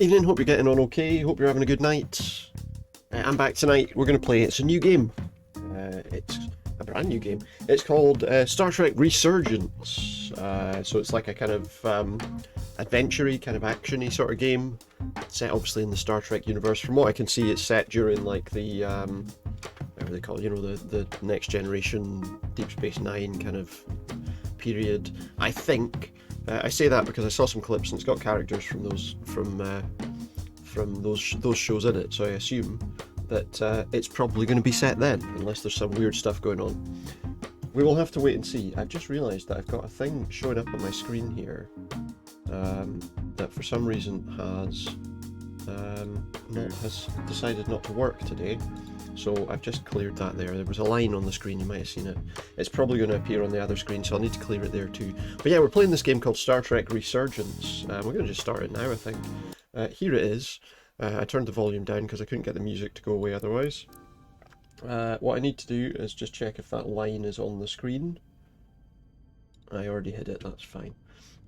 Evening, hope you're getting on okay, hope you're having a good night. I'm back tonight, we're going to play, it's a new game. It's a brand new game. It's called Star Trek Resurgence. So it's like a kind of adventure-y, kind of action-y sort of game. Set obviously in the Star Trek universe. From what I can see, it's set during like the, whatever they call it, you know, the Next Generation, Deep Space Nine kind of period. I think. I say that because I saw some clips and it's got characters from those those shows in it, so I assume that it's probably going to be set then, unless there's some weird stuff going on. We will have to wait and see. I've just realised that I've got a thing showing up on my screen here that for some reason has decided not to work today. So I've just cleared that there. There was a line on the screen, you might have seen it. It's probably going to appear on the other screen, so I'll need to clear it there too. But yeah, we're playing this game called Star Trek Resurgence. We're going to just start it now, I think. Here it is. I turned the volume down because I couldn't get the music to go away otherwise. What I need to do is just check if that line is on the screen. I already hit it, that's fine.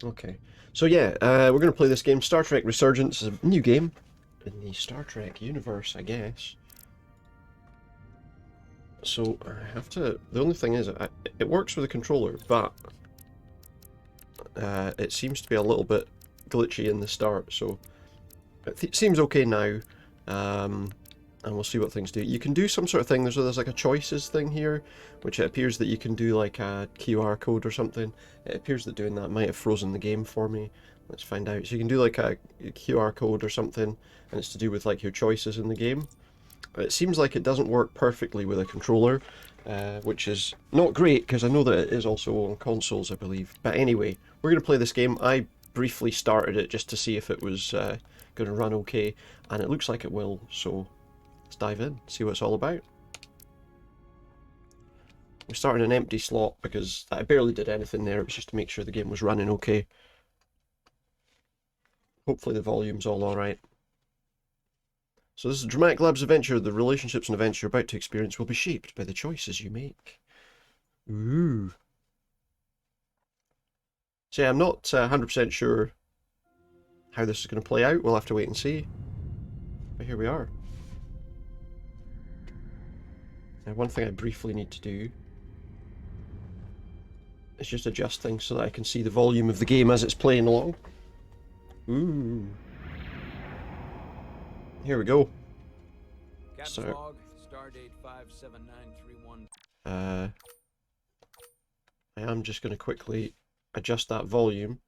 Okay, so yeah, we're going to play this game. Star Trek Resurgence is a new game in the Star Trek universe, I guess. So I have to, the only thing is, it works with a controller, but it seems to be a little bit glitchy in the start, so it seems okay now, and we'll see what things do. You can do some sort of thing, there's like a choices thing here, which it appears that you can do like a QR code or something. It appears that doing that might have frozen the game for me. Let's find out. So you can do like a QR code or something, and it's to do with like your choices in the game. It seems like it doesn't work perfectly with a controller, which is not great because I know that it is also on consoles, I believe. But anyway, we're going to play this game. I briefly started it just to see if it was going to run okay, and it looks like it will, so let's dive in, see what it's all about. We started an empty slot because I barely did anything there, it was just to make sure the game was running okay. Hopefully the volume's all alright. So this is a dramatic lab's adventure. The relationships and events you're about to experience will be shaped by the choices you make. Ooh. So yeah, I'm not 100% sure how this is going to play out. We'll have to wait and see. But here we are. Now, one thing I briefly need to do is just adjust things so that I can see the volume of the game as it's playing along. Ooh. Here we go. So, log, stardate 57931. I am just going to quickly adjust that volume.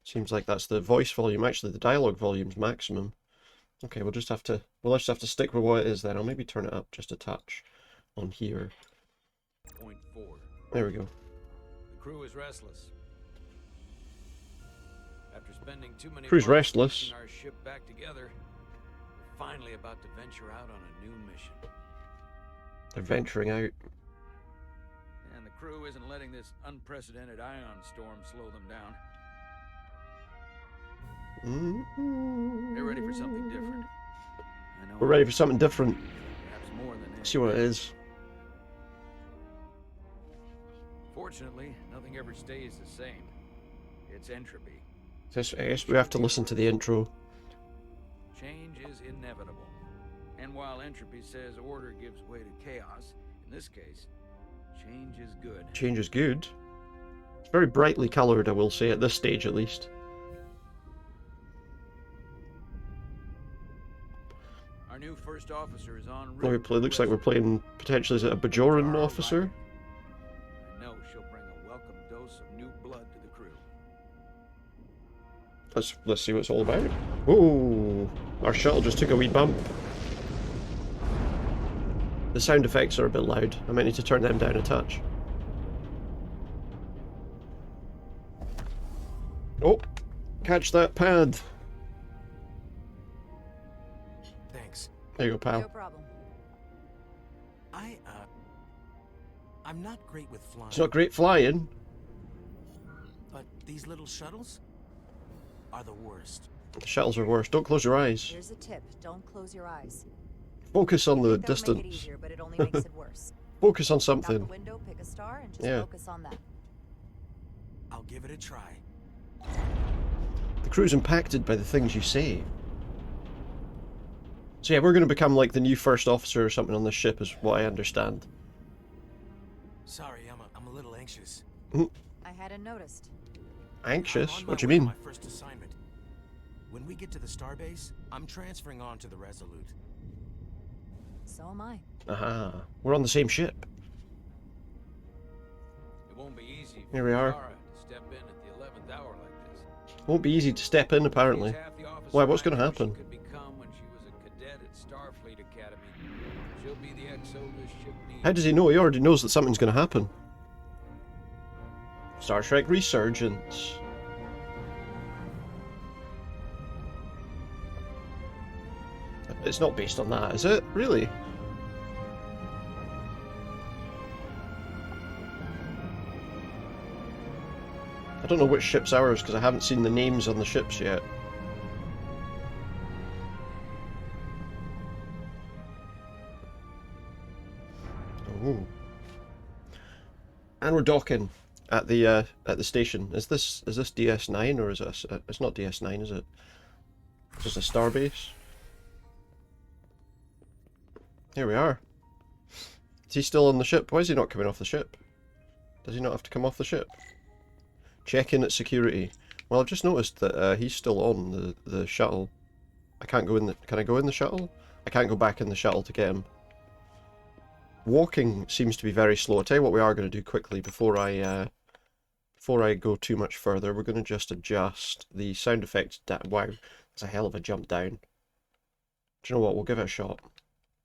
Seems like that's the voice volume. Actually, the dialogue volume's maximum. Okay, we'll just have to stick with what it is then. I'll maybe turn it up just a touch on here. Point 4. There we go. The crew is restless. After spending too many Crew's months restless. piecing our ship back together, we're finally about to venture out on a new mission. They're venturing out. And the crew isn't letting this unprecedented ion storm slow them down. They're ready for something different. I know. We're ready for something different. Perhaps more than anything. See what it is. Fortunately, nothing ever stays the same. It's entropy. I guess we have to listen to the intro. Change is inevitable. And while entropy says order gives way to chaos, in this case, change is good. Change is good. It's very brightly coloured, I will say, at this stage at least. Our new first officer is en Well, route. it looks like we're playing potentially as a Bajoran officer. I know she'll bring a welcome dose of new blood to the crew. Let's see what it's all about. Oh, our shuttle just took a wee bump. The sound effects are a bit loud. I might need to turn them down a touch. Oh, catch that pad. Thanks. There you go, pal. No problem. I'm not great with flying. It's not great flying. But these little shuttles are the worst. The shuttles are worse. Don't close your eyes. Here's a tip. Don't close your eyes. Focus on the That'll make it distance. easier, but it only makes it worse. Focus on Look out something. the window, pick a star, and just Yeah. focus on that. I'll give it a try. The crew's impacted by the things you say. So yeah, we're going to become like the new first officer or something on this ship, is what I understand. Sorry, I'm a little anxious. I hadn't noticed. Anxious? I'm on What do my you way mean? to my first assignment. When we get to the starbase, I'm transferring on to the Resolute. So am I. Aha, we're on the same ship. It won't be easy Here for we are. Jara to step in at the 11th hour like this. Won't be easy to step in, apparently. She's half the officer Why, what's going to I knew happen? She could become when she was a cadet at Starfleet Academy. She'll be the XO this ship needs. How does he know? He already knows that something's going to happen. Star Trek Resurgence. It's not based on that, is it? Really? I don't know which ship's ours because I haven't seen the names on the ships yet. Oh. And we're docking at the station. Is this DS9 or is this? It's not DS9, is it? It's just a starbase. Here we are. Is he still on the ship? Why is he not coming off the ship? Does he not have to come off the ship? Check in at security. Well, I've just noticed that he's still on the shuttle. I can't go in the... Can I go in the shuttle? I can't go back in the shuttle to get him. Walking seems to be very slow. I'll tell you what we are going to do quickly before I go too much further. We're going to just adjust the sound effects down. Wow, that's a hell of a jump down. Do you know what? We'll give it a shot.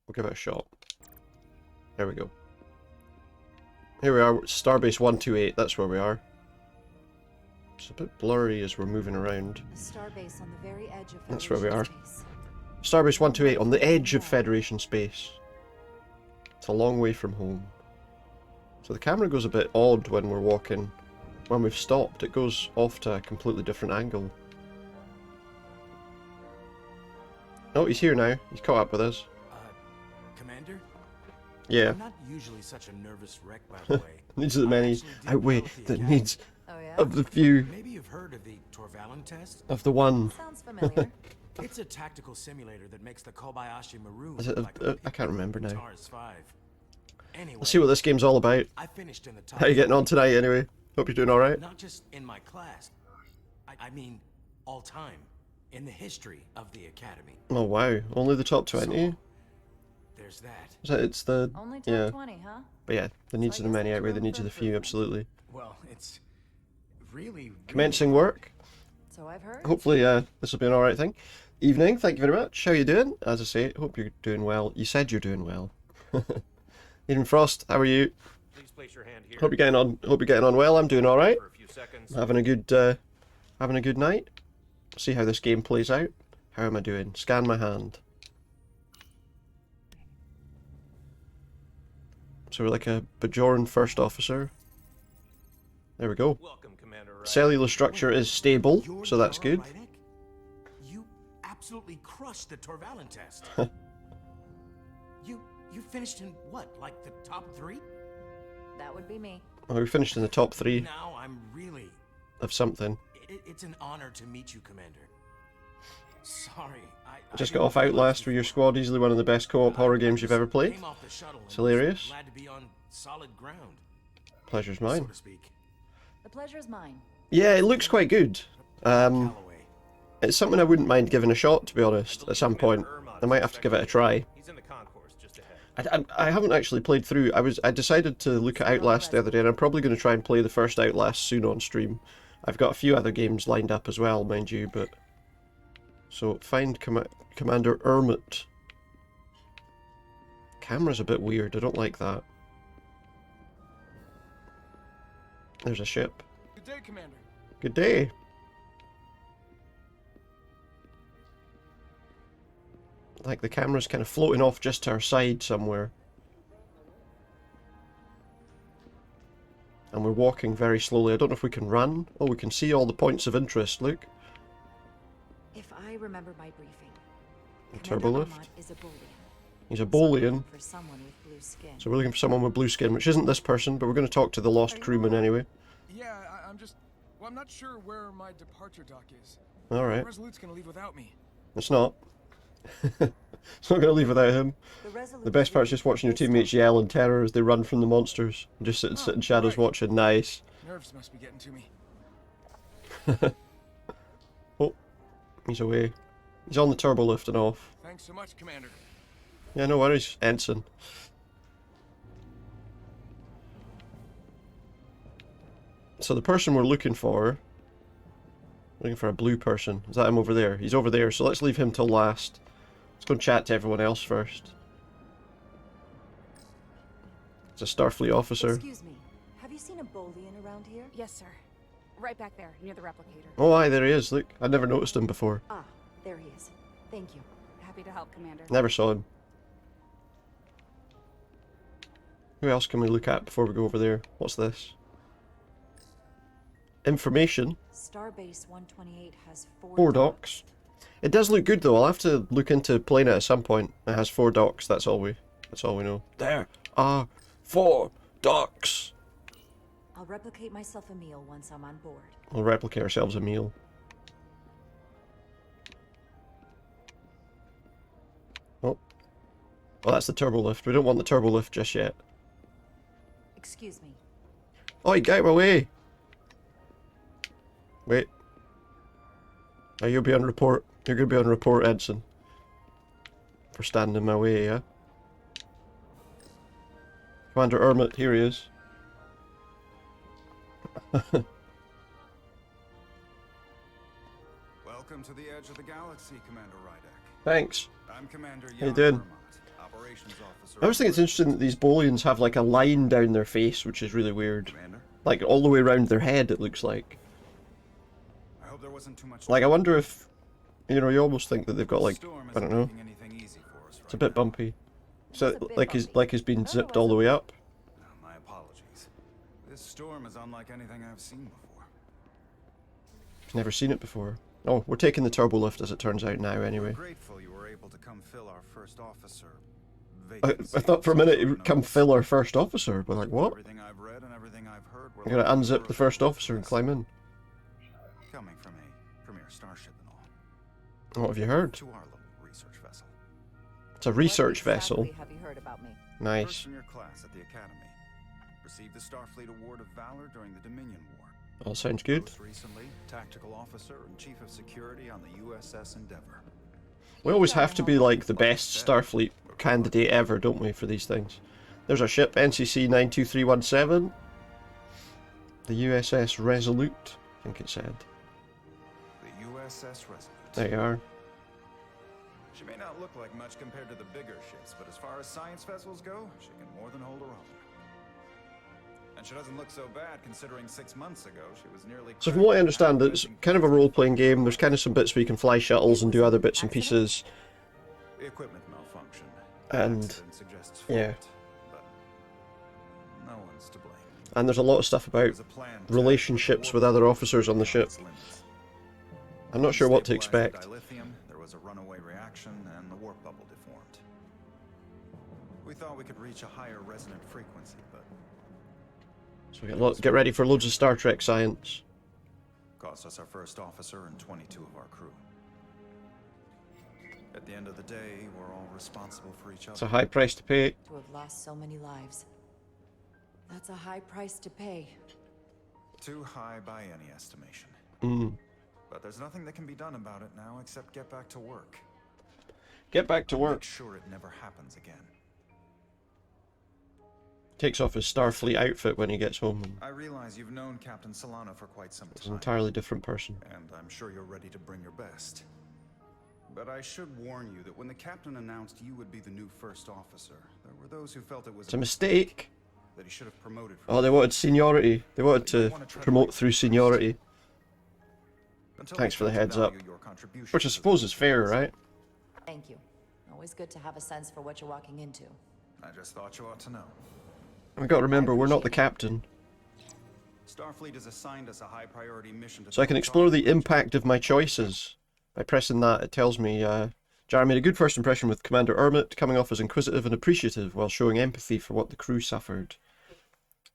We'll give it a shot. There we go. Here we are, Starbase 128, that's where we are. It's a bit blurry as we're moving around. The starbase on the very edge of That's where we are. Federation space. Starbase 128 on the edge of Federation space. It's a long way from home. So the camera goes a bit odd when we're walking. When we've stopped, it goes off to a completely different angle. Oh, he's here now. He's caught up with us. Commander? Yeah. I'm not usually such a nervous wreck, by the way. Needs of the many outweigh the needs Oh yeah? of the few Maybe you've heard of the Torvalin test? of the one. Sounds familiar. It's a tactical simulator that makes the Kobayashi Maroon Is it like a I can't remember now. Taurus 5. Anyway, Let's see what this game's all about. I finished in the top. How you getting on tonight anyway? Hope you're doing alright. Not just in my class. I mean, all time in the history of the academy. Oh wow, only the top 20? So, there's that. Is that, it's the... Only top yeah. 20, huh? But yeah, the needs So of I the guess many there's outweigh the room needs for of the few, improvement. absolutely. Well, it's really Commencing work. So I've heard. Hopefully this will be an alright thing. Evening, thank you very much. How you doing? As I say, hope you're doing well. You said you're doing well. Eden Frost, how are you? Please place your hand here. Hope you're getting on well. I'm doing alright. For a few seconds. Having a good night. See how this game plays out. How am I doing? Scan my hand. So we're like a Bajoran first officer. There we go. Welcome, Commander Rydek. Cellular structure is stable, You're so that's Jara good. Rydek? You absolutely crushed the Torvalin test. You finished in what, like the top 3? That would be me. Well, we finished in the top 3 Now I'm really. of something. It's an honor to meet you, Commander. Sorry, I Just didn't got off realize Outlast with your before. squad, easily one of the best co-op horror I games you've just ever played. came off the shuttle and It's was hilarious. Glad to be on solid ground, Pleasure's so mine. to speak. The pleasure is mine. Yeah, it looks quite good. Callaway. It's something I wouldn't mind giving a shot, to be honest, at some point. I might have to give it a try. He's in the concourse just ahead. I haven't actually played through. I decided to look at Outlast the other day, and I'm probably going to try and play the first Outlast soon on stream. I've got a few other games lined up as well, mind you, but... So, find Commander Ermit. Camera's a bit weird, I don't like that. There's a ship. Good day, Commander. Good day. Like the camera's kind of floating off just to our side somewhere. And we're walking very slowly. I don't know if we can run. Oh, we can see all the points of interest, look. If I remember my briefing, Turbo Commander lift. Ahmad is a Boolean. He's a So we're Boolean. looking for someone with blue skin. So we're looking for someone with blue skin, which isn't this person, but we're going to talk to the lost crewman anyway. Yeah, I'm just... Well, I'm not sure where my departure dock is. Alright. Resolute's gonna leave without me. It's not. It's not going to leave without him. Resolute The best part's just watching your teammates yell in terror as they run from the monsters. And just sit in shadows right. watching. Nice. Nerves must be getting to me. Oh, he's away. He's on the turbo lift and off. Thanks so much, Commander. Yeah, no worries, Ensign. So the person we're looking for a blue person. Is that him over there? He's over there, so let's leave him till last. Let's go and chat to everyone else first. It's a Starfleet officer. Excuse me. Have you seen a Bolian around here? Yes, sir. Right back there, near the replicator. Oh, aye, there he is. Look, I'd never noticed him before. Ah, there he is. Thank you. Happy to help, Commander. Never saw him. Who else can we look at before we go over there? What's this? Information. Starbase 128 has 4 docks. It does look good though. I'll have to look into playing it at some point. It has 4 docks. That's all we know. There are 4 docks. I'll replicate myself a meal once I'm on board. We'll replicate ourselves a meal. Oh. Well, that's the turbo lift. We don't want the turbo lift just yet. Excuse me. Oh, you got him away. Wait. Oh, you'll be on report. You're going to be on report, Ensign. For standing in my way, yeah? Commander Ermit, here he is. Welcome to the edge of the galaxy, Commander Rydek. Thanks. I'm Commander How you doing? Operations Officer. I always think it's interesting that these Bolians have like a line down their face, which is really weird. Commander, Like all the way around their head, it looks like. I hope there wasn't too much. Like I wonder if, you know, you almost think that they've got like, Storm I don't isn't know. making anything easy for us It's a right bit now. bumpy. So It's a bit like bumpy. he's been zipped all the way up. My apologies. This storm is unlike anything I've seen before. He's never seen it before. Oh, we're taking the turbo lift as it turns out now anyway. We're grateful you were able to come fill our first officer I vacancy. thought for a minute it would come Notice. fill our first officer, but like what? Everything I've read and everything I've heard. I'm gonna unzip the first officer and climb in. Coming from a premier starship and all. What have you heard? To our little research vessel. It's a research What vessel. exactly have you heard about me? First Nice. in your class at the Academy. Received the Starfleet Award of Valor during the Dominion War. All sounds good. Most recently, Tactical Officer and Chief of Security on the USS Endeavor. We always have to be like the best Starfleet candidate ever, don't we, for these things? There's our ship, NCC 92317. The USS Resolute, I think it said. The USS Resolute. There you are. She may not look like much compared to the bigger ships, but as far as science vessels go, she can more than hold her own. And she doesn't look so bad considering 6 months ago she was nearly... So from what I understand, it's kind of a role-playing game. There's kind of some bits where you can fly shuttles and do other bits and pieces. The equipment malfunction. And, Accident suggests yeah. fault, but no one's to blame. And there's a lot of stuff about There was a plan to relationships put with the other war officers on the ship. its limits. I'm not sure what to Stabilized expect. the dilithium, there was a runaway reaction, and the warp bubble deformed. We thought we could reach a higher resonant frequency, but So get ready for loads of Star Trek science. cost us our first officer and 22 of our crew. At the end of the day, we're all responsible for each It's a other. high price to pay. To have lost so many lives. That's a high price to pay. Too high by any estimation. Mm. But there's nothing that can be done about it now except get back to work. Get back to Make work. sure it never happens again. Takes off his Starfleet outfit when he gets home. And I realize you've known Captain Solano for quite some it's an time, entirely different person. and I'm sure you're ready to bring your best. But I should warn you that when the captain announced you would be the new first officer, there were those who felt it was It's a mistake. that he should have promoted from Oh, they wanted seniority. They wanted to promote through seniority. Until Thanks we for the come to heads up. value your contributions Which I as suppose a is fair, officer. right? Thank you. Always good to have a sense for what you're walking into. I just thought you ought to know. We've got to remember, we're not the captain. Starfleet has assigned us a high priority mission to So I can explore the impact of my choices. By pressing that, it tells me, Jara made a good first impression with Commander Ermit, coming off as inquisitive and appreciative while showing empathy for what the crew suffered.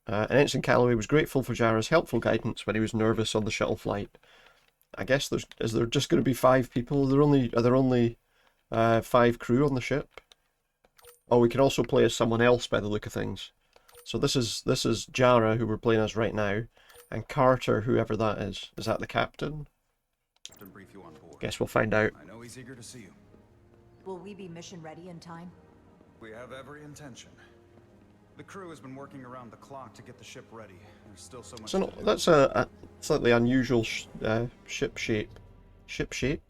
And Ensign Calloway was grateful for Jara's helpful guidance when he was nervous on the shuttle flight. I guess is there just going to be 5 people? Are there only 5 crew on the ship. Oh, we can also play as someone else by the look of things. So this is Jara, who we're playing as right now, and Carter, whoever that is. Is that the captain? To brief you on board. Guess we'll find out. I know he's eager to see you. Will we be mission ready in time? We have every intention. The crew has been working around the clock to get the ship ready. There's still so much So to do. that's a slightly unusual ship shape. Ship shape?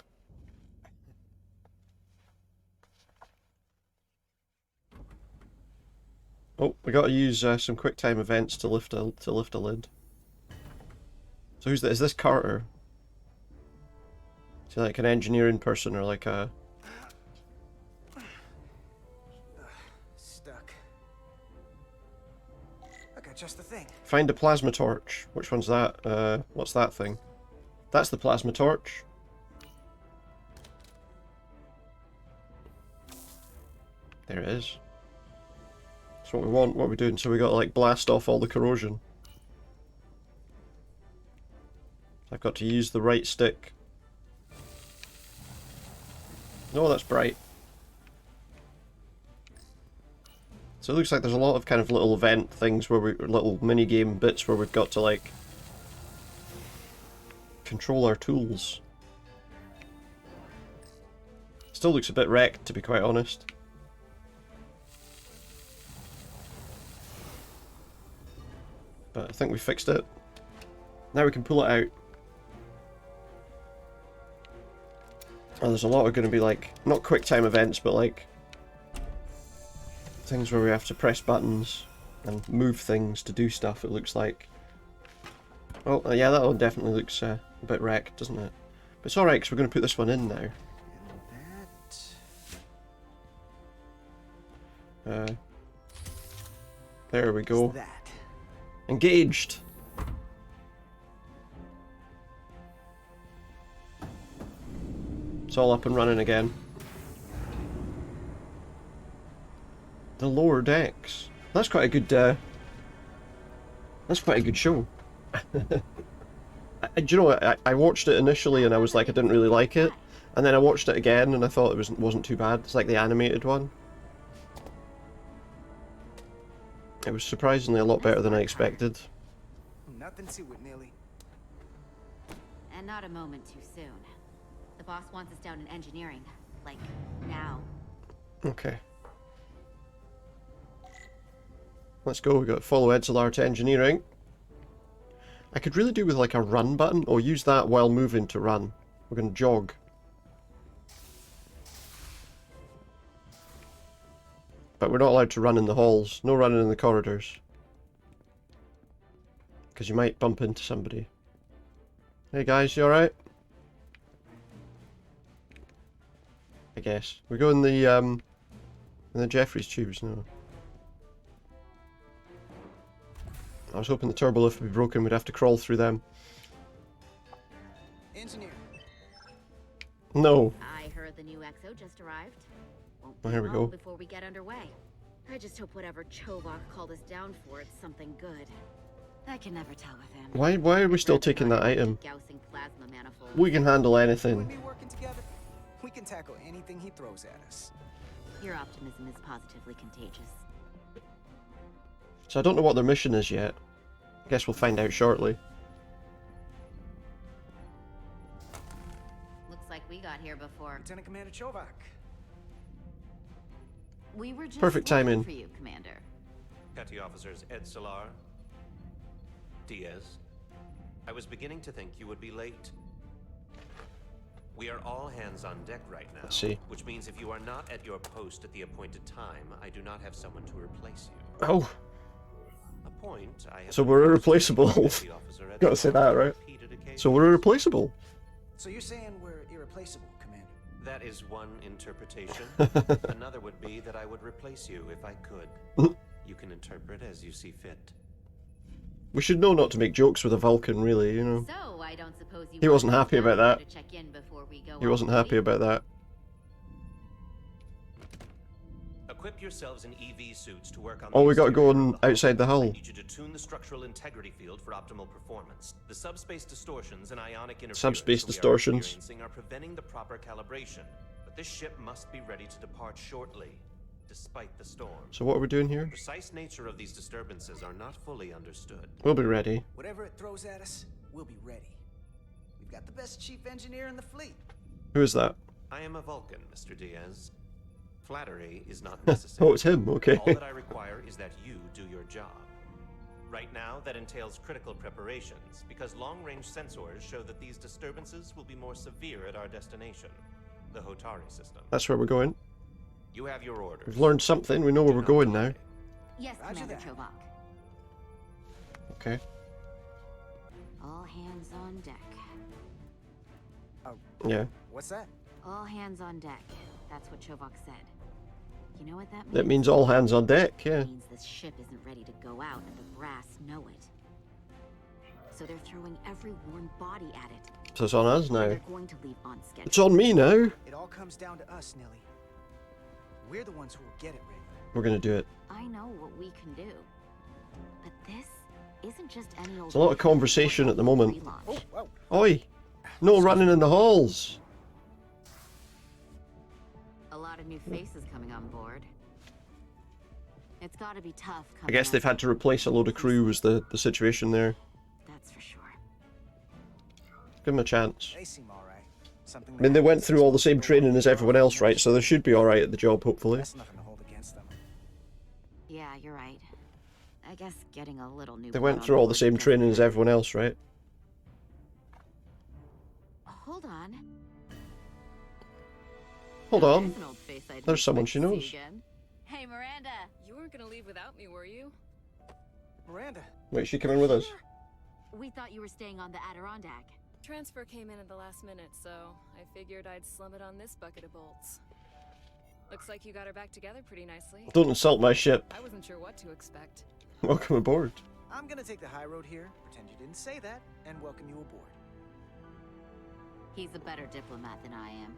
Oh, we got to use some quick time events to lift a lid. So who's that? Is this Carter? Is he like an engineering person or like a? Stuck. I got just the thing. Find a plasma torch. Which one's that? What's that thing? That's the plasma torch. There it is. That's what we want. What are we doing? So we got to like blast off all the corrosion. I've got to use the right stick. No, that's bright. So it looks like there's a lot of kind of little event things where little mini game bits where we've got to like control our tools. Still looks a bit wrecked, to be quite honest. But I think we fixed it. Now we can pull it out. Oh, there's a lot of going to be like, not quick time events, but like things where we have to press buttons and move things to do stuff, it looks like. Oh, yeah, that one definitely looks a bit wrecked, doesn't it? But it's alright, because we're going to put this one in now. There we go. Engaged! It's all up and running again. The lower decks. That's quite a good. That's quite a good show. Do you know what? I watched it initially and I was like, I didn't really like it, and then I watched it again and I thought it wasn't too bad. It's like the animated one. It was surprisingly a lot better than I expected. Nothing to it, Neely. And not a moment too soon. The boss wants us down in engineering. Like, now. Okay. Let's go. We've got follow Edzilar to engineering. I could really do with like a run button, or use that while moving to run. We're going to jog. But we're not allowed to run in the halls. No running in the corridors. Because you might bump into somebody. Hey guys, you alright? I guess. We go in the Jeffries tubes now. I was hoping the turbo lift would be broken, we'd have to crawl through them. Engineer. No. I heard the new EXO just arrived. Won't Oh, be here we long go. before we get underway. I just hope whatever Chovok called us down for, it's something good. I can never tell with him. Why are we still taking that item? Gousing plasma manifolds. We can handle You anything. and me working together, we can tackle anything he throws at us. Your optimism is positively contagious. So I don't know what their mission is yet. I guess we'll find out shortly. Looks like we got here before. Lieutenant Commander Chovok. We were just Perfect waiting timing. for you, Commander. Petty Officers Edzilar, Diaz. I was beginning to think you would be late. We are all hands on deck right now. Let's see. Which means if you are not at your post at the appointed time, I do not have someone to replace you. Oh, A point I have so we're irreplaceable. Petty Officer Gotta say Edzilar that, right? repeated occasions. So we're irreplaceable. So you're saying we're irreplaceable, Commander? That is one interpretation. Another would be that I would replace you if I could. You can interpret as you see fit. We should know not to make jokes with a Vulcan, really, you know. So I don't suppose you He wasn't want us happy about down that. here to check in before we go He wasn't off happy duty? about that. Equip yourselves in EV suits to work on Oh, the we gotta go exterior on of the hull. outside the hull. I need you to tune the structural integrity field for optimal performance. The subspace distortions and ionic interference Subspace that we are distortions. experiencing are preventing the proper calibration. But This ship must be ready to depart shortly, despite the storm. So what are we doing here? The precise nature of these disturbances are not fully understood. We'll be ready. Whatever it throws at us, we'll be ready. We've got the best chief engineer in the fleet. Who is that? I am a Vulcan, Mr. Diaz. Flattery is not necessary. Oh, it's him. Okay. All that I require is that you do your job. Right now, that entails critical preparations, because long-range sensors show that these disturbances will be more severe at our destination, the Hotari system. That's where we're going. You have your orders. We've learned something. We know where we're going now. Yes, Roger Commander that. Chovak. Okay. All hands on deck. Yeah. What's that? All hands on deck. That's what Chovak said. You know what that means? That means all hands on deck, yeah. It means this ship isn't ready to go out, and the brass know it. So they're throwing every warm body at it. So it's on us now. They're going to leave on schedule. It's on me now. It all comes down to us, Nelly. We're the ones who will get it ready. We're gonna do it. I know what we can do. But this isn't just any old... There's a lot of conversation at the moment. relaunch. Whoa. Oi! No running in the halls! A lot of new faces coming on board. It's gotta be tough. I guess they've had to replace a load of crew was the situation there. That's for sure. Give them a chance. They seem all right. Something I mean, they went through all the same training as everyone else, right? So they should be alright at the job, hopefully. That's nothing to hold against them. Yeah, you're right. I guess getting a little new... They blood went on through all the board same doesn't training as hurt. everyone else, right? Hold on. Hold Now, on. there's an old face I'd There's someone like she to see knows. again. Hey, Miranda. You weren't gonna leave without me, were you? Miranda. Wait, is she coming with us? We thought you were staying on the Adirondack. Transfer came in at the last minute, so I figured I'd slum it on this bucket of bolts. Looks like you got her back together pretty nicely. Don't insult my ship. I wasn't sure what to expect. Welcome aboard. I'm gonna take the high road here, pretend you didn't say that, and welcome you aboard. He's a better diplomat than I am.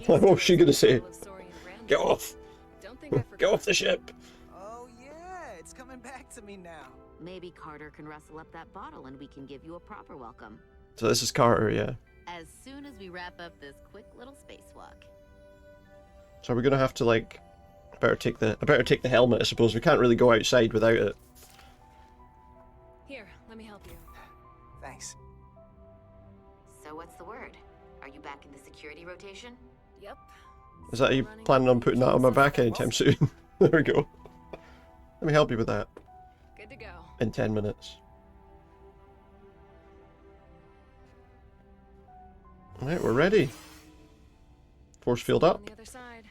What was she gonna say? Full of Saurian grandeur. Get off! Don't think I forgot. Get off the ship! Oh yeah, it's coming back to me now. Maybe Carter can rustle up that bottle and we can give you a proper welcome. So this is Carter, yeah. As soon as we wrap up this quick little spacewalk. So we're gonna have to like, I better take the helmet. I suppose we can't really go outside without it. Here, let me help you. Thanks. So what's the word? Are you back in the security rotation? Yep. Is that you planning on putting that on my back anytime soon? There we go. Let me help you with that Good to go. in 10 minutes. Alright, we're ready. Force field On up. the other side.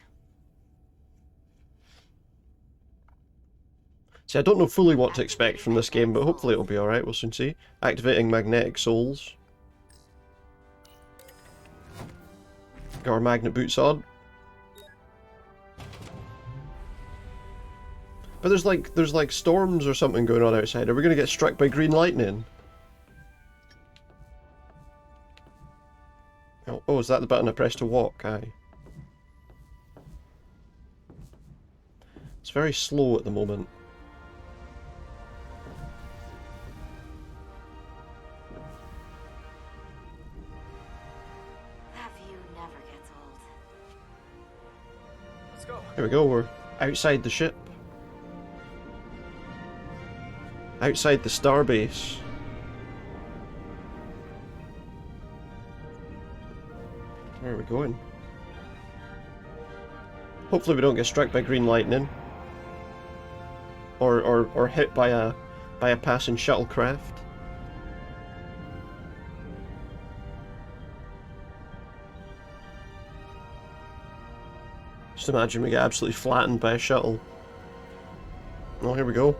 See, I don't know fully what to expect from this game, but hopefully it'll be alright, we'll soon see. Activating magnetic souls. Got our magnet boots on. But there's like storms or something going on outside. Are we gonna get struck by green lightning? Oh, is that the button I pressed to walk? Aye. It's very slow at the moment. That view never gets old. Let's go. Here we go, we're outside the ship. Outside the starbase. Where are we going? Hopefully we don't get struck by green lightning. Or hit by a passing shuttlecraft. Just imagine we get absolutely flattened by a shuttle. Oh, here we go.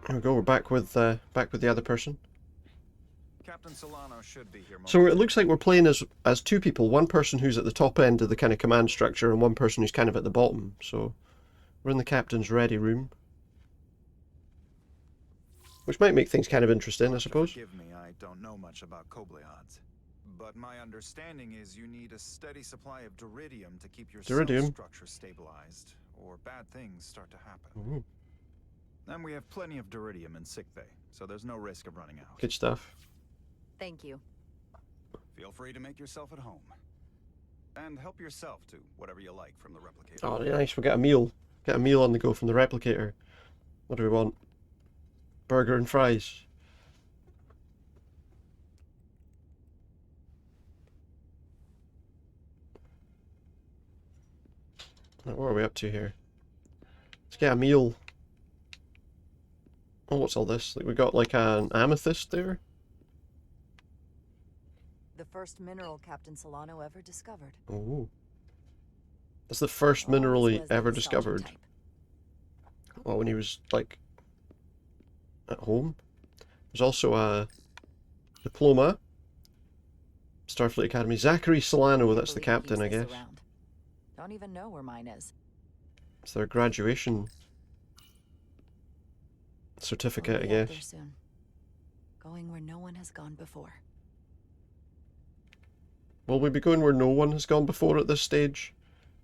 There we go, we're back with the other person. Captain Solano should be here. So it looks like we're playing as two people, one person who's at the top end of the kind of command structure and one person who's kind of at the bottom. So we're in the captain's ready room. Which might make things kind of interesting, I suppose. Forgive me, I don't know much about Kobleods. But my understanding is you need a steady supply of duridium to keep your cell structure stabilized, or bad things start to happen. Ooh. And we have plenty of duridium in sickbay, so there's no risk of running out. Good stuff. Thank you. Feel free to make yourself at home. And help yourself to whatever you like from the replicator. Oh, nice. We get a meal. Get a meal on the go from the replicator. What do we want? Burger and fries. What are we up to here? Let's get a meal. Oh, what's all this? Like we got like an amethyst there? The first mineral Captain Solano ever discovered. Oh. That's the first mineral he ever discovered. Well, when he was, like, at home. There's also a diploma. Starfleet Academy. Zachary Solano, that's the captain, I guess. Don't even know where mine is. It's their graduation certificate, I guess. Soon. Going where no one has gone before. Will we be going where no one has gone before at this stage?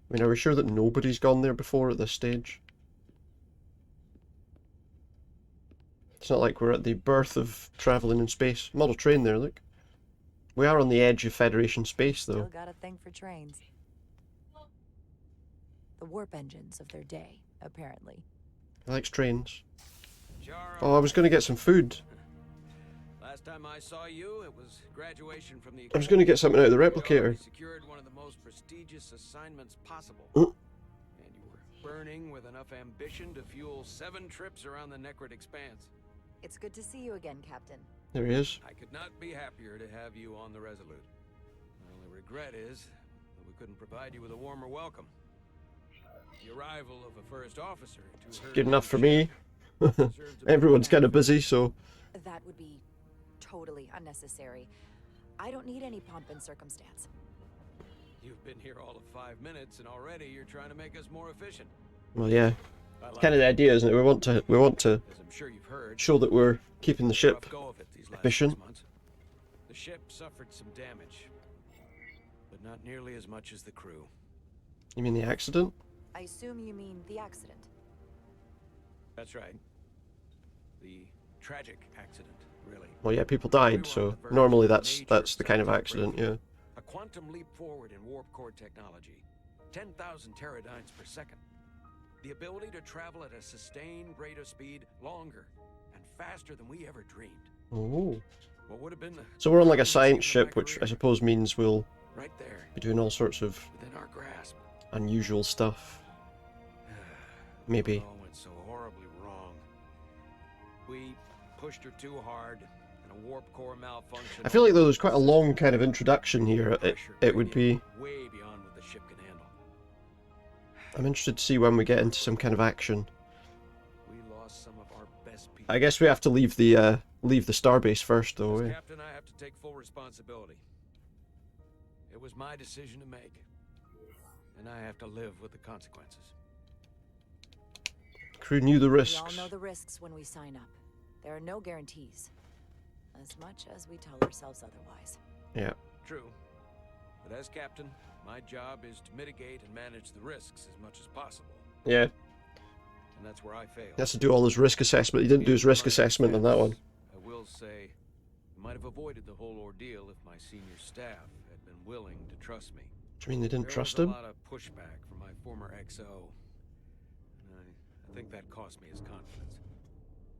I mean, are we sure that nobody's gone there before at this stage? It's not like we're at the birth of travelling in space. Model train there, look. We are on the edge of Federation space, though. Still got a thing for trains. The warp engines of their day, apparently. He likes trains. Jara. Oh, I was going to get some food. Last time I saw you, it was graduation from the. I was going to get something out of the replicator. You secured one of the most prestigious assignments possible, Mm. and you were burning with enough ambition to fuel 7 trips around the Necrid Expanse. It's good to see you again, Captain. There he is. I could not be happier to have you on the Resolute. My only regret is that we couldn't provide you with a warmer welcome. The arrival of a first officer to her Good enough for me. Everyone's kind of busy, so... That would be totally unnecessary. I don't need any pomp and circumstance. You've been here all of 5 minutes, and already you're trying to make us more efficient. Well, yeah. Kind of the idea, isn't it? We want to As I'm sure you've heard, show that we're keeping the ship rough go of it these last efficient. 6 months. The ship suffered some damage, but not nearly as much as the crew. You mean the accident? I assume you mean the accident. That's right. The tragic accident, really. Well, yeah, people died, so normally that's the kind of accident, yeah. A quantum leap forward in warp core technology. 10,000 teradynes per second. The ability to travel at a sustained rate of speed longer and faster than we ever dreamed. Oh. What would have been the So we're on like a science ship, which I suppose means we'll right there, be doing all sorts of within our grasp. unusual stuff. Maybe. It all went so horribly wrong. We pushed her too hard, and a warp core malfunction. I feel like though there's quite a long kind of introduction here. It would be... way beyond what the ship can handle. I'm interested to see when we get into some kind of action. We lost some of our best people. I guess we have to leave the starbase first, though. As Eh? captain, I have to take full responsibility. It was my decision to make, and I have to live with the consequences. Crew knew the We risks. all know the risks when we sign up. There are no guarantees. As much as we tell ourselves otherwise. Yeah. True. But as captain, my job is to mitigate and manage the risks as much as possible. Yeah. And that's where I failed. He has to do all his risk assessment. He didn't do his risk assessment on that one. I will say, I might have avoided the whole ordeal if my senior staff had been willing to trust me. Do you mean they didn't trust There him? was a lot of pushback from my former XO. And I think that cost me his confidence.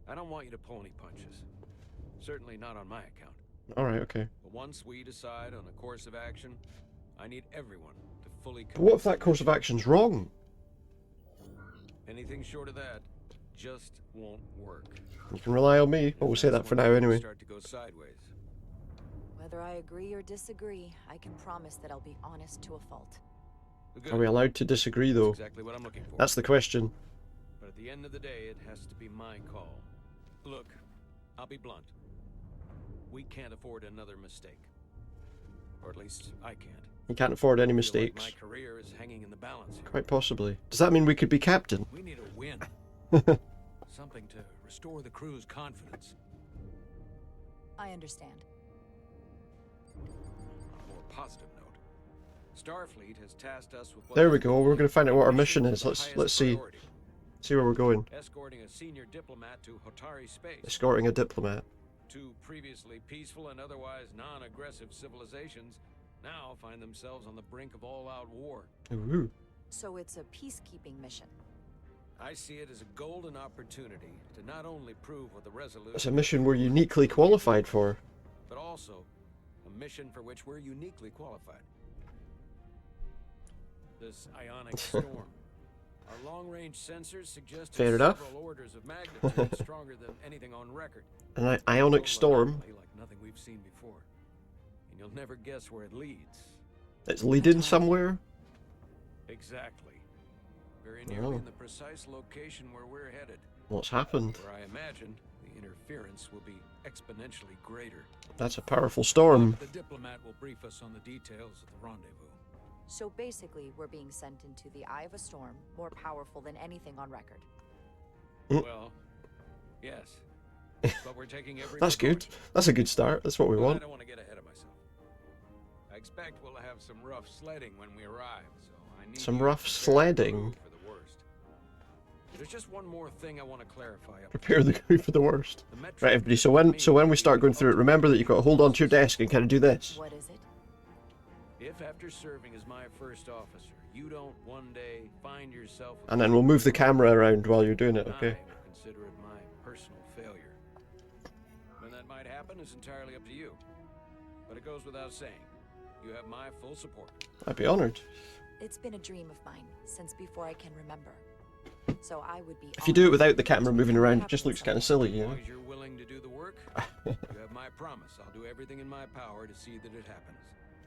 I don't want you to pull any punches. Certainly not on my account. Alright, okay. But once we decide on a course of action, I need everyone to fully But what if that course of action's wrong? Anything short of that just won't work. You can rely on me. Well, we'll say that for now anyway. Start to go sideways. Whether I agree or disagree, I can promise that I'll be honest to a fault. Good. Are we allowed to disagree, though? That's exactly what I'm looking for. That's the question. But at the end of the day, it has to be my call. Look, I'll be blunt. We can't afford another mistake. Or at least I can't. You can't afford any I feel mistakes. like my career is hanging in the balance here. Quite possibly. Does that mean we could be captain? We need a win. Something to restore the crew's confidence. I understand. On a more positive note, Starfleet has tasked us with what There we go. We're going to find out what our mission is. Let's see. See where we're going. Escorting a senior diplomat to Hotari space. Escorting a diplomat. Two previously peaceful and otherwise non-aggressive civilizations now find themselves on the brink of all-out war. Ooh. So it's a peacekeeping mission. I see it as a golden opportunity to not only prove what the Resolute... It's a mission we're uniquely qualified for. but also a mission for which we're uniquely qualified. This ionic storm. Our long-range sensors suggest it's Fair enough. several orders of magnitude stronger than anything on record. An ionic Total storm. anomaly like nothing we've seen before. And you'll never guess where it leads. It's leading somewhere. Exactly. Very nearly Oh. in the precise location where we're headed. What's happened? Where I imagine the interference will be exponentially greater. That's a powerful storm. The diplomat will brief us on the details of the rendezvous. So basically, we're being sent into the eye of a storm, more powerful than anything on record. Well, yes. But we're taking every That's good. precaution. That's a good start. That's what we But I want. don't want to get ahead of myself. I expect we'll have some rough sledding when we arrive, so I need Some you rough to prepare the sledding? crew for the worst. There's just one more thing I want to clarify. Prepare the crew for the worst. The metric Right, everybody. So for when me we start going through it, remember that you've got to hold on to your desk and kind of do this. What is it? If after serving as my first officer, you don't one day find yourself with And then we'll move the camera around while you're doing it. I Okay. will consider it my personal failure. When that might happen is entirely up to you. But it goes without saying, you have my full support. I'd be honored. It's been a dream of mine since before I can remember. So I would be. If you do it honored without the to camera see moving it around, it happen just looks someday. kind of silly, As you long know. as you're willing to do the work, you have my promise. I'll do everything in my power to see that it happens.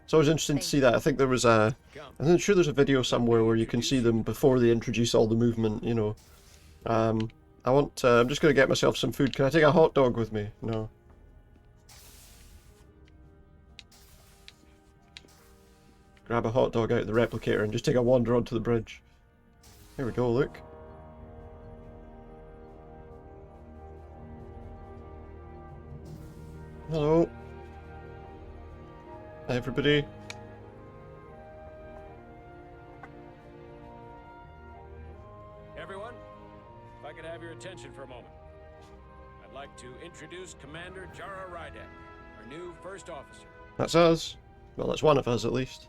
It's always interesting to see that. I think there was a... I'm sure there's a video somewhere where you can see them before they introduce all the movement, you know. I'm just going to get myself some food. Can I take a hot dog with me? No. Grab a hot dog out of the replicator and just take a wander onto the bridge. Here we go, look. Hello. Everybody. Everyone, if I could have your attention for a moment. I'd like to introduce Commander Jara Rydek, our new first officer. That's us. Well, that's one of us at least.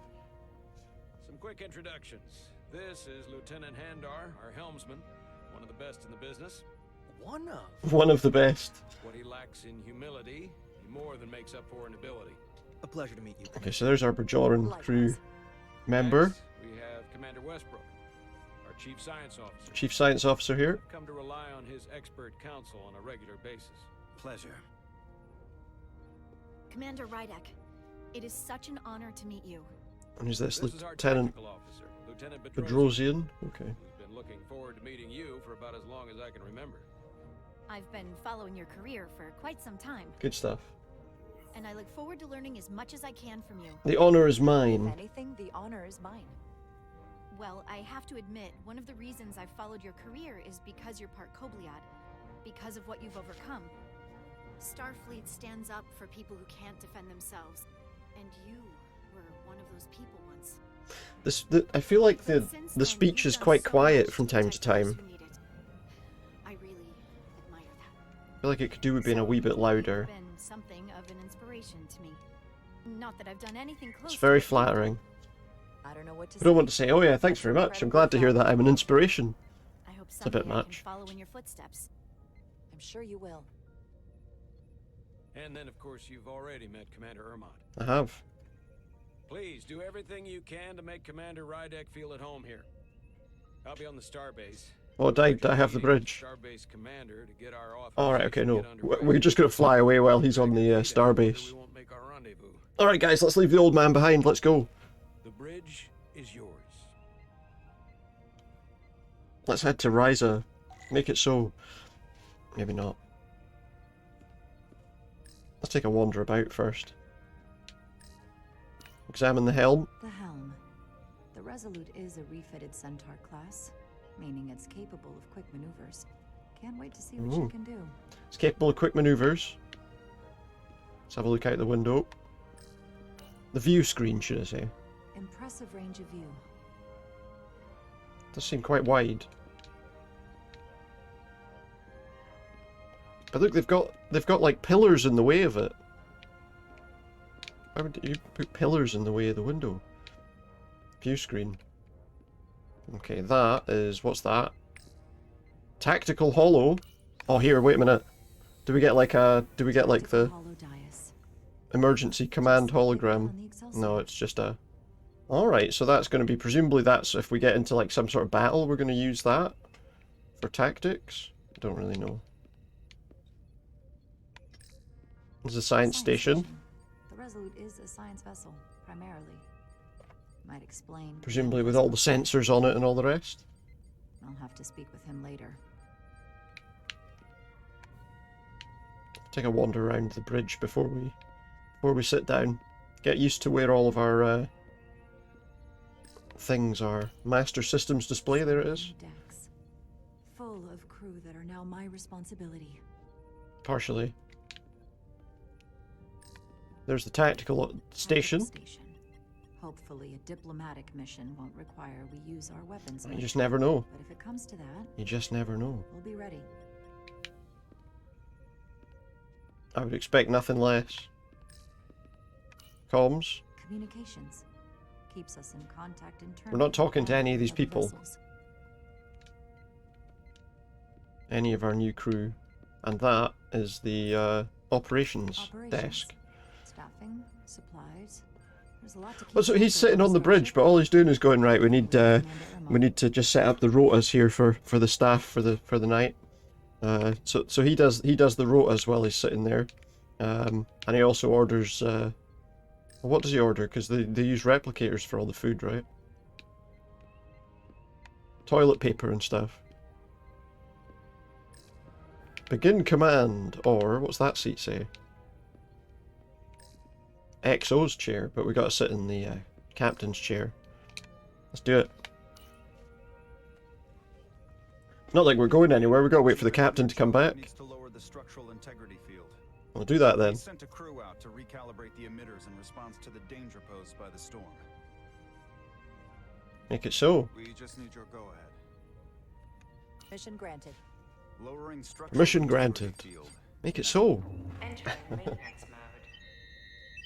Some quick introductions. This is Lieutenant Handar, our helmsman, one of the best in the business. One of. One of the best. What he lacks in humility, he more than makes up for in ability. A pleasure to meet you. Okay, so there's our Bajoran crew member. Next, we have Commander Westbrook, our Chief Science Officer. Chief Science Officer here. Come to rely on his expert counsel on a regular basis. Pleasure. Commander Rydek, it is such an honor to meet you. And who's this? This is our Lieutenant technical officer, Lieutenant Bedrosian. Okay. We've been looking forward to meeting you for about as long as I can remember. I've been following your career for quite some time, Good stuff. and I look forward to learning as much as I can from you. The honor is If mine. anything, the honor is mine. Well, I have to admit, one of the reasons I've followed your career is because you're part Kobliad, because of what you've overcome. Starfleet stands up for people who can't defend themselves, and you were one of those people once. I feel like But since the then, speech you've is done quite so quiet much from time to protect those time. who need it. I really admire that. I feel like it could do with being a wee bit louder. You've been something of an inspiration to me. Not that I've done anything close. It's very to it. flattering. I don't know what to I don't want to say, oh yeah, thanks very much. I'm glad to hear that I'm an inspiration. I hope a bit someday I much. can follow in your footsteps. I'm sure you will. And then, of course, you've already met Commander Ermont. I have. Please do everything you can to make Commander Rydek feel at home here. I'll be on the starbase. Oh, did I have the bridge? Starbase commander to get our Alright, okay, no. get underway. We're just going to fly away while he's on the starbase. We won't make our rendezvous. Alright guys, let's leave the old man behind. Let's go. The bridge is yours. Let's head to Ryza. Make it so. Maybe not. Let's take a wander about first. Examine the helm. The helm. The Resolute is a refitted Centaur class, meaning it's capable of quick maneuvers. Can't wait to see what Ooh. you can do. It's capable of quick maneuvers. Let's have a look out the window. The view screen, should I say. Impressive range of view. Does seem quite wide. But look, they've got like pillars in the way of it. Why would you put pillars in the way of the window? View screen. Okay, that is, what's that? Tactical holo. Oh, here, wait a minute. Do we get like the emergency command hologram? No, it's just a... Alright, so that's going to be, presumably that's, if we get into like some sort of battle, we're going to use that for tactics? I don't really know. There's a science station. The Resolute is a science vessel, primarily. Might explain. Presumably with all the sensors on it and all the rest. I'll have to speak with him later. Take a wander around the bridge before we sit down. Get used to where all of our things are. Master systems display, there it is. Decks, full of crew that are now my responsibility. Partially. There's the tactical station. Hopefully a diplomatic mission won't require we use our weapons. You just never know. But if it comes to that, you just never know. We'll be ready. I would expect nothing less. Comms. Communications keeps us in contact internally. We're not talking to any of these people. Any of our new crew. And that is the operations desk. Staffing, supplies. There's a lot to keep. Well, so he's sitting on the bridge, but all he's doing is going, right, we need to just set up the rotas here for the staff for the night. So he does the rotas while he's sitting there. And he also orders what does he order? Because they use replicators for all the food, right? Toilet paper and stuff. Begin command, or what's that seat say? XO's chair, but we gotta sit in the captain's chair. Let's do it. Not like we're going anywhere, we gotta wait for the captain to come back. Needs to lower the structural integrity field. We'll do that then. We sent a crew out to recalibrate the emitters in response to the danger posed by the storm. Make it so. We just need your go-ahead. Mission granted. Lowering structural Permission granted. Field. Make it so. Entering maintenance mode.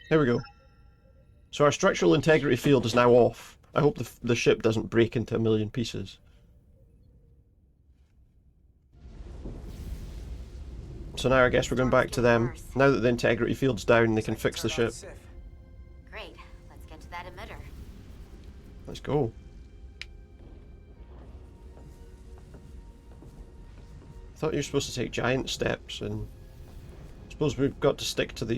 There we go. So our structural integrity field is now off. I hope the ship doesn't break into a million pieces. So now I guess we're going back to them. Now that the integrity field's down, they can fix the ship. Great. Let's get to that emitter. Let's go. I thought you were supposed to take giant steps, and I suppose we've got to stick to the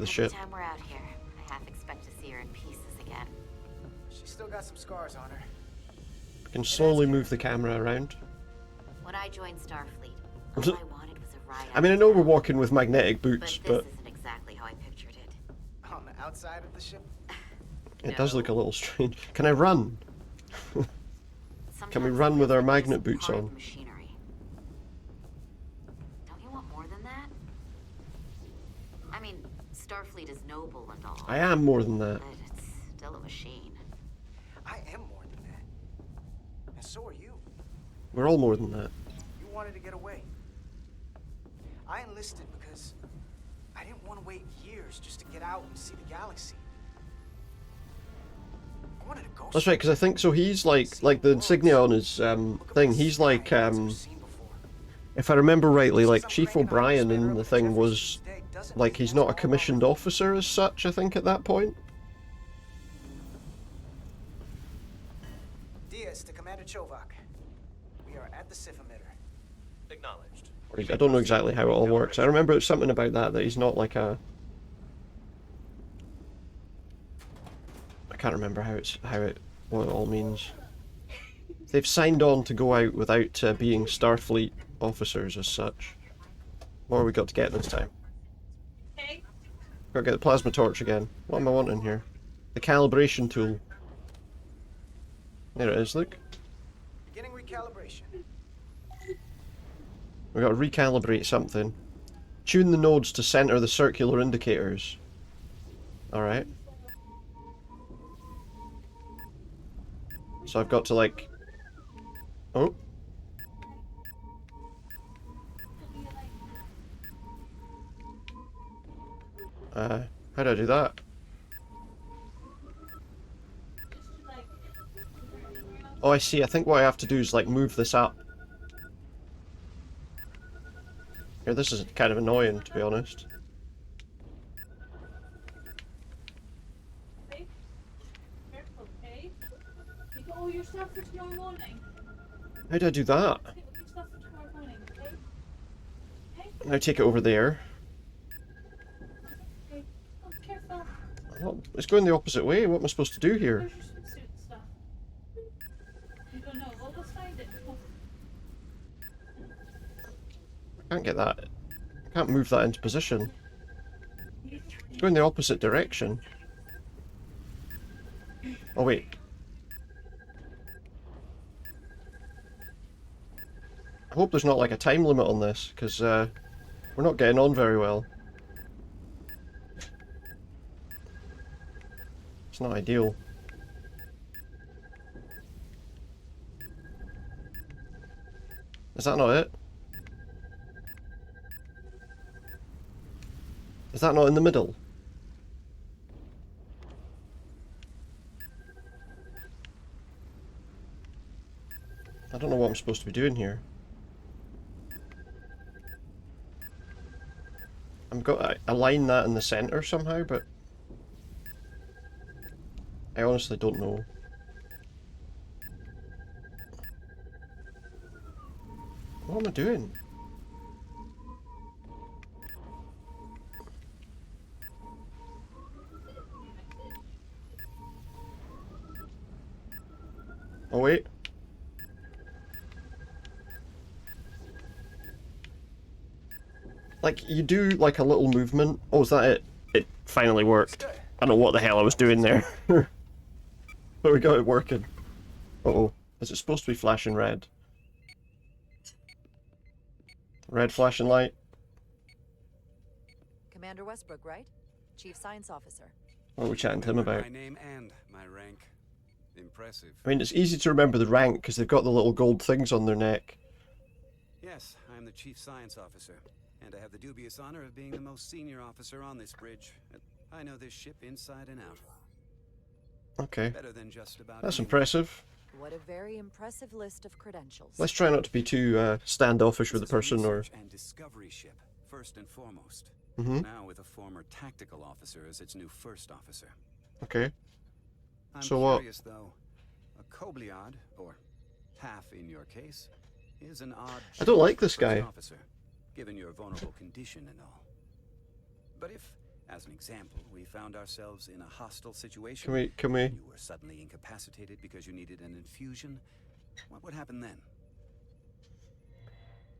ship. Every time we're out here, I half expect to see her in pieces again. She's still got some scars on her. We can slowly move the camera around. When I joined Starfleet, all I wanted was a ride. I mean, I know we're walking with magnetic boots, but this isn't exactly how I pictured it. On the outside of the ship? It does look a little strange. Can I run? Can we run with our magnet boots on? Machinery. Don't you want more than that? I mean, Starfleet is noble and all. I am more than that. But it's still a machine. I am more than that. And so are you. We're all more than that. You wanted to get away. I enlisted because I didn't want to wait years just to get out and see the galaxy. I wanted to go. That's right, because I think so. He's like the insignia on his thing. He's like if I remember rightly, like Chief O'Brien in the thing was like he's not a commissioned officer as such. I think at that point. Diaz to Commander Chovak. We are at the Sif emitter. Acknowledged. I don't know exactly how it all works. I remember it's something about that he's not like a. I can't remember what it all means. They've signed on to go out without being Starfleet officers as such. What have we got to get this time? Gotta get the plasma torch again. What am I wanting here? The calibration tool. There it is, look. Beginning recalibration. We gotta recalibrate something. Tune the nodes to center the circular indicators. Alright. So I've got to like... Oh. How do I do that? Oh, I see. I think what I have to do is like move this up. Yeah, this is kind of annoying, to be honest. How do I do that? Now take it over there. Well, it's going the opposite way. What am I supposed to do here? I can't get that. I can't move that into position. It's going the opposite direction. Oh wait. I hope there's not like a time limit on this, because we're not getting on very well. It's not ideal. Is that not it? Is that not in the middle? I don't know what I'm supposed to be doing here. I've got to align that in the center somehow, but I honestly don't know. What am I doing? Oh wait. Like, you do like a little movement. Oh, is that it? It finally worked. I don't know what the hell I was doing there. But we got it working. Uh-oh. Is it supposed to be flashing red? Red flashing light. Commander Westbrook, right? Chief Science Officer. What are we chatting to him about? My name and my rank. Impressive. I mean, it's easy to remember the rank because they've got the little gold things on their neck. Yes, I'm the Chief Science Officer, and I have the dubious honor of being the most senior officer on this bridge. I know this ship inside and out. Okay. Better than just about That's anyone. impressive. What a very impressive list of credentials. Let's try not to be too standoffish with the person, or... And discovery ship, first and foremost. Mhm. Now with a former tactical officer as its new first officer. Okay. I'm So what? curious, though. A Kobliad, or half in your case, is an odd I don't like this choice for guy. first officer, given your vulnerable condition and all. But if, as an example, we found ourselves in a hostile situation, Can we? you were suddenly incapacitated because you needed an infusion, what would happen then?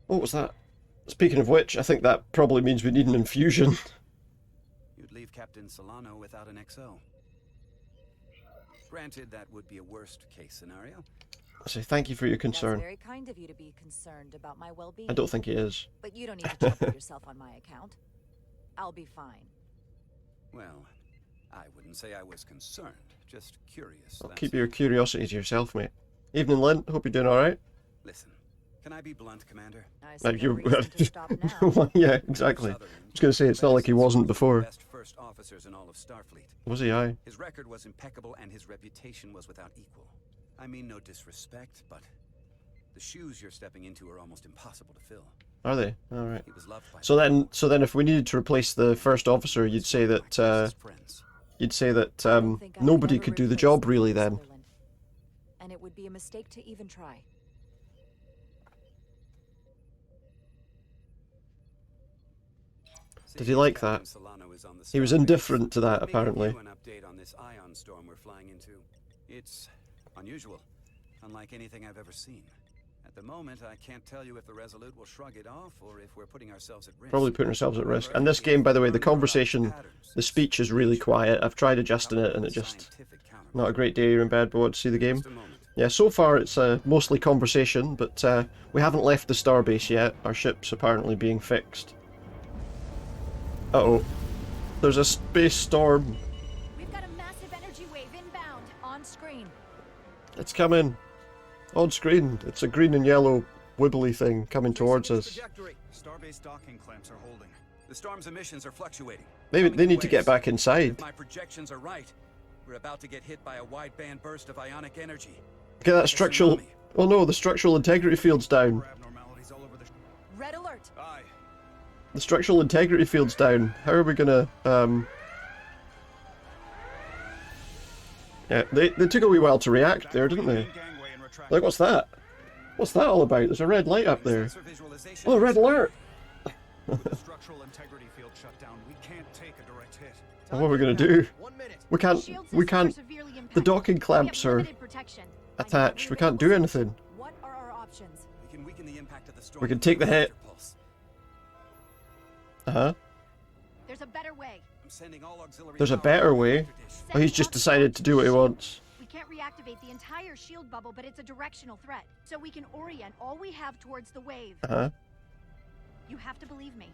What was that? Speaking of which, I think that probably means we need an infusion. You'd leave Captain Solano without an XO. Granted, that would be a worst-case scenario. I say thank you for your concern. That's very kind of you to be concerned about my well-being. I don't think he is. But you don't need to trouble yourself on my account. I'll be fine. Well, I wouldn't say I was concerned, just curious. Well, that's keep your curiosity to yourself, mate. Evening, Lynn. Hope you're doing alright. Listen, can I be blunt, Commander? You... yeah, exactly. I was going to say, it's not like he wasn't before. Best first officers in all of Starfleet. Was he? Aye. His record was impeccable and his reputation was without equal. I mean no disrespect, but the shoes you're stepping into are almost impossible to fill. Are they? Alright. He was loved by So then if we needed to replace the first officer, you'd say that, nobody could do the job, really, then. And it would be a mistake to even try. Did he like that? He was indifferent to that, apparently. An update on this ion storm we're flying into. It's unusual, unlike anything I've ever seen. At the moment, I can't tell you if the Resolute will shrug it off or if we're putting ourselves at risk. Probably putting ourselves at risk. And this game, by the way, the conversation, the speech is really quiet. I've tried adjusting it and it just... Not a great day in bed, but want to see the game. Yeah, so far it's mostly conversation, but we haven't left the starbase yet. Our ship's apparently being fixed. Uh-oh. There's a space storm. We've got a massive energy wave inbound. On screen. It's coming. On screen. It's a green and yellow wibbly thing coming towards us. Starbase docking clamps are holding. The storm's emissions are fluctuating. They need to get back inside. If my projections are right, we're about to get hit by a wideband burst of ionic energy. Get that structural... Oh no, the structural integrity field's down. Red alert. Aye. The structural integrity field's down. How are we gonna... Yeah, they took a wee while to react there, didn't they? Like, what's that? What's that all about? There's a red light up there. Oh, red alert! Structural integrity field shut down. We can't take a direct hit. What are we gonna do? We can't... The docking clamps are attached. We can't do anything. What are our options? We can weaken the impact of the storm. We can take the hit. Uh-huh. There's a better way. I'm sending all auxiliary There's a power better way. Oh, he's just decided to do what he wants. We can't reactivate the entire shield bubble, but it's a directional threat. So we can orient all we have towards the wave. Uh-huh. You have to believe me.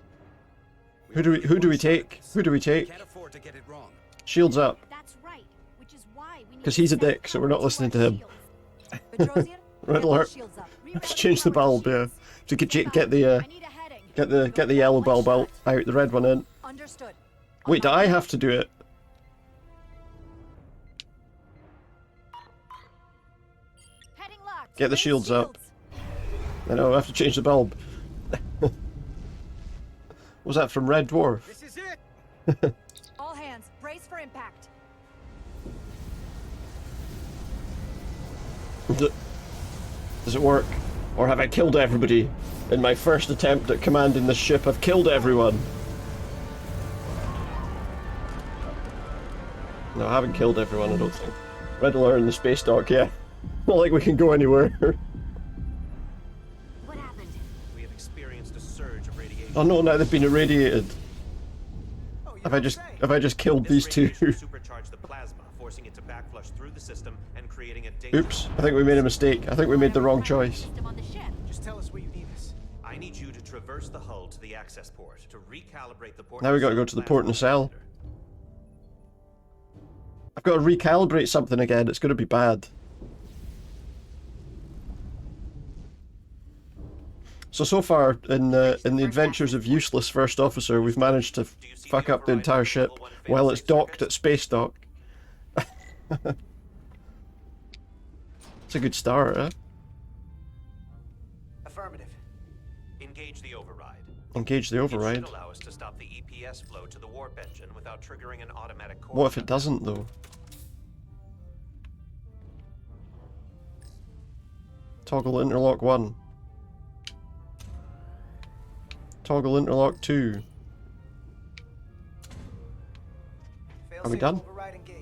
Who do we take? Who do we take? Can't afford to get it wrong. Shields up. That's right, which is why we need Because he's a dick, so we're not listening to him. Red alert. Let's change the bulb, yeah. To get the yellow bulb out, the red one in. Understood. Wait, do I have to do it? Get the shields up. I know, I have to change the bulb. Was that from Red Dwarf? This is it. All hands, brace for impact. Does it work? Or have I killed everybody? In my first attempt at commanding the ship, I've killed everyone. No, I haven't killed everyone, I don't think. Red alert in the space dock, yeah. Not like we can go anywhere. What happened? We have experienced a surge of radiation. Oh no, now they've been irradiated. Have I just killed these two? Supercharged the plasma, forcing it to backflush through the system and creating a dangerous... Oops, I think we made a mistake. I think we made the wrong choice. Just tell us where you need us. I need you to traverse the hull to the access port to recalibrate the port. Now we gotta go to the port nacelle. I've got to recalibrate something again. It's gonna be bad. So far in the adventures of useless first officer, we've managed to fuck up the entire ship while it's docked at space dock. It's a good start, eh? Affirmative. Engage the override. Engage the override. It should allow us to stop the EPS flow to the warp engine without triggering an automatic core. What if it doesn't, though? Toggle interlock 1. Toggle interlock 2. Are we done?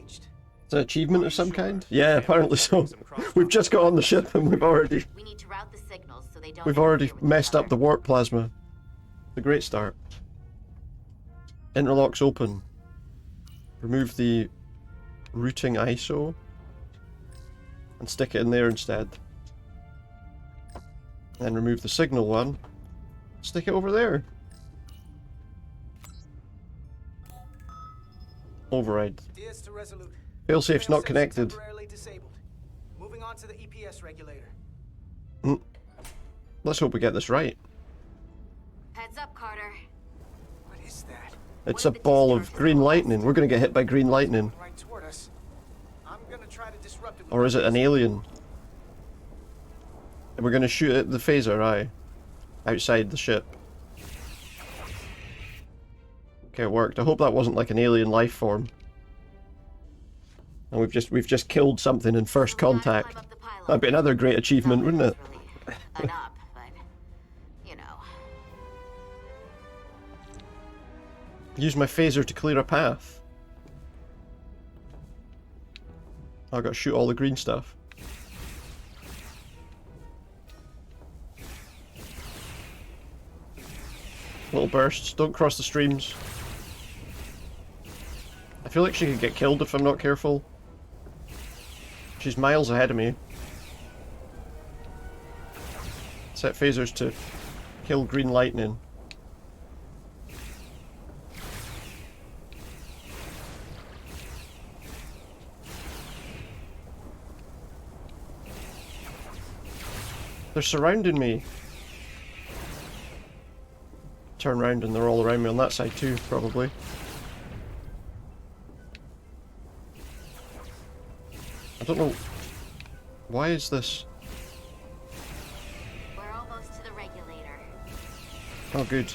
Is that an achievement of some kind? Yeah, apparently so. We've just got on the ship and we've already... We need to route the signals so they don't... We've already messed up the warp plasma. A great start. Interlocks open. Remove the routing ISO and stick it in there instead. Then remove the signal one. Stick it over there. Override. Diaz to Resolute. Failsafe's not connected. Temporarily disabled. Moving on to the EPS regulator. Let's hope we get this right. Heads up, Carter. What is that? It's a ball of green lightning. We're gonna get hit by green lightning. Right toward us. I'm gonna try to disrupt it. Or is it an alien? And we're gonna shoot at the phaser, aye. Outside the ship. Okay, it worked. I hope that wasn't like an alien life form. And we've just killed something in first contact. That'd be another great achievement, wouldn't it? An up, but you know. Use my phaser to clear a path. I've got to shoot all the green stuff. Little bursts, don't cross the streams. I feel like she could get killed if I'm not careful. She's miles ahead of me. Set phasers to kill green lightning. They're surrounding me. turn around and they're all around me on that side too, probably. I don't know. Why is this? We're almost to the regulator. Oh, good.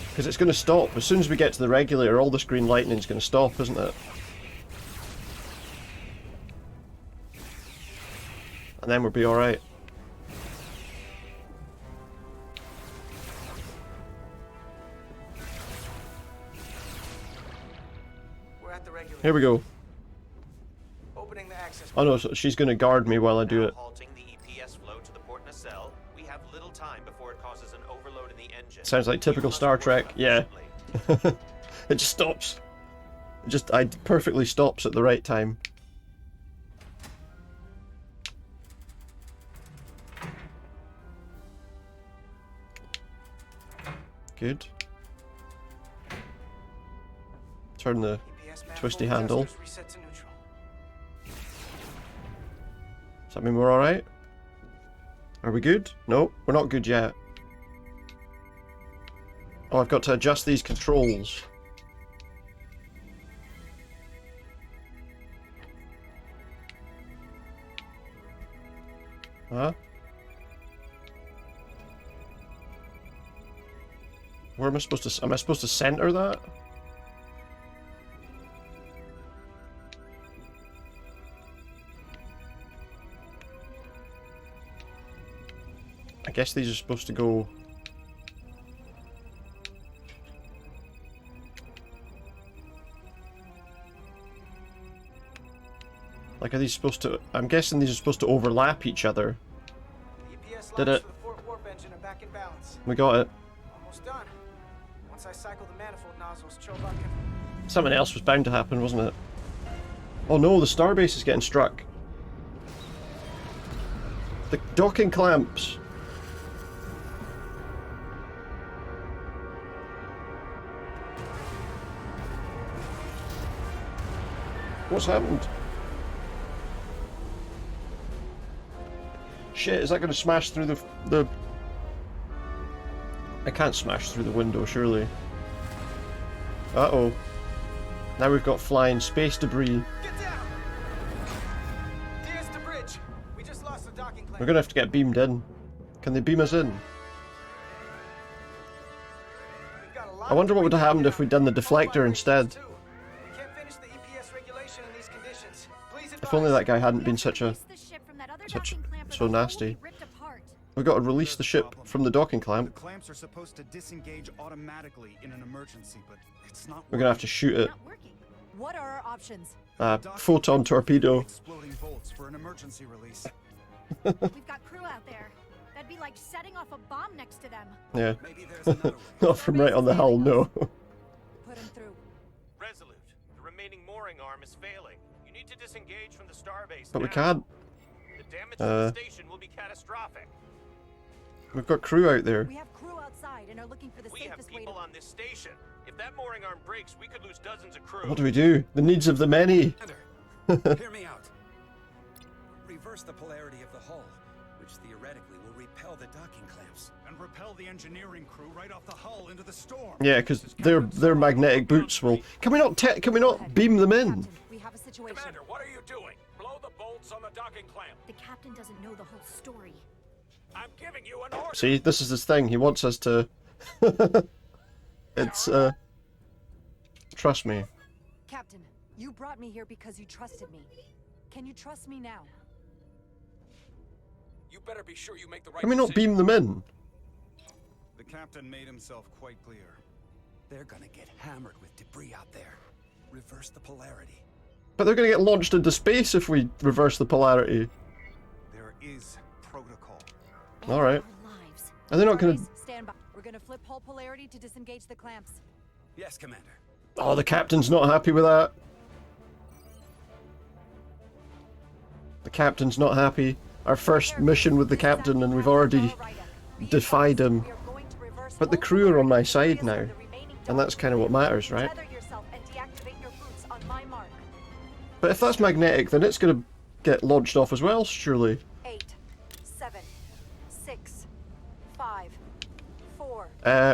Because it's going to stop. As soon as we get to the regulator, all this green lightning's going to stop, isn't it? And then we'll be alright. We're at the regulator. Here we go. Opening the access. Oh no, so she's going to guard me while I do it. Halting the EPS flow to the port nacelle. We have little time before it causes an overload in the engine. Sounds like typical Star Trek. Yeah. It just stops. It perfectly stops at the right time. Good. Turn the twisty handle. Reset to neutral. Does that mean we're alright? Are we good? No, we're not good yet. Oh, I've got to adjust these controls. Huh? Where am I supposed to... Am I supposed to center that? I guess these are supposed to go... Like, are these supposed to... I'm guessing these are supposed to overlap each other. Did it? We got it. Almost done. Once I cycle the manifold nozzles, Chovak can... Something else was bound to happen, wasn't it? Oh no, the starbase is getting struck. The docking clamps. What's happened? Shit, is that going to smash through the... I can't smash through the window, surely. Uh-oh. Now we've got flying space debris. Get down! Diaz to bridge. We just lost the docking clamp. We're going to have to get beamed in. Can they beam us in? I wonder what would have happened if we'd done the deflector instead. If only that guy hadn't been so nasty. We've got to release the ship from the docking clamp. The clamps are supposed to disengage automatically in an emergency, but it's not. We're gonna have to shoot it. What are our options? Photon torpedo. Exploding bolts for an emergency release. We've got crew out there. That'd be like setting off a bomb next to them. Yeah. Maybe there's another way. Not from right on the hull, no. Put him through. Resolute, the remaining mooring arm is failing. You need to disengage from the starbase. But now. we can't. The damage to the station will be catastrophic. We've got crew out there. We have crew outside and are looking for the We safest have way to... people on this station. If that mooring arm breaks, we could lose dozens of crew. What do we do? The needs of the many. Hear me out. Reverse the polarity of the hull, which theoretically will repel the docking clamps. And repel the engineering crew right off the hull into the storm. Yeah, because their magnetic boots will. Can we not beam them in? Captain, we have a situation. Commander, what are you doing? Blow the bolts on the docking clamp. The captain doesn't know the whole story. I'm giving you an order. See, this is his thing. He wants us to. It's trust me. Captain, you brought me here because you trusted me. Can you trust me now? You better be sure you make the right Can we not decision. beam them in? The captain made himself quite clear. They're gonna get hammered with debris out there. Reverse the polarity. But they're going to get launched into space if we reverse the polarity. There is protocol. All right. Are they not going to? Stand by. We're gonna flip hull polarity to disengage the clamps. Yes, Commander. Oh, the captain's not happy with that. The captain's not happy. Our first mission with the captain, and we've already defied him. But the crew are on my side now, and that's kind of what matters, right? But if that's magnetic, then it's going to get launched off as well, surely. 8, 7, 6, 5, 4,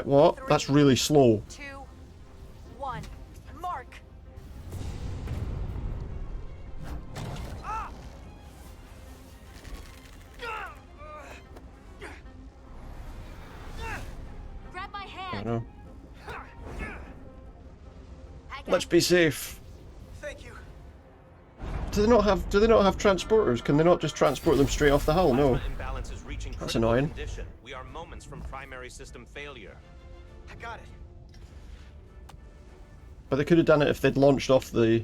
What? That's really slow. 2, 1. Mark. Grab my I hand. know. Let's be safe. Thank you. Do they not have transporters? Can they not just transport them straight off the hull? No. Imbalance is reaching That's critical annoying. condition. We are moments from primary system failure. I got it. But they could have done it if they'd launched off the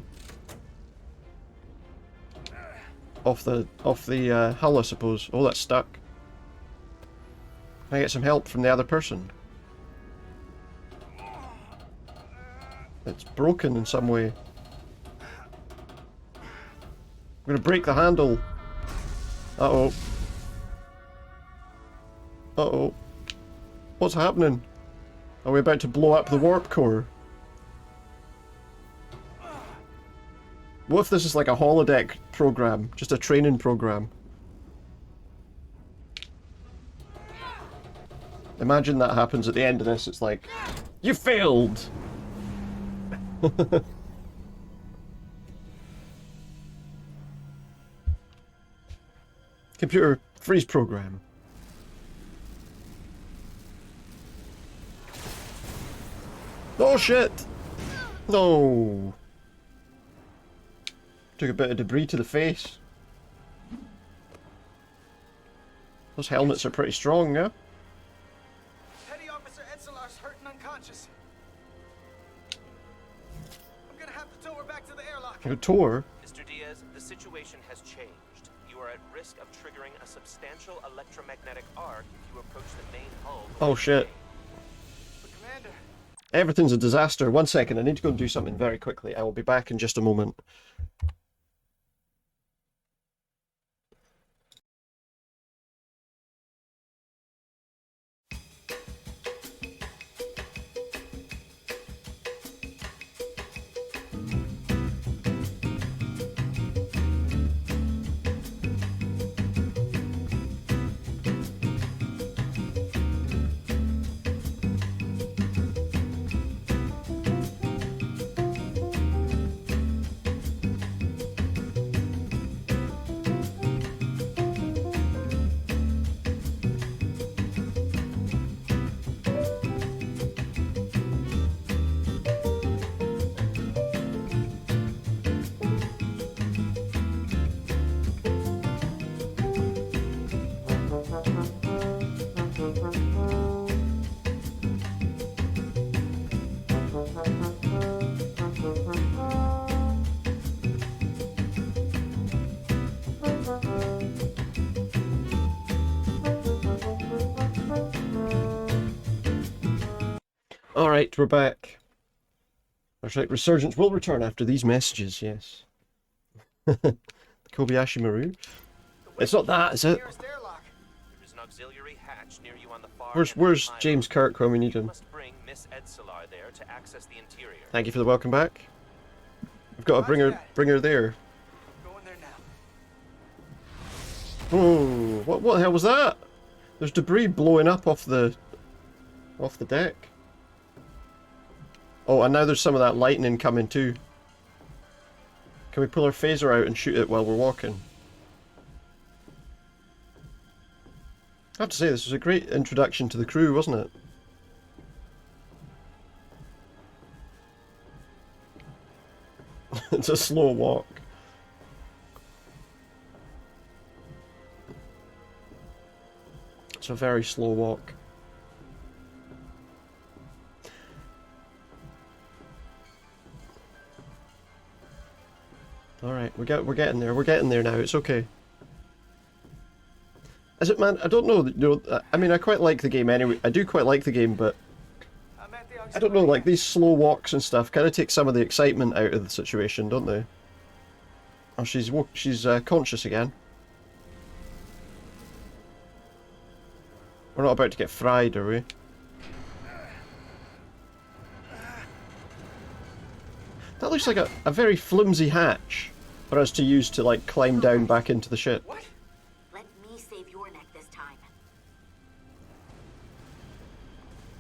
hull, I suppose. Oh, that's stuck. Can I get some help from the other person? It's broken in some way. I'm gonna break the handle. Uh-oh. Uh-oh. What's happening? Are we about to blow up the warp core? What if this is like a holodeck program? Just a training program? Imagine that happens at the end of this. It's like, you failed! Computer freeze program. Oh shit! No! Took a bit of debris to the face. Those helmets are pretty strong, yeah? Petty Officer Etzelar's hurt and unconscious. I'm gonna have to tow her back to the airlock. A tour? Mr. Diaz, the situation has changed. You are at risk of triggering a substantial electromagnetic arc if you approach the main hull. Oh shit. But Commander... Everything's a disaster. 1 second, I need to go and do something very quickly. I will be back in just a moment. Alright, we're back. That's right, Resurgence will return after these messages, yes. Kobayashi Maru. It's not that, is it? There's an auxiliary hatch near you on the far Where's James Kirk when we need him? must bring Miss Etzelar there to access the interior. Thank you for the welcome back. We've got to bring her there. Going there now. Oh, what the hell was that? There's debris blowing up off the deck. Oh, and now there's some of that lightning coming too. Can we pull our phaser out and shoot it while we're walking? I have to say, this was a great introduction to the crew, wasn't it? It's a slow walk. It's a very slow walk. Alright, we're getting there. We're getting there now. It's okay. Is it, man? I don't know. You know, I mean, I quite like the game anyway. I do quite like the game, but I don't know. Like these slow walks and stuff kind of take some of the excitement out of the situation, don't they? Oh, she's conscious again. We're not about to get fried, are we? That looks like a very flimsy hatch for us to use to like climb down back into the ship. Let me save your neck this time.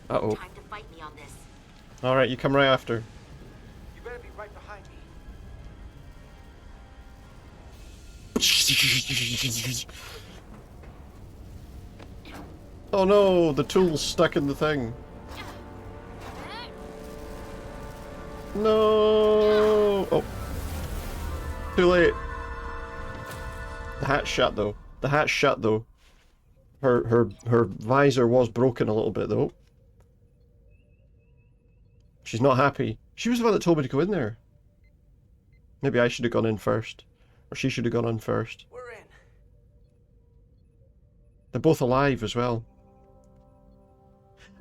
Uh-oh. Time to fight me on this. Alright, you come right after. You better be right behind me. Oh no, the tool's stuck in the thing. No! Oh. Too late. The hat's shut though. The hat's shut though. Her visor was broken a little bit though. She's not happy. She was the one that told me to go in there. Maybe I should have gone in first. Or she should have gone in first. We're in. They're both alive as well.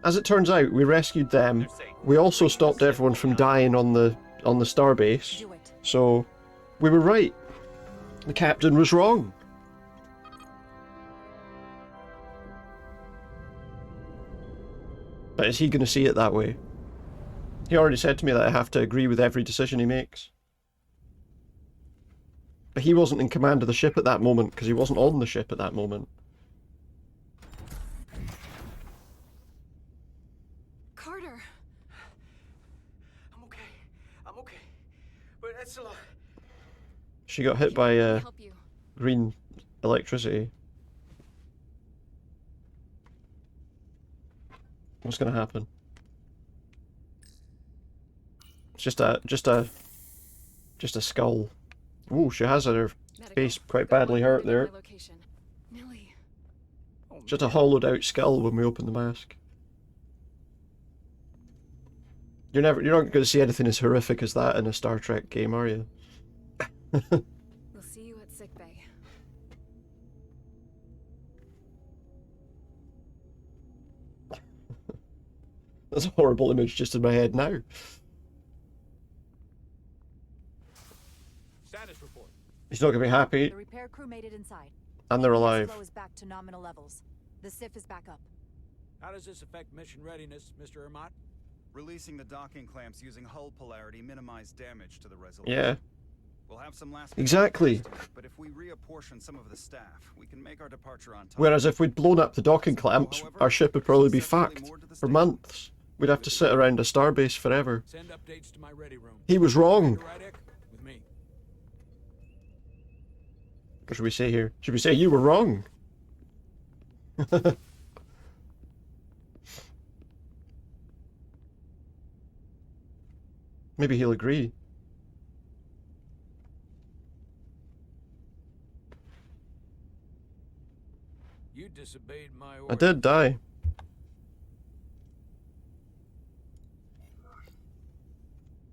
As it turns out, we rescued them. We also stopped everyone from dying on the starbase. So we were right. The captain was wrong. But is he going to see it that way? He already said to me that I have to agree with every decision he makes. But he wasn't in command of the ship at that moment, because he wasn't on the ship at that moment. Carter! I'm okay. I'm okay. But that's a lot. She got hit by green electricity. What's going to happen? It's just a skull. Ooh, she has her face quite badly hurt there. Just a hollowed out skull when we open the mask. You're not going to see anything as horrific as that in a Star Trek game, are you? We'll see you at sickbay. That's a horrible image just in my head now. Status report. He's not going to be happy. The repair crew made it inside. And they're alive. Flow is back to nominal levels. The SIF is back up. How does this affect mission readiness, Mr. Ermot? Releasing the docking clamps using hull polarity minimized damage to the Resolute. Yeah. We'll have some last Exactly. but if we reapportion some of the staff, we can make our departure on time. Whereas if we'd blown up the docking clamps, our ship would probably be fucked for months. We'd have to sit around a starbase forever. Send updates to my ready room. He was wrong. Rydek, with me. What should we say here? Should we say you were wrong? Maybe he'll agree. You disobeyed my order. I did die.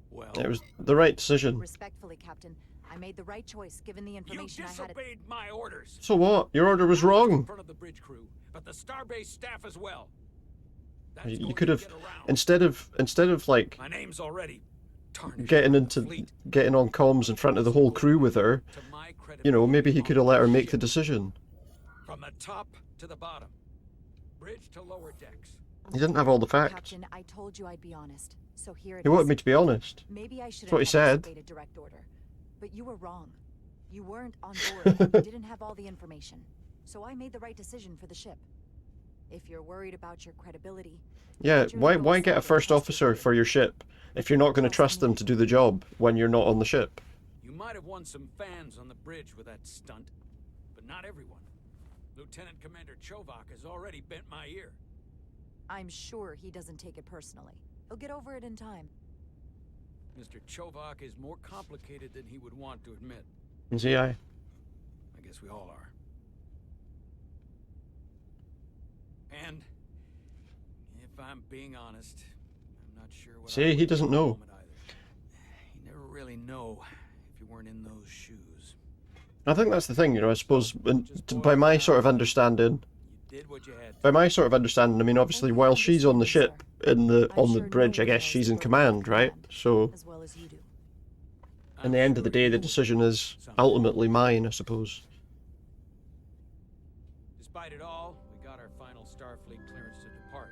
Well, It was the right decision. Respectfully, Captain, I made the right choice given the you information I had. disobeyed my orders. So what? Your order was In wrong. front of the bridge crew, but the starbase staff as well. That's You going could to have, get around. instead of like My name's already tarnished. getting on the into fleet. getting on comms in front of the whole crew with her, To my you know, credibility maybe he could have on let her this make the ship. decision. From the top to the bottom, bridge to lower decks. He didn't have all the facts. Captain, I told you I'd be honest. So here it He wanted is. me to be honest. Maybe I should That's what he said. a direct order. But you were wrong. You weren't on board and you didn't have all the information. So I made the right decision for the ship. If you're worried about your credibility, Yeah, why get a first officer for your ship if you're not going to trust them to do the job when you're not on the ship? You might have won some fans on the bridge with that stunt, but not everyone. Lieutenant Commander Chovak has already bent my ear. I'm sure he doesn't take it personally. He'll get over it in time. Mr. Chovak is more complicated than he would want to admit. Is he? I guess we all are. And if I'm being honest, I'm not sure what I See, he would doesn't do at the know. moment either. You never really know if you weren't in those shoes. I think that's the thing, you know. I suppose, by my sort of understanding, You did what you had to. by my sort of understanding, I mean, obviously, while she's on the ship on the bridge, I guess she's in command, right? So, As well as you do. in the end of the day, the decision is ultimately mine, I suppose. Despite it all, we got our final Starfleet clearance to depart.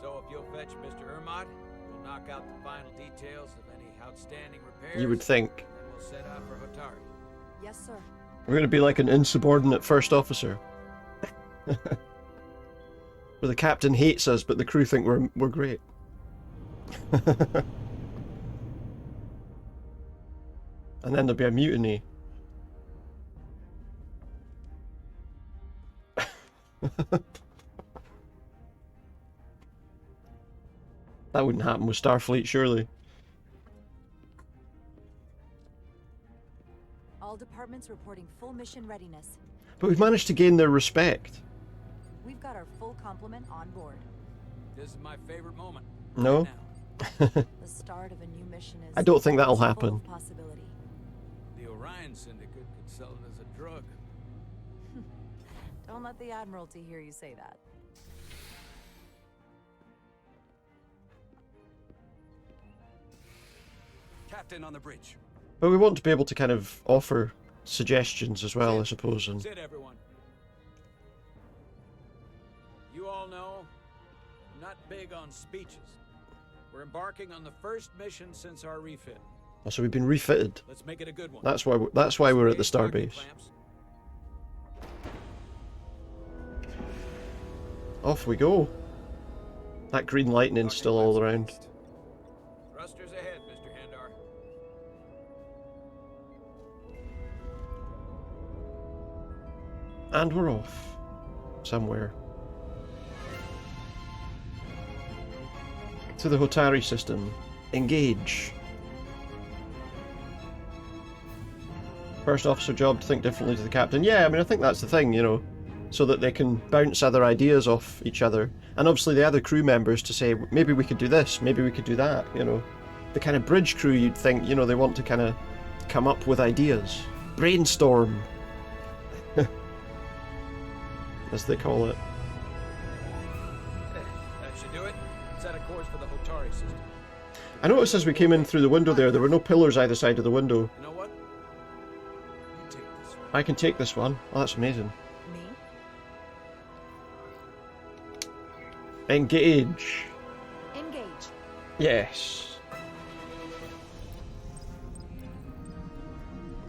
So if you'll fetch Mr. Ermot, we'll knock out the final details of any outstanding repairs. You would think. And then we'll set out for Hotari. Yes, sir. We're going to be like an insubordinate first officer. Where the captain hates us, but the crew think we're great. And then there'll be a mutiny. That wouldn't happen with Starfleet, surely. All departments reporting full mission readiness. But we've managed to gain their respect. We've got our full complement on board. This is my favorite moment. No? The start of a new mission is I don't think that'll full of happen. possibility. The Orion Syndicate could sell it as a drug. Don't let the Admiralty hear you say that. Captain on the bridge. But we want to be able to kind of offer suggestions as well, I suppose. And Sit, everyone. You all know, I'm not big on speeches. We're embarking on the first mission since our refit. oh, so we've been refitted. Let's make it a good one. That's why we're at the starbase. Off we go. That green lightning's still all around. Thrusters ahead, Mr. Handar. And we're off. Somewhere. To the Hotari system. Engage. First officer job to think differently to the captain. Yeah, I mean, I think that's the thing, you know. So that they can bounce other ideas off each other. And obviously the other crew members to say, maybe we could do this, maybe we could do that, you know. The kind of bridge crew, you'd think, you know, they want to kind of come up with ideas. Brainstorm. As they call it. That should do it. Set a course for the Hotari system. I noticed as we came in through the window there were no pillars either side of the window. You know what? You take this one. I can take this one. Oh, that's amazing. Me? Engage. Engage. Yes.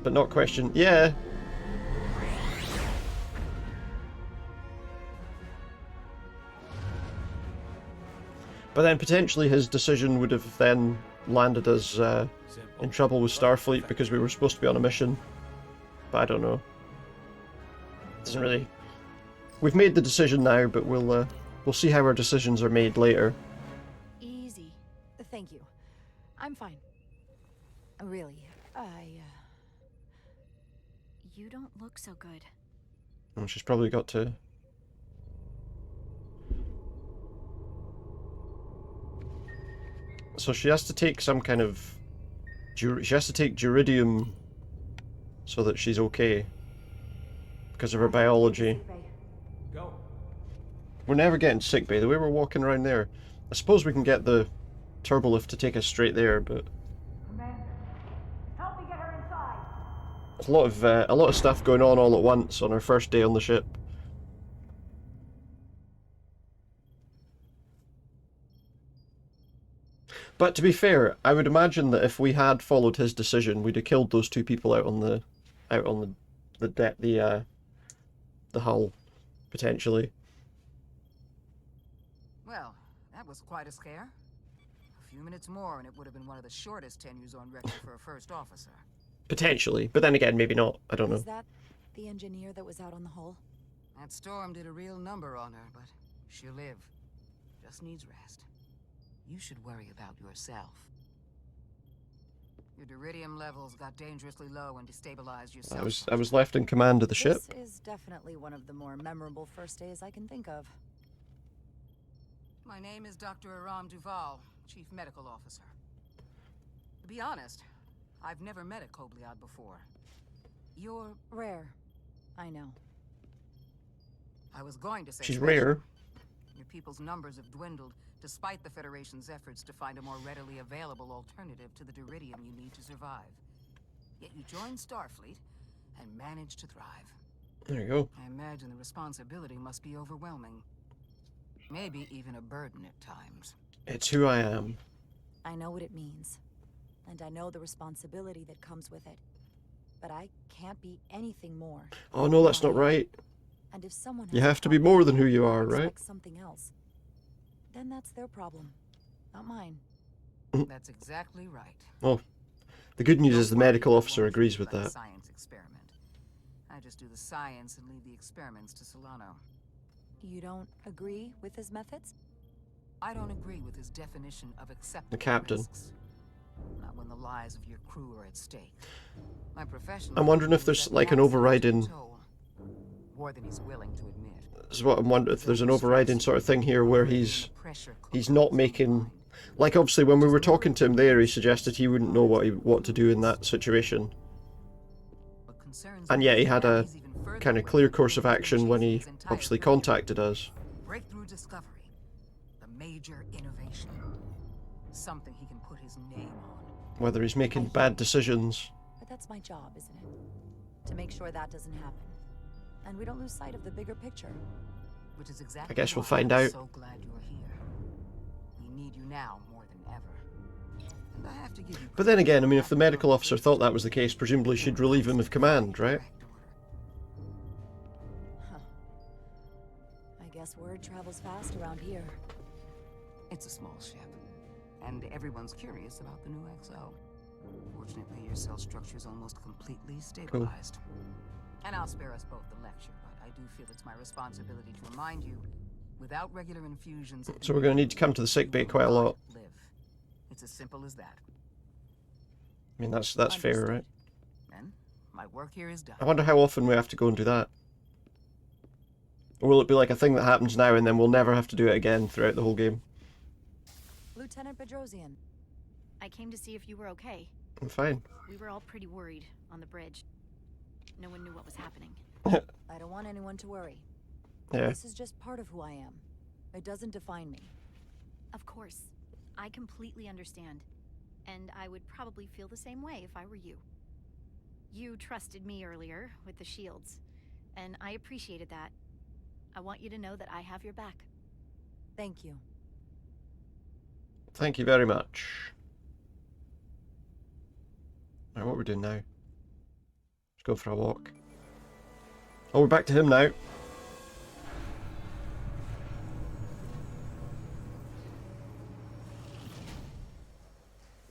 But not question. Yeah. But then potentially his decision would have then landed us in trouble with Starfleet because we were supposed to be on a mission. But I don't know. Doesn't really. We've made the decision now, but we'll see how our decisions are made later. Easy. Thank you. I'm fine. Really, You don't look so good. Oh, she's probably got to. So she has to take some kind of. She has to take Juridium so that she's okay. Because of her biology. Go. We're never getting sickbay. The way we're walking around there. I suppose we can get the turbolift to take us straight there, but. Commander, help me get her inside. There's a lot of stuff going on all at once on our first day on the ship. But to be fair, I would imagine that if we had followed his decision, we'd have killed those two people out on the hull, potentially. Well, that was quite a scare. A few minutes more and it would have been one of the shortest tenures on record for a first officer. Potentially, but then again, maybe not. I don't know. Is that the engineer that was out on the hull? That storm did a real number on her, but she'll live. Just needs rest. You should worry about yourself. Your Duridium levels got dangerously low and destabilized your cell I was left in command of the ship. This is definitely one of the more memorable first days I can think of. My name is Dr. Aram Duval, Chief Medical Officer. To be honest, I've never met a Kobliad before. You're rare. I know. I was going to say she's special. rare. Your people's numbers have dwindled, despite the Federation's efforts to find a more readily available alternative to the Duridium you need to survive. Yet you joined Starfleet and managed to thrive. There you go. I imagine the responsibility must be overwhelming. Maybe even a burden at times. It's who I am. I know what it means. And I know the responsibility that comes with it. But I can't be anything more. Oh no, that's not right. And if someone You has a have to be problem more than who you or are, right? expects something else, then that's their problem, not mine. That's exactly right. Oh, the good news is the medical officer agrees with Like a that. science experiment. I just do the science and leave the experiments to Solano. You don't agree with his methods? I don't agree with his definition of acceptable The captain. risks. Not when the lives of your crew are at stake. My professional I'm wondering if view is there's that like an loss has overriding. a toll, more than he's willing to admit. This is what I'm wondering, if there's an overriding sort of thing here where he's not making, like obviously when we were talking to him there, he suggested he wouldn't know what to do in that situation, and yet he had a kind of clear course of action when he obviously contacted us. Breakthrough discovery, the major innovation, something he can put his name on. Whether he's making bad decisions. But that's my job, isn't it? To make sure that doesn't happen. And we don't lose sight of the bigger picture. Which is exactly I guess we'll why find I'm out. so glad you're here. We need you now more than ever. And I have to give you But then again, I mean, if the medical officer thought that was the case, presumably she'd relieve him of command, right? Huh. I guess word travels fast around here. It's a small ship, and everyone's curious about the new XO. Fortunately, your cell structure is almost completely stabilized. And I'll spare us both the lecture, but I do feel it's my responsibility to remind you, without regular infusions... So we're going to need to come to the sickbay quite a lot. Live. It's as simple as that. I mean, that's fair, right? Then, my work here is done. I wonder how often we have to go and do that. Or will it be like a thing that happens now and then we'll never have to do it again throughout the whole game? Lieutenant Bedrosian. I came to see if you were okay. I'm fine. We were all pretty worried on the bridge. No one knew what was happening. I don't want anyone to worry. Yeah. This is just part of who I am. It doesn't define me. Of course. I completely understand. And I would probably feel the same way if I were you. You trusted me earlier with the shields, and I appreciated that. I want you to know that I have your back. Thank you. Thank you very much. Alright, what we're doing now? Let's go for a walk. Oh, we're back to him now.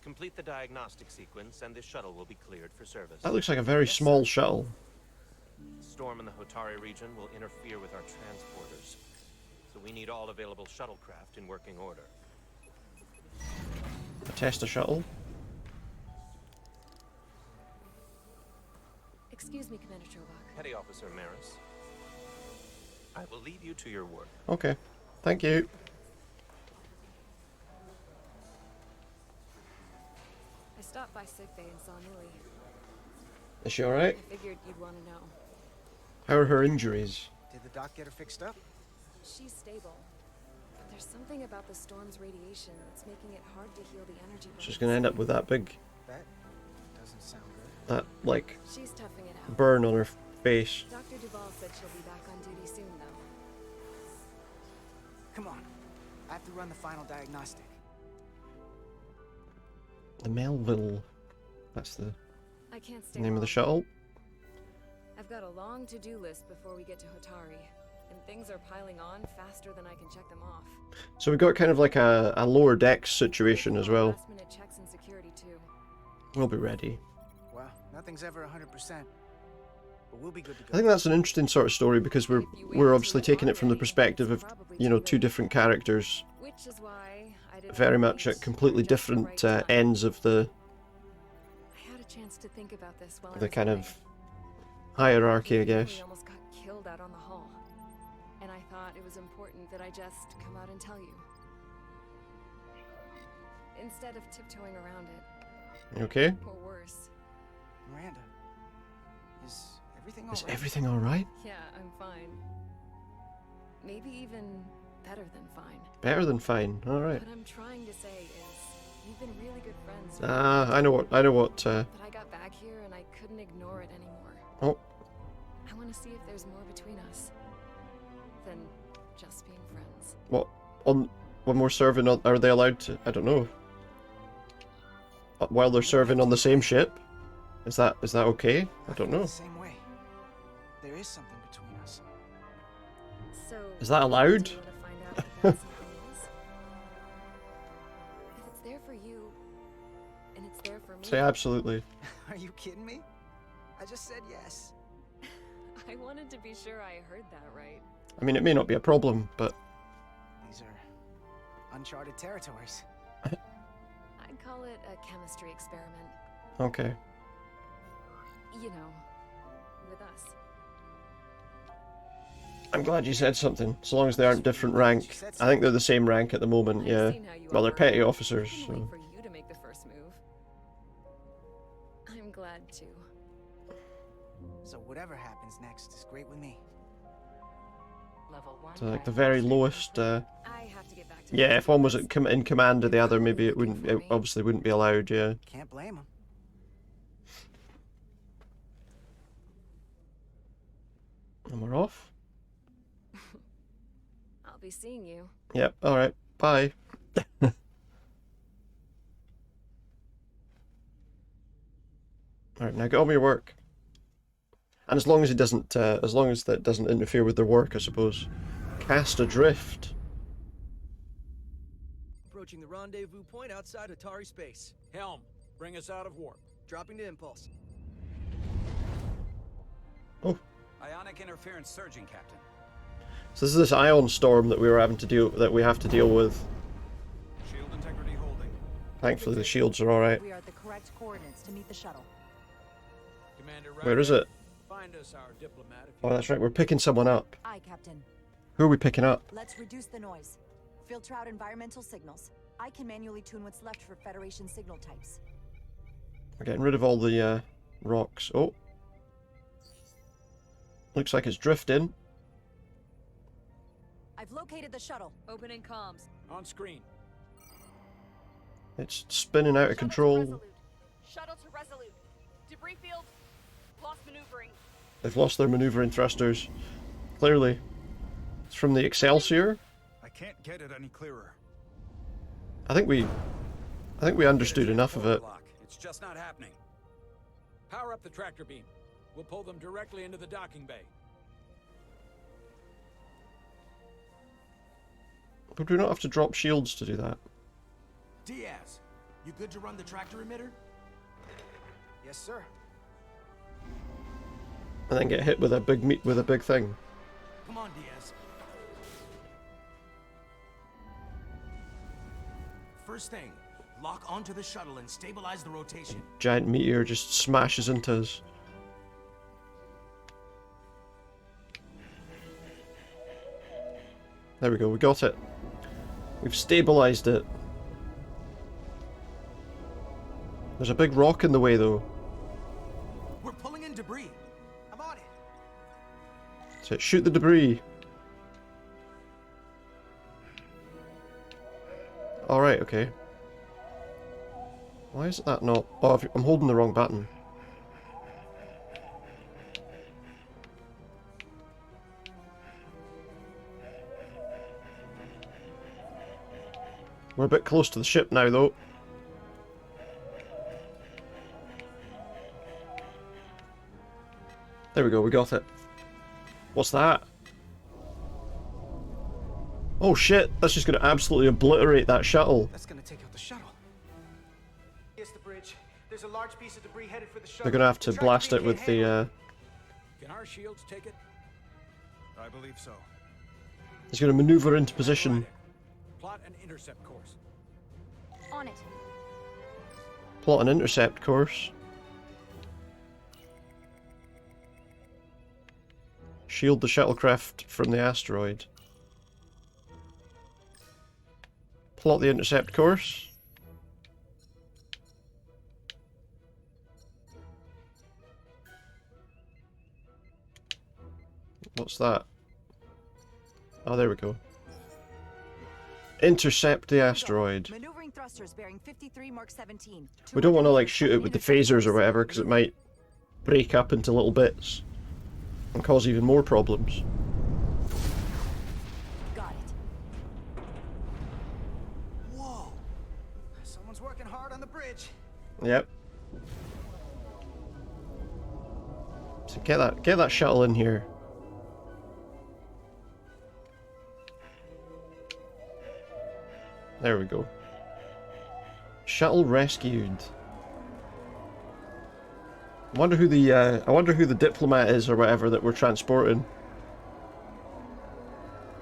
Complete the diagnostic sequence and this shuttle will be cleared for service. That looks like a very small shuttle. Storm in the Hotari region will interfere with our transporters, so we need all available shuttlecraft in working order. A tester shuttle. Excuse me, Commander Trovak. Petty Officer Maris, I will leave you to your work. Okay. Thank you. I stopped by sickbay and saw Millie. Is she alright? I figured you'd want to know. How are her injuries? Did the doc get her fixed up? She's stable. But there's something about the storm's radiation that's making it hard to heal the energy. She's gonna end up with that big, That doesn't sound good. that like She's toughing it out. burn on her face. Dr. Duvall said she'll be back on duty soon, though. Come on. I have to run the final diagnostic. The Melville. That's the I can't stay name of the long. shuttle. I've got a long to-do list before we get to Hotari, and things are piling on faster than I can check them off. So we've got kind of like a lower decks situation as well. Last-minute checks and security too. We'll be ready. Well, nothing's ever 100%. But we'll be good to go. I think that's an interesting sort of story because we're obviously taking it from the perspective of, you know, two different characters, Which is why I didn't very wanna much wait at completely for just the different right time. ends of the I had a chance to think about this while I the was kind away. of hierarchy, I guess. We almost got killed out on the hull, and I thought it was important that I just come out and tell you, instead of tiptoeing around it. You okay? Or worse. Miranda, is everything all Is right? everything alright? Yeah, I'm fine. Maybe even better than fine. Better than fine. Alright. What I'm trying to say is, you've been really good friends. Ah, I know what. But I got back here and I couldn't ignore it anymore. Oh, I want to see if there's more between us than just being friends. what? On when we're serving, are they allowed to? I don't know. While they're serving on the same ship, is that okay? I don't know. The same way. There is something between us. Is that allowed? Do you want to find out what that something is? If it's there for you, and it's there for me. Say absolutely. Are you kidding me? I just said yes. I wanted to be sure I heard that right. I mean, it may not be a problem, but These are uncharted territories. I'd call it a chemistry experiment. okay. You know, with us. I'm glad you said something. As long as they aren't different rank. I think they're the same rank at the moment, yeah. Well, they're petty officers, I couldn't wait so... for you to make the first move. I'm glad too. So whatever happens next is great with me. Level 1. So, like, the very lowest, I have to get back to yeah, if one was in command of the other, maybe it wouldn't... It obviously wouldn't be allowed, yeah. Can't blame him. And we're off? I'll be seeing you. Yep, alright. Bye. Alright, now get on with your work. And as long as it doesn't, as long as that doesn't interfere with their work, I suppose. Cast adrift. Approaching the rendezvous point outside Atari space. Helm, bring us out of warp. Dropping to impulse. Oh. Ionic interference surging, Captain. So this is this ion storm that we have to deal with. Shield integrity holding. Thankfully the shields are alright. We are at the correct coordinates to meet the shuttle. Commander Where is it? Find us our diplomat. Oh, that's right, we're picking someone up. Aye, Captain. Who are we picking up? Let's reduce the noise. Filter out environmental signals. I can manually tune what's left for Federation signal types. We're getting rid of all the rocks. Oh. Looks like it's drifting. I've located the shuttle. Opening comms. On screen. It's spinning out of control. Shuttle to Resolute. Debris field. Lost maneuvering. They've lost their maneuvering thrusters. Clearly. It's from the Excelsior. I can't get it any clearer. I think we understood enough of it. It's just not happening. Power up the tractor beam. We'll pull them directly into the docking bay. But we don't have to drop shields to do that. Diaz, you good to run the tractor emitter? Yes, sir. And then get hit with a big thing. Come on, Diaz. First thing, lock onto the shuttle and stabilize the rotation. Giant meteor just smashes into us. There we go, we got it. We've stabilized it. There's a big rock in the way though. We're pulling in debris. I'm on it. So shoot the debris. Alright, okay. Why is that not... Oh, I'm holding the wrong button. We're a bit close to the ship now, though. There we go, we got it. What's that? Oh shit, that's just going to absolutely obliterate that shuttle. That's gonna take out the shuttle. Here's the bridge. There's a large piece of debris headed for the shuttle. They're going to have to blast it with the... Can our shields take it? I believe so. He's going to maneuver into position. Plot an intercept course. On it. Plot an intercept course. Shield the shuttlecraft from the asteroid. Plot the intercept course. What's that? Oh, there we go. Intercept the asteroid. Maneuvering thrusters bearing 53 Mark 17. We don't want to like shoot it with the phasers or whatever because it might break up into little bits and cause even more problems. Got it. Whoa! Someone's working hard on the bridge. Yep. So get that shuttle in here. There we go. Shuttle rescued. I wonder who the diplomat is or whatever that we're transporting.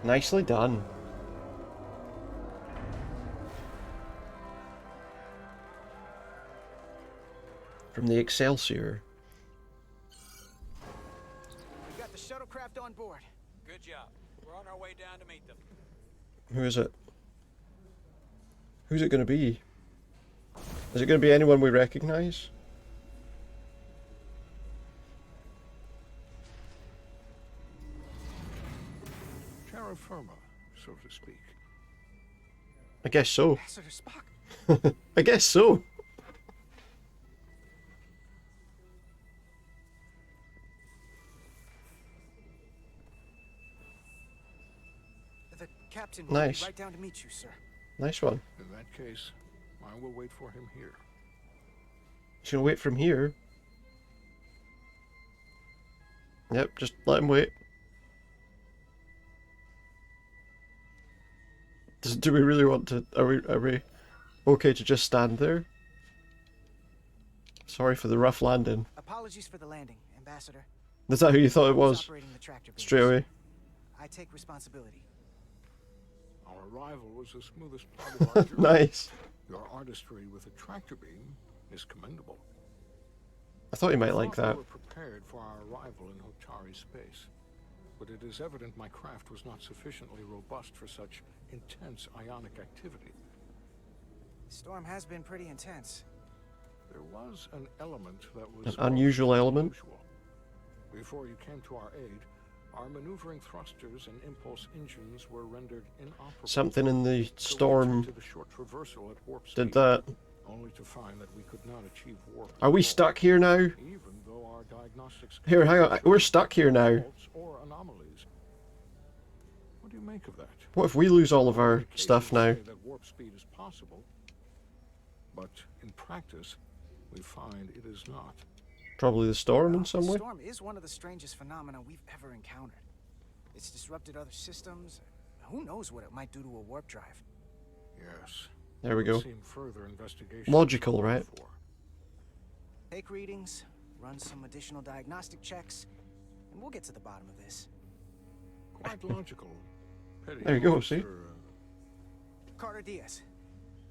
Nicely done. From the Excelsior. We got the shuttlecraft on board. Good job. We're on our way down to meet them. Who is it? Who's it going to be? Is it going to be anyone we recognize? Terra firma, so to speak. I guess so. Ambassador Spock. I guess so. The captain will Nice. be right down to meet you, sir. Nice one. In that case, I will wait for him here. She'll wait from here. Yep, just let him wait. Do we really want to? Are we okay to just stand there? Sorry for the rough landing. Apologies for the landing, Ambassador. Is that who you thought it was? Operating the tractor beams. Straight away. I take responsibility. Our arrival was the smoothest part of our journey. Nice. Your artistry with a tractor beam is commendable. I thought you might like that. We were prepared for our arrival in Hotari space, but it is evident my craft was not sufficiently robust for such intense ionic activity. The storm has been pretty intense. There was an element that was An unusual element. unusual. Before you came to our aid, our maneuvering thrusters and impulse engines were rendered inoperable. Something in the So we storm attempted a short traversal at warp did speed, that. only to find that we could not achieve warp. Are we at all, stuck here now? Even though our diagnostics Here, hang on. We're stuck here now. faults or anomalies. What do you make of that? What if we lose all of our Indications stuff now? say that warp speed is possible, but in practice, we find it is not. Probably the storm in some The way. storm is one of the strangest phenomena we've ever encountered. It's disrupted other systems. Who knows what it might do to a warp drive? Yes. There we go. Seem further investigation Logical, right? for. Take readings, run some additional diagnostic checks, and we'll get to the bottom of this. Quite logical. Pity There you go, officer, see? Carter Diaz.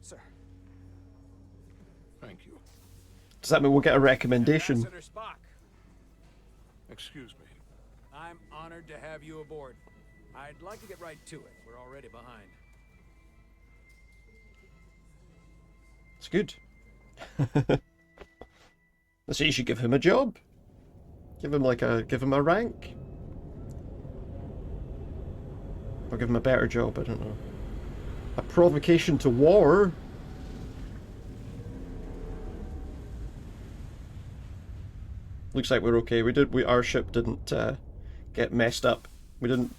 Sir. Thank you. Does that mean we'll get a recommendation? Ambassador Spock, Excuse me. I'm honored to have you aboard. I'd like to get right to it. We're already behind. It's good. Let's say you should give him a job. Give him a rank. Or give him a better job, I don't know. A provocation to war. Looks like we're okay. Our ship didn't get messed up. We didn't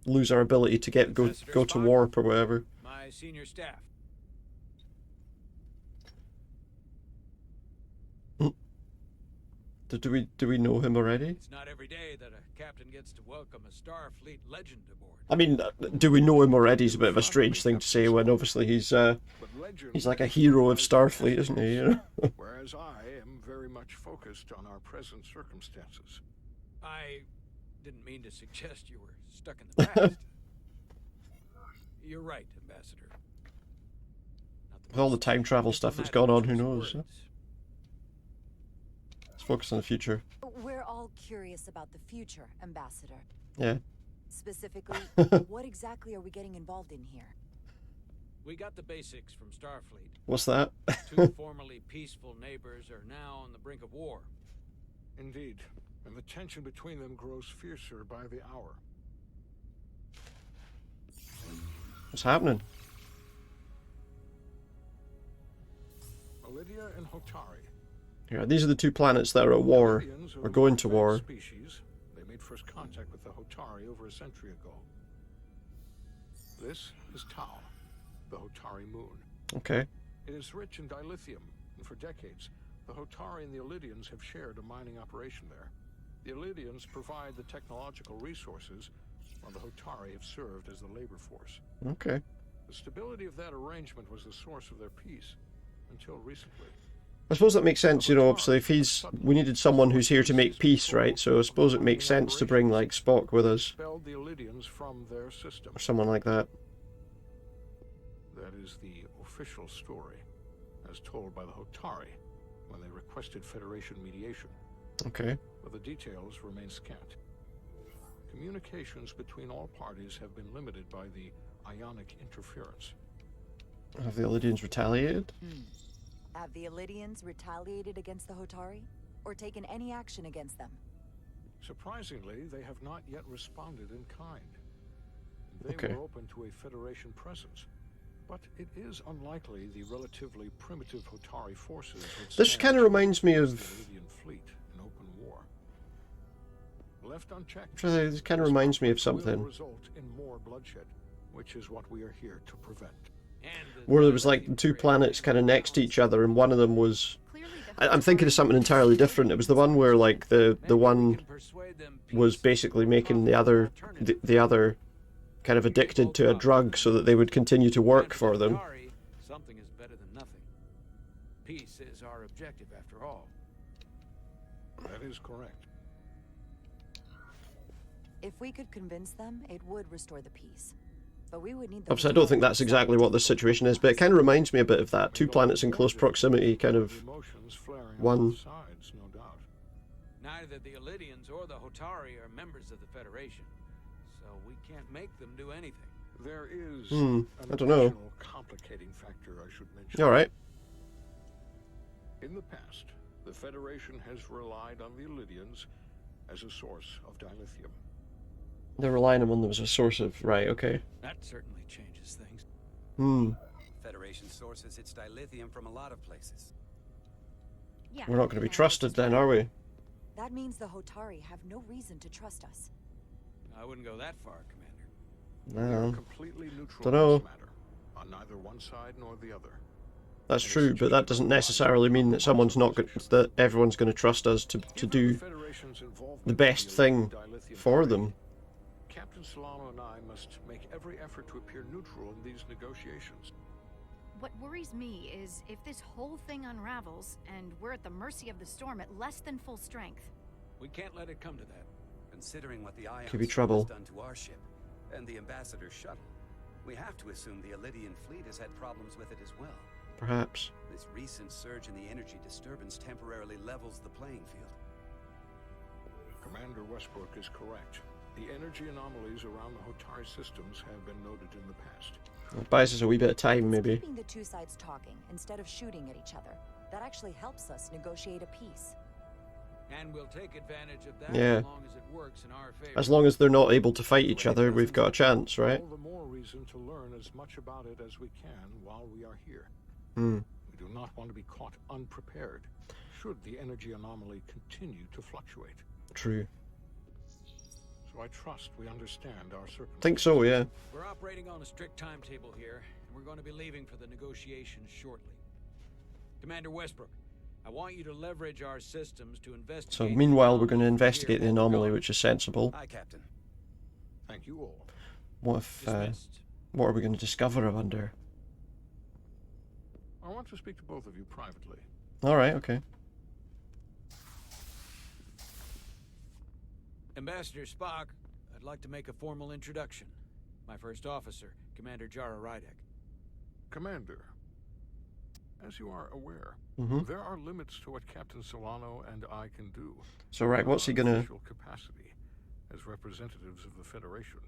lose our ability to go to warp or whatever. My senior staff. Do we know him already? It's not every day that a captain gets to welcome a Starfleet legend aboard. I mean, do we know him already is a bit of a strange thing to say when obviously he's like a hero of Starfleet, isn't he? You know? Whereas I am very much focused on our present circumstances. I didn't mean to suggest you were stuck in the past. You're right, Ambassador. With all the time travel stuff that's gone on, who knows? Huh? Let's focus on the future. We're all curious about the future, Ambassador. Yeah. Specifically, what exactly are we getting involved in here? We got the basics from Starfleet. What's that? Two formerly peaceful neighbors are now on the brink of war. Indeed, and the tension between them grows fiercer by the hour. What's happening? Lydia and Hotari. Yeah, these are the two planets that are at war, Lydians or a going to more war. advanced Species. They made first contact with the Hotari over a century ago. This is Tau, the Hotari moon. Okay. It is rich in dilithium, and for decades, the Hotari and the Illydians have shared a mining operation there. The Illydians provide the technological resources, while the Hotari have served as the labor force. Okay. The stability of that arrangement was the source of their peace, until recently. I suppose that makes sense, you know, obviously if we needed someone who's here to make peace, right? So I suppose it makes sense to bring, like, Spock with us. Expelled the Illydians from their system. Or someone like that. That is the official story, as told by the Hotari, when they requested Federation mediation. Okay. But the details remain scant. Communications between all parties have been limited by the ionic interference. Have the Illydians retaliated? Have the Illydians retaliated against the Hotari? Or taken any action against them? Surprisingly, they have not yet responded in kind. They were open to a Federation presence, but it is unlikely the relatively primitive Hotari forces would This kind of reminds me of... the Illydian fleet in open war. Left unchecked, This kind of reminds me of will something. result in more bloodshed, which is what we are here to prevent. Where there was like two planets kind of next to each other, and one of them was... I'm thinking of something entirely different. It was the one where like the one was basically making the other kind of addicted to a drug so that they would continue to work for them. Something is better than nothing. Peace is our objective, after all. That is correct. If we could convince them, it would restore the peace. But we would need the Obviously, I don't think that's exactly what this situation is, but it kind of reminds me a bit of that. Two planets in close proximity, kind of one... Neither the Illydians or the Hotari are members of the Federation, so we can't make them do anything. There is I don't know. Complicating factor I should mention. All right. In the past, the Federation has relied on the Illydians as a source of dilithium. They're relying on them as a source of... Right, okay. That certainly changes things. Federation sources its dilithium from a lot of places. Yeah, We're not going to be trusted then, are we? that means the Hotari have no reason to trust us. I wouldn't go that far, Commander. We No. are completely neutral Dunno. in this matter, on neither one side nor the other. That's true, but that doesn't necessarily mean that someone's not that everyone's going to trust us to do the best thing for them. Captain Solano and I must make every effort to appear neutral in these negotiations. What worries me is if this whole thing unravels and we're at the mercy of the storm at less than full strength. We can't let it come to that. Considering what the Ion Could be Storm trouble. has done to our ship and the Ambassador's shuttle, we have to assume the Illydian fleet has had problems with it as well. Perhaps. This recent surge in the energy disturbance temporarily levels the playing field. Commander Westbrook is correct. The energy anomalies around the Hotari systems have been noted in the past. It buys us a wee bit of time, maybe. Keeping the two sides talking instead of shooting at each other, that actually helps us negotiate a peace. And we'll take advantage of that Yeah. as long as it works in our favor. As long as they're not able to fight each other, we've got a chance, right? All the more reason to learn as much about it as we can while we are here. Hmm. We do not want to be caught unprepared should the energy anomaly continue to fluctuate. True. So I trust we understand our circumstances. Think so, yeah. We're operating on a strict timetable here, and we're going to be leaving for the negotiations shortly. Commander Westbrook, I want you to leverage our systems to investigate... So meanwhile, we're going to investigate the anomaly, which is sensible. Aye, Captain. Thank you all. What if... what are we going to discover, I wonder? I want to speak to both of you privately. Alright, okay. Ambassador Spock, I'd like to make a formal introduction. My first officer, Commander Jara Rydek. Commander, as you are aware, there are limits to what Captain Solano and I can do. So, right, what's he gonna... Official capacity as representatives of the Federation.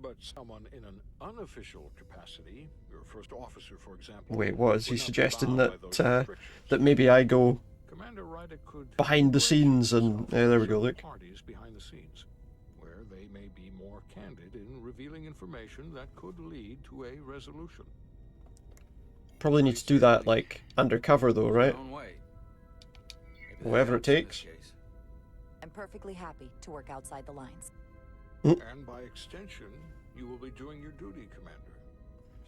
But someone in an unofficial capacity, your first officer, for example... Wait, what? Is he would not be suggesting bound by that, those restrictions. that maybe I go Commander Rydek could behind the scenes and... there we go, look. Parties behind the scenes, where they may be more candid in revealing information that could lead to a resolution. Probably need to do that, like, undercover though, right? Whatever it takes. I'm perfectly happy to work outside the lines. And by extension, you will be doing your duty, Commander.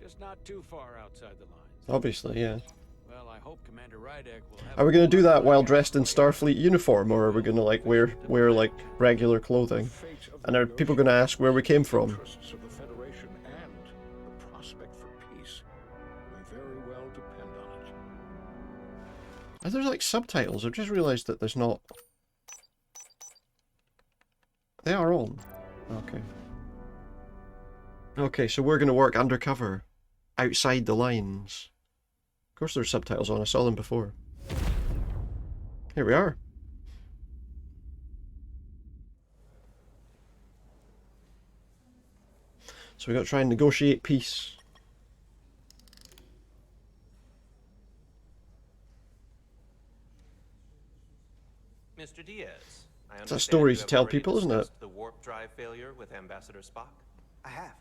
Just not too far outside the lines. Obviously, yeah. Well, I hope Commander Rydek will have... Are we going to do that while dressed in Starfleet uniform, or are we going to, like, wear like, regular clothing? And are people going to ask where we came from? prospect for peace may very well depend on it. Are there like subtitles? I've just realised that there's not. They are on. Okay. Okay, so we're going to work undercover, outside the lines. Of course there's subtitles on, I saw them before. Here we are. So we got to try and negotiate peace. Mr. Diaz, I It's a story understand to you tell have already people, isn't it? discussed the warp drive failure with Ambassador Spock. I have.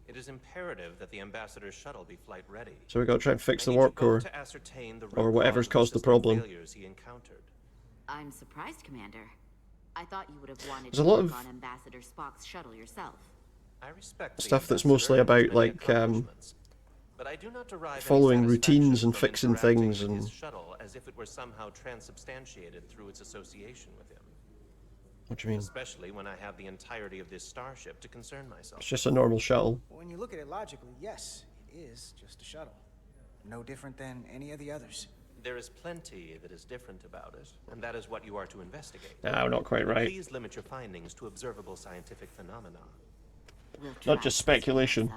It is imperative that the Ambassador's shuttle be flight ready. So we got to try and fix I the need warp you both core, to ascertain the or root whatever's cause caused of the system problem. failures he encountered. I'm surprised, Commander. I thought you would have wanted There's a to lot work of on Ambassador Spock's shuttle yourself. I respect the Stuff that's Ambassador mostly and his about many like accomplishments, but I do not derive any following routines satisfaction and from fixing interacting things with and his shuttle as if it were somehow transubstantiated through its association with him. what do you mean? Especially when I have the entirety of this starship to concern myself. It's just a normal shuttle. When you look at it logically, yes, it is just a shuttle. No different than any of the others. There is plenty that is different about it, and that is what you are to investigate. No, not quite right. Please limit your findings to observable scientific phenomena. Not just speculation.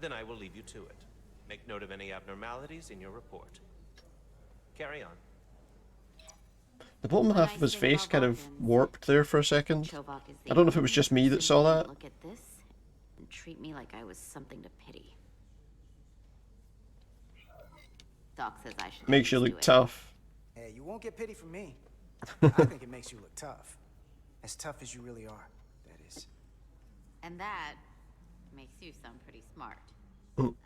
Then I will leave you to it. Make note of any abnormalities in your report. Carry on. The bottom half of his face kind of warped there for a second. I don't know if it was just me that saw that. Look at this and treat me like I was something to pity. Doc says I should. Makes you look tough. Hey, you won't get pity from me. I think it makes you look tough. As tough as you really are, that is. And that makes you sound pretty smart.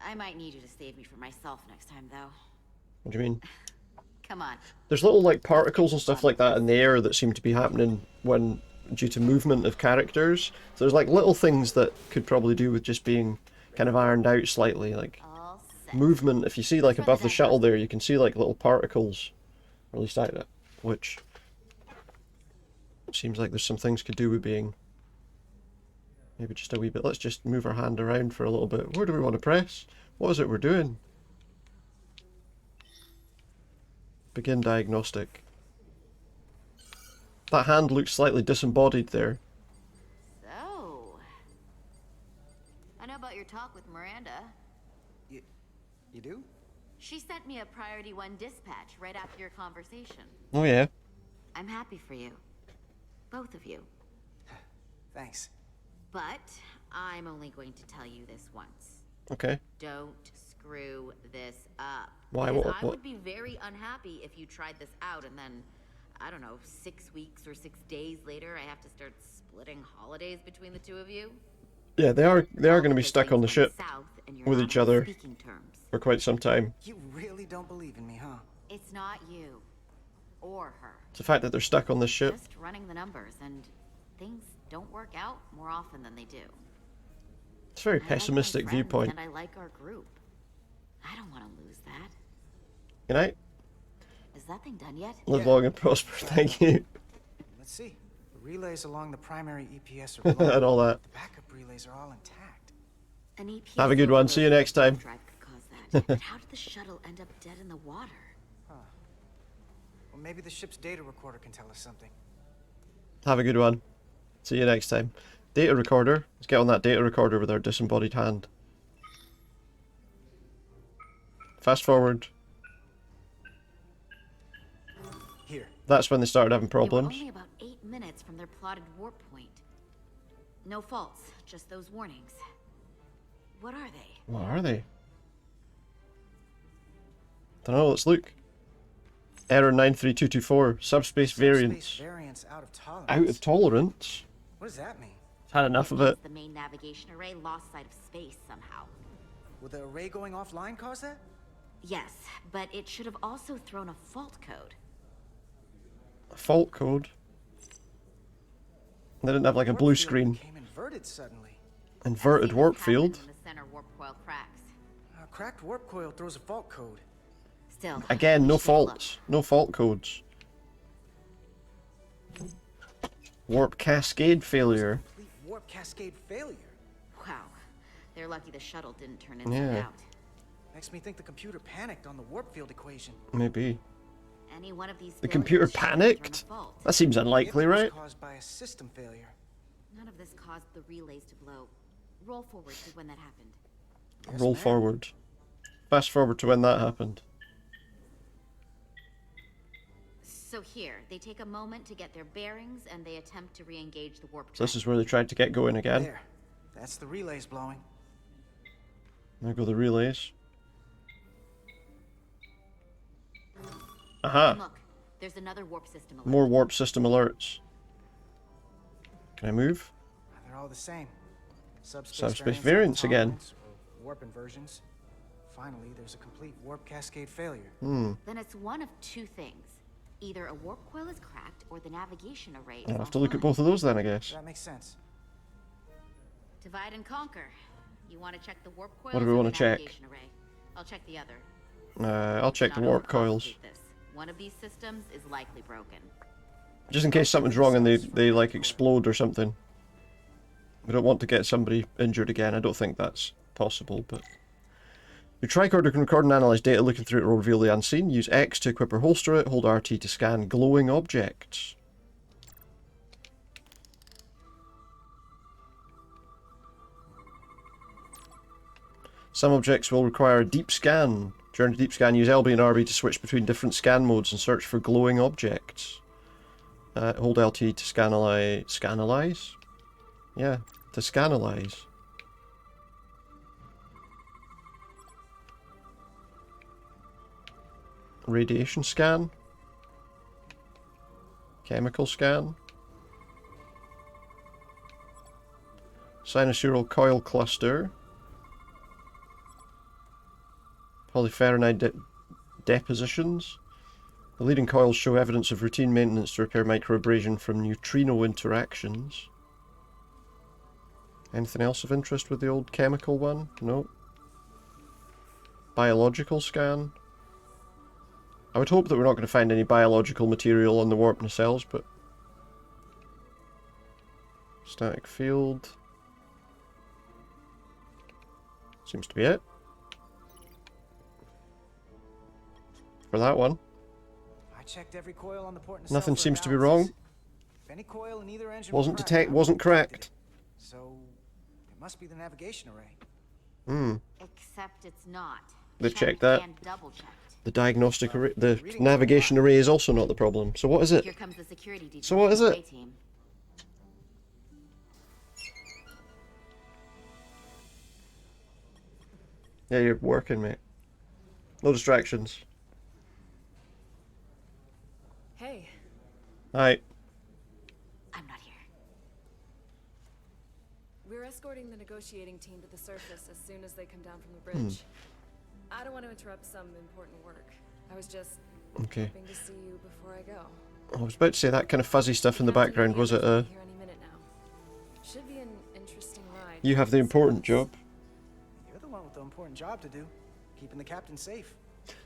I might need you to save me from myself next time, though. What do you mean? Come on. There's little like particles and stuff like that in the air that seem to be happening when due to movement of characters. So there's like little things that could probably do with just being kind of ironed out slightly, like movement. If you see like above the shuttle there, you can see like little particles, or at least out it, which seems like there's some things could do with being maybe just a wee bit. Let's just move our hand around for a little bit. Where do we want to press? What is it we're doing? Begin diagnostic. That hand looks slightly disembodied there. So, I know about your talk with Miranda. You do? She sent me a Priority 1 dispatch right after your conversation. Oh yeah. I'm happy for you. Both of you. Thanks. But I'm only going to tell you this once. Okay. Don't screw this up. Why? Because What? I would be very unhappy if you tried this out and then, I don't know, 6 weeks or 6 days later, I have to start splitting holidays between the two of you. Yeah, they are going to be stuck on the ship with each other for quite some time. You really don't believe in me, huh? It's not you or her. It's the fact that they're stuck on this ship. Just running the numbers, and things don't work out more often than they do. It's a very I like pessimistic my friends, viewpoint. And I like our group. I don't want to lose that. Good night. Is that thing done yet? Live long and prosper. Thank you. Let's see. The relays along the primary EPS are blown. And all that. The backup relays are all intact. An EPS Have a good one. See you next time. drive could cause that. But how did the shuttle end up dead in the water? Well, maybe the ship's data recorder can tell us something. Have a good one. See you next time. Data recorder. Let's get on that data recorder with our disembodied hand. Fast forward. Here. That's when they started having problems. They were only about 8 minutes from their plotted warp point. No faults, just those warnings. What are they? What are they? Don't know. Let's look. Error 93224. Subspace variance. Variance out of tolerance. Out of tolerance? What does that mean? Had enough of it. The main navigation array lost sight of space somehow. Will the array going offline cause that? Yes, but it should have also thrown a fault code. A fault code? They didn't have like a blue screen. Became inverted suddenly. Inverted warp field? The center warp coil cracks. A cracked warp coil throws a fault code. Still. Again, no faults. No fault codes. Warp cascade failure. Complete warp cascade failure. Wow. They're lucky the shuttle didn't turn inside out. Makes me think the computer panicked on the warp field equation. Maybe. Any one of these The computer panicked? That seems unlikely, right? Caused by a system failure. None of this caused the relays to blow. Roll forward to when that happened. Roll forward. Fast forward to when that happened. So here, they take a moment to get their bearings and they attempt to re-engage the warp drive. So this is where they tried to get going again. There. That's the relays blowing. There go the relays. Aha! And look, there's another warp system alert. More warp system alerts. Can I move? They're all the same. Subspace variants again. Warp inversions. Finally, there's a complete warp cascade failure. Then it's one of two things. Either a warp coil is cracked or the navigation array is I'll have to look at both of those then, I guess. That makes sense. Divide and conquer. You want to check the warp coils? What do we want to check? Array? I'll check the other. I'll check the warp coils. One of these systems is likely broken. Just in case something's wrong and they like explode or something. We don't want to get somebody injured again. I don't think that's possible, but... Your tricorder can record and analyze data. Looking through it will reveal the unseen. Use X to equip or holster it. Hold RT to scan glowing objects. Some objects will require a deep scan. During a deep scan, use LB and RB to switch between different scan modes and search for glowing objects. Hold LT to scanalize? Yeah, to scanalize. Radiation scan. Chemical scan. Sinusoidal coil cluster. Polyferronide depositions. The leading coils show evidence of routine maintenance to repair microabrasion from neutrino interactions. Anything else of interest with the old chemical one? No. Biological scan. I would hope that we're not going to find any biological material on the warp nacelles, but... Static field. Seems to be it. For that one. I checked every coil on the port nacelle. Nothing seems to be wrong. If any coil in either engine wasn't correct. So it must be the navigation array. Except it's not. They checked that. And double checked. The diagnostic array, the navigation array is also not the problem. So what is it? Here comes the security detail. So what is it? Team. Yeah, you're working, mate. No distractions. Hey. Hi. I'm not here. We're escorting the negotiating team to the surface as soon as they come down from the bridge. I don't want to interrupt some important work. I was just hoping to see you before I go. I was about to say that kind of fuzzy stuff in the background. Was it Here any minute now. Should be an interesting ride. You have the important job. You're the one with the important job to do. Keeping the captain safe.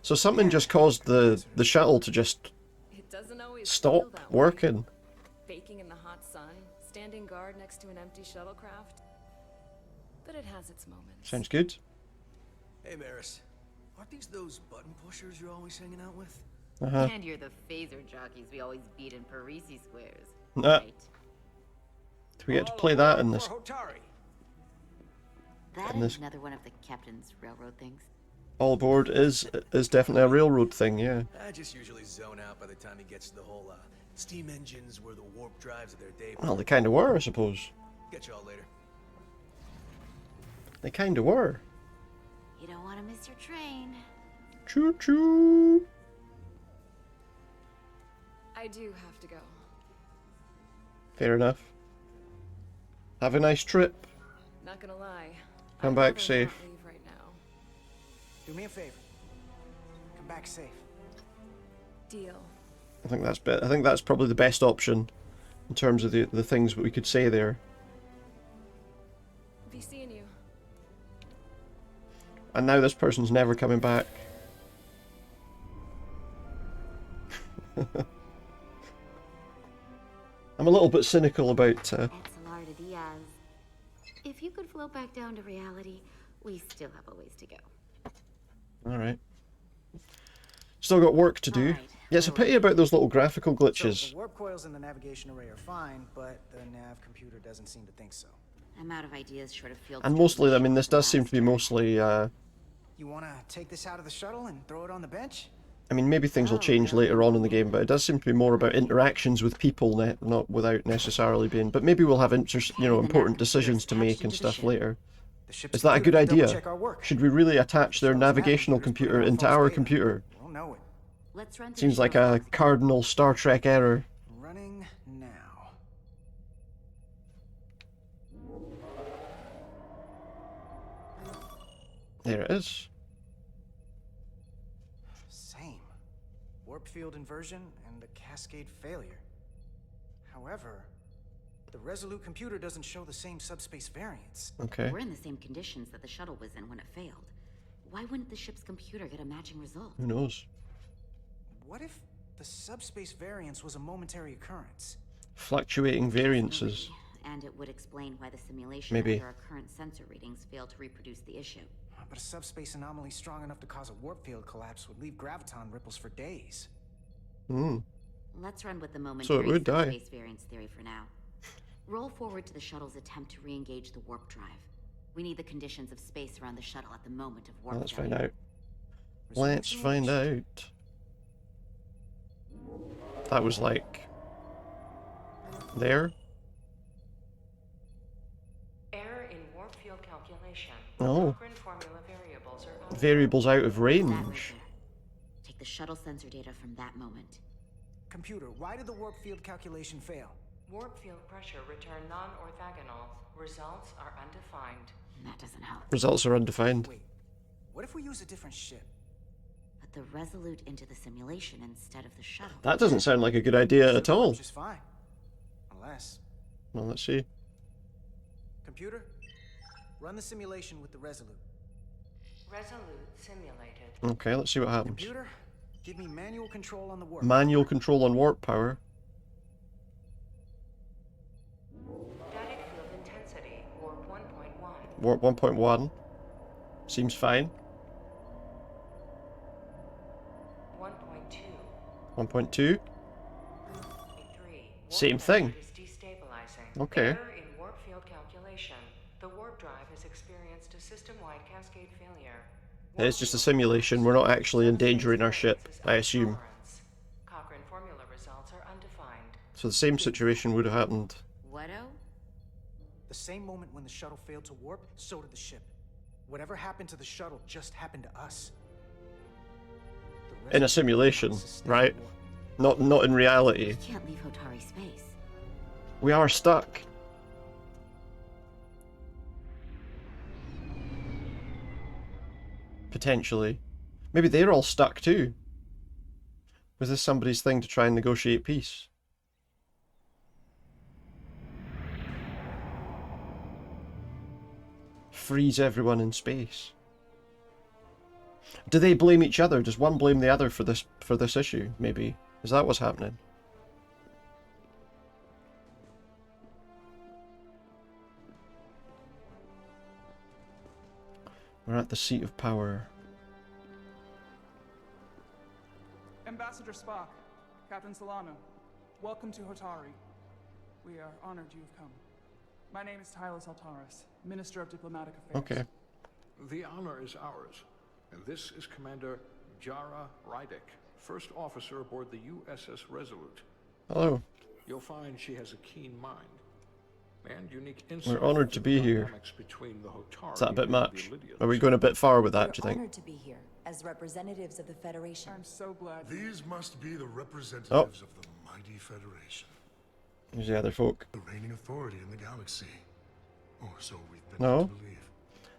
So something just caused the shuttle to just stop working. Baking in the hot sun, standing guard next to an empty shuttlecraft. But it has its moments. Sounds good. Hey, Maris. Aren't these those button pushers you're always hanging out with? And you're the phaser jockeys we always beat in Parisi squares. Right? Do we get to play that in this? That is another one of the captain's railroad things. All aboard is definitely a railroad thing, yeah. I just usually zone out by the time he gets to the whole steam engines were the warp drives of their day. Well, they kind of were, I suppose. Get y'all later. They kind of were. You don't want to miss your train. Choo choo. I do have to go. Fair enough. Have a nice trip. Not gonna lie. Come back safe. Leave right now. Do me a favor. Come back safe. Deal. I think that's probably the best option in terms of the things that we could say there. Be seeing you. And now this person's never coming back. I'm a little bit cynical about... Diaz. If you could slope back down to reality, we still have a ways to go. Alright. Still got work to do. Yeah, it's a pity about those little graphical glitches. So, the warp coils in the navigation array are fine, but the nav computer doesn't seem to think so. I'm out of ideas short of field. And mostly, I mean, this does seem to be mostly, You wanna take this out of the shuttle and throw it on the bench? I mean, maybe things will change later on in the game, but it does seem to be more about interactions with people, not without necessarily being... But maybe we'll have, important decisions to make and stuff later. Is that a good idea? Should we really attach their navigational computer into our computer? Seems like a cardinal Star Trek error. Running now. There it is. Same. Warp field inversion and a cascade failure. However, the Resolute computer doesn't show the same subspace variance. Okay. We're in the same conditions that the shuttle was in when it failed. Why wouldn't the ship's computer get a matching result? Who knows? What if the subspace variance was a momentary occurrence? Fluctuating variances. And it would explain why the simulation Maybe. under our current sensor readings failed to reproduce the issue. But a subspace anomaly strong enough to cause a warp field collapse would leave graviton ripples for days. Hmm. Let's run with the momentary So it would die. subspace variance theory for now. Roll forward to the shuttle's attempt to re-engage the warp drive. We need the conditions of space around the shuttle at the moment of warp Let's failure. find out. Let's find out. That was like... there? Error in warp field calculation. Oh. Cochrane formula variables are Variables out of That right range. there. Take the shuttle sensor data from that moment. Computer, why did the warp field calculation fail? Warp field pressure return non-orthogonal. Results are undefined. That doesn't help. Results are undefined. Wait, what if we use a different ship? Put the Resolute into the simulation instead of the shuttle. That doesn't sound like a good idea at all. Just fine. Unless... Well, let's see. Computer, run the simulation with the Resolute. Resolute simulated. Okay, let's see what happens. Computer, give me manual control on the warp. Manual control on warp power. Static field intensity, warp 1.1. Warp 1.1. Seems fine. 1.2. 1.2. Same thing. Is destabilizing. Okay. Error in warp field calculation. The warp drive has experienced a system-wide cascade failure. It's just a simulation. We're not actually endangering our ship, I assume. Cochrane formula results are undefined. So the same situation would have happened. What-o? The same moment when the shuttle failed to warp, so did the ship. Whatever happened to the shuttle just happened to us. In a simulation, right? Not in reality. We can't leave Hotari space. We are stuck. Potentially. Maybe they're all stuck too. Was this somebody's thing to try and negotiate peace? Freeze everyone in space. Do they blame each other? Does one blame the other for this issue? Maybe. Is that what's happening? We're at the seat of power. Ambassador Spock, Captain Solano, welcome to Hotari. We are honored you've come. My name is Tyler Saltaris, Minister of Diplomatic Affairs. Okay. The honor is ours, and this is Commander Jara Rydek, first officer aboard the USS Resolute. Hello. You'll find she has a keen mind and unique insight. We're honored to be here. Between the Hotari Is that a bit and much? the Lydians. Are we going a bit far with that, We're do you think? honored to be here as representatives of the Federation. I'm so glad. These must be the representatives Oh. of the mighty Federation. Who's the other folk? The reigning authority in the galaxy. Or so we've been No. led to believe.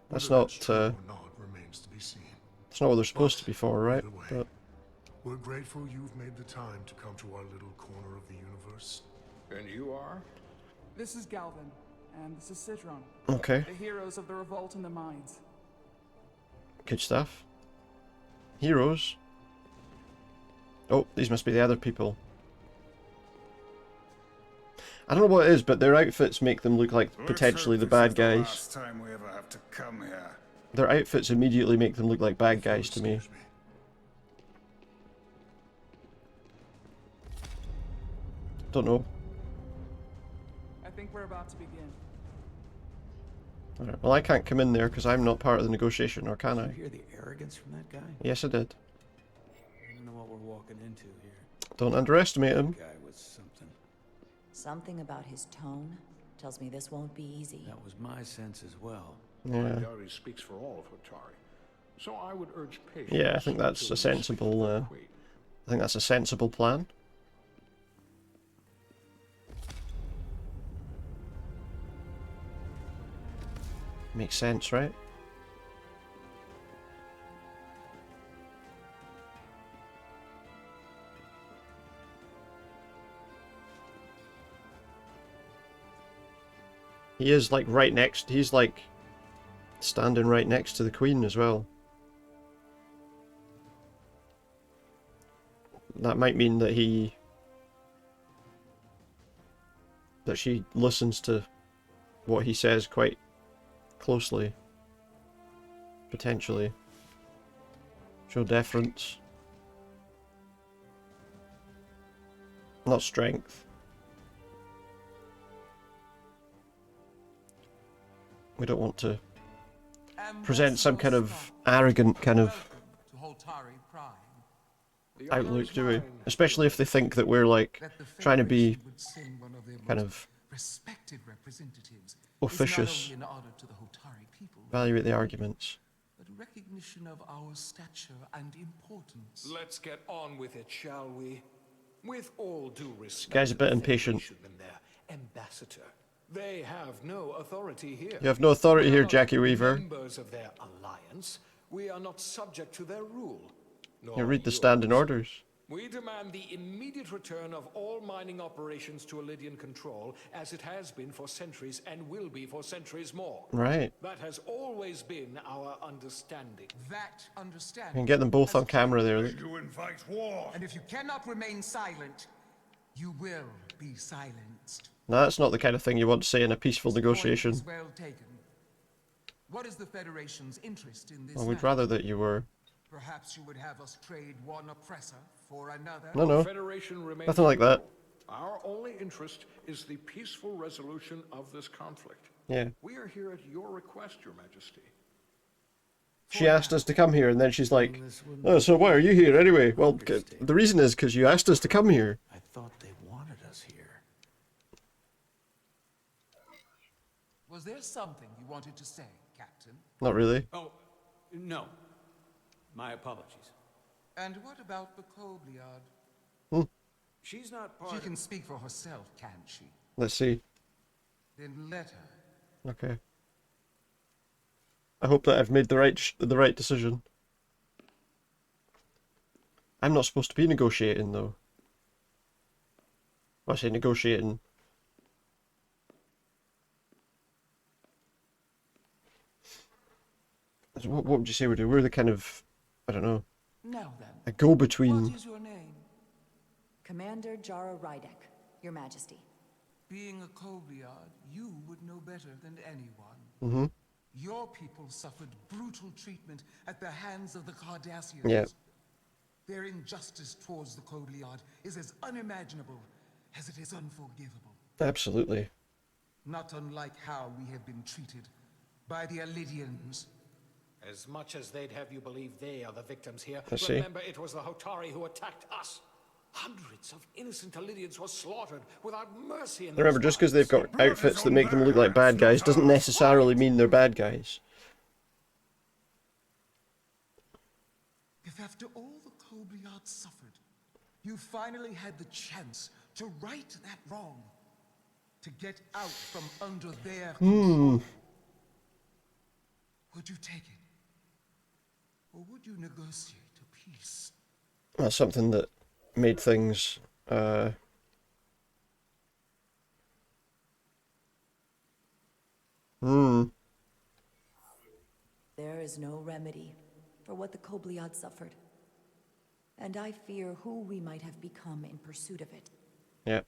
That's Whether not, true or not remains to be seen. That's not what they're supposed to be for, right? Either way, But we're grateful you've made the time to come to our little corner of the universe. And you are? This is Galvin, and this is Sidron. Okay. The heroes of the revolt in the mines. good stuff. Heroes. Oh, these must be the other people. I don't know what it is, but their outfits make them look like potentially the bad guys. Last time we ever have to come here. Their outfits immediately make them look like bad guys to me. Don't know. I think we're about to begin. Alright, well, I can't come in there because I'm not part of the negotiation, or can I? Did you hear the arrogance from that guy? Yes, I did. I don't know what we're walking into here. Don't underestimate him. That guy was something. Something about his tone tells me this won't be easy. That was my sense as well. Yeah. I doubt he speaks for all of Hotari, so I would urge patience. Yeah, I think that's a sensible. I think that's a sensible plan. Makes sense, right? He is like right next. He's like standing right next to the Queen as well. That might mean that she listens to what he says quite closely. Potentially. Show deference. Not strength. We don't want to present some kind of arrogant kind of outlook, do we? Especially if they think that we're like trying to be kind of officious. Evaluate the arguments. Recognition of our stature and importance. Let's get on with it, shall we? With all due respect, This guy's a bit impatient. Ambassador. They have no authority here. You have no authority here, Jackie Weaver. Members of their alliance, we are not subject to their rule. You read the standing orders. We demand the immediate return of all mining operations to Elydian control, as it has been for centuries and will be for centuries more. Right. That has always been our understanding. That understanding. You can get them both on camera there. You invite war. And if you cannot remain silent, you will be silenced. No, that's not the kind of thing you want to say in a peaceful negotiation. Well taken. What is the Federation's interest in this? Well, we'd rather that you were. Perhaps you would have us trade one oppressor for another. No, no. Nothing like that. Our only interest is the peaceful resolution of this conflict. Yeah. We are here at your request, Your Majesty. She asked us to come here, and then she's like, "Oh, so why are you here anyway?" Well, the reason is because you asked us to come here. I thought they wanted us here. Was there something you wanted to say, Captain? Not really. Oh, no. My apologies. And what about the Kobliad? Hmm. She's not part She can speak for herself, can't she? Let's see. Then let her. Okay. I hope that I've made the right decision. I'm not supposed to be negotiating though. Well, I say negotiating. So what would you say we're doing? We're the kind of, I don't know, Now then, a go-between. what is your name? Commander Jara Rydek, Your Majesty. Being a Kobliad, you would know better than anyone. Mm-hmm. Your people suffered brutal treatment at the hands of the Cardassians. Yeah. Their injustice towards the Kobliad is as unimaginable as it is unforgivable. Absolutely. Not unlike how we have been treated by the Elydians. As much as they'd have you believe they are the victims here, I see. remember it was the Hotari who attacked us. Hundreds of innocent Elydians were slaughtered without mercy in Remember, just because they've got outfits that make them look like bad guys doesn't necessarily mean they're bad guys. If after all the Kobliad suffered, you finally had the chance to right that wrong, to get out from under their control, would you take it? Or would you negotiate a peace? That's something that made things, There is no remedy for what the Kobliad suffered. And I fear who we might have become in pursuit of it. Yeah.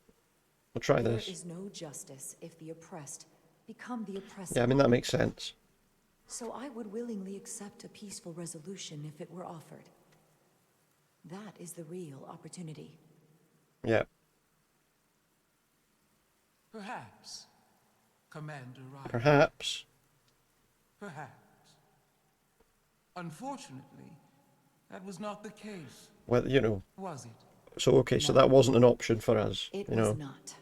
We'll try this. There is no justice if the oppressed become the oppressor. Yeah, I mean, that makes sense. So I would willingly accept a peaceful resolution if it were offered. That is the real opportunity. Yeah. Perhaps, Commander Rydek. Perhaps. Perhaps. Unfortunately, that was not the case. Well, you know. Was it? So, okay, so that wasn't an option for us, It you know. was not.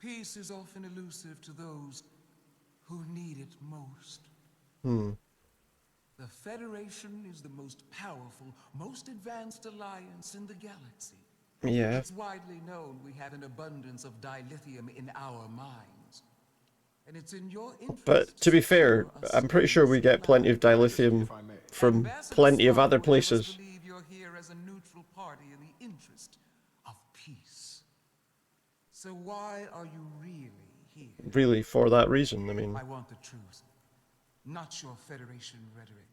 Peace is often elusive to those who need it most. The Federation is the most powerful, most advanced alliance in the galaxy. Yeah. It's widely known we have an abundance of dilithium in our mines. And it's in your interest. But to be fair, I'm pretty sure we get plenty of dilithium from plenty of other places. Believe you're here as a neutral party in the interest of peace. So why are you really here? Really, for that reason, I mean. I want the truth, not your Federation rhetoric.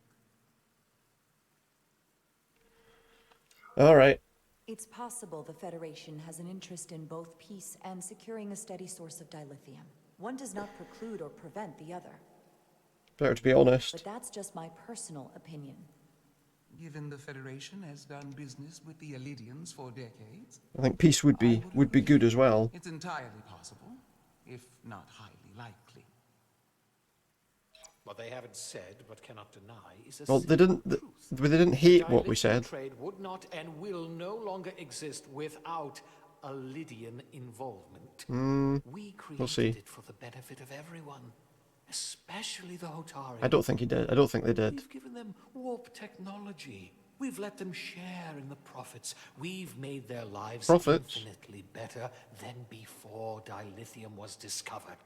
All right. It's possible the Federation has an interest in both peace and securing a steady source of dilithium. One does not preclude or prevent the other. Better to be honest. But that's just my personal opinion. Given the Federation has done business with the Elidians for decades, I think peace would be good as well. it's entirely possible, if not highly likely. What they haven't said but cannot deny is a Well, they didn't hate what we Dilithium said. Trade would not and will no longer exist without Elidian involvement. We created We'll see. it for the benefit of everyone, especially the Hotari. I don't think he did. I don't think they did. We've given them warp technology. We've let them share in the profits. We've made their lives infinitely better than before dilithium was discovered.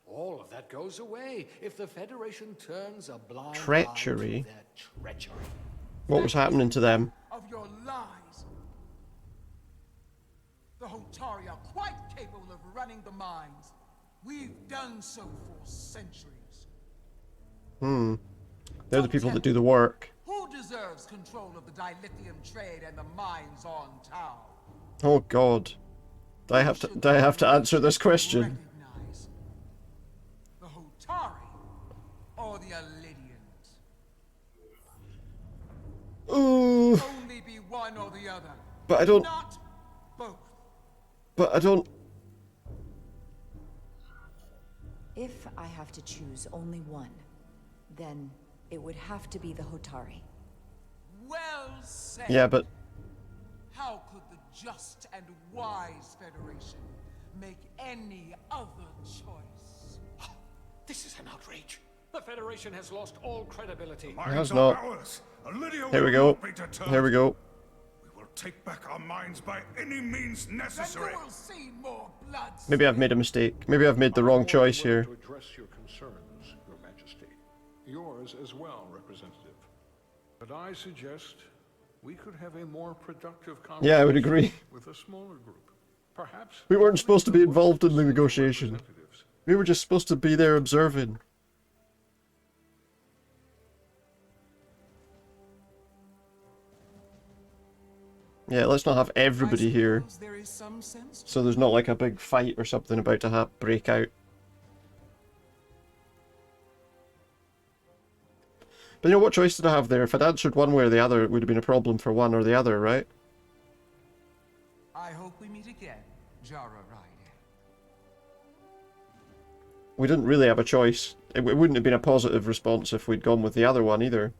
All of that goes away if the Federation turns a blind Treachery. eye to their treachery. What was happening to them? Of your lies. The Hotari are quite capable of running the mines. We've done so for centuries. They're the people that do the work. Who deserves control of the dilithium trade and the mines on Tau? Oh God. Do I have to answer this question? Recognize the Hotari or the Elidians? Ooh. Only be one or the other. But I don't. Not both. But I don't. If I have to choose only one, then it would have to be the Hotari. Well said. Yeah, but How could the just and wise Federation make any other choice? This is an outrage. The Federation has lost all credibility. it has not. Here we go. Here we go. We will take back our minds by any means necessary. Then you will see more blood. Maybe I've made a mistake. Maybe I've made the wrong choice here. To address your concerns, Your Majesty. Yours as well, Representative. But I suggest we could have a more productive conversation. Yeah, I would agree. With a smaller group. Perhaps We weren't supposed to be involved in the negotiation. We were just supposed to be there observing. Yeah, let's not have everybody here. There is some sense. So there's not like a big fight or something about to break out. But you know, what choice did I have there? If I'd answered one way or the other, it would have been a problem for one or the other, right? I hope we meet again, Jara Rydek. We didn't really have a choice. It wouldn't have been a positive response if we'd gone with the other one either.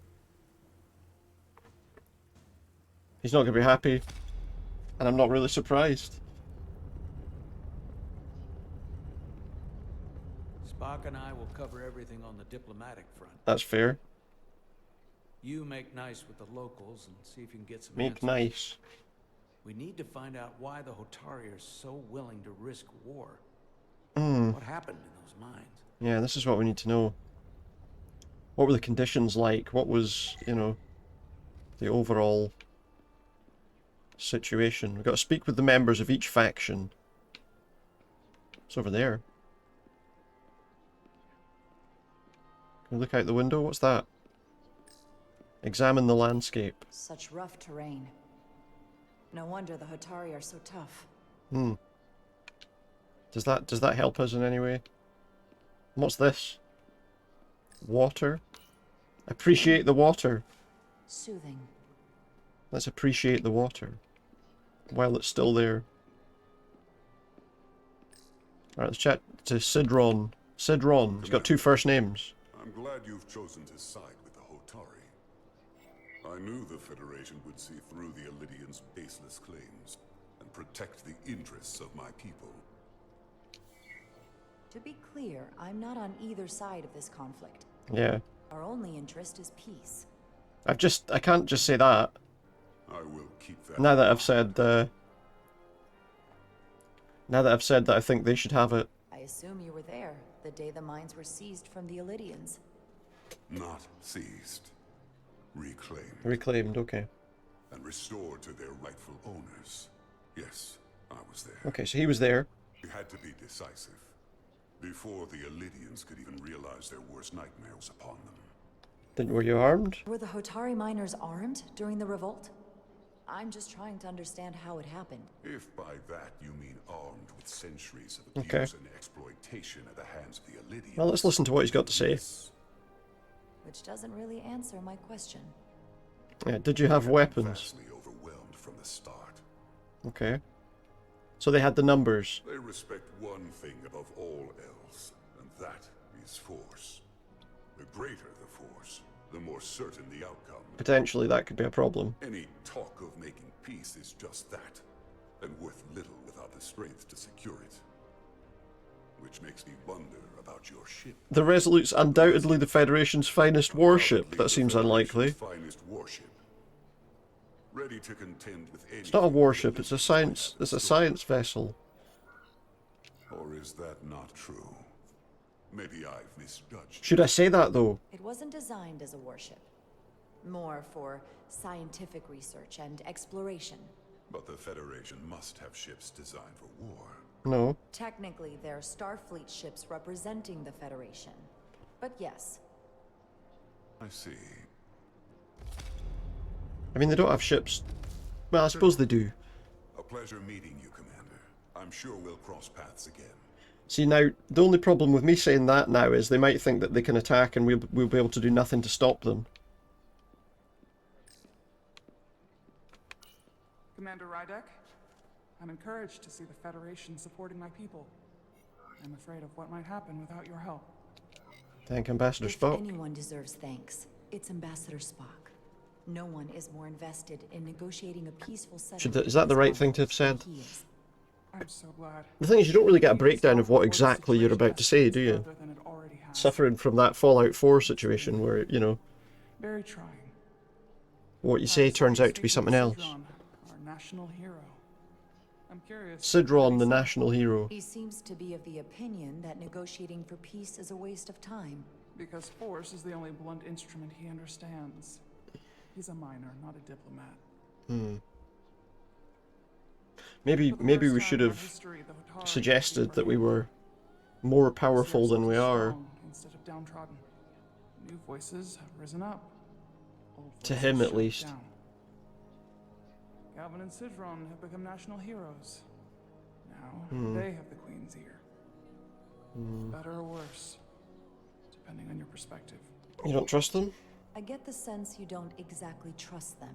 He's not going to be happy. And I'm not really surprised. Spock and I will cover everything on the diplomatic front. That's fair. You make nice with the locals and see if you can get some Make answers. nice. We need to find out why the Hotari are so willing to risk war. What happened in those mines? Yeah, this is what we need to know. What were the conditions like? What was, you know, the overall situation? We've got to speak with the members of each faction. It's over there. Can we look out the window? What's that? Examine the landscape. Such rough terrain. No wonder the Hotari are so tough. Does that help us in any way? What's this? Water? Appreciate the water. Soothing. Let's appreciate the water while it's still there. Alright, let's chat to Sidron. Sidron. He's got 2 first names. I'm glad you've chosen to side with the Hotari. I knew the Federation would see through the Illidians' baseless claims and protect the interests of my people. To be clear, I'm not on either side of this conflict. Yeah. Our only interest is peace. I can't just say that. I will keep that. Now that I've said that I think they should have it. I assume you were there the day the mines were seized from the Illidians. Not seized. Reclaimed. Reclaimed, okay. And restored to their rightful owners. Yes, I was there. Okay, so he was there. We had to be decisive. Before the Illidians could even realize their worst nightmare was upon them. Were you armed? Were the Hotari miners armed during the revolt? I'm just trying to understand how it happened. If by that you mean armed with centuries of abuse and exploitation at the hands of the Illidians. Well, let's listen to what he's got to say. Which doesn't really answer my question. Yeah, did you have weapons? Vastly overwhelmed from the start. Okay. So they had the numbers. They respect one thing above all else, and that is force. The greater the force, the more certain the outcome. Potentially that could be a problem. Any talk of making peace is just that, and worth little without the strength to secure it. Which makes me wonder about your ship. The Resolute's undoubtedly the Federation's finest warship. That seems unlikely. Finest warship. Ready to contend with any. It's not a warship, it's a science vessel. Or is that not true? Maybe I've misjudged. Should I say that though? It wasn't designed as a warship. More for scientific research and exploration. But the Federation must have ships designed for war. No. Technically, they're Starfleet ships representing the Federation. But yes. I see. I mean, they don't have ships. Well, I suppose they do. A pleasure meeting you, Commander. I'm sure we'll cross paths again. See, now, the only problem with me saying that now is they might think that they can attack and we'll be able to do nothing to stop them. Commander Rydek, I'm encouraged to see the Federation supporting my people. I'm afraid of what might happen without your help. Thank Ambassador Spock. If anyone deserves thanks, it's Ambassador Spock. No one is more invested in negotiating a peaceful settlement. Is that the right thing to have said? I'm so glad. The thing is, you don't really get a breakdown of what exactly you're about to say, do you? Suffering from that Fallout 4 situation where, you know, very trying. What you say turns out to be something else. Our national hero. I'm curious. Sidron, the national hero. He seems to be of the opinion that negotiating for peace is a waste of time. Because force is the only blunt instrument he understands. He's a miner, not a diplomat. Maybe we should have suggested that we were more powerful than we are. Instead of downtrodden. New voices have risen up. To him, at least. Down. Calvin and Sidron have become national heroes. Now they have the Queen's ear. Better or worse, depending on your perspective. You don't trust them? I get the sense you don't exactly trust them.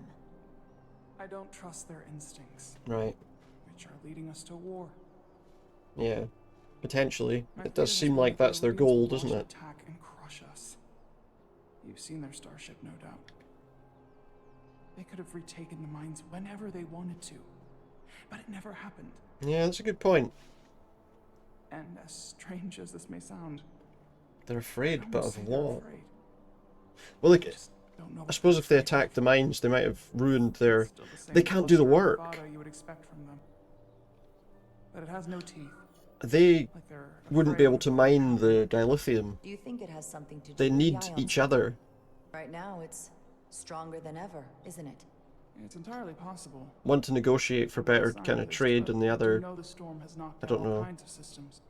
I don't trust their instincts. Right. Which are leading us to war. Yeah, potentially. It does seem like that's their goal, doesn't it? Attack and crush us. You've seen their starship, no doubt. They could have retaken the mines whenever they wanted to, but it never happened. Yeah, that's a good point. And as strange as this may sound, they're afraid, but of what? Well, like, I suppose if they attacked the mines, they might have ruined their. They can't do the work. You would expect from them. But it has no teeth. They wouldn't be able to mine the dilithium. Do you think it has something to do They with need the each other. Right now, it's stronger than ever, isn't it? It's entirely possible. One to negotiate for better kind of trade, and the other. The storm has knocked I don't out all know. kinds of systems.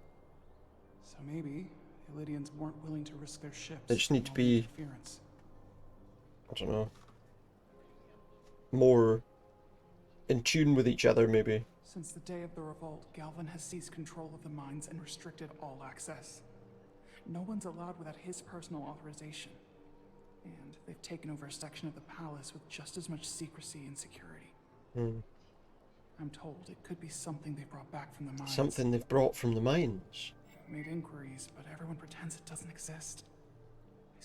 So maybe the Illidians weren't willing to risk their ships. They just need to be. Interference. I don't know. More in tune with each other, maybe. Since the day of the revolt, Galvin has seized control of the mines and restricted all access. No one's allowed without his personal authorization. And they've taken over a section of the palace with just as much secrecy and security. I'm told it could be something they brought back from the mines. Something they've brought from the mines? Made inquiries, but everyone pretends it doesn't exist.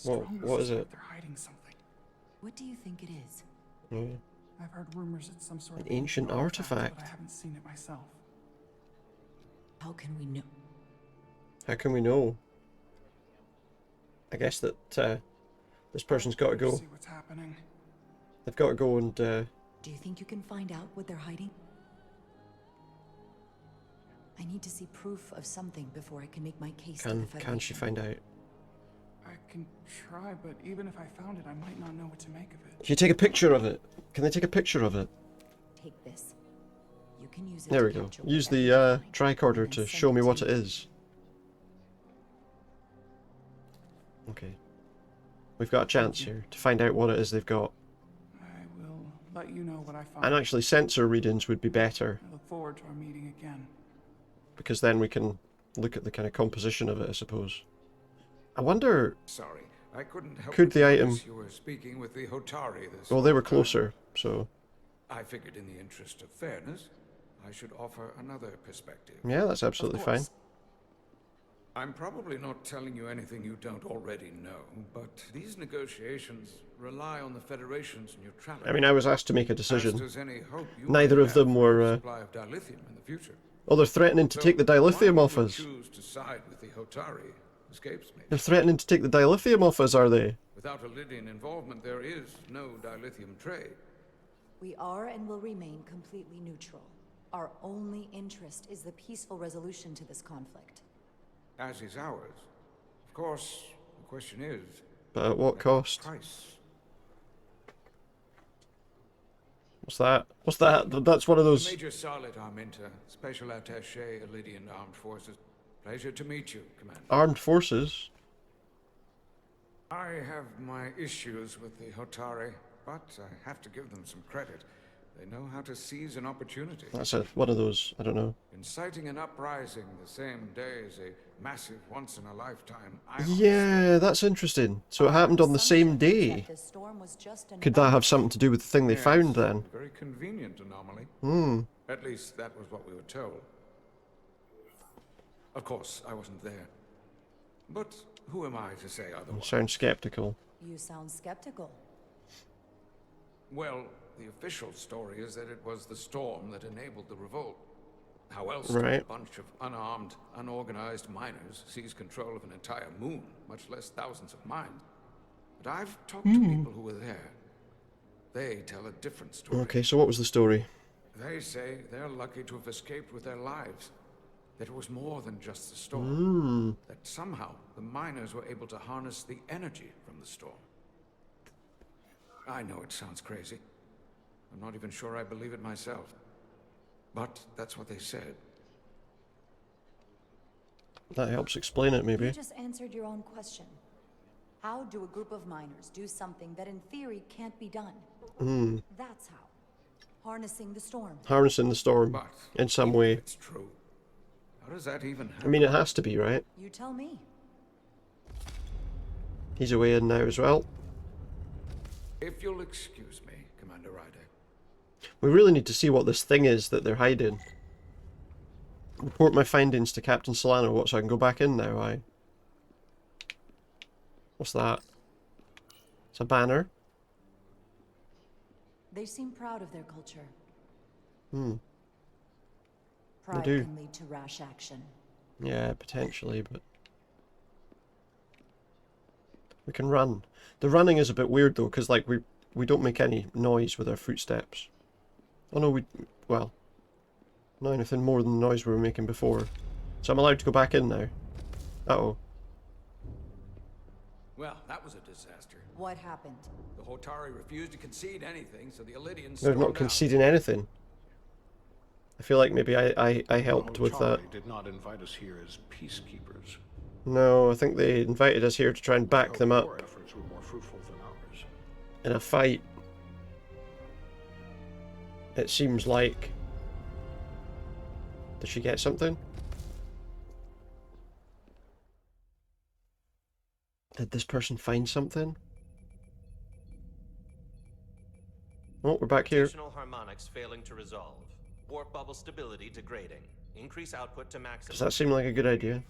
Well, what is it? They're hiding something. What do you think it is? I've heard rumors it's some sort An of ancient artifact. but I haven't seen it myself. How can we know? How can we know? I guess that this person's got to go. See what's happening. They've got to go and. Do you think you can find out what they're hiding? I need to see proof of something before I can make my case to the Federation. Can she find out? I can try, but even if I found it, I might not know what to make of it. Can you take a picture of it? Can they take a picture of it? Take this. You can use it. There we go. Use the tricorder to show me what it is. Okay. We've got a chance here to find out what it is they've got. I will let you know what I find. And actually, sensor readings would be better. I look forward to our meeting again. Because then we can look at the kind of composition of it, I suppose. I wonder. Sorry, I couldn't help. Could the item? You were speaking with the Hotari this. Well, they were closer, so. I figured, in the interest of fairness, I should offer another perspective. Yeah, that's absolutely fine. I'm probably not telling you anything you don't already know, but these negotiations rely on the Federation's neutrality. I mean, I was asked to make a decision. As does any hope you Neither of them were. Supply of dilithium in the future. Oh, they're threatening to take the dilithium off us. Choose to side with the Hotari escapes me. They're threatening to take the dilithium off us, are they? Without Lydian involvement, there is no dilithium trade. We are and will remain completely neutral. Our only interest is the peaceful resolution to this conflict. As is ours. Of course, the question is... But at what cost? Price. What's that? What's that? That's one of those... Major Solid Arminta, Special Attaché, Lydian Armed Forces. Pleasure to meet you, Commander. Armed Forces? I have my issues with the Hotari, but I have to give them some credit. They know how to seize an opportunity. That's one of those, I don't know. Inciting an uprising the same day as a massive once-in-a-lifetime... Yeah, that's interesting. So it happened on the same day. Could that have something to do with the thing they found then? Very convenient anomaly. At least that was what we were told. Of course, I wasn't there. But who am I to say otherwise? You sound skeptical. You sound skeptical. Well, the official story is that it was the storm that enabled the revolt. How else Right. did a bunch of unarmed, unorganized miners seize control of an entire moon, much less thousands of mines? But I've talked to people who were there. They tell a different story. Okay, so what was the story? They say they're lucky to have escaped with their lives. That it was more than just the storm. That somehow the miners were able to harness the energy from the storm. I know it sounds crazy. I'm not even sure I believe it myself. But that's what they said. That helps explain it, maybe. You just answered your own question. How do a group of miners do something that in theory can't be done? That's how. Harnessing the storm. Harnessing the storm in some way. It's true. How does that even happen? I mean, it has to be, right? You tell me. He's away in now as well. If you'll excuse me, Commander Rydek. We really need to see what this thing is that they're hiding. Report my findings to Captain Solano. What, so I can go back in now, aye? What's that? It's a banner. They seem proud of their culture. They Pride do. can lead to rash action. Yeah, potentially, but... We can run. The running is a bit weird, though, because, like, we don't make any noise with our footsteps. Oh, no, well... Not anything more than the noise we were making before. So I'm allowed to go back in now. Uh-oh. Well, that was a disaster. What happened? The Hotari refused to concede anything, so the Illydians They're stormed not out. conceding anything. I feel like maybe I helped with that. Hotari did not invite us here as peacekeepers. No, I think they invited us here to try and back them up Your efforts were more fruitful than ours. in a fight. It seems like. Did she get something? Did this person find something? Oh, we're back here. Rotational harmonics failing to resolve. Warp bubble stability degrading. Increase output to maximum. Does that seem like a good idea?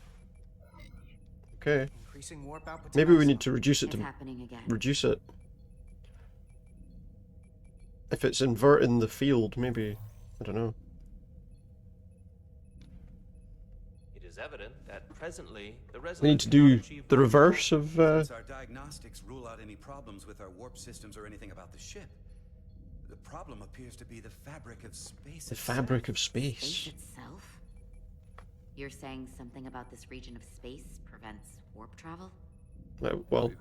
Okay. Increasing warp output to Maybe we maximum. need to reduce it to reduce it. If it's inverting the field, maybe. I don't know. It is evident that presently the Resolute We need to do the reverse of. Since our diagnostics rule out any problems with our warp systems or anything about the ship, the problem appears to be the fabric of space. The fabric of space. Space itself? You're saying something about this region of space prevents warp travel? Well,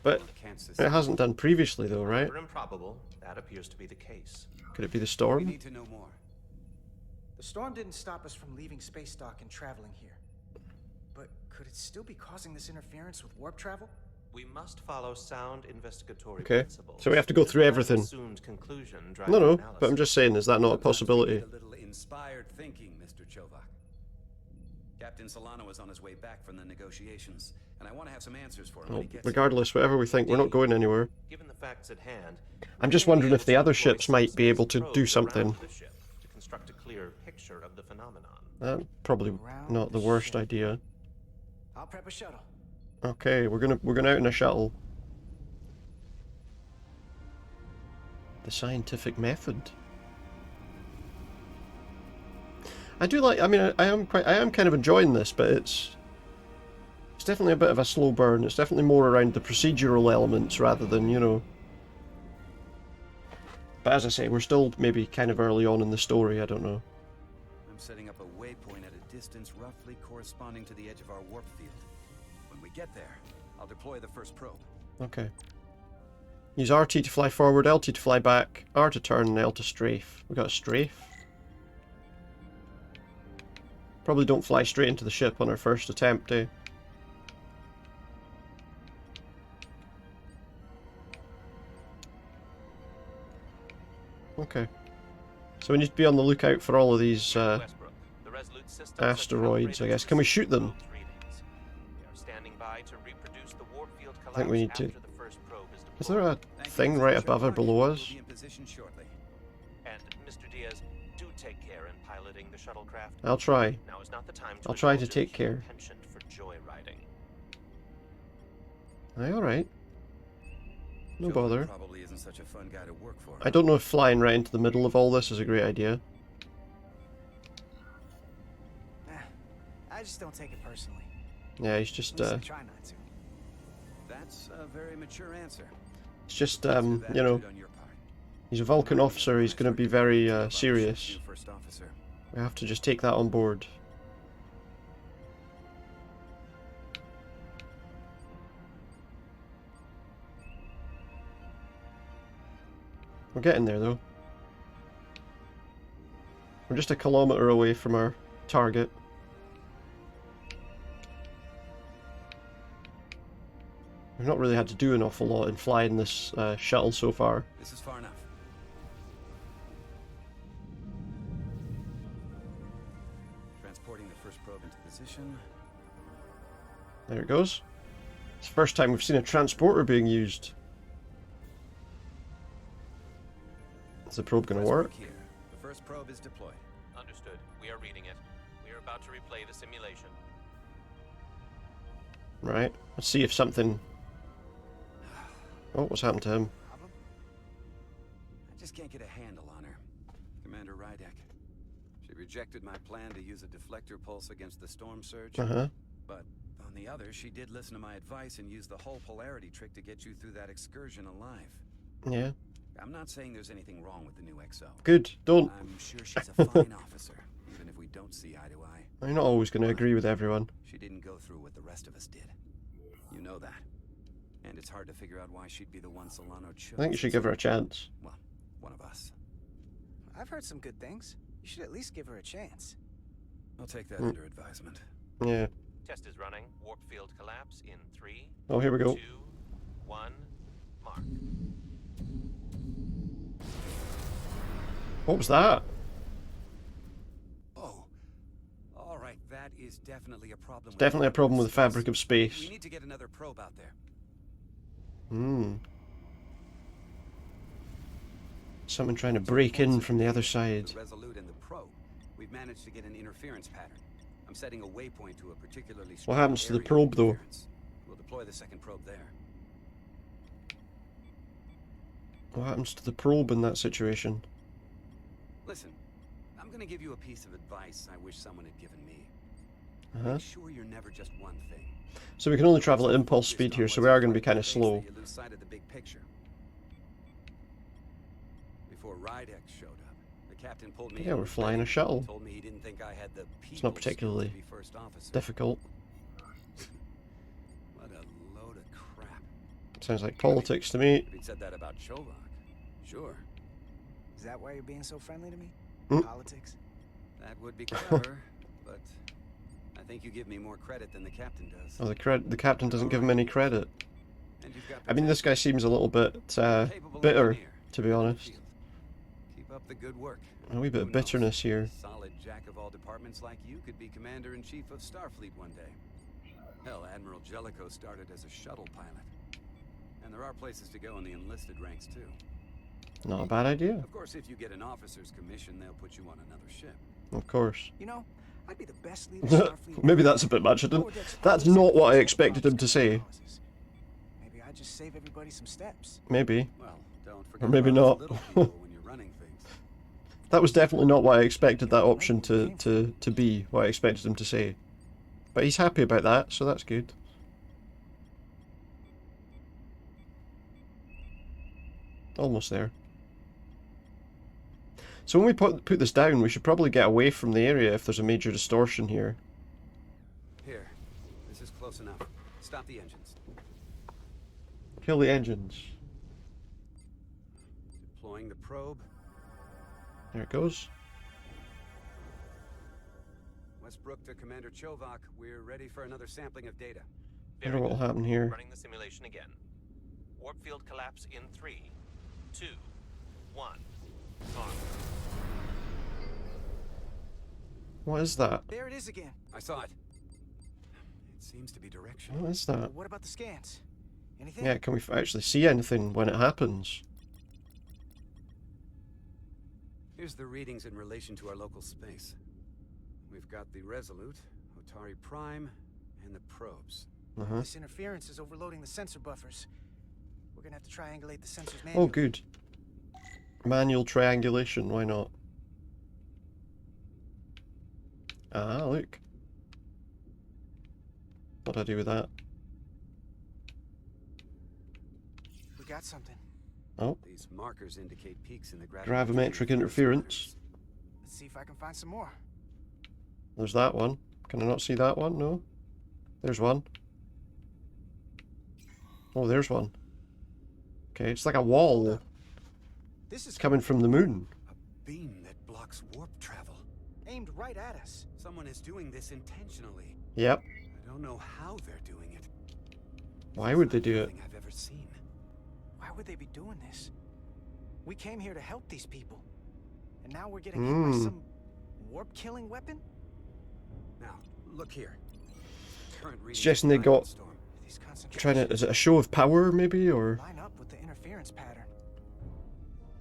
but it hasn't done previously, though, right? However improbable, that appears to be the case. Could it be the We storm? need to know more. The storm didn't stop us from leaving space dock and traveling here. But could it still be causing this interference with warp travel? We must follow sound investigatory Okay, principles. so we have to go through everything. Assumed conclusion No, but I'm just saying, is that not a possibility? A little inspired thinking, Mr. Chovak. Captain Solano is on his way back from the negotiations, and I want to have some answers for him when he gets Regardless, whatever we think, we're not going anywhere. Given the facts at hand, I'm just wondering if the other ships might be able to do something. the ship to construct a clear picture of the phenomenon. Probably not the worst idea. I'll prep a shuttle. Okay, we're going out in a shuttle. The scientific method. I do like. I mean, I am kind of enjoying this, but it's definitely a bit of a slow burn. It's definitely more around the procedural elements rather than, you know. But as I say, we're still maybe kind of early on in the story. I don't know. I'm setting up a waypoint at a distance roughly corresponding to the edge of our warp field. When we get there, I'll deploy the first probe. Okay. Use RT to fly forward, LT to fly back, R to turn, and L to strafe. We got a strafe. Probably don't fly straight into the ship on our first attempt, eh? Okay. So we need to be on the lookout for all of these asteroids, I guess. Can we shoot them? I think we need to. Is there a thing right above or below us? And Mr. Diaz, do take care in piloting the shuttlecraft. I'll try. Now is not the time to I'll try to indulge in take care. penchant for joyriding. Aye, alright. No bother. Probably isn't such a fun guy to work for. I don't know if flying right into the middle of all this is a great idea. I just don't take it personally. Yeah, he's just, At least I try not to. That's a very mature answer. it's just, you know, he's a Vulcan officer, he's going to be very, serious. First officer. We have to just take that on board. We're getting there, though. We're just a kilometer away from our target. We've not really had to do an awful lot in flying this shuttle so far. This is far enough. Transporting the first probe into position. There it goes. It's the first time we've seen a transporter being used. Is the probe going to work? Here. The first probe is deployed. Understood. We are reading it. We are about to replay the simulation. Right. Let's see if something... Oh, what's happened to him? I just can't get a handle on her. Commander Rydek. She rejected my plan to use a deflector pulse against the storm surge. Uh-huh. But on the other, she did listen to my advice and used the whole polarity trick to get you through that excursion alive. Yeah. I'm not saying there's anything wrong with the new XO. Good. Don't. I'm sure she's a fine officer, even if we don't see eye to eye. I'm not always going to agree with everyone. She didn't go through what the rest of us did. You know that. And it's hard to figure out why she'd be the one Solano chose. I think you should give her a chance. Well, one of us. I've heard some good things. You should at least give her a chance. I'll take that under advisement. Yeah. Test is running. Warp field collapse in 3. Oh, here we go. 2, 1, mark. What was that? Oh, There's definitely a problem. It's definitely a problem with the fabric of space. We need to get another probe out there. Someone trying to break in from the other side. The Resolute and the probe. We've managed to get an interference pattern. I'm setting a waypoint to a particularly strong What happens to the area of probe, though? interference. We'll deploy the second probe there. What happens to the probe in that situation? Listen, I'm going to give you a piece of advice I wish someone had given me. Uh-huh. Make sure you're never just one thing. So we can only travel at impulse speed here, so we are going to be kind of slow. You lose sight of the big picture. Before Rydek showed up, the captain pulled me. Yeah, we're flying a shuttle. Told me he didn't think I had the It's not particularly difficult. What a load of crap. Sounds like politics to me. If he'd said that about Chovak, sure. Is that why you're being so friendly to me? Politics? That would be clever, but I think you give me more credit than the captain does. Oh, the captain doesn't give him any credit. I mean, this guy seems a little bit bitter, to be honest. Keep up the good work. A wee bit of bitterness here. Solid jack of all departments like you could be commander-in-chief of Starfleet one day. Hell, Admiral Jellicoe started as a shuttle pilot. And there are places to go in the enlisted ranks too. Not a bad idea. Of course, if you get an officer's commission, they'll put you on another ship. Of course. You know, I'd be the best leader Starfleet. Maybe that's a bit much. That's not what I expected him to say. Maybe I'd just save everybody some steps. Maybe. Well, don't forget or maybe not. when you're running things. That was definitely not what I expected that option to be, what I expected him to say. But he's happy about that, so that's good. Almost there. So when we put this down, we should probably get away from the area if there's a major distortion here. Here, this is close enough. Stop the engines. Kill the engines. Deploying the probe. There it goes. Westbrook to Commander Chovak. We're ready for another sampling of data. I wonder what will happen here. Running the simulation again. Warp field collapse in 3, 2, 1. On. What is that? There it is again. I saw it. It seems to be direction. What is that? Well, what about the scans? Anything? Yeah, can we actually see anything when it happens? Here's the readings in relation to our local space. We've got the Resolute, Otari Prime, and the probes. This interference is overloading the sensor buffers. We're gonna have to triangulate the sensors manually. Oh, good. Manual triangulation, why not? Ah, look. What do I do with that? We got something. Oh. These markers indicate peaks in the Gravimetric interference. Let's see if I can find some more. There's that one. Can I not see that one? No. There's one. Oh, there's one. Okay, it's like a wall. This is coming from the moon. A beam that blocks warp travel. Aimed right at us. Someone is doing this intentionally. Yep. I don't know how they're doing it. Why would they do it? I've ever seen. Why would they be doing this? We came here to help these people. And now we're getting hit by some warp-killing weapon? Now, look here. Suggesting they got trying to, is it a show of power maybe, or? Line up with the interference pattern.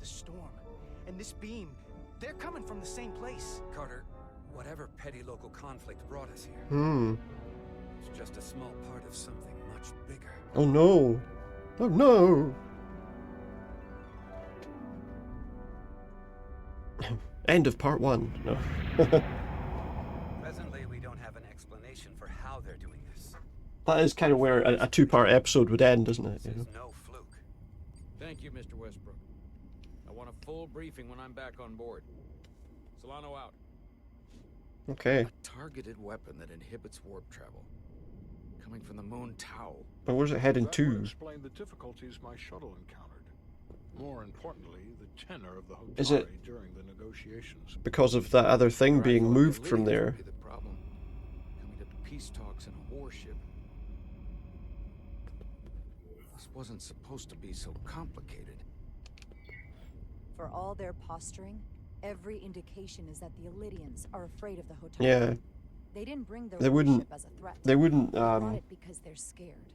The storm and this beam, they're coming from the same place. Carter, whatever petty local conflict brought us here. It's just a small part of something much bigger. Oh no. Oh no. End of part 1. No. Presently, we don't have an explanation for how they're doing this. That is kind of where a 2-part episode would end, isn't it? This is no fluke. Thank you, Mr. Westbrook. I want a full briefing when I'm back on board. Solano out. Okay. A targeted weapon that inhibits warp travel. Coming from the moon Tau. But where's it heading That would to? explain the difficulties my shuttle encountered. More importantly, the tenor of the Is it Hotari during the negotiations. because of that other thing being moved from there? The problem. Coming to peace talks in a warship. This wasn't supposed to be so complicated. For all their posturing, every indication is that the Illydians are afraid of the Hotari. Yeah. They didn't bring their They wouldn't. warship as a threat. They wouldn't. They brought it because they're scared.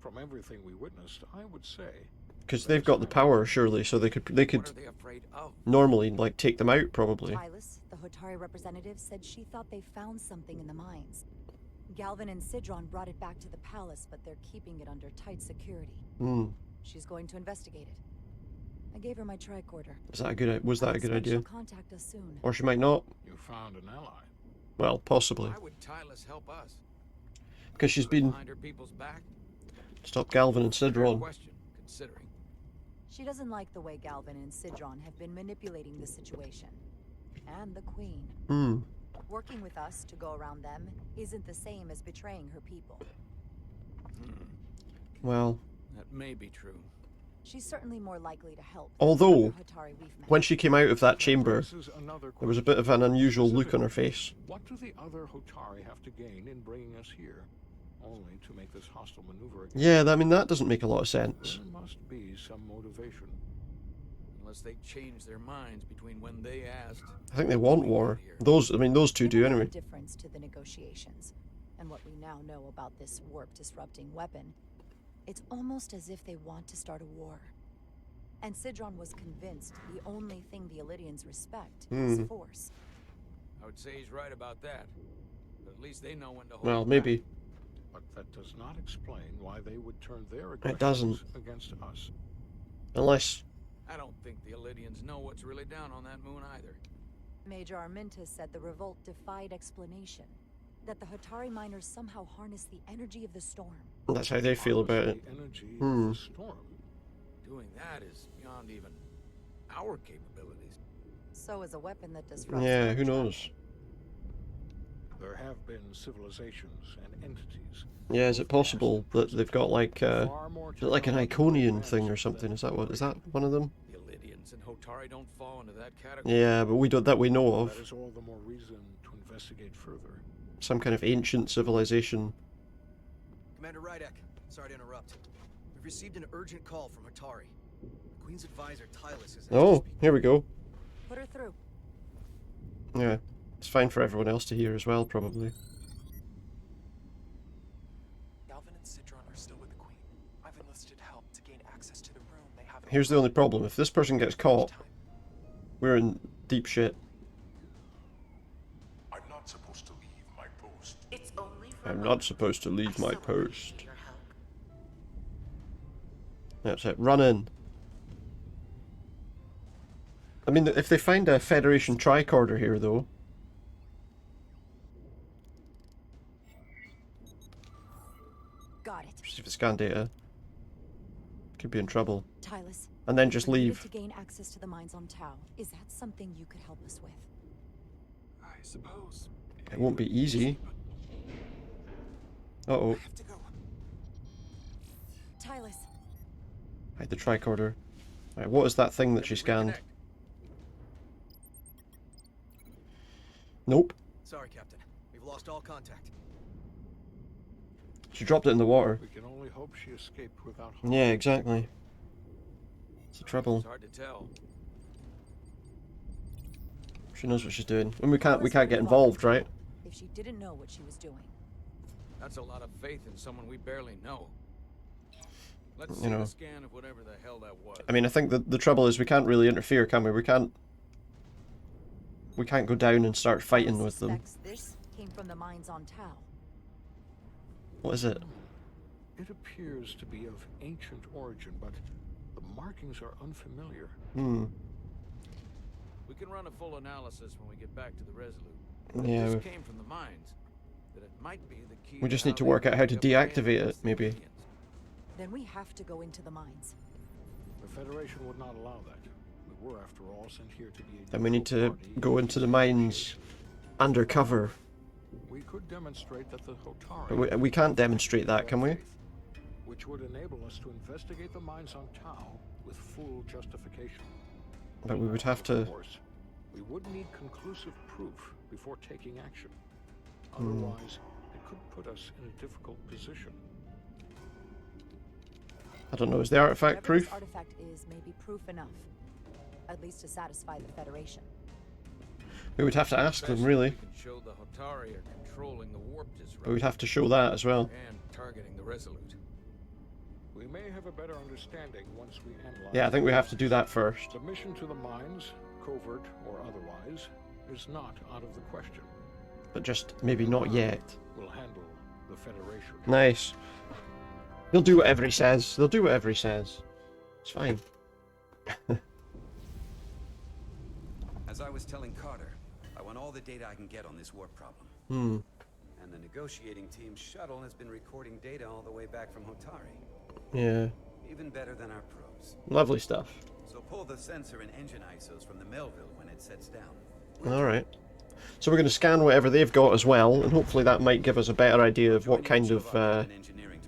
From everything we witnessed, I would say. Because they've got the power, surely, so they could What are they afraid of? normally like take them out, probably. Tylis, the Hotari representative, said she thought they found something in the mines. Galvin and Sidron brought it back to the palace, but they're keeping it under tight security. Hmm. She's going to investigate it. I gave her my tricorder. Is that a good? Was that a good idea? She'll contact us soon. Or she might not. You found an ally. Well, possibly. Why would Tylis help us? Because she's been Behind her people's back? stop Galvin and Fair Sidron. question, considering. She doesn't like the way Galvin and Sidron have been manipulating the situation. And the Queen. Hmm. Working with us to go around them isn't the same as betraying her people. Well, That may be true. She's certainly more likely to help. although than the Hotari we've met. when she came out of that chamber, This is another there was a bit of an unusual look on her face. What do the other Hotari have to gain in bringing us here? Only to make this hostile maneuver again. Yeah, I mean that doesn't make a lot of sense. There must be some motivation. Unless they change their minds between when they asked. I think they want war. Those, I mean, those two do anyway. Difference to the negotiations, and what we now know about this warp-disrupting weapon, it's almost as if they want to start a war. And Sidron was convinced the only thing the Illidians respect is force. I would say he's right about that. But at least they know when to hold Well, back. maybe. But that does not explain why they would turn their It doesn't. aggressions against us. Unless I don't think the Illidians know what's really down on that moon either. Major Arminta said the revolt defied explanation. That the Hotari miners somehow harness the energy of the storm. that's how they feel about it. The energy Hmm. of the storm. Doing that is beyond even our capabilities. So is a weapon that disrupts. Yeah, who knows? There have been civilizations and entities. Yeah, is it possible that they've got like is it like an Iconian thing or something? Is that what? Is that one of them? The Illidians and Hotari don't fall into that category. Yeah, but we don't that we know That of. is all the more reason to investigate further. Some kind of ancient civilization. Commander Rydek, sorry to interrupt. We've received an urgent call from Hotari. The Queen's advisor, Tylis, is... Oh, here we go. Put her through. Yeah, it's fine for everyone else to hear as well, probably. Galvin and Sidron are still with the Queen. I've enlisted help to gain access to the room they have. Here's the only problem. If this person gets caught, we're in deep shit. I'm not supposed to leave my post. It's only for I'm not supposed to leave my post. That's it. Run in. I mean, if they find a Federation tricorder here, though... Got it. See if it's scan data. Could be in trouble. Tylis. And then just we needed leave. to gain access to the mines on Tau. Is that something you could help us with? I suppose. It won't be easy. Uh-oh. Tylis. Hide the tricorder. Alright, what is that thing that she scanned? Nope. Sorry, Captain. We've lost all contact. She dropped it in the water. We can only hope she escaped without harm. Yeah, exactly. It's the trouble. It's hard to tell. She knows what she's doing. And we can't get involved, right? If she didn't know what she was doing. That's a lot of faith in someone we barely know. Let's You see know. the scan of whatever the hell that was. I mean, I think the trouble is we can't really interfere, can we? We can't go down and start fighting with them. Suspects this came from the mines on Tau. What is it? It appears to be of ancient origin, but the markings are unfamiliar. Hmm. We can run a full analysis when we get back to the Resolute. But Yeah, if we- this came from the mines, then it might be the key. We just how need to they work out how to break up the band deactivate it, against the maybe. Illidians. Then we have to go into the mines. The Federation would not allow that. We were, after all, sent here to be a Then we need to neutral party. go into the mines undercover. We could demonstrate that the Hotari... But we can't demonstrate that, can we? Which would enable us to investigate the mines on Tau with full justification. But we would have to... Of course, we would need conclusive proof before taking action. Otherwise, it could put us in a difficult position. I don't know, is the artifact Whatever this proof? artifact is may be proof enough. At least to satisfy the Federation. We would have to ask them, really. We can show the Hotari are controlling the warp disruption. But we'd have to show that as well. And targeting the Resolute. We may have a better understanding once we analyze. Yeah, I think we have to do that first. The mission to the mines, covert or otherwise, is not out of the question. But just maybe not yet. We'll handle the Federation. Nice. They'll do whatever he says. They'll do whatever he says. It's fine. As I was telling Carter, I want all the data I can get on this warp problem. And the negotiating team's shuttle has been recording data all the way back from Hotari. Yeah. Even better than our probes. Lovely stuff. So pull the sensor and engine ISOs from the Melville when it sets down. Alright. So we're going to scan whatever they've got as well, and hopefully that might give us a better idea of what kind of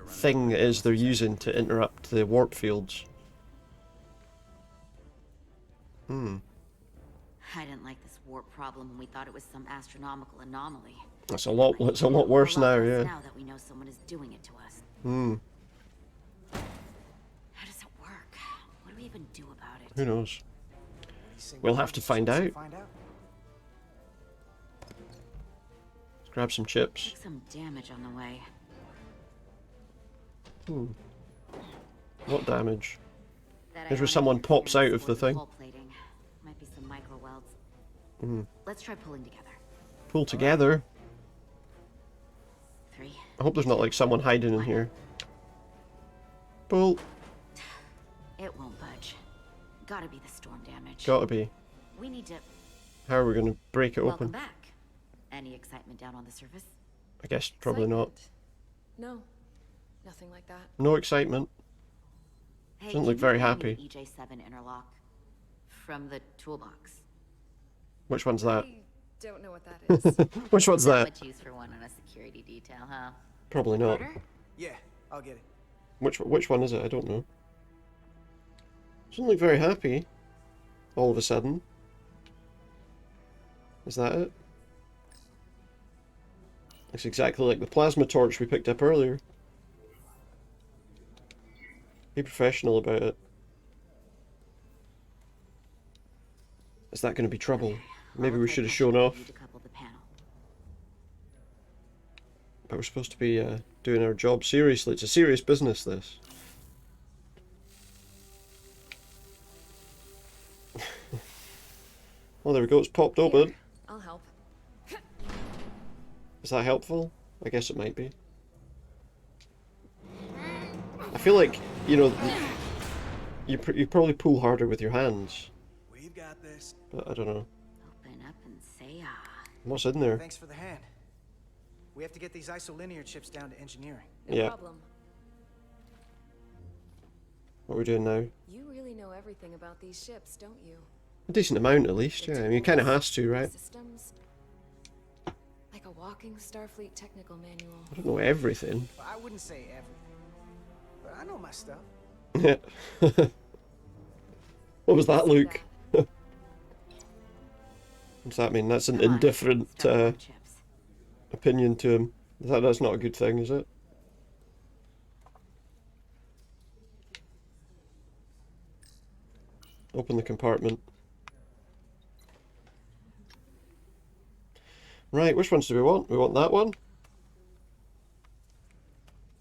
thing it is they're using to interrupt the warp fields. I didn't like this warp problem when we thought it was some astronomical anomaly. It's a lot worse now, yeah. Now that we know someone is doing it to us. How does it work? What do we even do about it? Who knows? We'll have to find out. Let's grab some chips. Took some damage on the way. What damage? Here's where someone pops out of the thing. Might be some micro welds. Let's try pulling together. Pull together? 3. I hope there's not like someone hiding in here. Pull. It won't budge. Gotta be the storm damage. Gotta be. We need to... How are we gonna break it Welcome open? back. Any excitement down on the surface? I guess probably not. No. Nothing like that. No excitement. Hey, Doesn't look very happy. EJ7 interlock from the toolbox. Which one's that? I don't know what that is. Which one's that? Much use for one on a security detail, huh? Probably not. Carter? Yeah, I'll get it. Which one is it? I don't know. Doesn't look very happy. All of a sudden. Is that it? Looks exactly like the plasma torch we picked up earlier. Be professional about it. Is that going to be trouble? Maybe we should have shown off. But we're supposed to be doing our job seriously. It's a serious business, this. Oh, there we go. It's popped open. I'll help. Is that helpful? I guess it might be. I feel like, you know, you probably pull harder with your hands. We've got this. But I don't know. Open up and say ah. What's in there? Thanks for the hand. We have to get these isolinear chips down to engineering. No problem. What are we doing now? You really know everything about these ships, don't you? A decent amount, at least. Yeah, I mean, it kind of has to, right? Systems. Like a walking Starfleet technical manual. I don't know everything. Well, I wouldn't say everything, but I know my stuff. Yeah. What was that, Luke? What's that mean? That's an indifferent opinion to him. That's not a good thing, is it? Open the compartment. Right, which ones do we want? We want that one?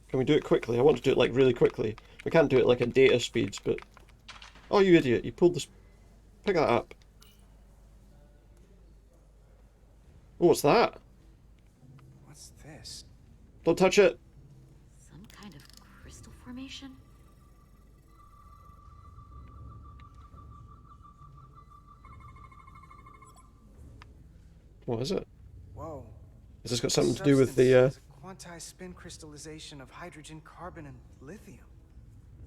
Can we do it quickly? I want to do it like really quickly. We can't do it like at data speeds, but... Oh, you idiot, you pulled this... Pick that up. Oh, what's that? What's this? Don't touch it! Some kind of crystal formation? What is it? Whoa. Has this got something to do with the, Quantized spin crystallization of hydrogen, carbon, and lithium.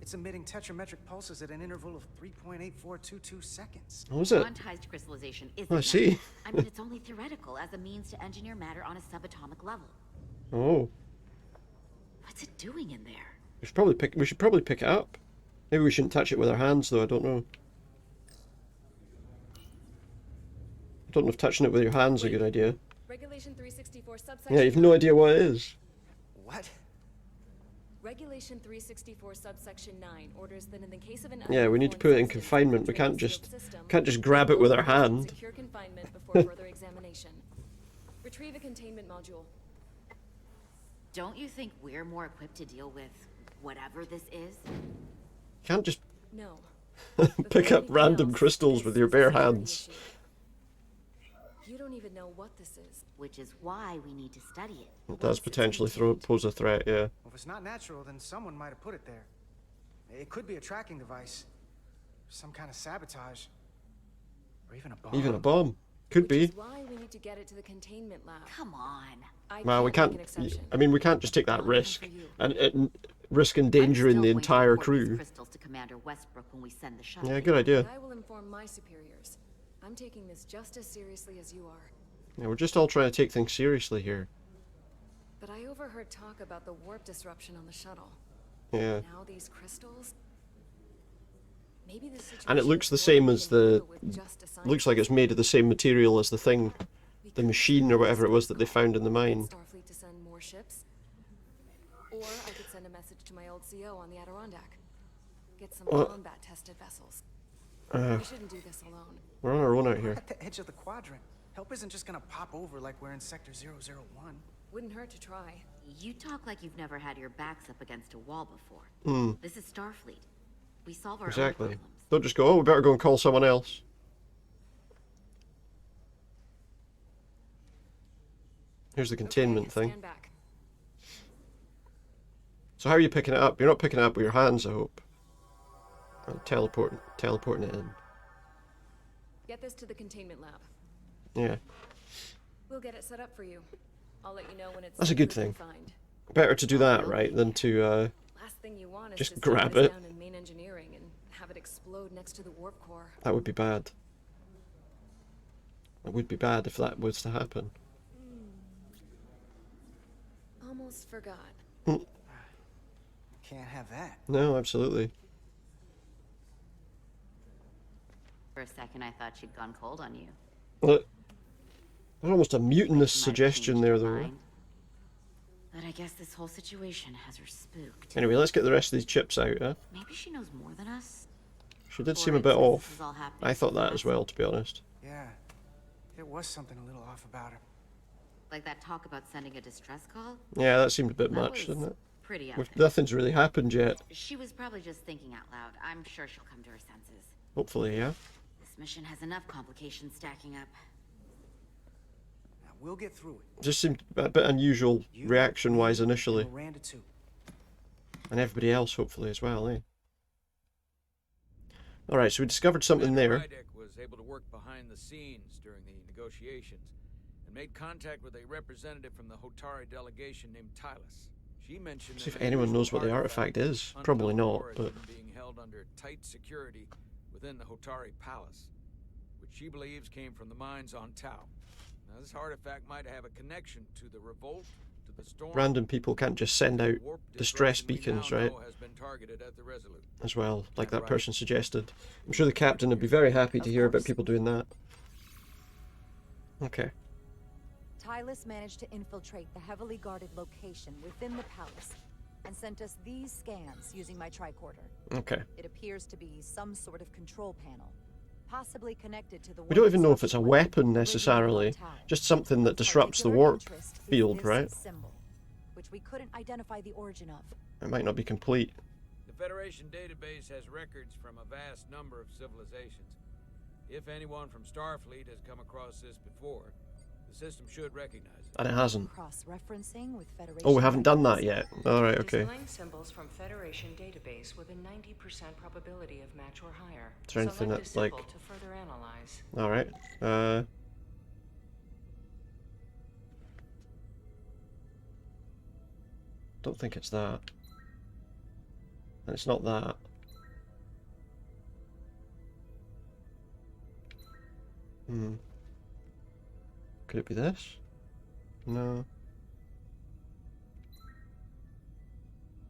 It's emitting tetrametric pulses at an interval of 3.8422 seconds. What is it? Quantized crystallization isn't Oh, I see. that. I mean, it's only theoretical as a means to engineer matter on a subatomic level. Oh. What's it doing in there? We should probably pick it up. Maybe we shouldn't touch it with our hands, though. I don't know. I don't know if touching it with your hands is a good idea. Regulation 364 subsection. Yeah, you've no idea what it is. What? Regulation 364 subsection 9 orders that in the case of an Yeah, we need to put it in confinement. We can't just grab it with our hand. Secure confinement before further examination. information. Retrieve a containment module. Don't you think we're more equipped to deal with whatever this is? You can't just No. pick up random crystals with your bare hands. You don't even know what this is. Which is why we need to study it. It does potentially pose a threat, yeah. Well, if it's not natural, then someone might have put it there. It could be a tracking device. Some kind of sabotage. Or even a bomb. Even a bomb. Could be. Which is why we need to get it to the containment lab. Come on. Well, we can't. I mean, we can't just take that risk and risk endangering the entire crew. Crystals to Commander Westbrook when we send the shuttle. Yeah, good idea. I will inform my superiors. I'm taking this just as seriously as you are. Yeah, we're just all trying to take things seriously here. But I overheard talk about the warp disruption on the shuttle. Yeah. Now these crystals. Maybe this situation And it looks the same as the. Looks like it's made of the same material as the thing, the machine or whatever it was that they found in the mine. Starfleet to send more ships. Or I could send a message to my old CO on the Adirondack. Get some combat-tested vessels. We shouldn't do this alone. We're on our own out here. We're at the edge of the quadrant. Help isn't just gonna pop over like we're in Sector 001. Wouldn't hurt to try. You talk like you've never had your backs up against a wall before. This is Starfleet. We solve our own problems. Don't just go, oh, we better go and call someone else. Here's the containment thing. Stand back. So how are you picking it up? You're not picking it up with your hands, I hope. And teleporting it in. Get this to the containment lab. Yeah. We'll get it set up for you. I'll let you know when it's. That's a good thing. Better to do that, right, than to Last thing you want is just to grab set it. down in main engineering and have it explode next to the warp core. That would be bad. It would be bad if that was to happen. Almost forgot. Can't have that. No, absolutely. For a second, I thought she'd gone cold on you. Look, there's almost a mutinous suggestion there, though. But I guess this whole situation has her spooked. Anyway, let's get the rest of these chips out, huh? Maybe she knows more than us. She did seem a bit off. I thought that as well, to be honest. Yeah, there was something a little off about her. Like that talk about sending a distress call? Yeah, that seemed a bit That much, was didn't it? pretty With epic. nothing's really happened yet. She was probably just thinking out loud. I'm sure she'll come to her senses. Hopefully, yeah. This mission has enough complications stacking up. Now, we'll get through it. Just seemed a bit unusual reaction-wise initially. Miranda too. And everybody else, hopefully, as well, eh? Alright, so we discovered something there. Rydek was able to work behind the scenes during the negotiations and made contact with a representative from the Hotari delegation named Tylus. She mentioned See if anyone knows what the artifact is. Probably not, but... being held under tight security within the Hotari palace, which she believes came from the mines on Tau. Now, this artifact might have a connection to the revolt, to the storm. Random people can't just send out distress beacons, right? Has been targeted at the Resolute. As well, like that person suggested. I'm sure the captain would be very happy to hear about people doing that. Okay. Tylus managed to infiltrate the heavily guarded location within the palace and sent us these scans using my tricorder. Okay. It appears to be some sort of control panel, possibly connected to the. We don't even know if it's a weapon necessarily, just something that disrupts the warp field, right? Symbol, which we couldn't identify the origin of. It might not be complete. The Federation database has records from a vast number of civilizations. If anyone from Starfleet has come across this before, the system should recognize it. And it hasn't. Cross-referencing with Federation. Oh, we haven't done that yet. Alright, okay. Displaying symbols from Federation database with a 90% probability of match or higher. Is there anything Select that's a like... symbol to further analyze. Alright. Don't think it's that. And it's not that. Could it be this? No.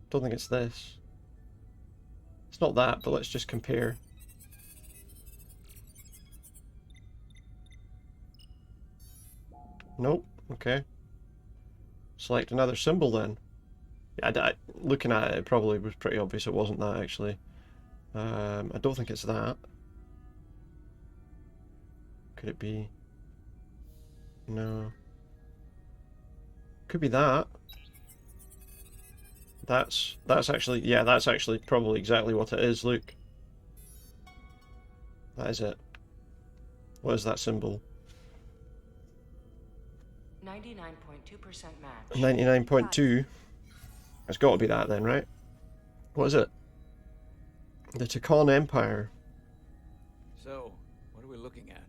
Don't think it's this. It's not that, but let's just compare. Nope. Okay. Select another symbol then. Yeah, looking at it, it probably was pretty obvious it wasn't that actually. I don't think it's that. Could it be? No. Could be that. That's actually, yeah, that's actually probably exactly what it is, look. That is it. What is that symbol? 99.2% match. 99.2. It's got to be that then, right? What is it? The Tacon Empire. So, what are we looking at?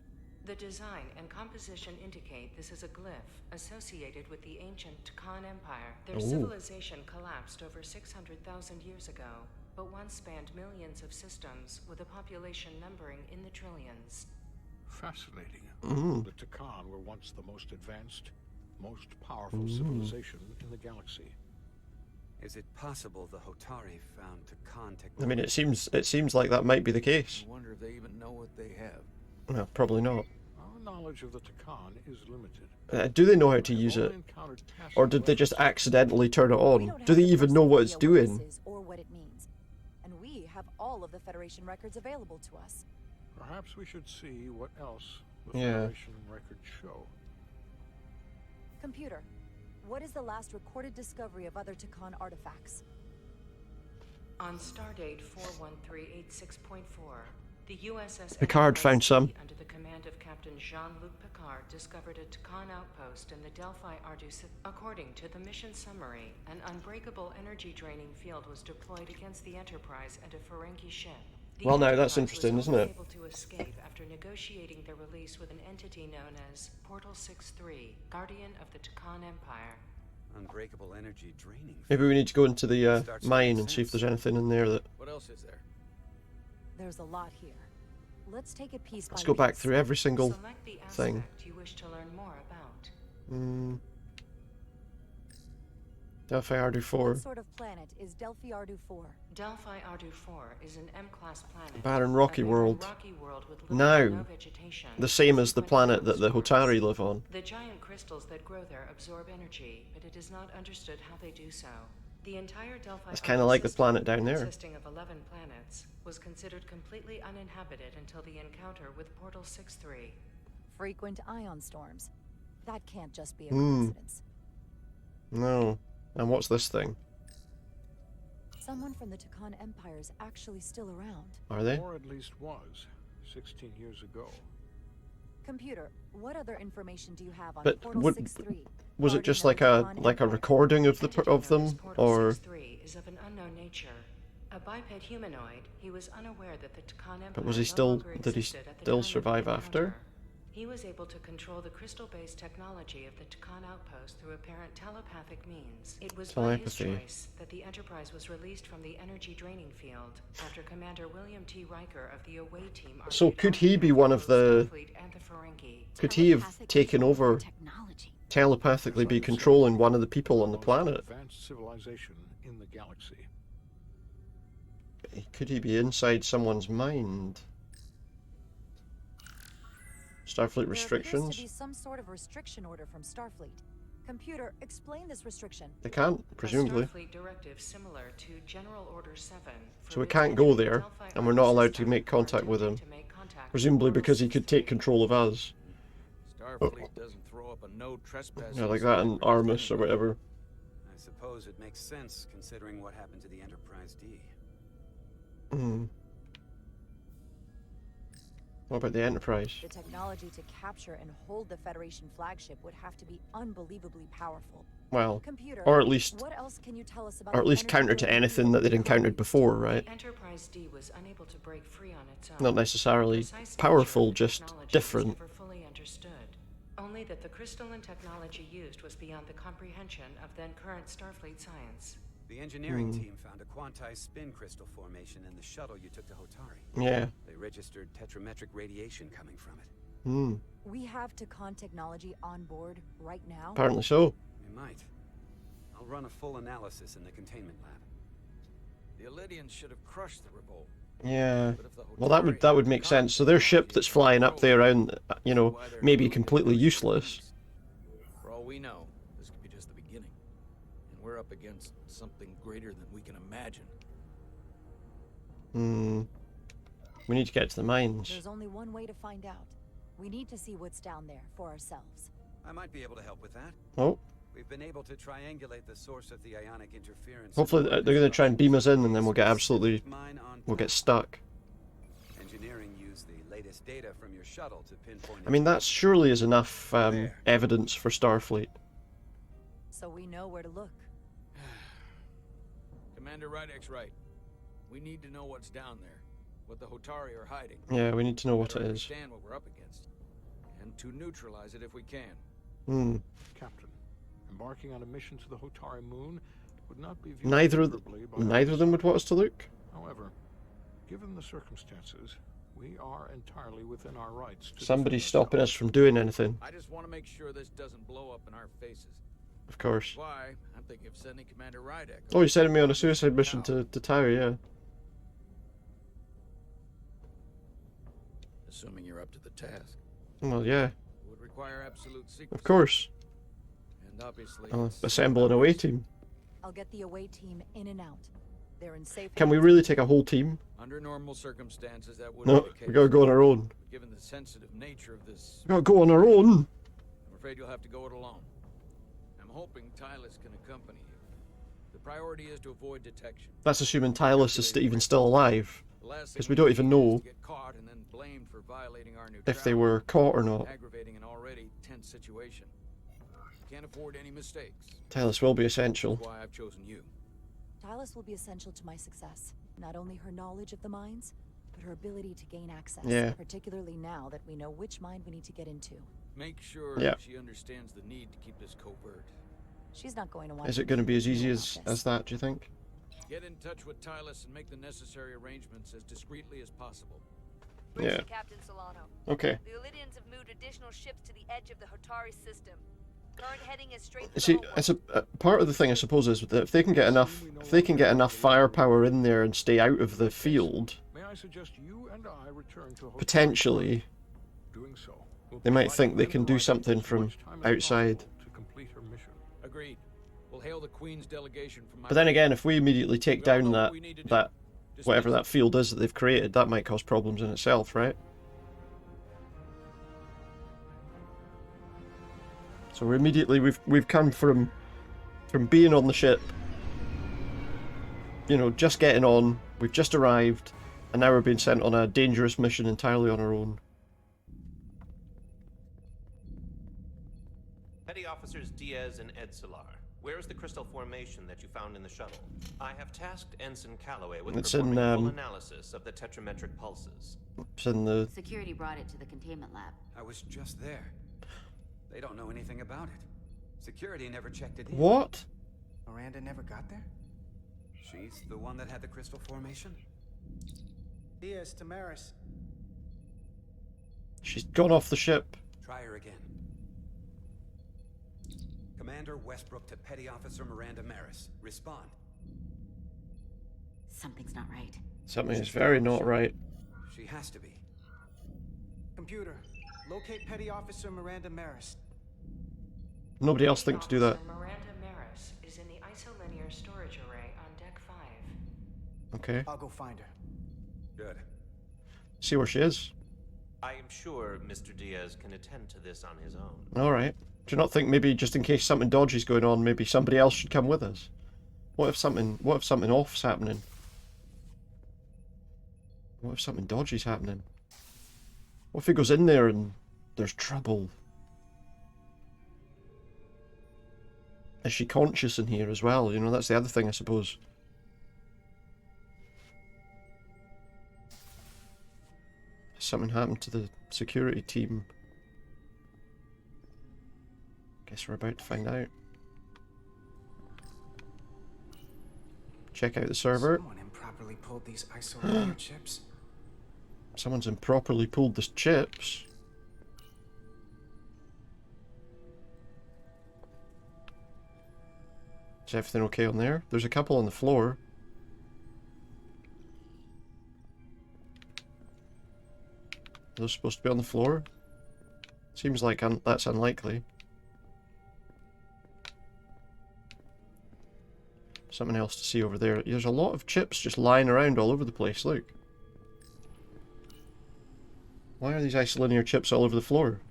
The design and composition indicate this is a glyph associated with the ancient Tacon Empire. Their civilization collapsed over 600,000 years ago, but once spanned millions of systems with a population numbering in the trillions. Fascinating. The Tacon were once the most advanced, most powerful civilization in the galaxy. Is it possible the Hotari found Tacon technology? I mean, it seems like that might be the case. I wonder if they even know what they have. Well, probably not. Our knowledge of the Tacon is limited. Do they know how to use it? Or did they just accidentally turn it on? Do they even know what it's doing? Or what it means. And we have all of the Federation records available to us. Perhaps we should see what else the Yeah. Federation records show. Computer, what is the last recorded discovery of other Tacon artifacts? On stardate 41386.4, the USS Picard found some. under the command of Captain Jean-Luc Picard discovered a Tacon outpost in the Delphi Ardus. According to the mission summary, an unbreakable energy draining field was deployed against the Enterprise and a Ferengi ship. The Well, now that's Enterprise interesting, was isn't only it? able to escape after negotiating their release with an entity known as Portal 63, Guardian of the Tacon Empire. Unbreakable energy draining. Maybe we need to go into the mine and see if there's anything in there that... What else is there? There's a lot here. Let's take it piece by Let's go back piece. through every single Select the thing. aspect you wish to learn more about. Delphi Ardu 4. What sort of planet is Delphi Ardu 4? Delphi Ardu 4 is an M-class planet. Barren rocky a world. rocky world with little Now, or no vegetation. the same as the planet that the Hotari live on. The giant crystals that grow there absorb energy, but it is not understood how they do so. The entire Delphi It's kinda Ardu like the system, planet down there. consisting of 11 planets, was considered completely uninhabited until the encounter with Portal 63. Frequent ion storms. That can't just be a coincidence. No. And what's this thing? Someone from the Tacon Empire is actually still around. Are they? Or at least was, 16 years ago. Computer, what other information do you have on But Portal 63? was it just like a recording of them, or? 63 is of an unknown nature. A biped humanoid, he was unaware that the Tacon Empire But was he no still? longer Did he existed at the still time of survive the after? encounter. He was able to control the crystal-based technology of the Tacon outpost through apparent telepathic means. It was by his Telepathy. choice that the Enterprise was released from the energy draining field after Commander William T. Riker of the Away Team. So could he be one of the? Starfleet and the Ferengi. Could he have taken over? Telepathically be controlling one of the people on the planet? Advanced civilization in the galaxy. Could he be inside someone's mind? Starfleet There appears to restrictions? be some sort of restriction order from Starfleet. Computer, explain this restriction. They can't, presumably. A Starfleet directive similar to General Order 7. So we can't go there, and we're not allowed to make contact with him. Presumably because he could take control of us. Starfleet doesn't throw up a no trespassing. Yeah, like that in Armus or whatever. I suppose it makes sense considering what happened to the Enterprise D. What about the Enterprise? The technology to capture and hold the Federation flagship would have to be unbelievably powerful. Well, Computer, or at least, what else can you tell us about or at the least energy counter to draining anything field that they'd encountered before, right? The Enterprise D was unable to break free on its own. Not necessarily Precise powerful, nature of just technology was different. never fully understood. Only that the crystalline technology used was beyond the comprehension of then current Starfleet science. The engineering team found a quantized spin crystal formation in the shuttle you took to Hotari. Yeah. They registered tetrametric radiation coming from it. We have Tacon technology on board right now? Apparently so. We might. I'll run a full analysis in the containment lab. The Elydians should have crushed the revolt. Yeah. Well, that would make sense. So their ship that's flying up there around, you know, may be completely useless. For all we know, this could be just the beginning. And we're up against something greater than we can imagine. We need to get to the mines. There's only one way to find out. We need to see what's down there for ourselves. I might be able to help with that. Oh. We've been able to triangulate the source of the ionic interference. Hopefully they're going to try and beam us in, and then we'll get absolutely... we'll get stuck. Engineering used the latest data from your shuttle to pinpoint... I mean, that surely is enough evidence for Starfleet. So we know where to look. Commander Rydek's right. We need to know what's down there, what the Hotari are hiding. Yeah, we need to know what it is. Understand what we're up against, and to neutralize it if we can. Captain, embarking on a mission to the Hotari moon would not be viewed Neither of them would want us to look. However, given the circumstances, we are entirely within our rights to... Somebody's stopping us from doing anything. I just want to make sure this doesn't blow up in our faces. Of course. That's why I'm thinking of sending Commander Rydek. Oh, you're sending me on a suicide mission to Tau, yeah. Assuming you're up to the task. Well, yeah. It would require absolute secrecy. Of course. And obviously... I'll assemble an away team. I'll get the away team in and out. They're in safe... Can we really take a whole team? Under normal circumstances, that would No, be the case. we gotta go on our own. Given the sensitive nature of this... We gotta go on our own! I'm afraid you'll have to go it alone. I'm hoping Tylus can accompany you. The priority is to avoid detection. That's assuming Tylus is even still alive. Because we don't even know if they were caught or not. Aggravating an already tense situation. Can't afford any mistakes. Tylus will be essential. That's why I've chosen you. Tylus will be essential to my success. Not only her knowledge of the mines, but her ability to gain access. Yeah. Particularly now that we know which mine we need to get into. Make sure that she understands the need to keep this covert. She's not going to want... Is it going to be as easy as that, do you think? Get in touch with Tylus and make the necessary arrangements as discreetly as possible. Yeah. Captain Solano. Okay. The Illidians have moved additional ships to the edge of the Hotari system. Current heading is straight for See, it's a part of the thing I suppose is that if they can get enough firepower in there and stay out of the field, May I suggest you and I return to potentially, doing so. they might think they can do something from outside. To complete her mission. Agreed. We'll hail the Queen's delegation from my... But then again, if we immediately take down that whatever that field is that they've created, that might cause problems in itself, right? So we're immediately we've come from being on the ship, you know, just getting on, we've just arrived, and now we're being sent on a dangerous mission entirely on our own. Petty Officers Diaz and Edsolar, where is the crystal formation that you found in the shuttle? I have tasked Ensign Calloway with performing a full analysis of the tetrametric pulses. It's in the... Security brought it to the containment lab. I was just there. They don't know anything about it. Security never checked it in. What? Miranda never got there? She's the one that had the crystal formation? Diaz, Tamaris. She's gone off the ship. Try her again. Commander Westbrook to Petty Officer Miranda Maris. Respond. Something's not right. Something is very not right. She has to be. Computer, locate Petty Officer Miranda Maris. Nobody else think to do that. Miranda Maris is in the isolinear storage array on deck 5. Okay. I'll go find her. Good. See where she is. I am sure Mr. Diaz can attend to this on his own. Alright. Do you not think maybe just in case something dodgy's going on, maybe somebody else should come with us? What if something off's happening? What if something dodgy's happening? What if he goes in there and there's trouble? Is she conscious in here as well? You know, that's the other thing, I suppose. Has something happened to the security team? Guess we're about to find out. Check out the server. Someone improperly pulled these isolated chips. Someone's improperly pulled the chips. Is everything okay on there? There's a couple on the floor. Are those supposed to be on the floor? Seems like that's unlikely. Something else to see over there. There's a lot of chips just lying around all over the place, look. Why are these isolinear chips all over the floor?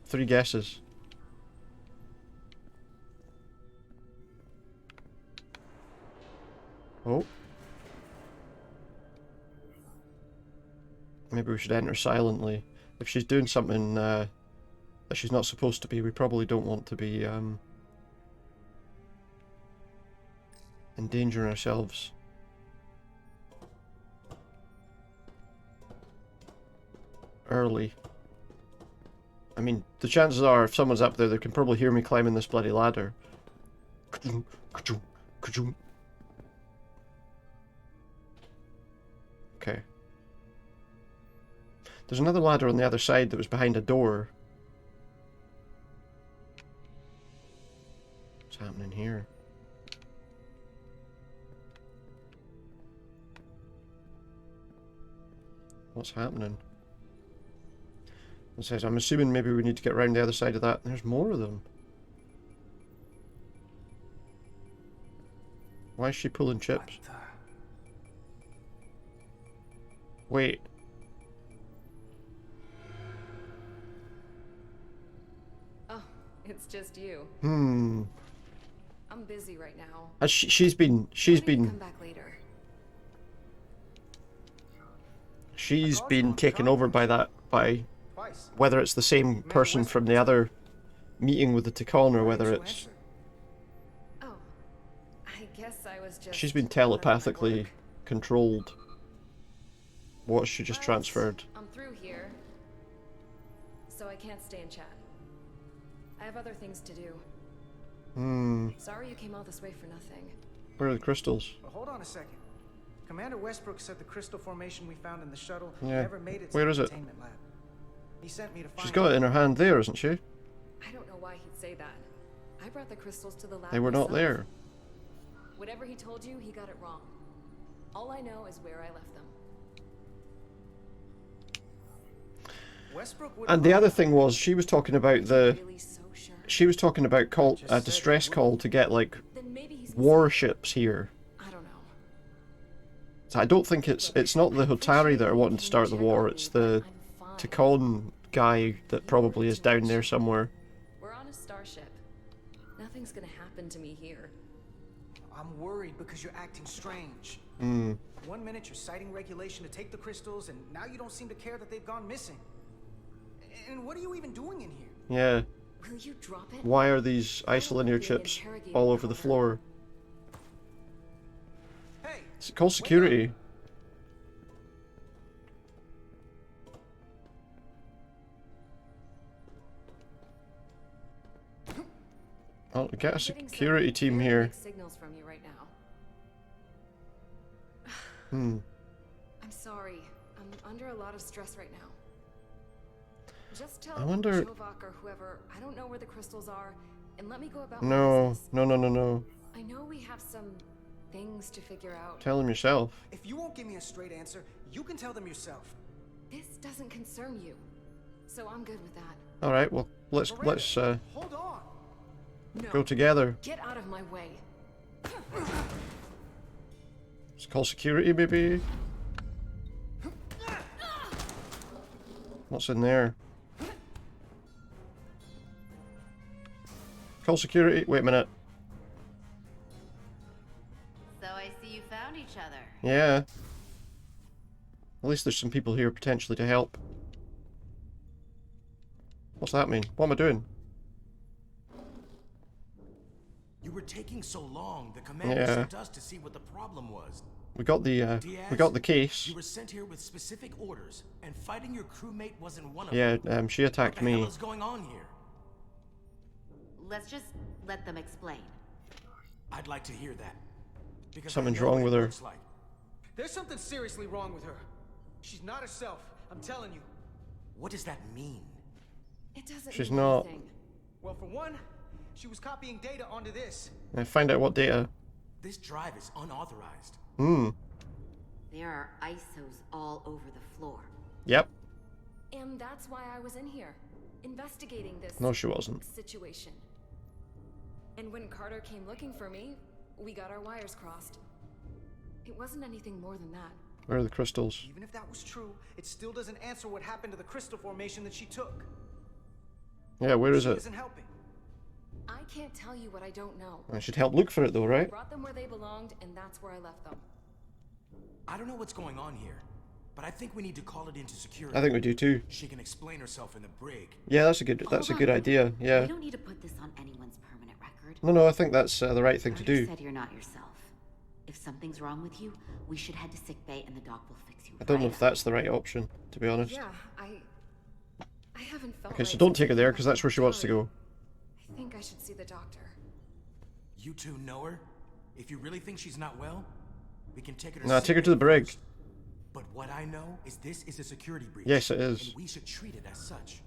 3 guesses. Oh. Maybe we should enter silently. If she's doing something that she's not supposed to be, we probably don't want to be endangering ourselves. Early. I mean, the chances are if someone's up there, they can probably hear me climbing this bloody ladder. Okay. There's another ladder on the other side that was behind a door. What's happening here? What's happening? It says, I'm assuming maybe we need to get around the other side of that. There's more of them. Why is she pulling chips? Wait. Oh, it's just you. I'm busy right now. She's been come back later. She's been taken over by whether it's the same person from the other meeting with the Ticon or whether it's... Oh, I guess I was just... She's been telepathically controlled. What she just transferred. I'm through here, so I can't stay and chat. I have other things to do. Sorry you came all this way for nothing. Where are the crystals? Well, hold on a second. Commander Westbrook said the crystal formation we found in the shuttle Yeah. never made it to Where the is it? containment lab. He sent me to find She's got it in her hand there, isn't she? I don't know why he'd say that. I brought the crystals to the lab. They were not there. Whatever he told you, he got it wrong. All I know is where I left them. And the other thing was, she was talking about the... She was talking about a distress call to get, like, warships here. I don't know. So I don't think it's not the Hotari that are wanting to start the war, it's the Ticon guy that probably is down there somewhere. We're on a starship. Nothing's gonna happen to me here. I'm worried because you're acting strange. 1 minute you're citing regulation to take the crystals, and now you don't seem to care that they've gone missing. And what are you even doing in here? Yeah. Will you drop it? Why are these isolinear chips all over the floor? Hey, Call security. I'll get a security team here. Signals from you right now. I'm sorry. I'm under a lot of stress right now. Just tell wonder... Shovak or whoever, I don't know where the crystals are, and let me go about No, my business. no. I know we have some things to figure out. Tell him yourself. If you won't give me a straight answer, you can tell them yourself. This doesn't concern you, so I'm good with that. All right, well, let's Hold on. No, go together. Get out of my way. Let's call security, maybe. What's in there? Call security. Wait a minute. So I see you found each other. Yeah. At least there's some people here potentially to help. What's that mean? What am I doing? You were taking so long. The commander sent us to see what the problem was. We got the Diaz, case. You were sent here with specific orders, and fighting your crewmate wasn't one of Yeah, them. she attacked me. What the hell is going on here? Let's just let them explain. I'd like to hear that. Because Something's wrong with her. Like. There's something seriously wrong with her. She's not herself. I'm telling you. What does that mean? It doesn't She's mean not. anything. Well, for one, she was copying data onto this. Find out what data. This drive is unauthorized. There are ISOs all over the floor. Yep. And that's why I was in here, investigating this No, she wasn't. situation. And when Carter came looking for me, we got our wires crossed. It wasn't anything more than that. Where are the crystals? Even if that was true, it still doesn't answer what happened to the crystal formation that she took. Yeah, where is it? Isn't helping. I can't tell you what I don't know. I should help look for it though, I right? brought them where they belonged, and that's where I left them. I don't know what's going on here, but I think we need to call it into security. I think we do too. She can explain herself in the brig. Yeah, that's a good idea. Yeah. We don't need to put this on anyone's permanent record. No, I think that's the right thing to do. You said you're not yourself. If something's wrong with you, we should head to sickbay and the doc will fix you. I don't know if that's the right option, to be honest. Yeah, I haven't felt Okay, right so don't since take her I there came because back that's from where she wants to Hotori. go. I think I should see the doctor. You two know her? If you really think she's not well, we can take her to Nah, take her to the brig. But what I know is this is a security breach. Yes, it is. And we should treat it as such.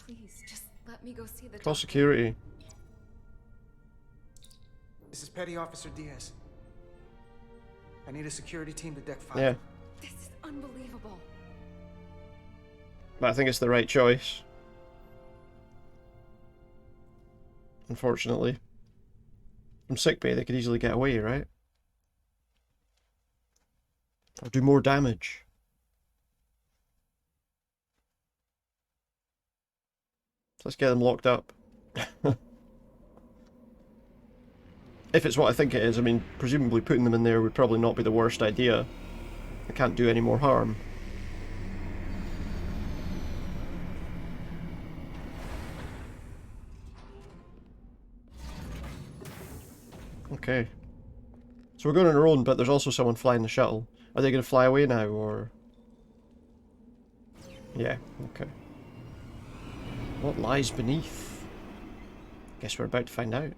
Please, just let me go see the Call doctor. security. This is Petty Officer Diaz. I need a security team to deck 5. Yeah. This is unbelievable. But I think it's the right choice. Unfortunately. From sickbay, they could easily get away, right? Or do more damage. Let's get them locked up. If it's what I think it is, I mean, presumably putting them in there would probably not be the worst idea. They can't do any more harm. Okay. So we're going on our own, but there's also someone flying the shuttle. Are they going to fly away now, or...? Yeah, okay. What lies beneath? Guess we're about to find out.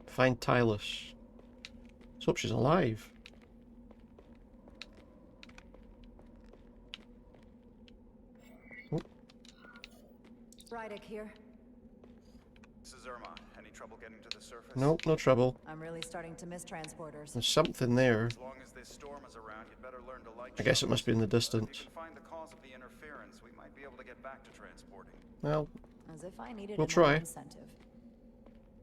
Find Tylus. Let's hope she's alive. Oh. Rydek here. This is Irma. Any trouble getting to the surface? Nope, no trouble. I'm really starting to miss transporters. There's something there. As long as this storm is around, you'd better learn to like I guess it must be in the If you distance. can find the cause of the interference, we might be able to get back to transporting. Well, As if I needed we'll another try. incentive.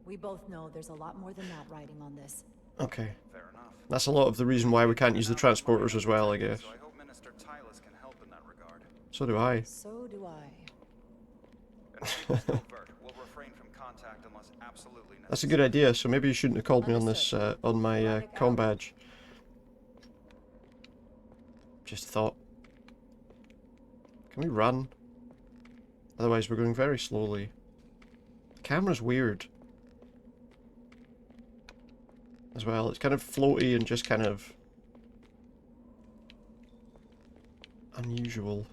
We both know there's a lot more than that riding on this. Okay. Fair enough. That's a lot of the reason why we can't use the transporters as well, I guess. So I hope Minister Tylus can help in that regard. So do I. So do I. We'll refrain from contact unless absolutely necessary. That's a good idea, so maybe you shouldn't have called me on this, on my comm badge. Just a thought. Can we run? Otherwise we're going very slowly. The camera's weird. As well, it's kind of floaty and just kind of... unusual.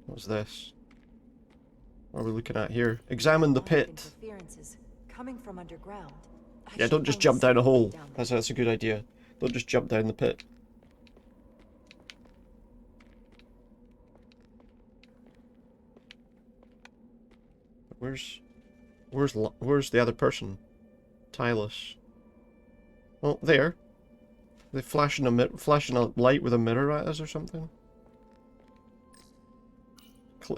What's this? What are we looking at here? Examine the pit. Interferences coming from underground. Yeah, don't just jump down a hole. That's a good idea. Don't just jump down the pit. Where's the other person? Tylus. Oh, there. They flashing a light with a mirror at us or something?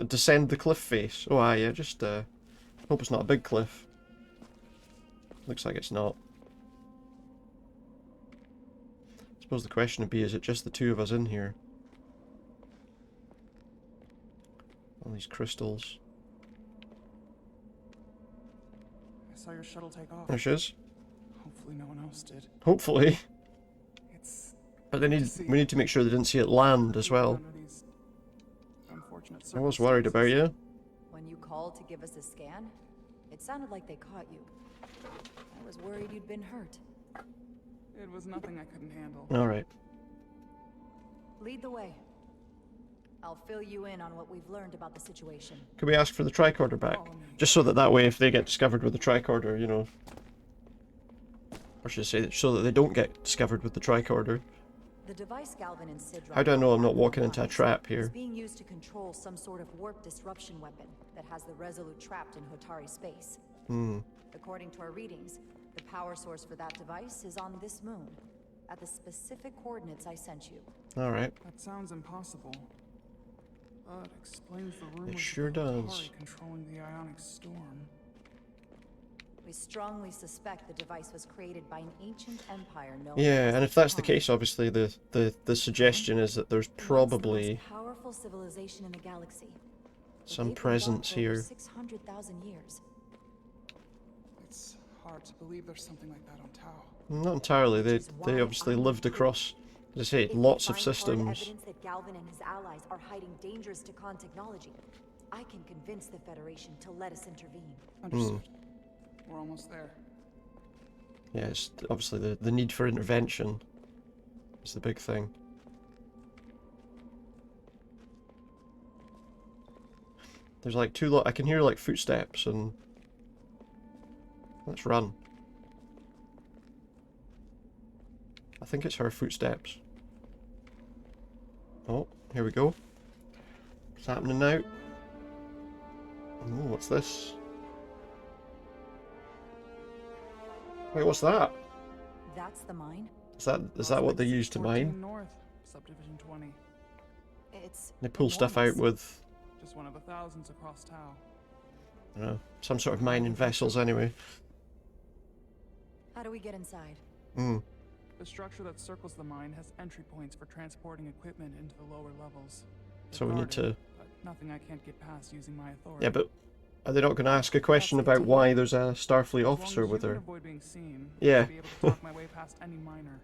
Descend the cliff face. Oh, yeah, just hope it's not a big cliff. Looks like it's not. I suppose the question would be, is it just the two of us in here? All these crystals. I saw your shuttle take off. There she is. Hopefully no one else did. Hopefully. It's But we need to make sure they didn't see it land as well. I was worried about you. When you called to give us a scan, it sounded like they caught you. I was worried you'd been hurt. It was nothing I couldn't handle. Alright. Lead the way. I'll fill you in on what we've learned about the situation. Could we ask for the tricorder back? Just so that way if they get discovered with the tricorder, you know... Or should I say, so that they don't get discovered with the tricorder. The device Galvin and Sidron... How do I know I'm not walking into a trap here? ...is being used to control some sort of warp disruption weapon that has the Resolute trapped in Hotari space. According to our readings, the power source for that device is on this moon, at the specific coordinates I sent you. Alright. That sounds impossible. But explains the rumors It sure of does. Hotari controlling the ionic storm. We strongly suspect the device was created by an ancient empire known Yeah, as and the if that's the Khan. case, obviously the suggestion is that there's Once the probably most powerful civilization in the galaxy. But some they've been gone presence for over here. 600,000 years. It's hard to believe there's something like that on Tau. Not entirely. They why obviously I'm lived here. across, as I say, If we lots of find hard systems. evidence that Galvin and his allies are hiding dangers to Khan technology, I can convince the Federation to let us intervene. Understood. We're almost there. Yeah, it's obviously the need for intervention is the big thing. There's like I can hear like footsteps and let's run. I think it's her footsteps. Oh, here we go. What's happening now? Oh, what's this? Wait, what's that? That's the mine? Is that what they use to mine? North, Subdivision 20. It's They pull stuff out with, Just one of the thousands across Tau. I don't know, some sort of mining vessels anyway. How do we get inside? The structure that circles the mine has entry points for transporting equipment into the lower levels. So we need to... But nothing I can't get past using my authority. Yeah, but are they not going to ask a question about why there's a Starfleet officer with her? Avoid being seen, Yeah. I'll be able to talk my way past any miner.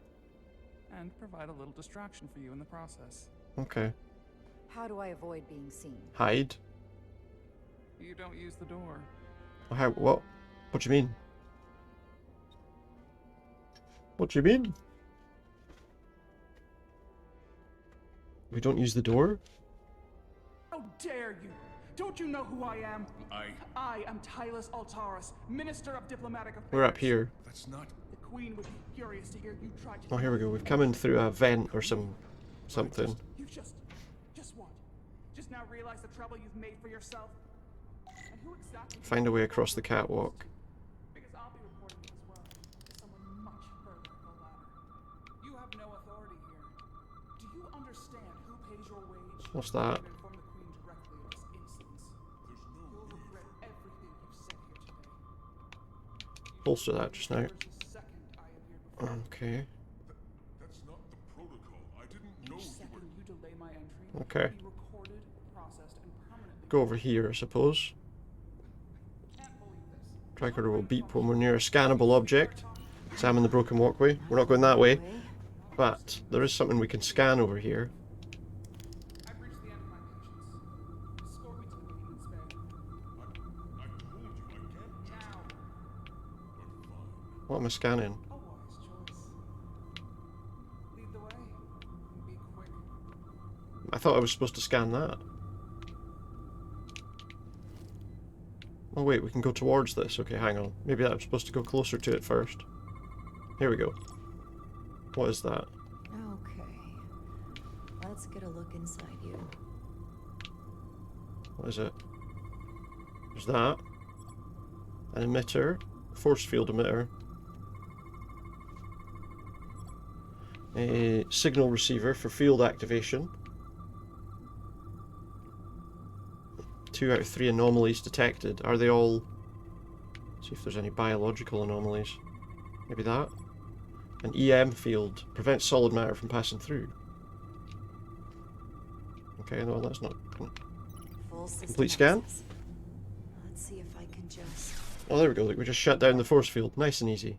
And provide a little distraction for you in the process. Okay. How do I avoid being seen? Hide? You don't use the door. How? What? What do you mean? What do you mean? We don't use the door? How dare you! Don't you know who I am? I am Tylus Altaris, Minister of Diplomatic Affairs. We're up here. That's not... The Queen would be furious to hear you try to... Oh, here we go. We've come in through a vent or something. You just what? Just now realize the trouble you've made for yourself? And who exactly... Find a way across the catwalk. Because I'll be reporting you as well to someone much further up the ladder. You have no authority here. Do you understand who pays your wage? What's that? Inform the Queen directly of this incident. You'll regret everything you've said here today. Bolster that just now. Okay. That's not the protocol. I didn't know you delay my entry, Okay. be recorded, processed, and permanently... Go over here, I suppose. Tricorder will beep when we're near a scannable object. Examine the broken walkway. We're not going that way. But there is something we can scan over here. I've reached the end of my patience. Escort me to the maintenance bay. I told you I can't... Now. What am I scanning? A wise choice. Lead the way. And be quick. I thought I was supposed to scan that. Oh wait, we can go towards this. Okay, hang on. Maybe I'm supposed to go closer to it first. Here we go. What is that? Okay. Let's get a look inside you. What is it? There's that. An emitter. Force field emitter. A signal receiver for field activation. 2 out of 3 anomalies detected. Are they all... See if there's any biological anomalies. Maybe that? An EM field. Prevents solid matter from passing through. Okay, no, that's not... Full system Complete scan? access. Let's see if I can just... Oh, there we go. Look, we just shut down the force field. Nice and easy.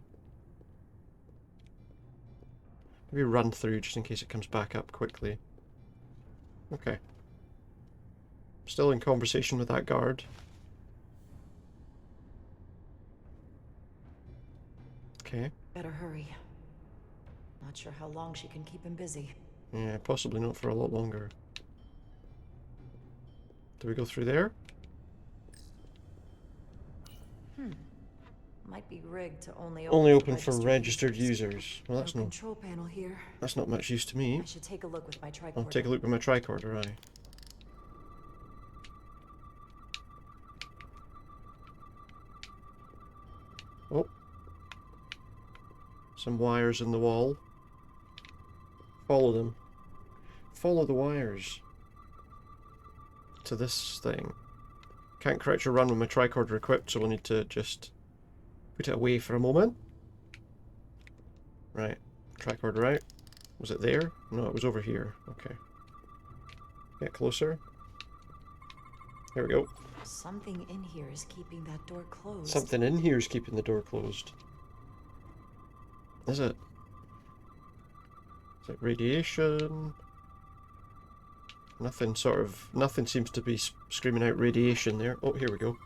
Maybe run through just in case it comes back up quickly. Okay. Still in conversation with that guard. Okay. Better hurry. Not sure how long she can keep him busy. Yeah, possibly not for a lot longer. Do we go through there? Might be rigged to only open for registered users. Well, that's no no. control panel here. That's not much use to me. I should take a look with my tricorder. I'll take a look with my tricorder, aye. Oh. Some wires in the wall. Follow them. Follow the wires. To this thing. Can't correct your run with my tricorder equipped, so we'll need to just Put it away for a moment. Right. Track order out. Was it there? No, it was over here. Okay. Get closer. Here we go. Something in here is keeping that door closed. Something in here is keeping the door closed. Is it? Is it radiation? Nothing seems to be screaming out radiation there. Oh, here we go.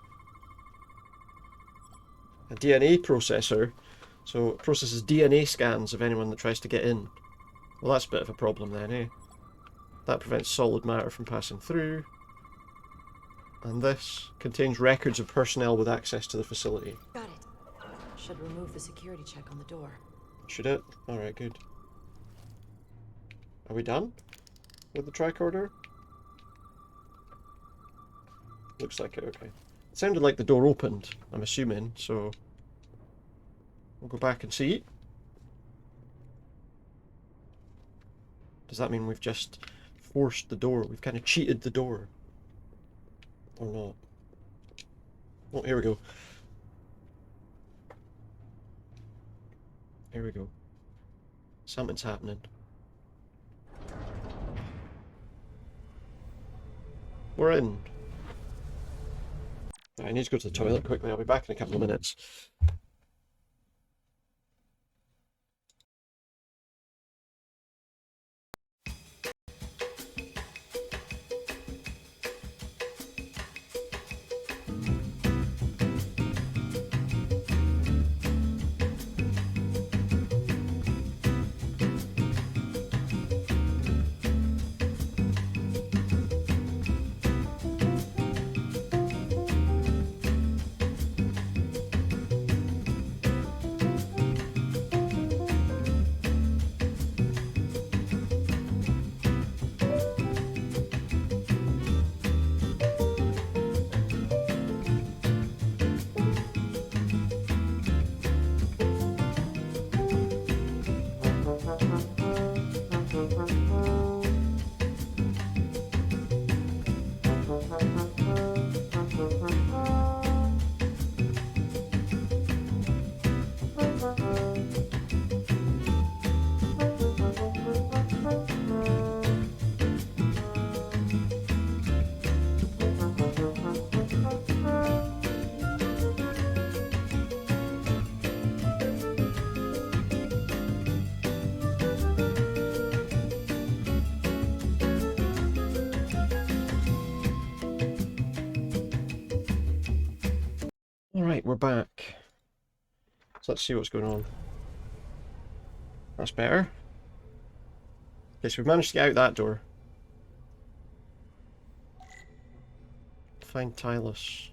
A DNA processor. So it processes DNA scans of anyone that tries to get in. Well, that's a bit of a problem then, eh? That prevents solid matter from passing through. And this contains records of personnel with access to the facility. Got it. Should remove the security check on the door. Should it? Alright, good. Are we done with the tricorder? Looks like it, okay. It sounded like the door opened, I'm assuming, so we'll go back and see. Does that mean we've just forced the door? We've kind of cheated the door? Or not? Oh, here we go. Here we go. Something's happening. We're in. I need to go to the toilet quickly. I'll be back in a couple of minutes. Alright, we're back. So let's see what's going on. That's better. Okay, so we've managed to get out that door. Find Tylus.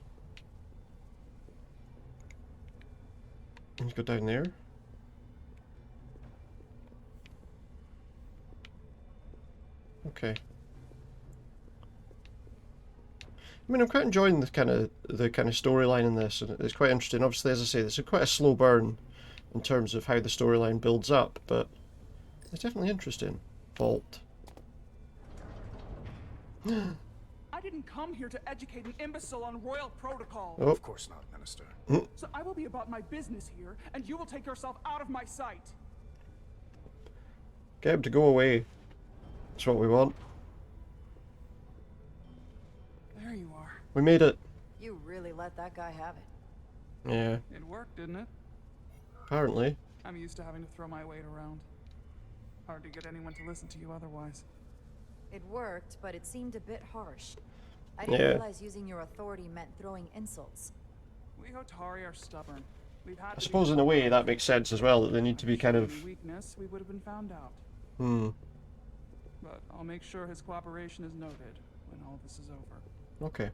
Let's go down there. Okay. I mean, I'm quite enjoying the kind of storyline in this, and it's quite interesting. Obviously, as I say, this is quite a slow burn in terms of how the storyline builds up, but it's definitely interesting. Vault. I didn't come here to educate an imbecile on royal protocol. Oh. Of course not, Minister. So I will be about my business here, and you will take yourself out of my sight. Get him to go away. That's what we want. There you are. We made it. You really let that guy have it. Yeah. It worked, didn't it? Apparently. I'm used to having to throw my weight around. Hard to get anyone to listen to you otherwise. It worked, but it seemed a bit harsh. I didn't realize using your authority meant throwing insults. We Hotari are stubborn. We've had I suppose in a way that makes sense as well, that they need to be kind of... weakness, we would have been found out. But I'll make sure his cooperation is noted when all this is over. Okay.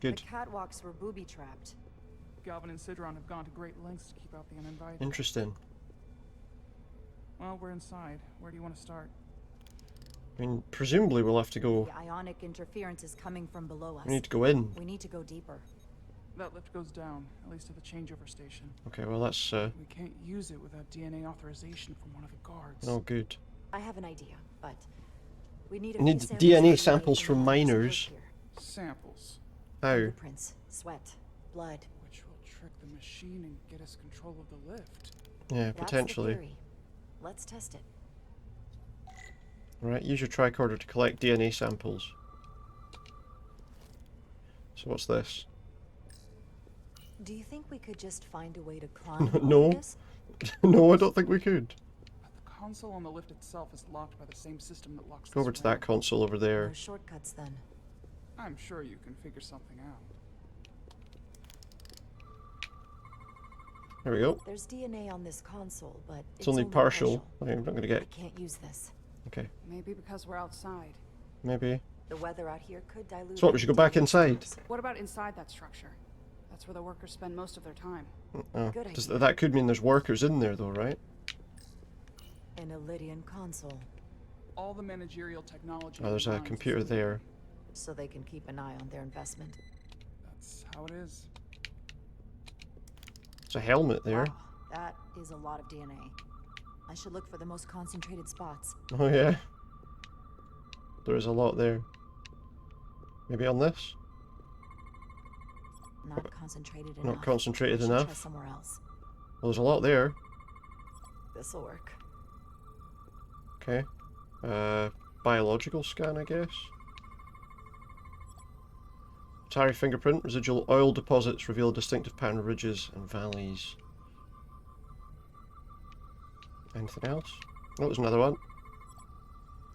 Good. The catwalks were booby-trapped. Galvin and Sidron have gone to great lengths to keep out the uninvited. Interesting. Well, we're inside. Where do you want to start? I mean, presumably we'll have to go... The ionic interference is coming from below us. We need to go in. We need to go deeper. That lift goes down, at least to the changeover station. Okay, well that's... We can't use it without DNA authorization from one of the guards. Oh, good. I have an idea, but we need DNA samples from miners. Samples? How? Fingerprints, sweat, blood. Which will trick the machine and get us control of the lift. Yeah, potentially. That's the theory. Let's test it. Right, use your tricorder to collect DNA samples. So what's this? Do you think we could just find a way to climb No. over this? No, I don't think we could. But the console on the lift itself is locked by the same system that locks Go over to that console over there. No shortcuts then. I'm sure you can figure something out. There we go. There's DNA on this console, but It's only partial. I'm not going to get... I can't use this. Okay. Maybe because we're outside. Maybe. The weather out here could dilute... So what, we should go back inside? What about inside that structure? That's where the workers spend most of their time. Oh. That could mean there's workers in there though, right? An Illydian console. All the managerial technology... Oh, there's a computer there. So they can keep an eye on their investment. That's how it is. There's a helmet there. Wow, that is a lot of DNA. I should look for the most concentrated spots. Oh yeah. There is a lot there. Maybe on this? Not concentrated enough. Not concentrated I should enough. Try somewhere else. Well, there's a lot there. This'll work. Okay. Biological scan, I guess. Atari fingerprint. Residual oil deposits reveal a distinctive pattern of ridges and valleys. Anything else? Oh, there's another one.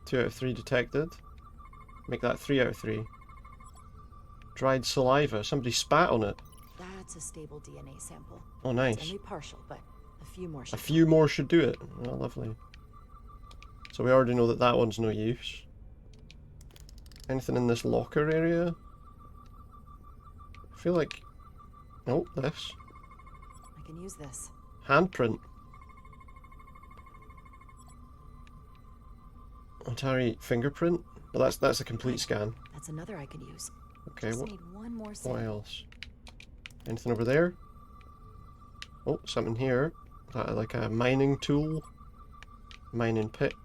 2 out of 3 detected. Make that 3 out of 3. Dried saliva. Somebody spat on it. That's a stable DNA sample. Oh, nice. It's only partial, but a few more should... A few more should do it. Oh, lovely. So we already know that that one's no use. Anything in this locker area? I feel like... Oh, this. I can use this. Handprint. Atari fingerprint? Well, that's a complete scan. That's another I can use. Okay, Just need one more what sample. else? Anything over there? Oh, something here. Like a mining tool. Mining pick.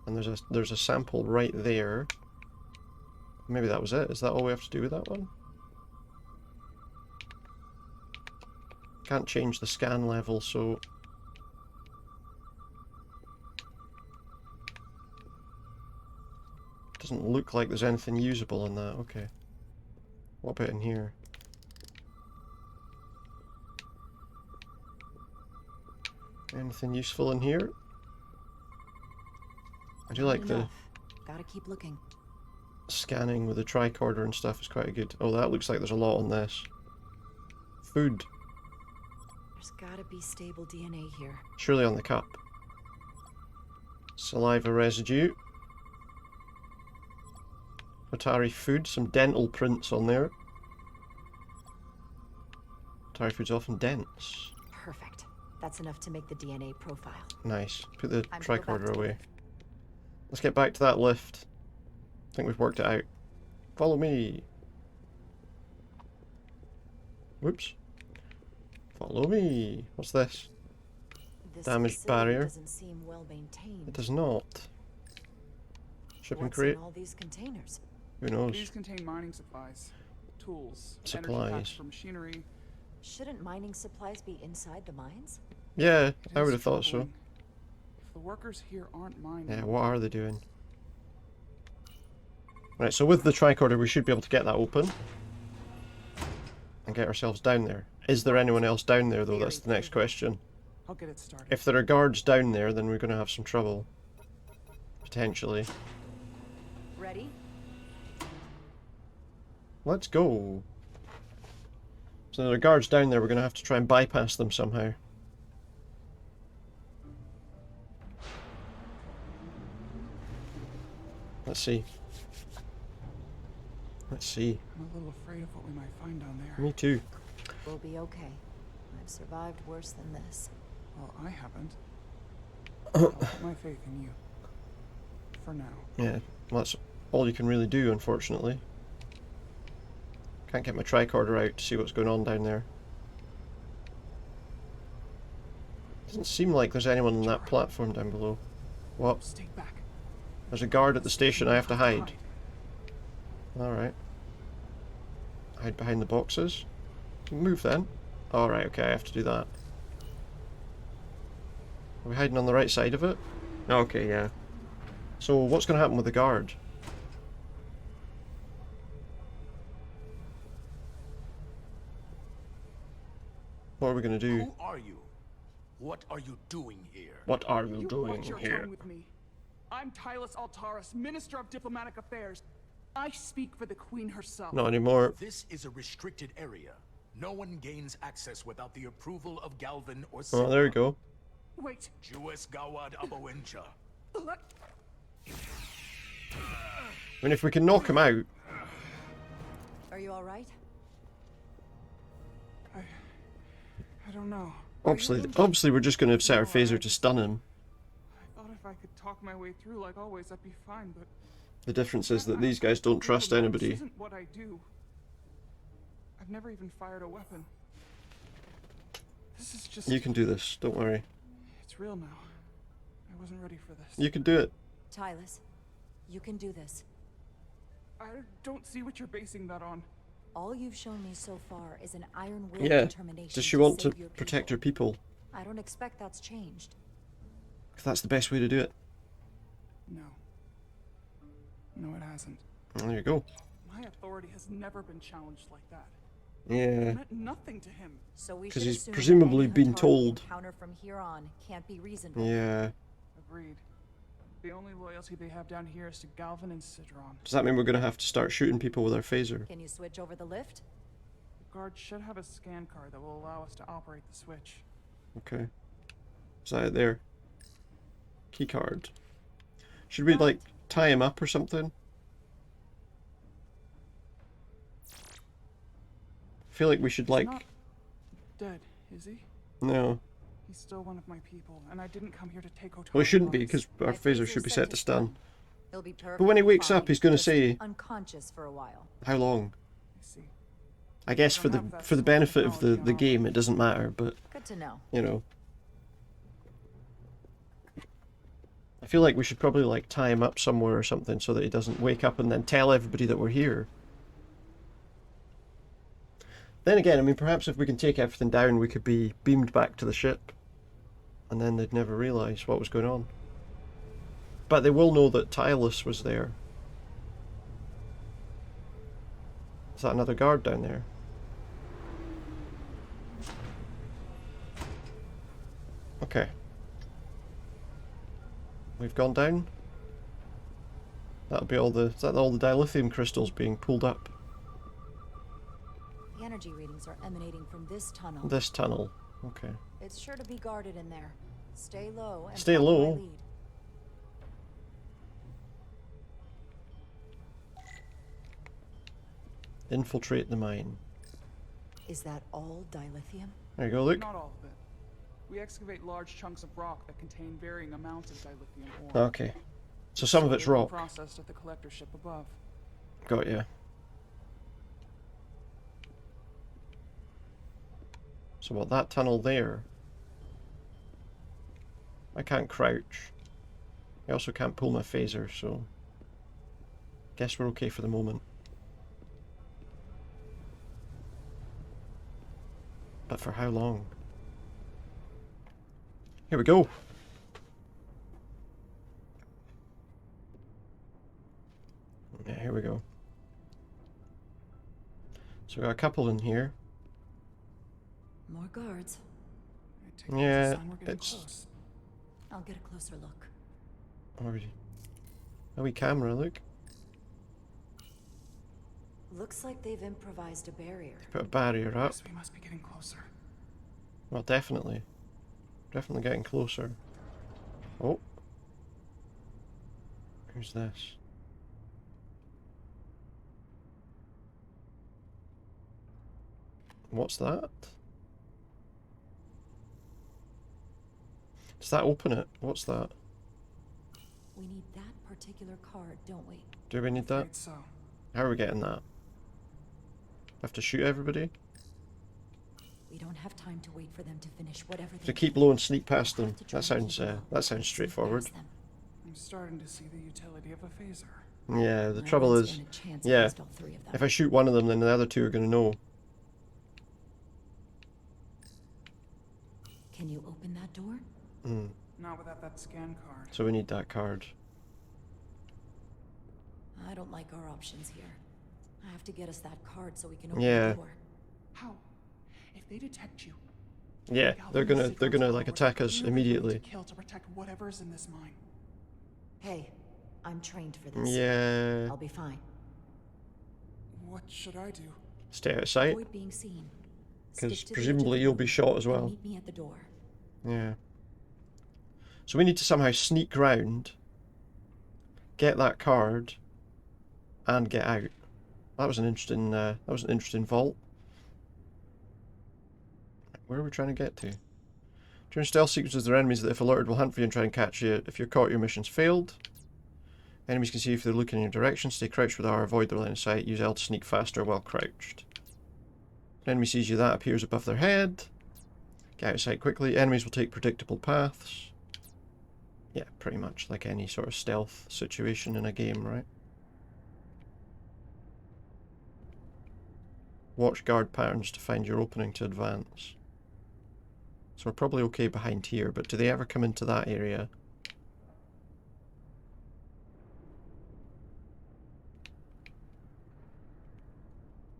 And there's a sample right there. Maybe that was it. Is that all we have to do with that one? Can't change the scan level, so... Doesn't look like there's anything usable in that. Okay. What about in here? Anything useful in here? I do like the Gotta keep looking. scanning with the tricorder and stuff is quite good. Oh, that looks like there's a lot on this. Food. There's gotta be stable DNA here. Surely on the cup. Saliva residue. Atari food, some dental prints on there. Atari food's often dense. Perfect. That's enough to make the DNA profile. Nice. Put the Time to go back tricorder to the away. lift. Let's get back to that lift. I think we've worked it out. Follow me. Whoops. Follow me. What's this? This Damaged facility barrier. doesn't seem well maintained. It does not. Shipping What's crate. in all these containers? Who knows? These contain mining supplies, tools, energy Supplies. packs for machinery. Shouldn't mining supplies be inside the mines? Yeah, It I is would have thought so. troubling. If the workers here aren't mining, Yeah, what are they doing? Right, so with the tricorder we should be able to get that open. And get ourselves down there. Is there anyone else down there though? That's the next question. I'll get it started. If there are guards down there, then we're going to have some trouble. Potentially. Ready? Let's go. So there are guards down there, we're going to have to try and bypass them somehow. Let's see. Let's see. I'm a little afraid of what we might find down there. Me too. We'll be okay. I've survived worse than this. Well, I haven't. I'll put my faith in you. For now. Yeah, well, that's all you can really do, unfortunately. Can't get my tricorder out to see what's going on down there. Doesn't seem like there's anyone on that platform down below. What? Stay back. There's a guard at the station, I have to hide. Alright. Hide behind the boxes. Move then. Alright, okay, I have to do that. Are we hiding on the right side of it? Okay, yeah. So what's going to happen with the guard? What are we going to do? Who are you? What are you doing here? What are you You doing watch your here? tongue with me. I'm Tylus Altaris, Minister of Diplomatic Affairs. I speak for the Queen herself. Not anymore. This is a restricted area. No one gains access without the approval of Galvin or Oh, there we go. Wait. Jewess Gawad Abawinja. I mean, if we can knock him out... Are you alright? I don't know. Obviously we're just going to set our phaser to stun him. I thought if I could talk my way through like always, I'd be fine, but... The difference is that these guys don't trust anybody. This isn't what I do. I've never even fired a weapon. This is just... You can do this, don't worry. It's real now. I wasn't ready for this. You can do it. Tylus, you can do this. I don't see what you're basing that on. All you've shown me so far is an iron will Yeah. determination. Does she want to save your protect her people. people? I don't expect that's changed. If that's the best way to do it. No. No, it hasn't. There you go. My authority has never been challenged like that. Yeah. It meant nothing to him. So we 'Cause should he's assume presumably that any been Hotari told. encounter from here on can't be reasoned with. Yeah. Agreed. The only loyalty they have down here is to Galvin and Sidron. Does that mean we're going to have to start shooting people with our phaser? Can you switch over the lift? The guard should have a scan card that will allow us to operate the switch. Okay. Is that it there? Key card. Should we, like, tie him up or something? I feel like we should, like... He's not dead, is he? No. He's still one of my people, and I didn't come here to take Hotari. Well, he shouldn't be, because our phaser should be set to stun. But when he wakes up, he's going to say... Unconscious for a while. How long? I see. I guess for the benefit of the game, it doesn't matter, but... Good to know. You know. I feel like we should probably, like, tie him up somewhere or something so that he doesn't wake up and then tell everybody that we're here. Then again, I mean, perhaps if we can take everything down, we could be beamed back to the ship. And then they'd never realise what was going on. But they will know that Tylus was there. Is that another guard down there? Okay. We've gone down. That'll be all the... Is that all the dilithium crystals being pulled up? The energy readings are emanating from this tunnel. This tunnel. Okay. It's sure to be guarded in there. Stay low and Stay follow my low. lead. Infiltrate the mine. Is that all dilithium? There you go, Luke. Not all of it. We excavate large chunks of rock that contain varying amounts of dilithium ore. Okay. So some of it's rock. Processed at the collector ship above. Got ya. So what, that tunnel there? I can't crouch. I also can't pull my phaser, so... Guess we're okay for the moment. But for how long? Here we go! Yeah, here we go. So we got a couple in here. More guards. Yeah, it's... it's... I'll get a closer look. Already. A wee camera, look. Looks like they've improvised a barrier. Put a barrier up. Yes, we must be getting closer. Well, definitely. Definitely getting closer. Oh. Who's this? What's that? Does that open it? What's that? We need that particular card, don't we? Do we need that? So. How are we getting that? Have to shoot everybody? We don't have time to wait for them to finish whatever they To keep low and sneak past them. That sounds straightforward. I'm starting to see the utility of a phaser. Yeah, the trouble is, yeah, if I shoot one of them, then the other two are going to know. Can you open that door? Not without that scan card. So we need that card. I don't like our options here. I have to get us that card so we can open the door. How? If they detect you, Yeah, they're gonna like attack us immediately. To kill to protect whatever's in this mine. Hey, I'm trained for this. Yeah. I'll be fine. What should I do? Stay out of sight. Avoid being seen. Because presumably you'll be shot as well. Meet me at the door. Yeah. So we need to somehow sneak round, get that card, and get out. That was an interesting vault. Where are we trying to get to? During stealth sequences, there are enemies that, if alerted, will hunt for you and try and catch you. If you're caught, your mission's failed. Enemies can see if they're looking in your direction. Stay crouched with R, avoid their line of sight. Use L to sneak faster while crouched. If an enemy sees you, that appears above their head. Get out of sight quickly. Enemies will take predictable paths. Yeah, pretty much like any sort of stealth situation in a game, right? Watch guard patterns to find your opening to advance. So we're probably okay behind here, but do they ever come into that area?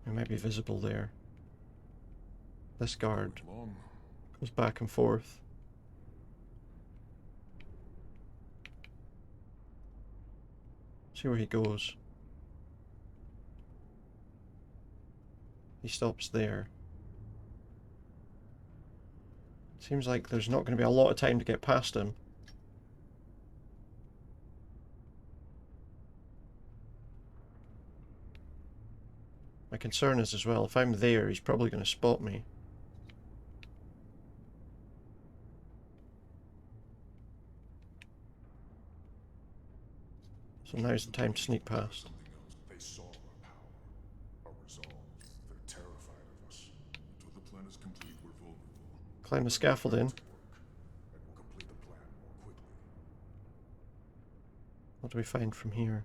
It might be visible there. This guard goes back and forth. See where he goes. He stops there. Seems like there's not going to be a lot of time to get past him. My concern is as well, if I'm there, he's probably going to spot me. So now's the time to sneak past. They saw our power, our resolve. They're terrified of us. Until the plan is complete, we're vulnerable. Climb the scaffolding. And we'll complete the plan more quickly. What do we find from here?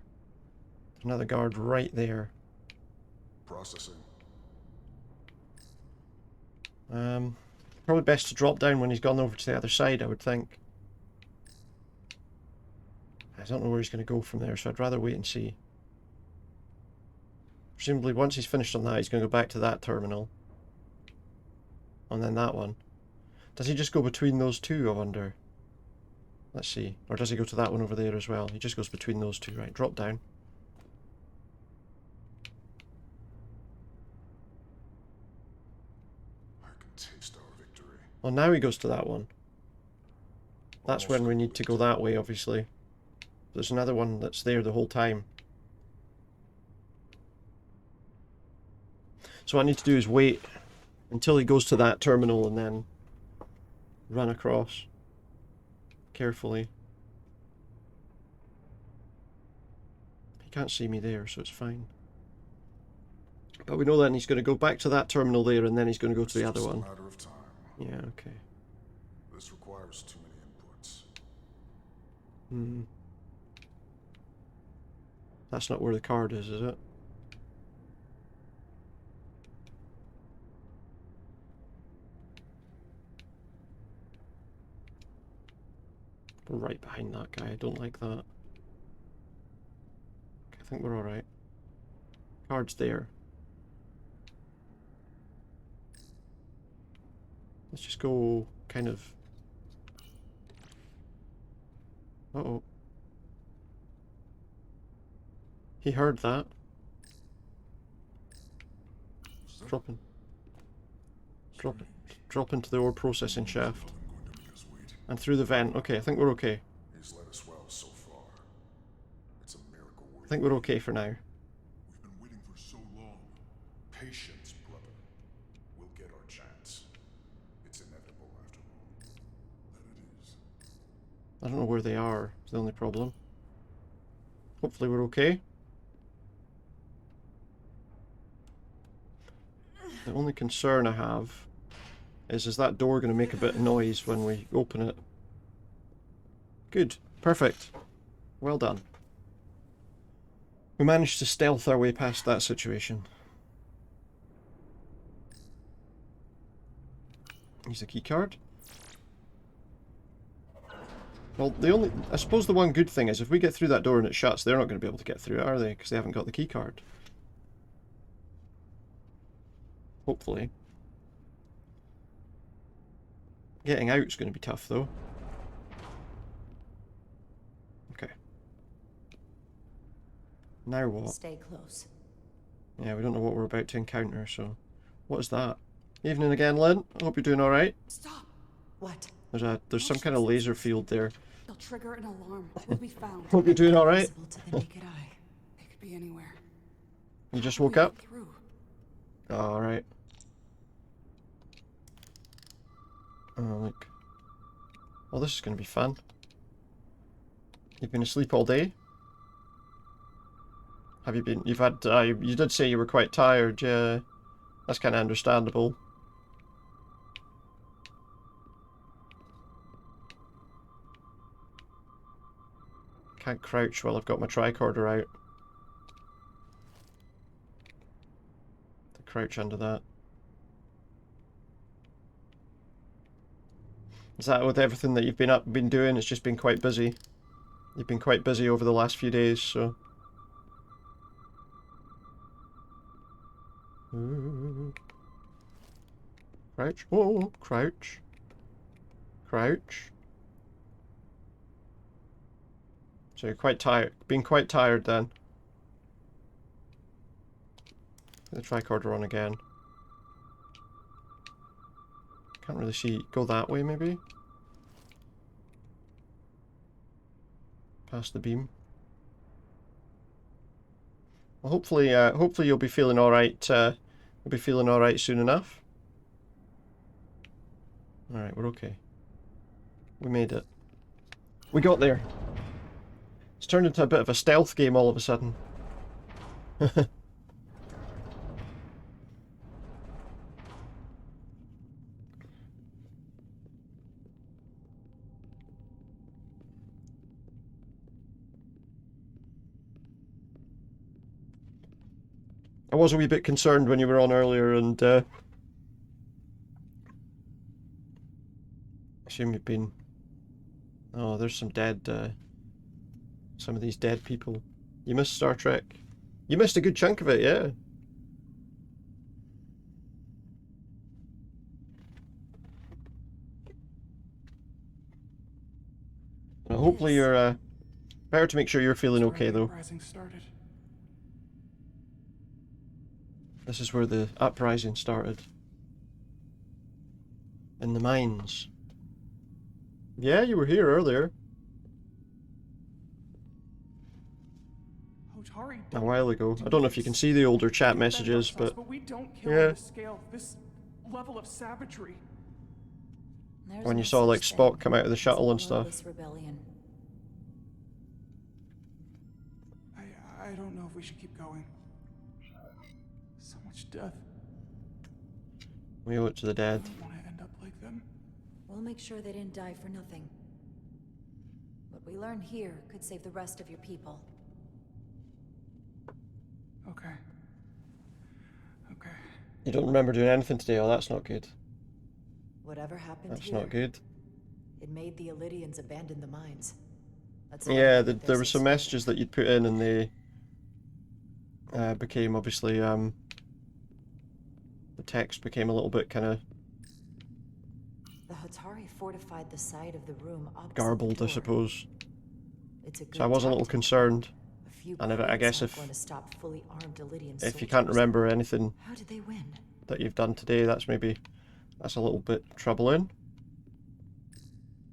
There's another guard right there. Processing. Probably best to drop down when he's gone over to the other side, I would think. I don't know where he's going to go from there, so I'd rather wait and see. Presumably once he's finished on that, he's going to go back to that terminal. And then that one. Does he just go between those two, I wonder? Let's see. Or does he go to that one over there as well? He just goes between those two. Right, drop down. I can taste our victory. Well, now he goes to that one. That's when we need to go that way, obviously. There's another one that's there the whole time. So what I need to do is wait until he goes to that terminal and then run across carefully. He can't see me there, so it's fine. But we know then he's going to go back to that terminal there and then he's going to go to the other one. It's a matter of time. Yeah, okay. This requires too many inputs. Hmm. That's not where the card is it? We're right behind that guy. I don't like that. Okay, I think we're alright. Card's there. Let's just go kind of... Uh-oh. He heard that. Drop in. Drop into the ore processing shaft. And through the vent. Okay, I think we're okay. He's led us well so far. It's a miracle. I think we're okay for now. We've been waiting for so long. Patience, brother. We'll get our chance. It's inevitable after all. That it is. I don't know where they are. It's the only problem. Hopefully we're okay. The only concern I have is that door going to make a bit of noise when we open it? Good. Perfect. Well done. We managed to stealth our way past that situation. Use the key card. Well, I suppose the one good thing is if we get through that door and it shuts, they're not going to be able to get through it, are they? Because they haven't got the key card. Hopefully. Getting out's going to be tough, though. Okay. Now what? Stay close. Yeah, we don't know what we're about to encounter, so... What is that? Evening again, Lynn. I hope you're doing alright. Stop! What? There's some kind of laser field there. They'll trigger an alarm. We'll be found. Hope you're doing alright. To the naked eye. They could be anywhere. You just woke up? Alright. Oh, look. Well, this is going to be fun. You've been asleep all day? Have you been? You've had... you did say you were quite tired, yeah. That's kind of understandable. Can't crouch while I've got my tricorder out. To crouch under that. Is that with everything that you've been doing? It's just been quite busy. You've been quite busy over the last few days, so... Crouch. Oh, crouch. Crouch. So you're quite tired. Been quite tired then. Get the tricorder on again. Can't really see. Go that way, maybe? Past the beam. Well, hopefully you'll be feeling alright. You'll be feeling alright soon enough. Alright, we're okay. We made it. We got there. It's turned into a bit of a stealth game all of a sudden. I was a wee bit concerned when you were on earlier, and I assume you've been... Oh, there's some dead... some of these dead people. You missed Star Trek. You missed a good chunk of it, yeah. Well, hopefully you're... better to make sure you're feeling okay, though. This is where the uprising started. In the mines. Yeah, you were here earlier. A while ago. I don't know if you can see the older chat messages, but we don't kill yeah. on this scale, this level of savagery. When you saw like Spock come out of the shuttle and stuff. I don't know if we should keep going. So much death. We owe it to the dead. I don't want to end up like them. We'll make sure they didn't die for nothing. What we learn here could save the rest of your people. Okay. Okay. You don't remember doing anything today? Oh, that's not good. Whatever happened That's here, not good. It made the Illydians abandon the mines. Yeah, there were some messages that you'd put in, and they became obviously the text became a little bit kind of The Hatari fortified the side of the room opposite garbled, the I door. suppose. It's a good So I was a little tactic. concerned. A few And I plagues guess aren't if going to stop fully armed Illydian you soldiers. can't remember anything How did they win? that you've done today, that's a little bit troubling.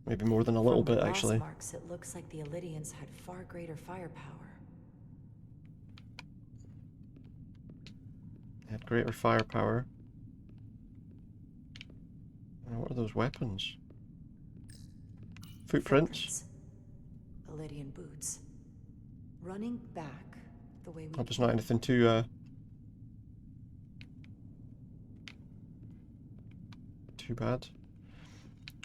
Maybe more than a little From the bit, loss actually. marks, it looks like the Illydians had far greater firepower. They had greater firepower. What are those weapons? Footprints? Illydian boots. Running back the way we... Hope it's not anything too bad.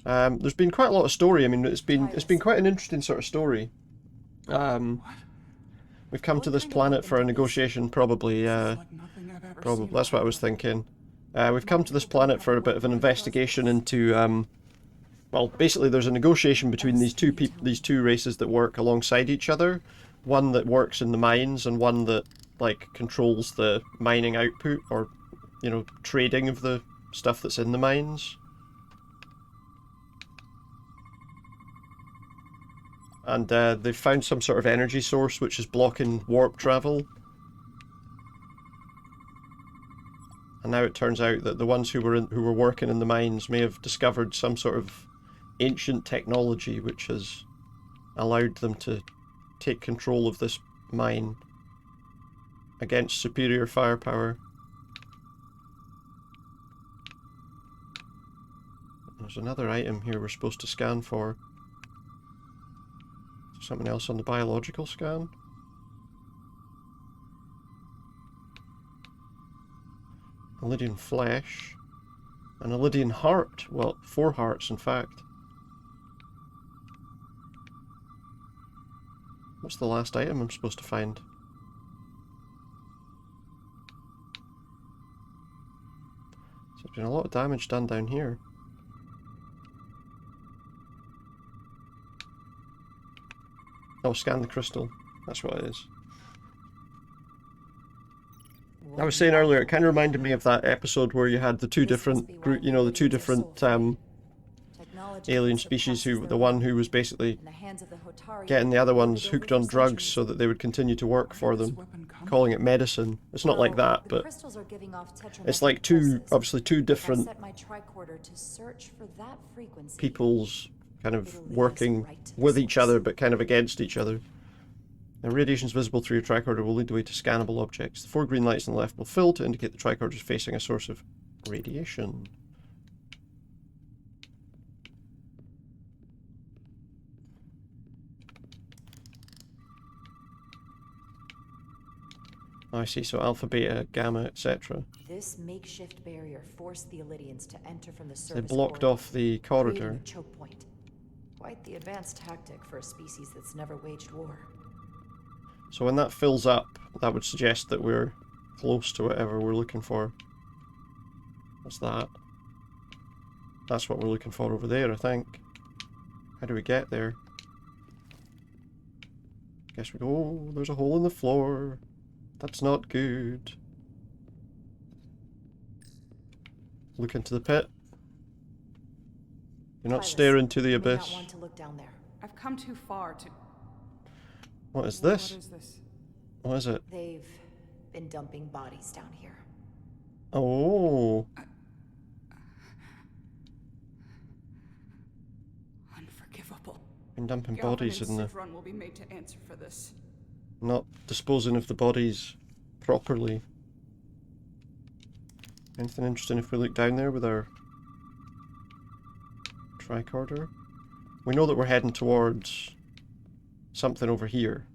There's been quite a lot of story. I mean, it's been quite an interesting sort of story. We've come to this planet for a negotiation, probably. Probably that's what I was thinking. We've come to this planet for a bit of an investigation into well, basically there's a negotiation between these two races that work alongside each other. One that works in the mines and one that, like, controls the mining output, or, you know, trading of the stuff that's in the mines. And they've found some sort of energy source which is blocking warp travel. And now it turns out that the ones who were working in the mines may have discovered some sort of ancient technology which has allowed them to take control of this mine against superior firepower. There's another item here we're supposed to scan for. Something else on the biological scan? Elydian flesh. An Elydian heart. Well, 4 hearts in fact. What's the last item I'm supposed to find? So there's been a lot of damage done down here. Oh, scan the crystal. That's what it is. I was saying earlier, it kind of reminded me of that episode where you had the two different group, you know, the two different alien species, who the one who was basically getting the other ones hooked on drugs so that they would continue to work for them, calling it medicine. It's not like that, but it's like obviously two different peoples kind of working with each other but kind of against each other. Now, radiations visible through your tricorder will lead the way to scannable objects. The 4 green lights on the left will fill to indicate the tricorder is facing a source of radiation. Oh, I see, so alpha, beta, gamma, etc. This makeshift barrier forced the Elydians to enter from the surface. They blocked off the corridor. A choke point. Quite the advanced tactic for a species that's never waged war. So when that fills up, that would suggest that we're close to whatever we're looking for. What's that? That's what we're looking for over there, I think. How do we get there? Guess we go, oh, there's a hole in the floor. That's not good. Look into the pit. You're not staring into the abyss. I want to look down there. I've come too far to... What is this? What is this? What is it? They've been dumping bodies down here. Oh. Unforgivable. Been dumping bodies in the... Citron will be made to answer for this. Not disposing of the bodies properly. Anything interesting if we look down there with our tricorder? We know that we're heading towards something over here.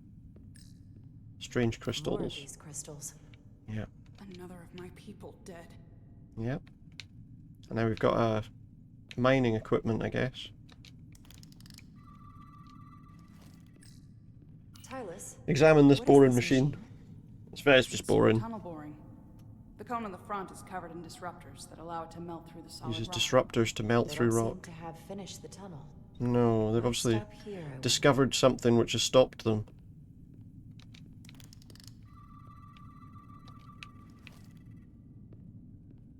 Strange crystals. More of these crystals. Yeah. Another of my people dead. Yep. And now we've got mining equipment, I guess. Tylus, examine this boring machine. It's just boring. Tunnel boring. The cone on the front is covered in disruptors that allow it to melt through the solid Uses rock. disruptors to melt through they don't rock. seem to have finished the tunnel. No, they've obviously discovered something which has stopped them.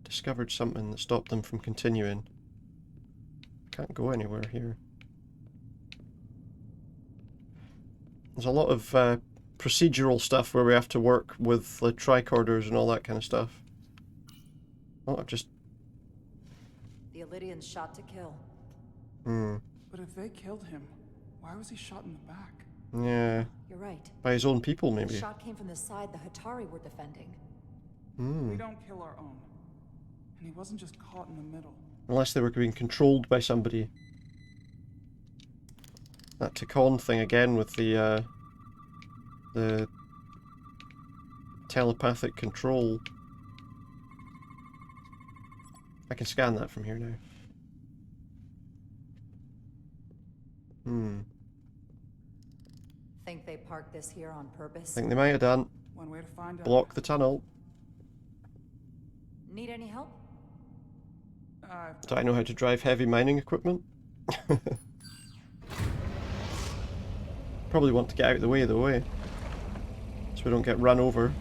Discovered something that stopped them from continuing. Can't go anywhere here. There's a lot of procedural stuff where we have to work with the tricorders and all that kind of stuff. Oh, I've just... The Elydians shot to kill. Hmm. But if they killed him, why was he shot in the back? Yeah. You're right. By his own people, maybe. The shot came from the side the Hatari were defending. Hmm. We don't kill our own. And he wasn't just caught in the middle. Unless they were being controlled by somebody. That Ticon thing again with the telepathic control. I can scan that from here now. Hmm. Think they parked this here on purpose? Think they might have done. One way to find out. Block the tunnel. Need any help? Do I know how to drive heavy mining equipment? Probably want to get out of the way though, eh? So we don't get run over.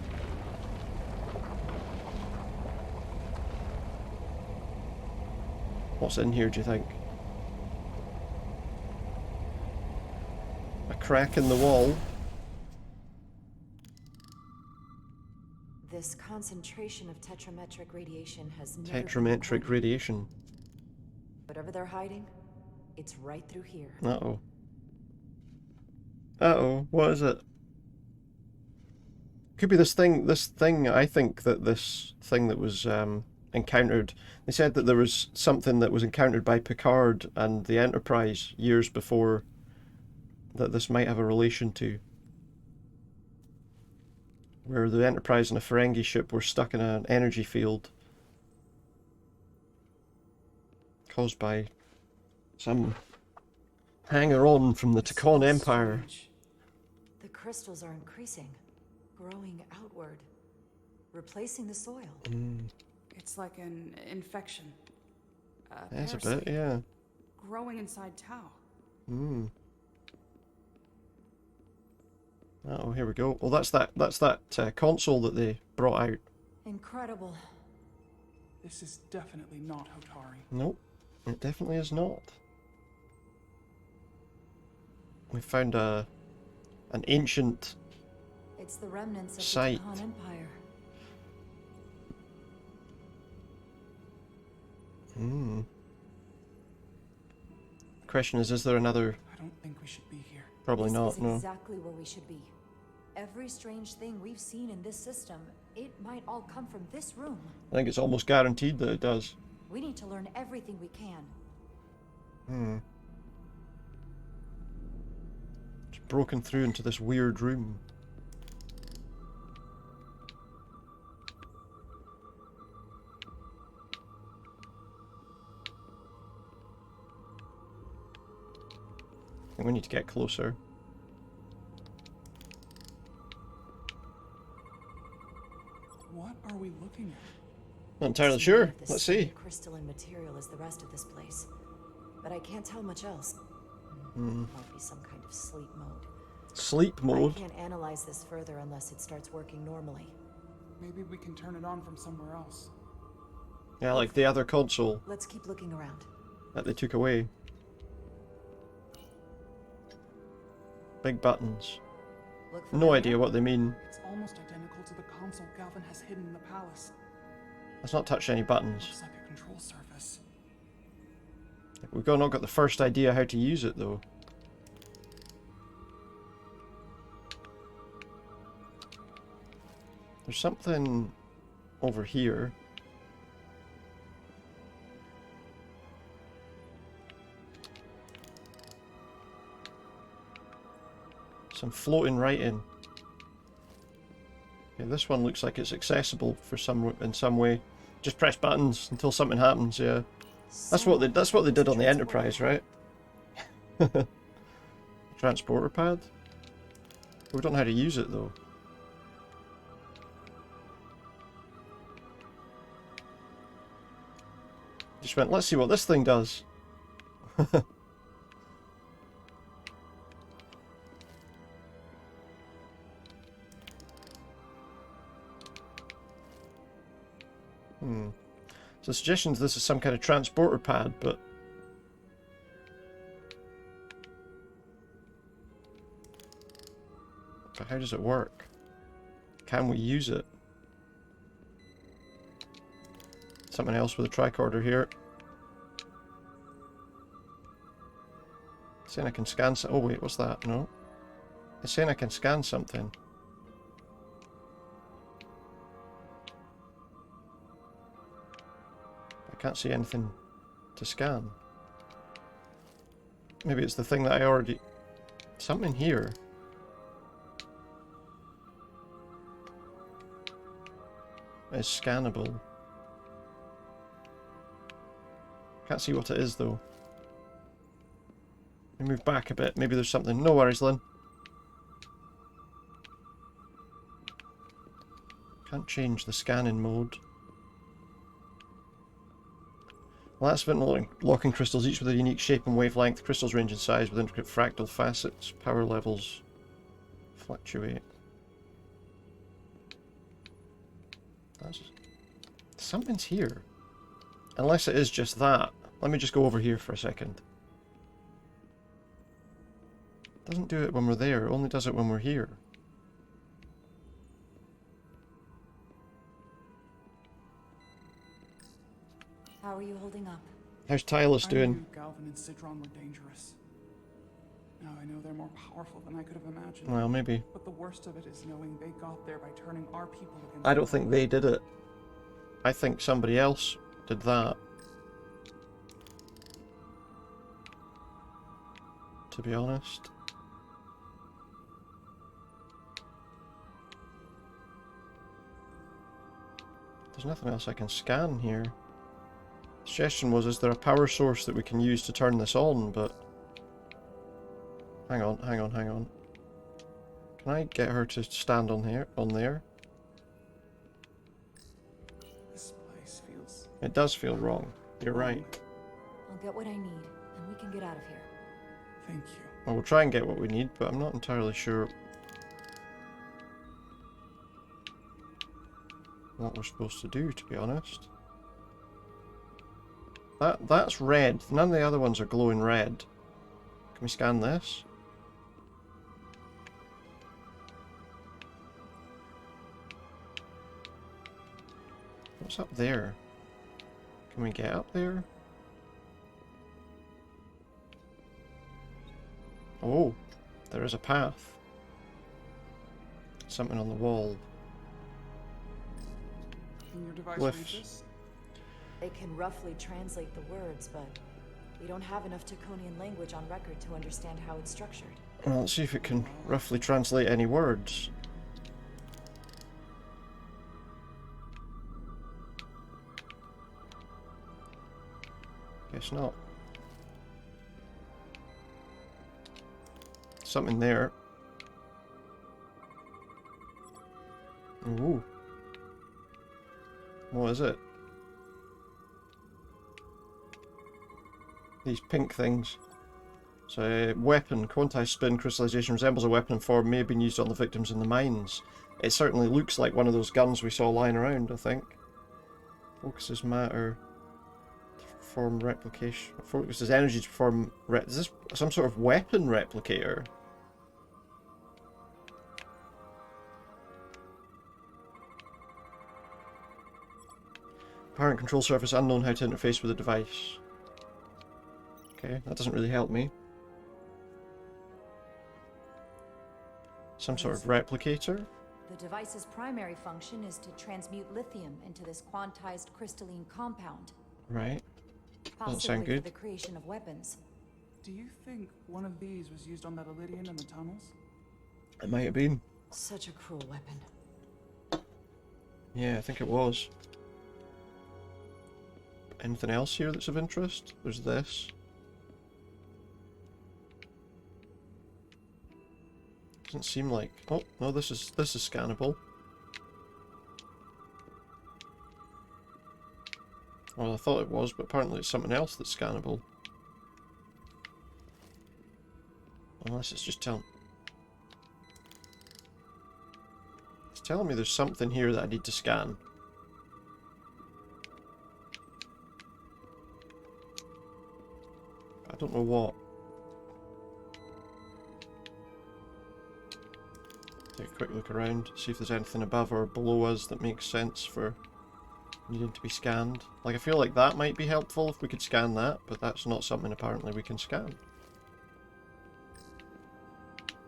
What's in here, do you think? A crack in the wall. This concentration of tetrametric radiation has never been Tetrametric recorded. radiation. Whatever they're hiding, it's right through here. Uh-oh. Uh-oh, what is it? Could be this thing, I think that this thing that was encountered, they said that there was something that was encountered by Picard and the Enterprise years before that this might have a relation to. Where the Enterprise and a Ferengi ship were stuck in an energy field caused by some hanger-on from the Takon Empire. The crystals are increasing, growing outward, replacing the soil. It's like an infection. That's a bit, yeah. Growing inside Tau. Oh, here we go. Well, that's that console that they brought out. Incredible. This is definitely not Hotari. Nope, it definitely is not. We found an ancient It's the remnants of site. the Takon Empire. Question is there another? I don't think we should be here. Probably not, This is no. exactly where we should be. Every strange thing we've seen in this system, it might all come from this room. I think it's almost guaranteed that it does. We need to learn everything we can. It's broken through into this weird room. I think we need to get closer. What are we looking at? Not entirely It's more sure. of the Let's same see. crystalline material as the rest of this place, but I can't tell much else. Might be some kind of sleep mode. Sleep mode? I can't analyze this further unless it starts working normally. Maybe we can turn it on from somewhere else. Yeah, like the other console Let's keep looking around. that they took away. Big buttons. No idea what they mean. It's almost identical to the console Galvin has hidden in the palace. Let's not touch any buttons. Looks like a control surface. We've not got the first idea how to use it though. There's something over here. Some floating writing. Okay, this one looks like it's accessible for in some way. Just press buttons until something happens. Yeah, that's what they did on the Enterprise, right? Transporter pad. We don't know how to use it though. Just went, let's see what this thing does. So suggestions this is some kind of transporter pad, but how does it work? Can we use it? Something else with a tricorder here. It's saying I can scan oh wait, what's that? No. It's saying I can scan something. I can't see anything to scan. Maybe it's the thing that I already... Something here. Is scannable. Can't see what it is though. Let me move back a bit. Maybe there's something. No worries, Lynn. Can't change the scanning mode. Last event locking crystals, each with a unique shape and wavelength. Crystals range in size with intricate fractal facets. Power levels fluctuate. Something's here. Unless it is just that. Let me just go over here for a second. Doesn't do it when we're there, it only does it when we're here. How are you holding up? How's Tylus doing? I knew Galvin and Sidron were dangerous. Now I know they're more powerful than I could have imagined. Well, maybe. But the worst of it is knowing they got there by turning our people against I don't think they did it. I think somebody else did that. To be honest. There's nothing else I can scan here. The suggestion was, is there a power source that we can use to turn this on, but... Hang on. Can I get her to stand on here, on there? This place feels... It does feel wrong. You're right. I'll get what I need, and we can get out of here. Thank you. Well, we'll try and get what we need, but I'm not entirely sure what we're supposed to do, to be honest. That's red. None of the other ones are glowing red. Can we scan this? What's up there? Can we get up there? Oh, there is a path. Something on the wall. Can your device Glyphs. read this? It can roughly translate the words, but we don't have enough Taconian language on record to understand how it's structured. Well, let's see if it can roughly translate any words. Guess not. Something there. Ooh. What is it? These pink things. So, weapon. Quantized spin crystallization resembles a weapon in form, may have been used on the victims in the mines. It certainly looks like one of those guns we saw lying around, I think. Focuses matter to perform replication. Focuses energy to perform... Is this some sort of weapon replicator? Apparent control surface unknown, how to interface with the device. Okay, that doesn't really help me. Some sort of replicator? The device's primary function is to transmute lithium into this quantized crystalline compound. Right. Doesn't Possibly sound good. for the creation of weapons. Do you think one of these was used on that Elydian in the tunnels? It might have been. Such a cruel weapon. Yeah, I think it was. Anything else here that's of interest? There's this. Doesn't seem like... Oh, no, this is scannable. Well, I thought it was, but apparently it's something else that's scannable. Unless it's just telling... It's telling me there's something here that I need to scan. I don't know what. Take a quick look around, see if there's anything above or below us that makes sense for needing to be scanned. Like, I feel like that might be helpful if we could scan that, but that's not something apparently we can scan.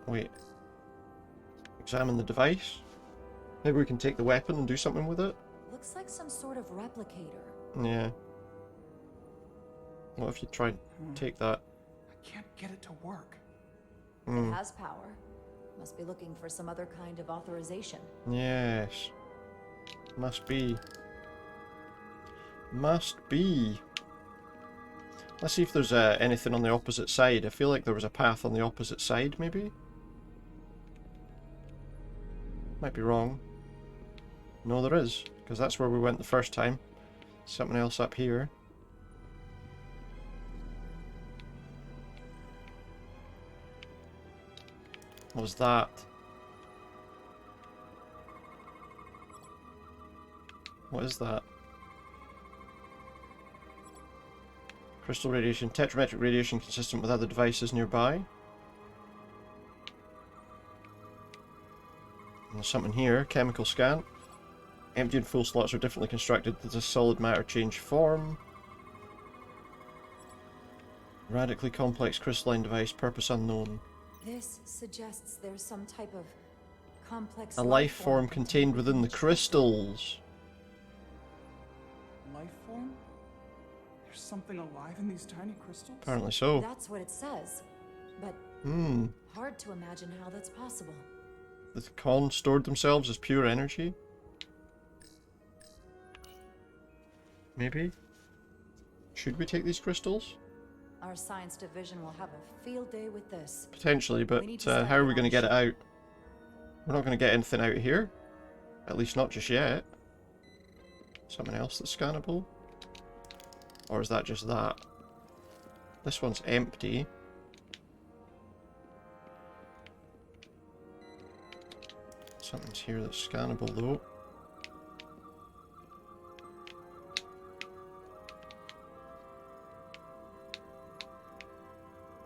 Wait. Examine the device? Maybe we can take the weapon and do something with it? Looks like some sort of replicator. Yeah. What if you try and take that? I can't get it to work. It has power. Must be looking for some other kind of authorization. Yes. Must be. Must be. Let's see if there's anything on the opposite side. I feel like there was a path on the opposite side, maybe? Might be wrong. No, there is, because that's where we went the first time. Something else up here. What was that? What is that? Crystal radiation, tetrametric radiation consistent with other devices nearby. And there's something here, chemical scan. Empty and full slots are differently constructed. There's a solid matter change form. Radically complex crystalline device, purpose unknown. This suggests there's some type of complex A life form contained within the crystals. Life form? There's something alive in these tiny crystals? Apparently so. That's what it says. But hard to imagine how that's possible. The Con stored themselves as pure energy? Maybe? Should we take these crystals? Our science division will have a field day with this. Potentially, but how are we going to get it out? We're not going to get anything out of here. At least not just yet. Something else that's scannable? Or is that just that? This one's empty. Something's here that's scannable though.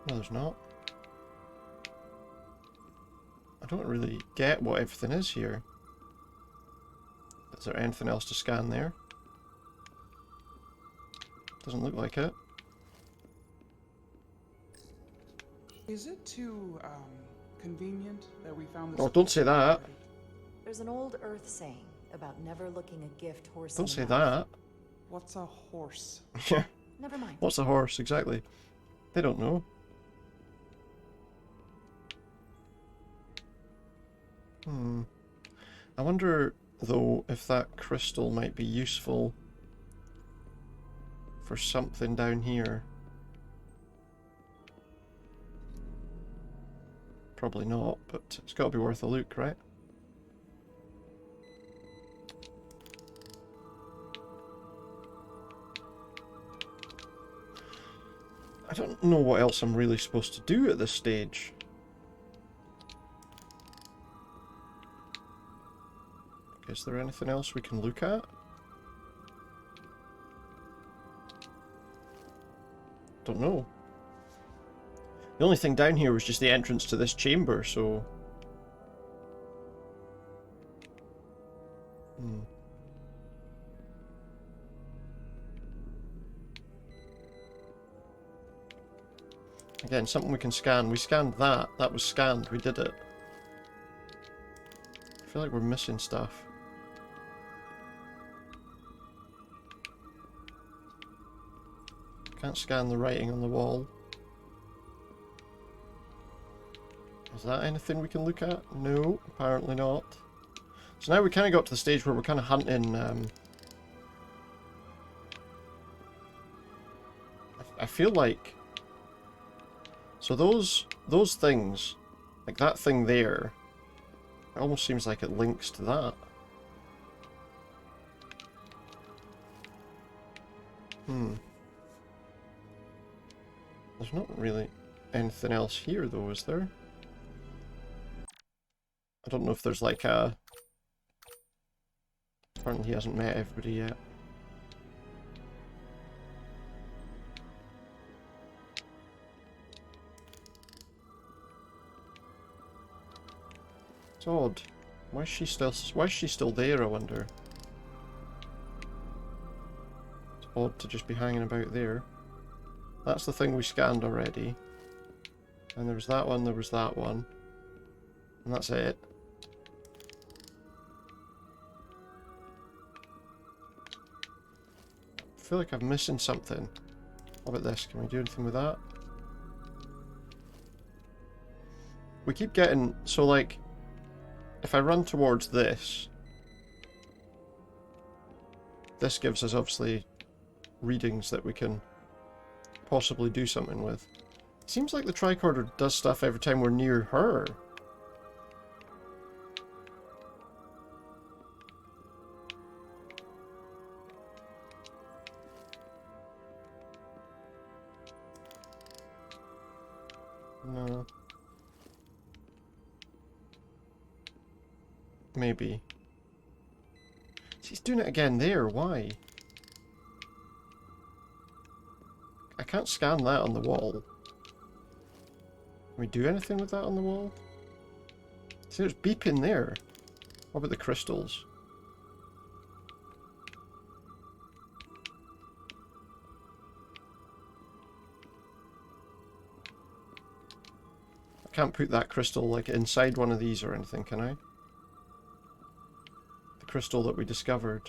No, there's not. I don't really get what everything is here. Is there anything else to scan there? Doesn't look like it. Is it too, convenient that we found this? Oh, don't say that. There's an old Earth saying about never looking a gift horse Don't in say the mouth. that. What's a horse? Yeah. Never mind. What's a horse, exactly? They don't know. I wonder, though, if that crystal might be useful for something down here. Probably not, but it's got to be worth a look, right? I don't know what else I'm really supposed to do at this stage. Is there anything else we can look at? Don't know. The only thing down here was just the entrance to this chamber, so... Again, something we can scan. We scanned that. That was scanned. We did it. I feel like we're missing stuff. Can't scan the writing on the wall. Is that anything we can look at? No, apparently not. So now we kind of got to the stage where we're kind of hunting... I feel like... So those things, like that thing there, it almost seems like it links to that. There's not really anything else here though, is there? I don't know if there's like a... Apparently he hasn't met everybody yet. It's odd. Why is she still there, I wonder? It's odd to just be hanging about there. That's the thing we scanned already. And there was that one, there was that one. And that's it. I feel like I'm missing something. What about this? Can we do anything with that? We keep getting... So like... If I run towards this... This gives us obviously readings that we can possibly do something with. Seems like the tricorder does stuff every time we're near her. No. Maybe. He's doing it again there, why? I can't scan that on the wall. Can we do anything with that on the wall? See, there's beeping there. What about the crystals? I can't put that crystal like inside one of these or anything, can I? The crystal that we discovered.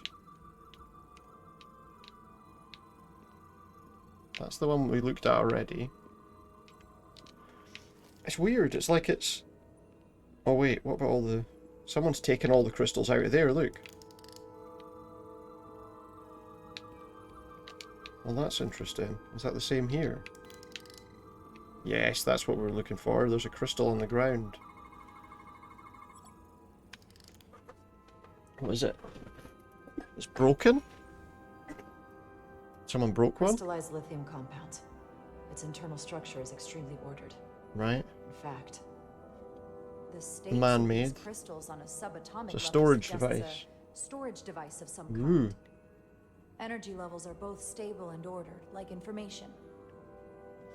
That's the one we looked at already. It's weird, it's like it's... Oh wait, what about all the... Someone's taken all the crystals out of there, look. Well, that's interesting. Is that the same here? Yes, that's what we're looking for. There's a crystal on the ground. What is it? It's broken? Someone broke one? Crystallized lithium compound. Its internal structure is extremely ordered. Right. In fact, the state man-made. Crystals on a subatomic It's a storage level device. A storage device of some Ooh. kind. Energy levels are both stable and ordered, like information.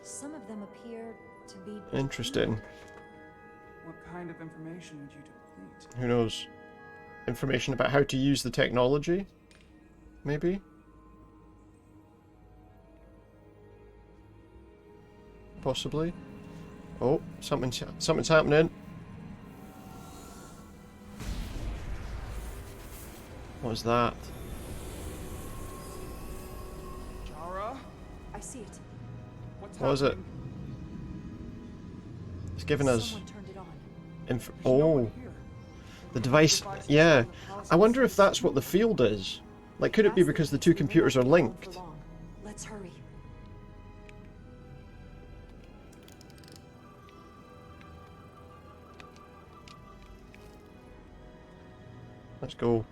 Some of them appear to be Interesting. What kind of information would you deplete? Who knows? Information about how to use the technology? Maybe? Possibly. Oh, something's happening. What was that? Jara? I see it. What's What was it? It's giving us... Someone turned it on. Oh. The device... Yeah. I wonder if that's what the field is. Like, could it be because the two computers are linked? Let's hurry. Let's go.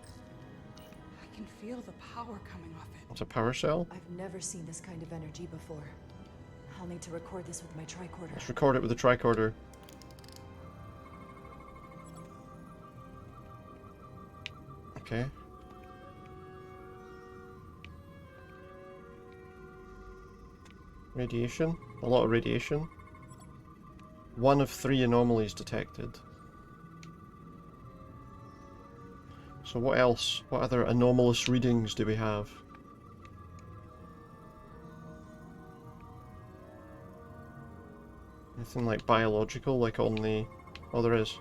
I can feel the power coming off it. It's a power cell? I've never seen this kind of energy before. I'll need to record this with my tricorder. Let's record it with the tricorder. Okay. Radiation. A lot of radiation. 1 of 3 anomalies detected. So what else? What other anomalous readings do we have? Anything like biological, like on the... Oh, there is.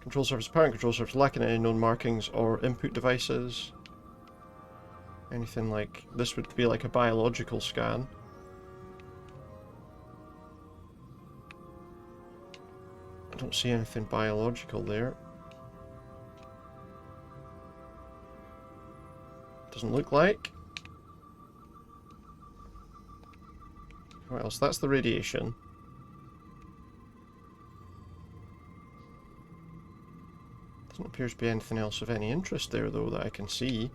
Control surface, apparent control surface lacking any known markings or input devices. Anything like... This would be like a biological scan. I don't see anything biological there. Doesn't look like. What else? That's the radiation. Doesn't appear to be anything else of any interest there, though, that I can see.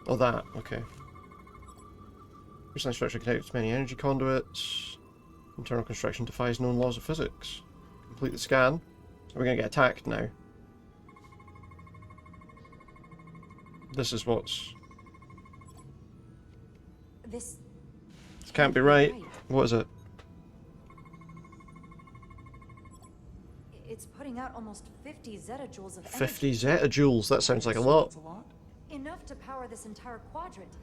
Oh, that. Okay. Recently structure connected to many energy conduits. Internal construction defies known laws of physics. Complete the scan. We're going to get attacked now. This is what's... This can't be right. What is it? It's putting out almost 50 zetajoules of energy. 50 zetajoules? That sounds like a lot. Enough to power this entire quadrant.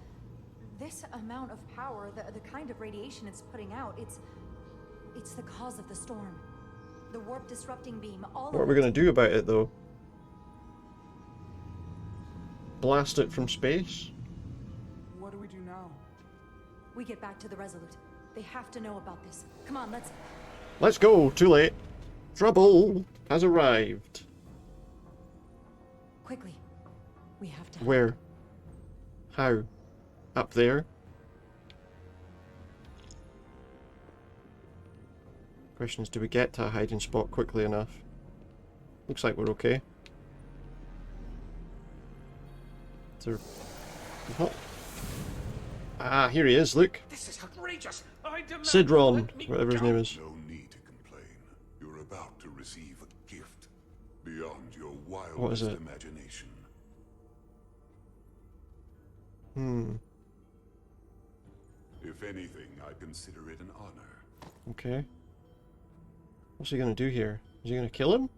This amount of power, the kind of radiation it's putting out, it's the cause of the storm. The warp disrupting beam, all What are we going to do about it, though? Blast it from space? What do we do now? We get back to the Resolute. They have to know about this. Come on, let's... Let's go! Too late! Trouble has arrived. Quickly. We have to... Where? How? Up there? Question is, do we get to a hiding spot quickly enough? Looks like we're okay. Is there... What? Ah, here he is, look! This is outrageous! I demand Sidron, whatever his name is. No receive a gift beyond your What is wildest it? imagination. If anything, I consider it an honor. Okay. What's he gonna do here? Is he gonna kill him?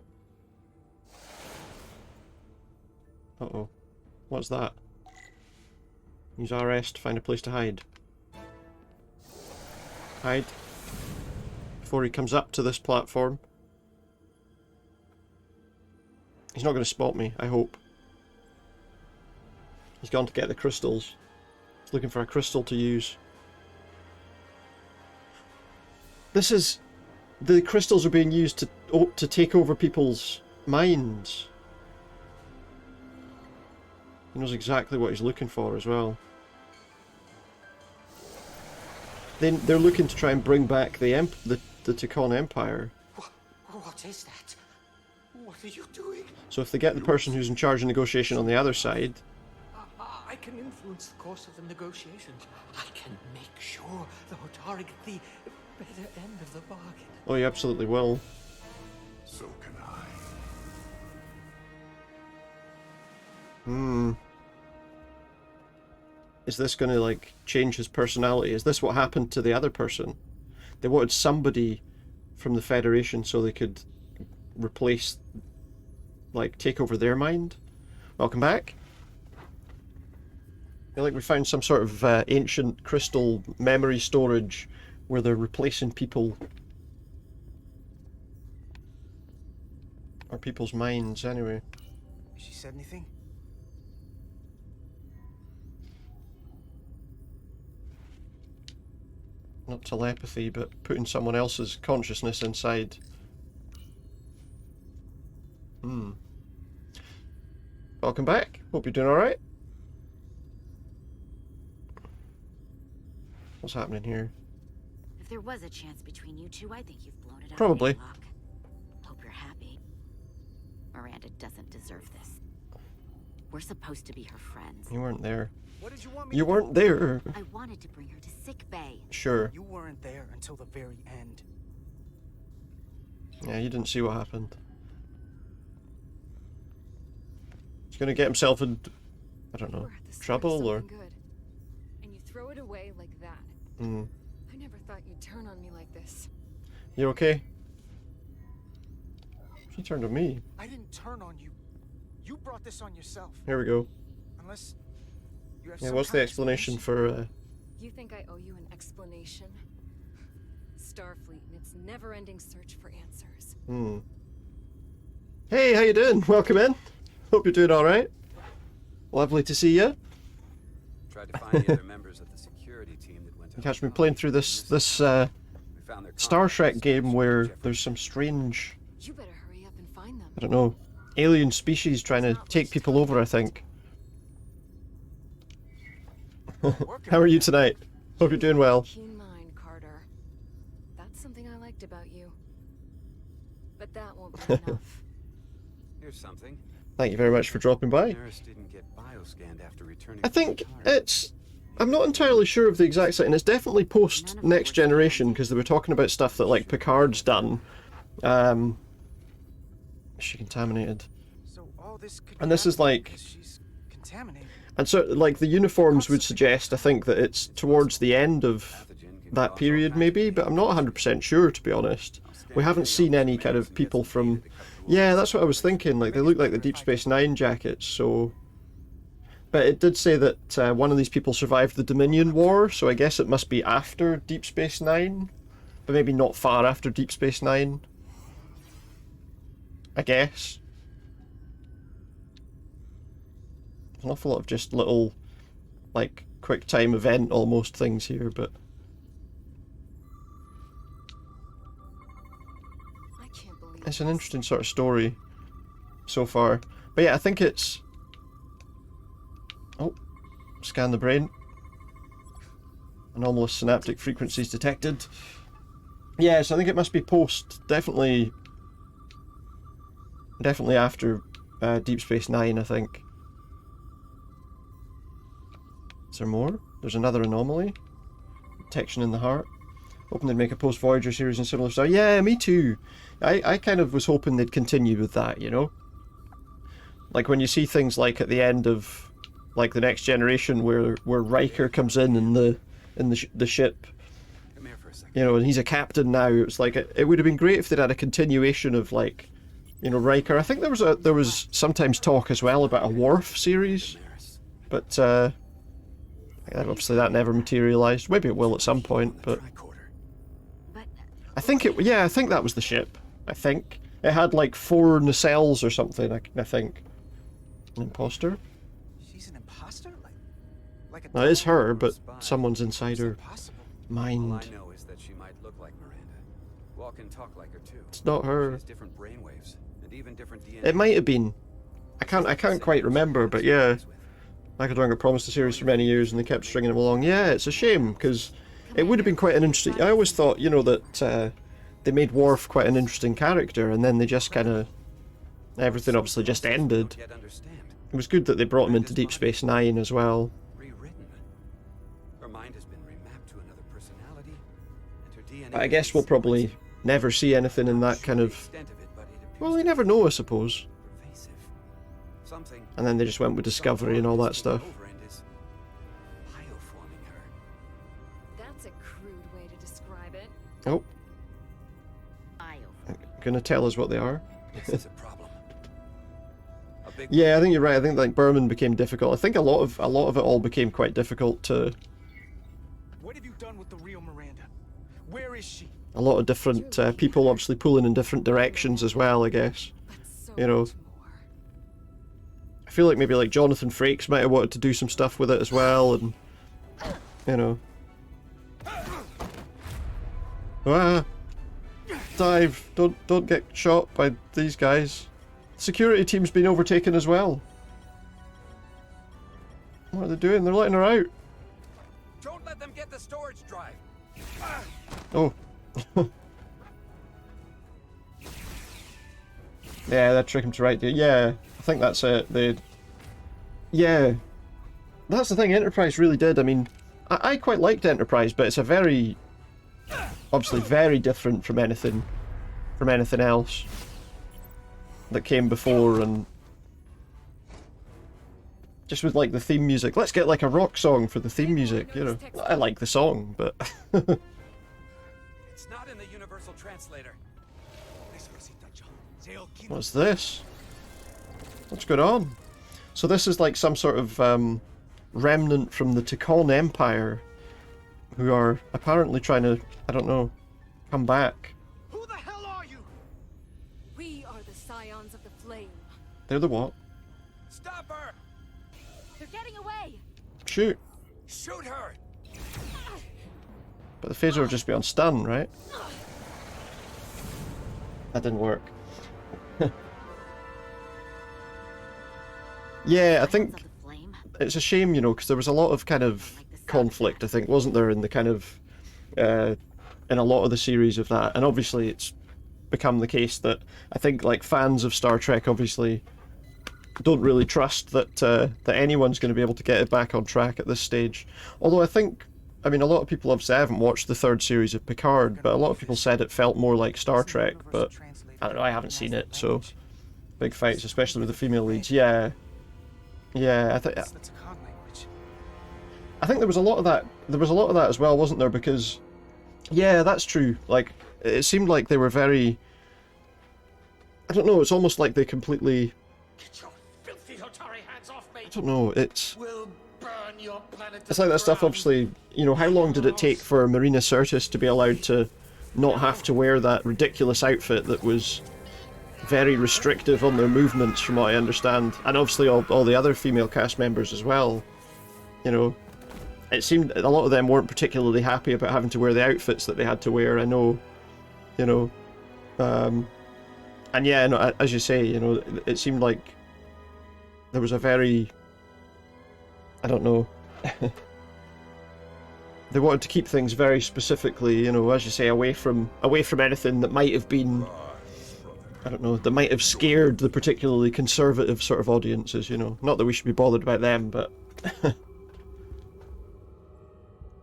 Uh-oh. What's that? Use RS to find a place to hide. Hide. Before he comes up to this platform. He's not going to spot me, I hope. He's gone to get the crystals. He's looking for a crystal to use. This is... The crystals are being used to take over people's minds. He knows exactly what he's looking for as well. They're looking to try and bring back the Tikkun Empire. What is that? What are you doing? So if they get the person who's in charge of negotiation on the other side... I can influence the course of the negotiations. I can make sure the Hotari get the better end of the bargain. Oh, you absolutely will. So can I. Is this going to, like, change his personality? Is this what happened to the other person? They wanted somebody from the Federation so they could replace, like, take over their mind? Welcome back. I feel like we found some sort of ancient crystal memory storage where they're replacing people. Or people's minds, anyway. She said anything? Not telepathy, but putting someone else's consciousness inside. Welcome back. Hope you're doing alright. What's happening here? If there was a chance between you two, I think you've blown it out. Probably. of your luck. Hope you're happy. Miranda doesn't deserve this. We're supposed to be her friends. You weren't there. What did you want me You to weren't do? there. I wanted to bring her to sick bay. Sure. You weren't there until the very end. Yeah, you didn't see what happened. He's gonna get himself in, I don't know, We're at the start of trouble or... something good, and you throw it away like that. I never thought you'd turn on me like this. You okay? She turned on me. I didn't turn on you. You brought this on yourself. Here we go. Unless you have Yeah, some what's the kind of explanation for... You think I owe you an explanation? Starfleet and its never-ending search for answers. Hey, how you doing? Welcome in. Hope you're doing alright. Lovely to see you. Tried to find the other members of the security team that went to You catch me playing through this Star Trek game where there's some strange... You better hurry up and find them. I don't know, alien species trying to take people over, I think. How are you tonight? Hope you're doing well. Keen mind, Carter. That's something I liked about you. But that won't be enough. Here's something. Thank you very much for dropping by. Nurse didn't get bioscanned after returning. I think it's... I'm not entirely sure of the exact site, and it's definitely post Next Generation, because they were talking about stuff that, like, Picard's done. She contaminated. So all this could And this is like... she's contaminated. And so, like, the uniforms would suggest, I think, that it's towards the end of that period, maybe, but I'm not 100% sure, to be honest. We haven't seen any kind of people from... Yeah, that's what I was thinking, like, they look like the Deep Space Nine jackets, so... But it did say that one of these people survived the Dominion War, so I guess it must be after Deep Space Nine, but maybe not far after Deep Space Nine. I guess. There's an awful lot of just little, like, quick time event almost things here, but... It's an interesting sort of story so far. But yeah, I think it's... Oh, scan the brain. Anomalous synaptic frequencies detected. Yes, I think it must be post, definitely after Deep Space Nine, I think. Is there more? There's another anomaly. Detection in the heart. Hoping they'd make a post-Voyager series and similar stuff. Yeah, me too. I kind of was hoping they'd continue with that, you know? Like when you see things like at the end of like the Next Generation where Riker comes in the ship, you know, and he's a captain now. It's like it would have been great if they'd had a continuation of like, you know, Riker. I think there was sometimes talk as well about a Worf series, but obviously that never materialized. Maybe it will at some point, but I think that was the ship. I think it had like 4 nacelles or something. I think an imposter. She's an imposter, like a. Now, it is her, but someone's inside her mind. All I know is that she might look like Miranda. Walk and talk like her too. It's not her. She has different brainwaves and even different DNA. It might have been. I can't quite remember, but yeah. Michael Dorn got promised a series for many years and they kept stringing him along. Yeah, it's a shame, because it would have been quite an interesting... I always thought, you know, that they made Worf quite an interesting character, and then they just kind of... Everything obviously just ended. It was good that they brought him into Deep Space Nine as well. Her mind has been remapped to another personality, and her DNA... But I guess we'll probably never see anything in that kind of... Well, you never know, I suppose. And then they just went with Discovery and all that stuff. That's a crude way to describe it. Oh. Gonna tell us what they are. Yeah, I think you're right. I think like Berman became difficult. I think a lot of it all became quite difficult to... What have you done with the real Miranda? Where is she? A lot of different people obviously pulling in different directions as well, I guess. You know. I feel like maybe like Jonathan Frakes might have wanted to do some stuff with it as well, and you know. Ah, dive! Don't get shot by these guys. Security team's been overtaken as well. What are they doing? They're letting her out. Don't let them get the storage drive. Oh. Yeah, that tricked him to right there. Yeah, I think that's it. Yeah, that's the thing. Enterprise really did. I mean, I quite liked Enterprise, but it's a very, obviously, very different from anything else that came before, and just with like the theme music. Let's get like a rock song for the theme music. You know, I like the song, but. It's not in the universal translator. What's this? What's going on? So this is like some sort of remnant from the Ticon Empire, who are apparently trying to, I don't know, come back. Who the hell are you? We are the Scions of the Flame. They're the what? Stop her! They're getting away. Shoot. Shoot her! But the phaser will just be on stun, right? That didn't work. Yeah, I think it's a shame, you know, because there was a lot of kind of conflict, I think, wasn't there, in the kind of in a lot of the series of that, and obviously it's become the case that I think like fans of Star Trek obviously don't really trust that that anyone's going to be able to get it back on track at this stage. Although I mean, a lot of people obviously haven't watched the 3rd series of Picard, but a lot of people said it felt more like Star Trek, but I don't know, I haven't seen it, so big fights, especially with the female leads. Yeah, I think there was a lot of that. There was a lot of that as well, wasn't there? Because yeah, that's true. Like it seemed like they were very. I don't know. It's almost like they completely. Get your filthy Hotari hands off me. I don't know. It's. We'll burn your planet. It's like that stuff. Obviously, you know, how long did it take for Marina Sirtis to be allowed to not have to wear that ridiculous outfit that was very restrictive on their movements, from what I understand, and obviously all the other female cast members as well. You know, it seemed a lot of them weren't particularly happy about having to wear the outfits that they had to wear. I know, you know, and yeah, no, as you say, you know, it seemed like there was a very, I don't know, they wanted to keep things very specifically, you know, as you say, away from anything that might have been, I don't know, that might have scared the particularly conservative sort of audiences, you know. Not that we should be bothered about them, but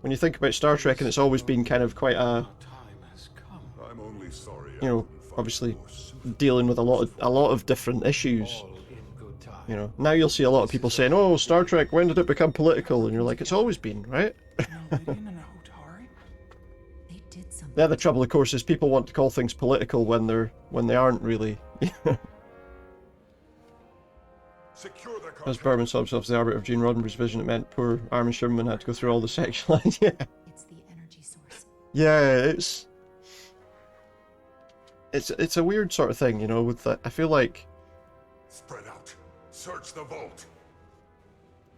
when you think about Star Trek, and it's always been kind of quite a, I'm only sorry. you know, obviously dealing with a lot of different issues. You know, now you'll see a lot of people saying, "Oh, Star Trek, when did it become political?" And you're like, "It's always been, right?" Yeah, the trouble, of course, is people want to call things political when they aren't really. As Berman saw himself as the arbiter of Gene Roddenberry's vision, it meant poor Armin Shimmerman had to go through all the sexual lines. Yeah. It's the energy source. Yeah, it's a weird sort of thing, you know. With that, I feel like spread out, search the vault.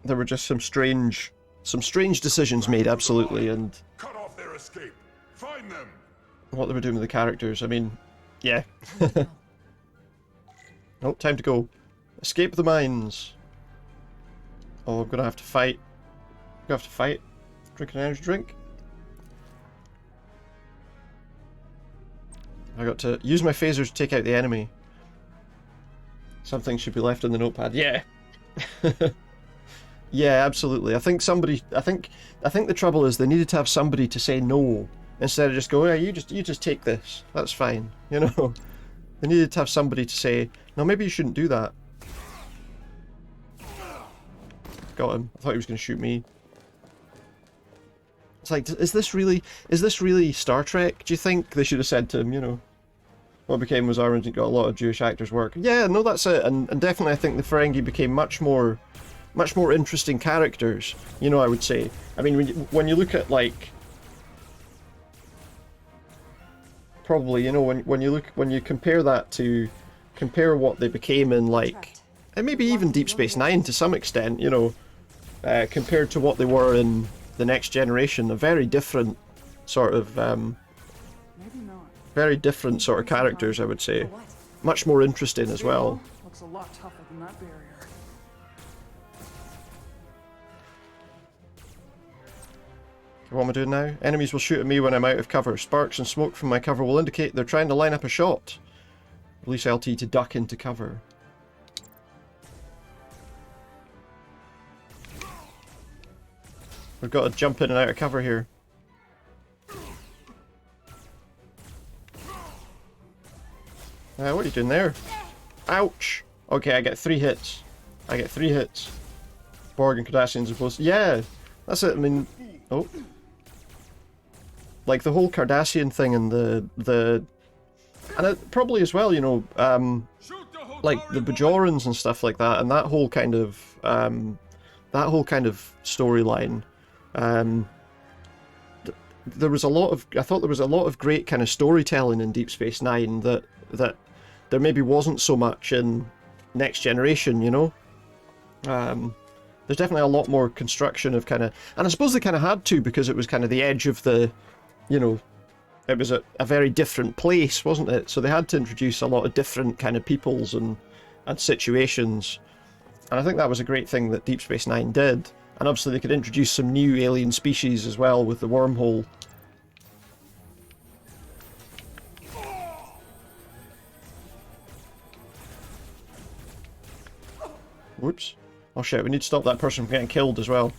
There were just some strange decisions made, absolutely, and cut off their escape. Find them. What they were doing with the characters. I mean, yeah. Oh, time to go. Escape the mines. Oh, I'm gonna have to fight. Drink an energy drink. I got to use my phasers to take out the enemy. Something should be left in the notepad. Yeah. Yeah, absolutely. I think the trouble is they needed to have somebody to say no instead of just go, yeah, you just take this. That's fine. You know. They needed to have somebody to say, no, maybe you shouldn't do that. Got him. I thought he was going to shoot me. It's like, is this really Star Trek? Do you think they should have said to him, you know, what became was Orange got a lot of Jewish actors work? Yeah, no, that's it. And definitely I think the Ferengi became much more interesting characters, you know, I would say. I mean, when you look at, like, probably, you know, when you compare what they became in, like, and maybe even Deep Space Nine to some extent, you know, compared to what they were in the Next Generation, a very different sort of characters, I would say. Much more interesting as well. Looks a lot tougher than that barrier. What am I doing now? Enemies will shoot at me when I'm out of cover. Sparks and smoke from my cover will indicate they're trying to line up a shot. Release LT to duck into cover. We've got to jump in and out of cover here. What are you doing there? Ouch! Okay, I get 3 hits. Borg and Cardassians are supposed to... Yeah! That's it, I mean... Oh. Like, the whole Cardassian thing and and it, probably as well, you know, like, the Bajorans and stuff like that, and that whole kind of storyline. There was a lot of... I thought there was a lot of great kind of storytelling in Deep Space Nine that there maybe wasn't so much in Next Generation, you know? There's definitely a lot more construction of kind of... And I suppose they kind of had to, because it was kind of the edge of the... You know, it was a very different place, wasn't it? So they had to introduce a lot of different kind of peoples and situations. And I think that was a great thing that Deep Space Nine did. And obviously they could introduce some new alien species as well with the wormhole. Whoops. Oh shit, we need to stop that person from getting killed as well.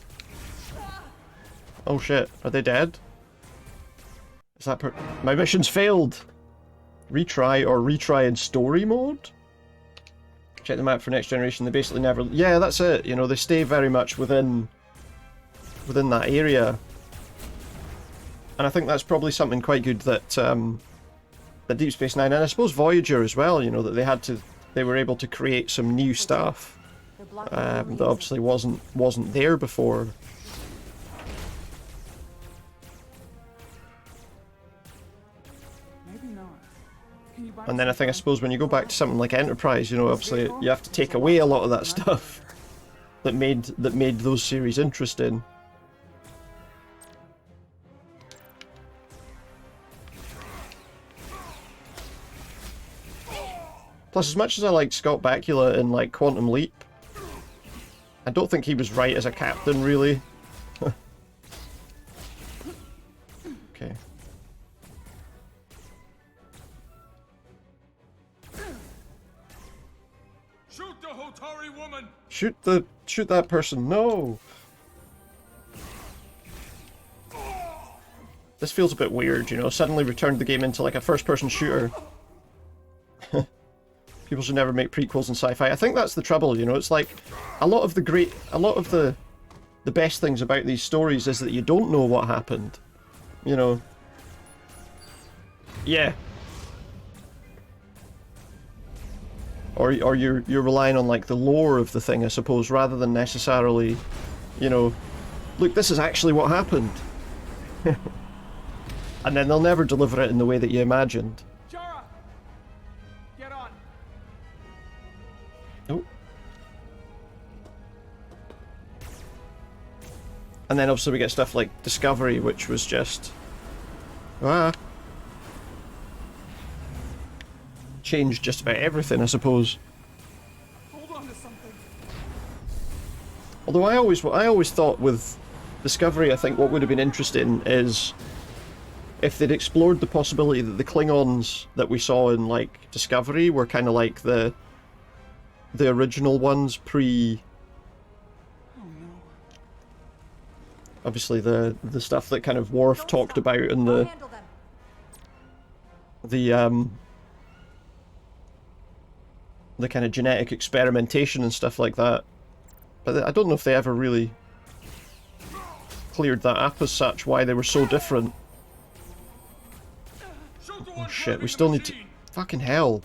Oh shit, are they dead? Is that my mission's failed! Retry in story mode? Check the map for Next Generation, they basically never... Yeah, that's it, you know, they stay very much within that area. And I think that's probably something quite good that Deep Space Nine, and I suppose Voyager as well, you know, that they were able to create some new stuff that obviously wasn't there before. And then I suppose when you go back to something like Enterprise, you know, obviously you have to take away a lot of that stuff that made those series interesting. Plus, as much as I liked Scott Bakula in, like, Quantum Leap, I don't think he was right as a captain, really. Okay. Shoot the Hotari woman! Shoot that person, no! This feels a bit weird, you know, suddenly returned the game into like a first-person shooter. People should never make prequels in sci-fi. I think that's the trouble, you know, it's like a lot of the best things about these stories is that you don't know what happened, you know. Yeah. Or you're relying on like the lore of the thing, I suppose, rather than necessarily, you know, look, this is actually what happened. And then they'll never deliver it in the way that you imagined. Jara! Get on! Oh. And then obviously we get stuff like Discovery, which was just... changed just about everything, I suppose. Hold on to something. Although I always thought with Discovery, I think what would have been interesting is if they'd explored the possibility that the Klingons that we saw in like Discovery were kind of like the original ones pre. Oh no. Obviously the stuff that kind of Worf talked about in the kind of genetic experimentation and stuff like that. But I don't know if they ever really cleared that up as such, why they were so different. Oh shit, we still need to... Fucking hell.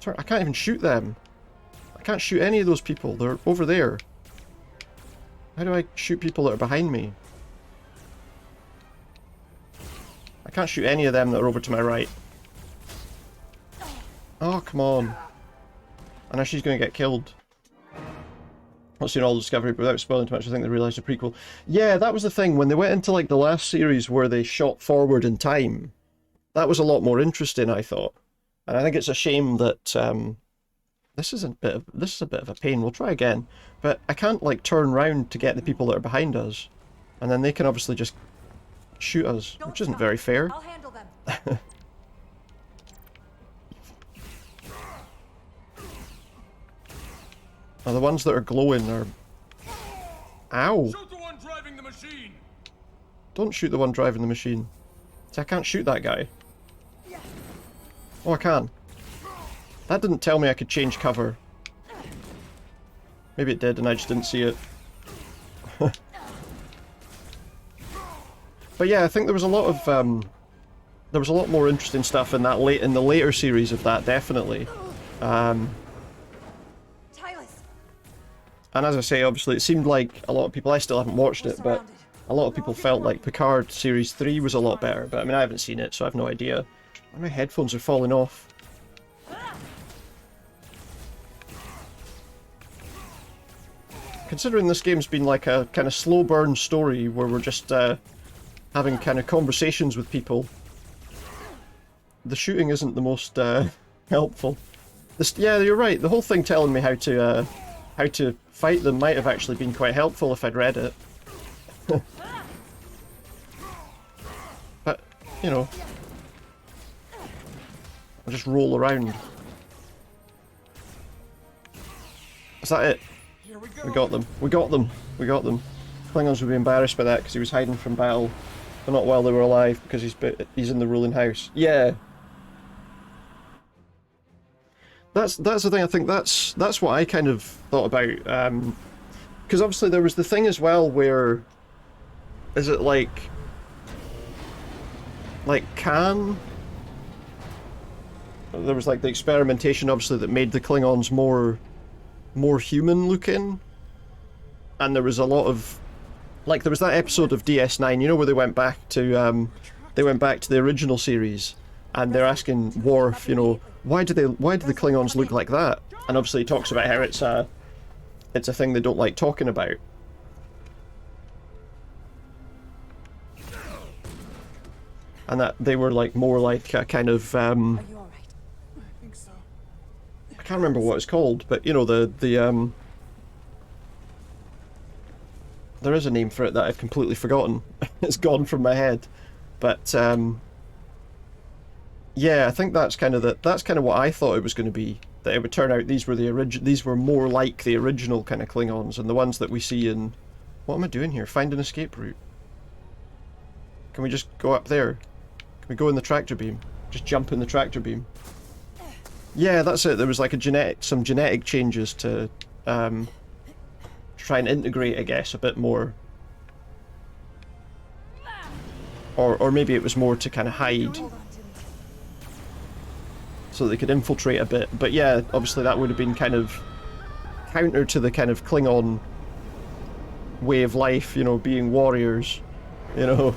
I can't even shoot them. I can't shoot any of those people, they're over there. How do I shoot people that are behind me? I can't shoot any of them that are over to my right. Oh, come on. I know she's going to get killed. Not seen all the Discovery, but without spoiling too much, I think they realised the prequel. Yeah, that was the thing. When they went into like the last series where they shot forward in time, that was a lot more interesting, I thought. And I think it's a shame that this is a bit of a pain. We'll try again, but I can't like turn round to get the people that are behind us, and then they can obviously just shoot us, which isn't very fair. I'll handle them. Oh, the ones that are glowing are... Ow! Shoot the one driving the machine. Don't shoot the one driving the machine. See, I can't shoot that guy. Oh, I can. That didn't tell me I could change cover. Maybe it did and I just didn't see it. But yeah, I think there was a lot of more interesting stuff in that in the later series of that, definitely. And as I say, obviously, it seemed like a lot of people, I still haven't watched it, but a lot of people felt like Picard Series 3 was a lot better. But I mean, I haven't seen it, so I have no idea. My headphones are falling off. Considering this game's been like a kind of slow burn story where we're just having kind of conversations with people, the shooting isn't the most helpful. Yeah, you're right. The whole thing telling me how to fight them might have actually been quite helpful if I'd read it. But, you know, I'll just roll around. Is that it? We got them. We got them. We got them. Klingons would be embarrassed by that because he was hiding from battle, but not while they were alive because he's in the ruling house. Yeah. That's the thing. I think that's what I kind of thought about. Because obviously there was the thing as well where, is it like Khan? There was like the experimentation, obviously, that made the Klingons more human looking, and there was a lot of like there was that episode of DS9, you know, where they went back to the original series, and they're asking Worf, you know, why do the Klingons look like that? And obviously he talks about how it's a thing they don't like talking about. And that they were like more like a kind of I can't remember what it's called, but you know, the there is a name for it that I've completely forgotten. It's gone from my head. But yeah, I think that's kind of what I thought it was going to be. That it would turn out these were more like the original kind of Klingons, and the ones that we see in... What am I doing here? Find an escape route. Can we just go up there? Can we go in the tractor beam? Just jump in the tractor beam. Yeah, that's it. There was like some genetic changes to try and integrate, I guess, a bit more. Or maybe it was more to kind of hide, so they could infiltrate a bit. But yeah, obviously that would have been kind of counter to the kind of Klingon way of life, you know, being warriors, you know.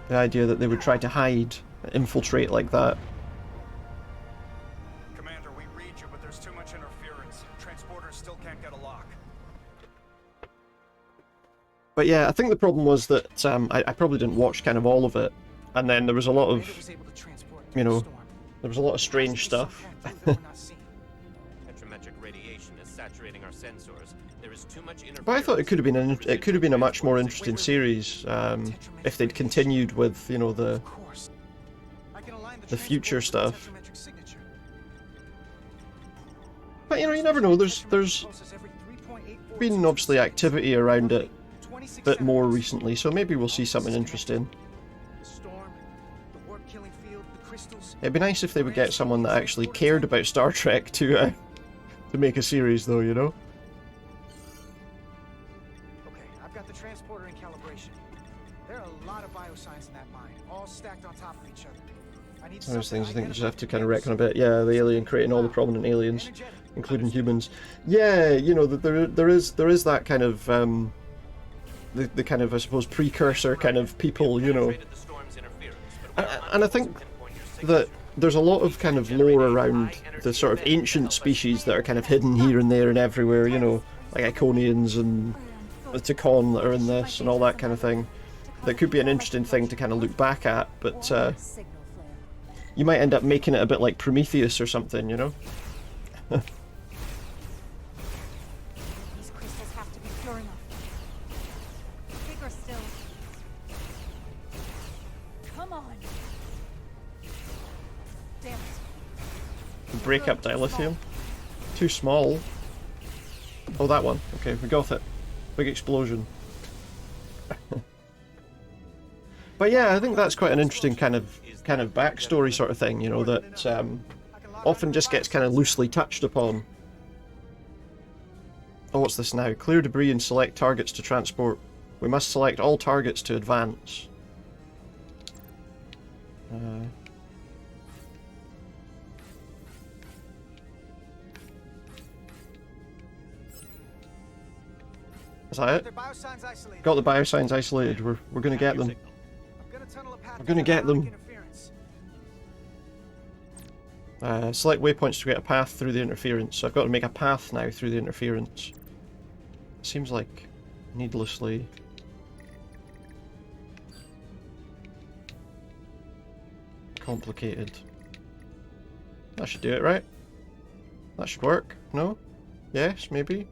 The idea that they would try to hide, infiltrate like that. Commander, we read you, but there's too much interference. Transporters still can't get a lock. But yeah, I think the problem was that I probably didn't watch kind of all of it, and then there was a lot of, you know, there was a lot of strange stuff. Petrometric radiation is saturating our sensors. There is too much interference. But I thought it could have been a much more interesting series if they'd continued with, you know, the future stuff. But you know, you never know. There's been obviously activity around it a bit more recently, so maybe we'll see something interesting. It'd be nice if they would get someone that actually cared about Star Trek to make a series, though, you know. Okay, I've got the transporter in calibration. There are a lot of biosigns in that mine, all stacked on top of each other. Those things I think you just have to kind of reckon a bit. Yeah, the alien creating all the prominent aliens, including humans. Yeah, you know, there is that kind of the kind of, I suppose, precursor kind of people, you know. And I think that there's a lot of kind of lore around the sort of ancient species that are kind of hidden here and there and everywhere, you know, like Iconians and the Takon that are in this and all that kind of thing. That could be an interesting thing to kind of look back at, but you might end up making it a bit like Prometheus or something, you know? These crystals have to be pure enough. Bigger still. Come on. Damn it. Break up dilithium. Too small. Oh, that one. Okay, we got it. Big explosion. But yeah, I think that's quite an interesting kind of backstory sort of thing, you know, that often just gets kind of loosely touched upon. Oh, what's this now? Clear debris and select targets to transport. We must select all targets to advance. Is that it? Got the biosigns isolated. We're gonna get them. We're gonna get them. Select waypoints to get a path through the interference. So I've got to make a path now through the interference. Seems like needlessly complicated. That should do it, right? That should work. No? Yes, maybe?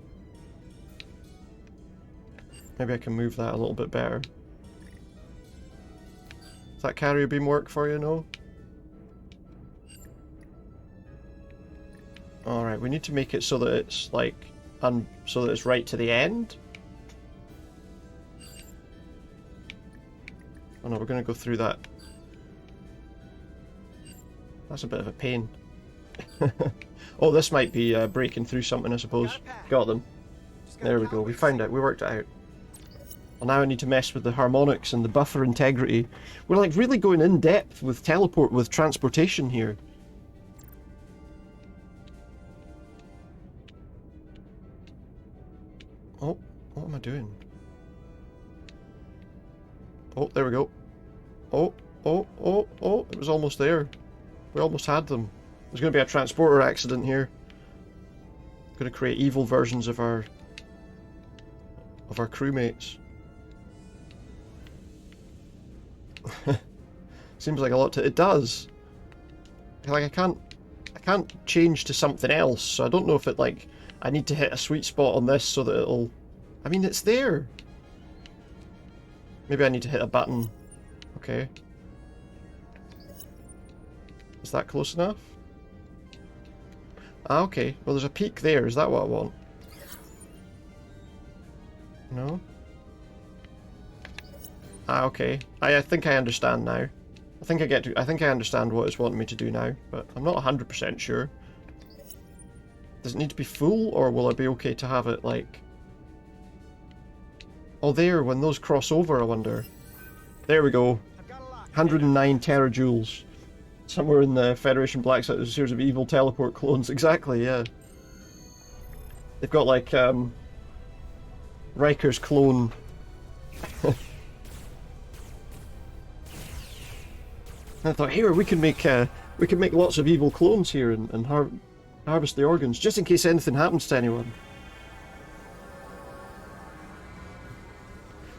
Maybe I can move that a little bit better. Does that carrier beam work for you? No? Alright, we need to make it so that it's like, so that it's right to the end. Oh no, we're going to go through that. That's a bit of a pain. Oh, this might be breaking through something, I suppose. Got them. There we go, we found it, we worked it out. Well, now I need to mess with the harmonics and the buffer integrity. We're like really going in depth with transportation here. Oh, what am I doing? Oh, there we go. Oh, it was almost there. We almost had them. There's going to be a transporter accident here. Going to create evil versions of our crewmates. Seems like a lot to... It does. Like I can't change to something else, so I don't know if it like... I need to hit a sweet spot on this so that it'll... I mean, it's there. Maybe I need to hit a button. Okay. Is that close enough? Ah, okay. Well, there's a peak there. Is that what I want? No? Ah, okay. I think I understand now. I think I understand what it's wanting me to do now, but I'm not 100% sure. Does it need to be full, or will it be okay to have it like... Oh, there, when those cross over, I wonder. There we go. 109 terajoules. Somewhere in the Federation Black Site there's a series of evil teleport clones. Exactly, yeah. They've got like, Riker's clone. I thought, here, we can make lots of evil clones here and harvest the organs, just in case anything happens to anyone.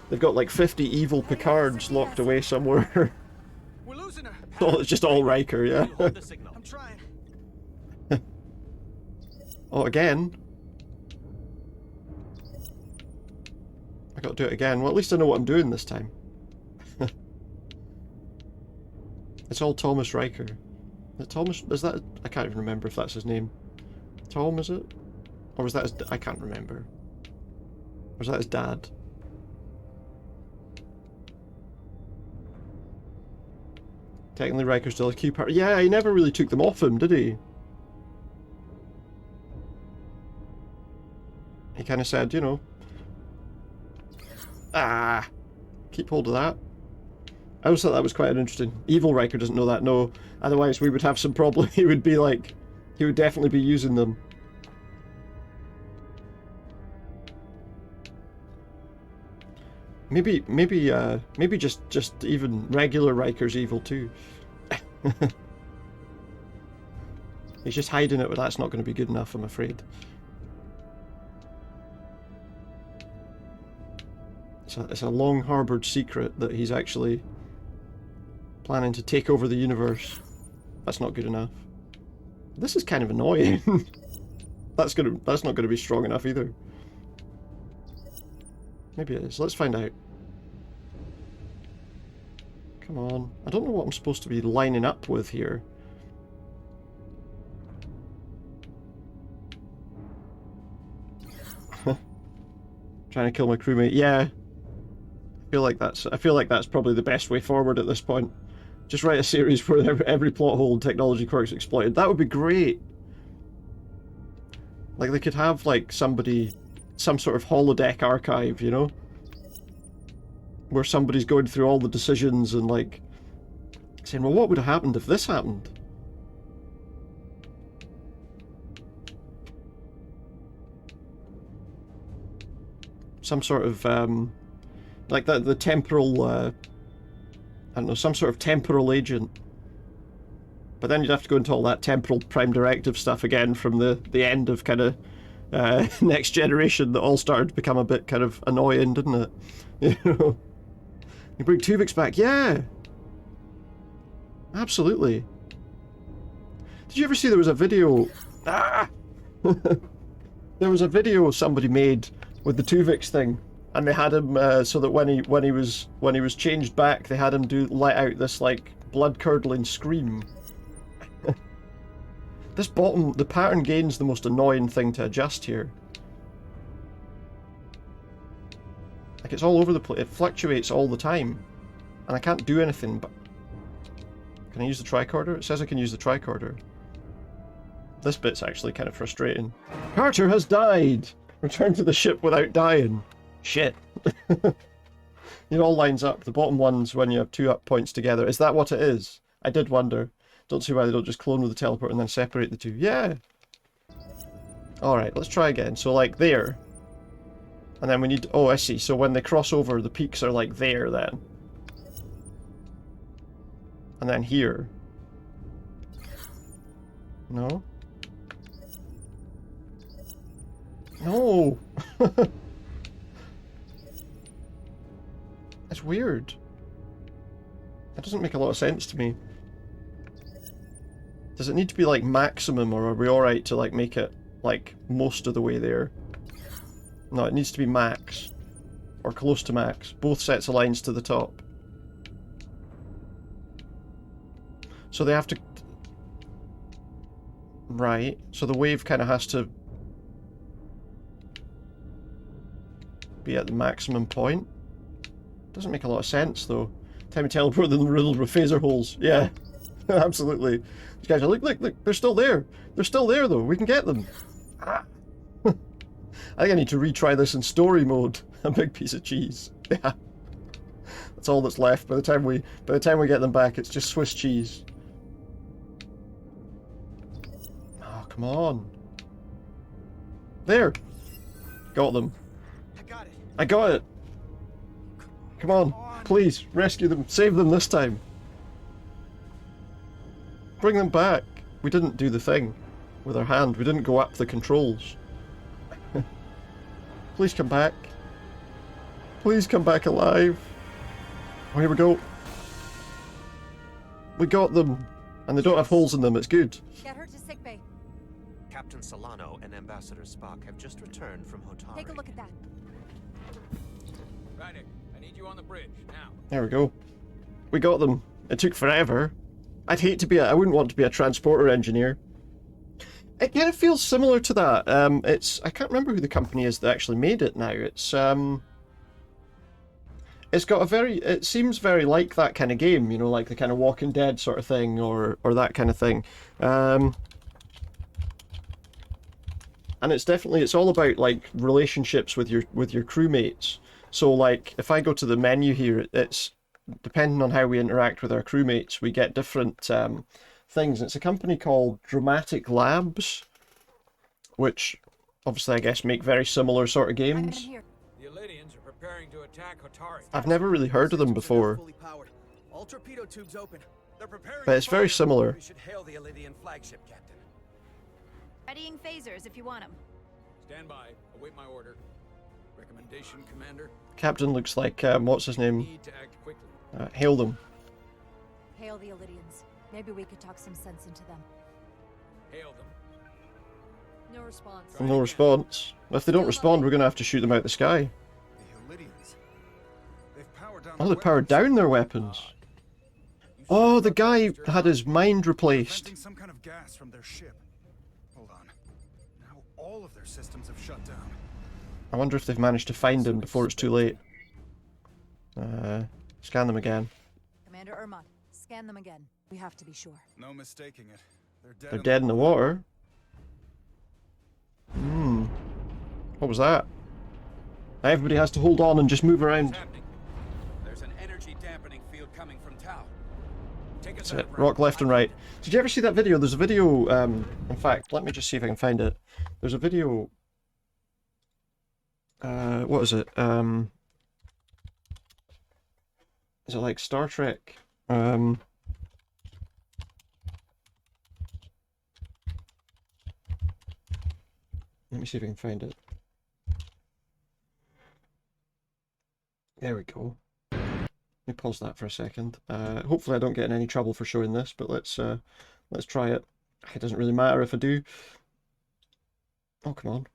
They've got like 50 evil Picards locked away somewhere. We're losing her. Oh, it's just all Riker, yeah. I'm trying. Oh, again. I gotta do it again. Well, at least I know what I'm doing this time. It's all Thomas Riker. Is it Thomas? Is that... I can't even remember if that's his name. Tom, is it? Or was that his... I can't remember. Or was that his dad? Technically, Riker's still a key part. Yeah, he never really took them off him, did he? He kind of said, you know... Ah! Keep hold of that. I always thought that was quite interesting. Evil Riker doesn't know that, no. Otherwise we would have some problem. He would be like... He would definitely be using them. Maybe just even regular Riker's evil too. He's just hiding it, but that's not going to be good enough, I'm afraid. It's a long-harboured secret that he's actually planning to take over the universe. That's not good enough. This is kind of annoying. That's not gonna be strong enough either. Maybe it is. Let's find out. Come on. I don't know what I'm supposed to be lining up with here. Trying to kill my crewmate. Yeah. I feel like that's probably the best way forward at this point. Just write a series where every plot hole and technology quirk's exploited. That would be great. Like they could have like some sort of holodeck archive, you know? Where somebody's going through all the decisions and like saying, well, what would have happened if this happened? Some sort of like the temporal I don't know, some sort of temporal agent. But then you'd have to go into all that temporal prime directive stuff again from the end of kind of Next Generation that all started to become a bit kind of annoying, didn't it? You know? You bring Tuvix back, yeah! Absolutely. Did you ever see there was a video... Ah! There was a video somebody made with the Tuvix thing, and they had him so that when he was changed back, they had him let out this like blood-curdling scream. This bottom, the pattern gain's the most annoying thing to adjust here. Like it's all over the place, it fluctuates all the time, and I can't do anything but... Can I use the tricorder? It says I can use the tricorder. This bit's actually kind of frustrating. Carter has died! Return to the ship without dying. Shit. It all lines up. The bottom one's when you have two up points together. Is that what it is? I did wonder. Don't see why they don't just clone with the teleport and then separate the two. Yeah! Alright, let's try again. So like there. And then we need... Oh, I see. So when they cross over, the peaks are like there then. And then here. No? No! That's weird. That doesn't make a lot of sense to me. Does it need to be like maximum, or are we alright to like make it like most of the way there? No, it needs to be max. Or close to max. Both sets of lines to the top. So they have to... Right. So the wave kind of has to be at the maximum point. Doesn't make a lot of sense, though. Time to teleport them riddled with phaser holes. Yeah, absolutely. These guys are, look, they're still there. They're still there, though. We can get them. Ah. I think I need to retry this in story mode. A big piece of cheese. Yeah. That's all that's left. By the time we get them back, it's just Swiss cheese. Oh, come on. There. Got them. I got it. Come on. Please, rescue them. Save them this time. Bring them back. We didn't do the thing with our hand. We didn't go up the controls. Please come back. Please come back alive. Oh, here we go. We got them. And they don't have holes in them. It's good. Get her to sickbay. Captain Solano and Ambassador Spock have just returned from Hotari. Take a look at that. Rydek, I need you on the bridge, now. There we go. We got them. It took forever. I wouldn't want to be a transporter engineer. It kind of feels similar to that. I can't remember who the company is that actually made it now. It's got it seems very like that kind of game, you know, like the kind of Walking Dead sort of thing, or that kind of thing. And it's all about like relationships with your crewmates. So like if I go to the menu here, it's depending on how we interact with our crewmates, we get different things. It's a company called Dramatic Labs, which obviously I guess make very similar sort of games. The Elydians are preparing to attack Hotari. I've never really heard of them before, All torpedo tubes open. They're preparing. but it's very similar. We should hail the Elydian flagship, Captain. Readying phasers if you want them. Stand by. Await my order. Recommendation, Commander. Captain looks like what's his name? Need to act quickly. Hail them. Hail the Elydians. Maybe we could talk some sense into them. Hail them. No response. No response. If they don't respond, we're going to have to shoot them out the sky. The Elydians. They've powered down Oh, they powered down their weapons. Oh, the guy had his mind replaced. Some kind of gas from their ship. Hold on. Now all of their systems have shut down. I wonder if they've managed to find him before it's too late. Scan them again. Commander Ermont, scan them again. We have to be sure. No mistaking it. They're dead in the water. What was that? Everybody has to hold on and just move around. There's an energy dampening field coming from Tau. That's it. Rock left and right. Did you ever see that video? There's a video, in fact, let me just see if I can find it. There's a video... what is it? Is it like Star Trek? Let me see if I can find it. There we go. Let me pause that for a second. Hopefully I don't get in any trouble for showing this, but let's try it. It doesn't really matter if I do. Oh, come on.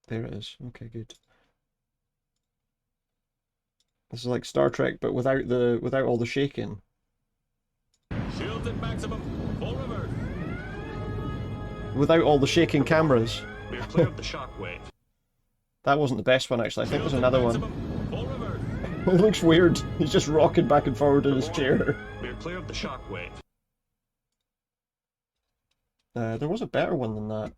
There it is. Okay, good. This is like Star Trek, but without all the shaking. Shields at maximum. Full revert. Without all the shaking cameras. We're clear of the shockwave. That wasn't the best one, actually. I think there's Shields at another one. maximum. Full revert. It looks weird. He's just rocking back and forward in his chair. We're clear of the shockwave. There was a better one than that.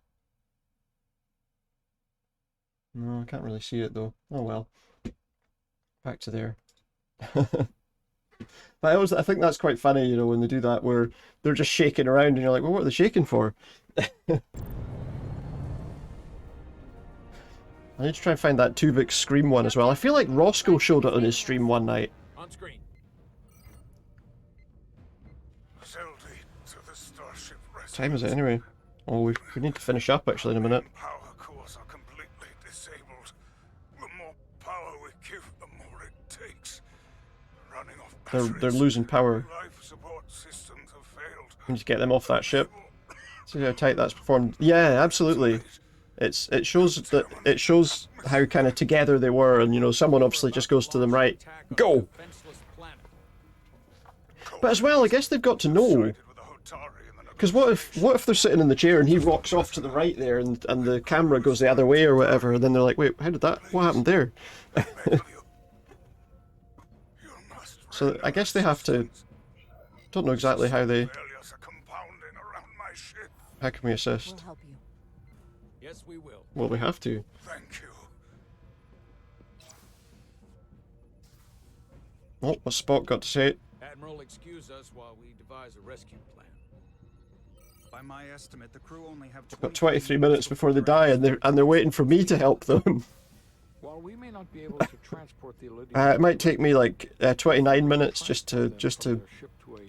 No, I can't really see it though. Oh well. Back to there. But I think that's quite funny, you know, when they do that, where they're just shaking around and you're like, well, what are they shaking for? I need to try and find that Tuvix Scream one as well. I feel like Roscoe showed it on his stream one night. On screen. What time is it anyway? Oh, we need to finish up actually in a minute. They're losing power. We need to get them off that ship. See how tight that's performed. Yeah, absolutely. It shows how kind of together they were, and you know, someone obviously just goes to them, right, go. But as well, I guess they've got to know. Because what if they're sitting in the chair and he walks off to the right there, and the camera goes the other way or whatever, and then they're like, wait, what happened there? So I guess they have to. Don't know exactly how they. How can we assist? We'll help you. Yes, we will. Well, we have to. Thank you. Oh, what's Spock got to say? Admiral, excuse us while we devise a rescue plan. By my estimate, the crew only have Got 23 minutes before they die, and they're waiting for me to help them. While we may not be able to transport the Elydians, It might take me like 29 minutes just to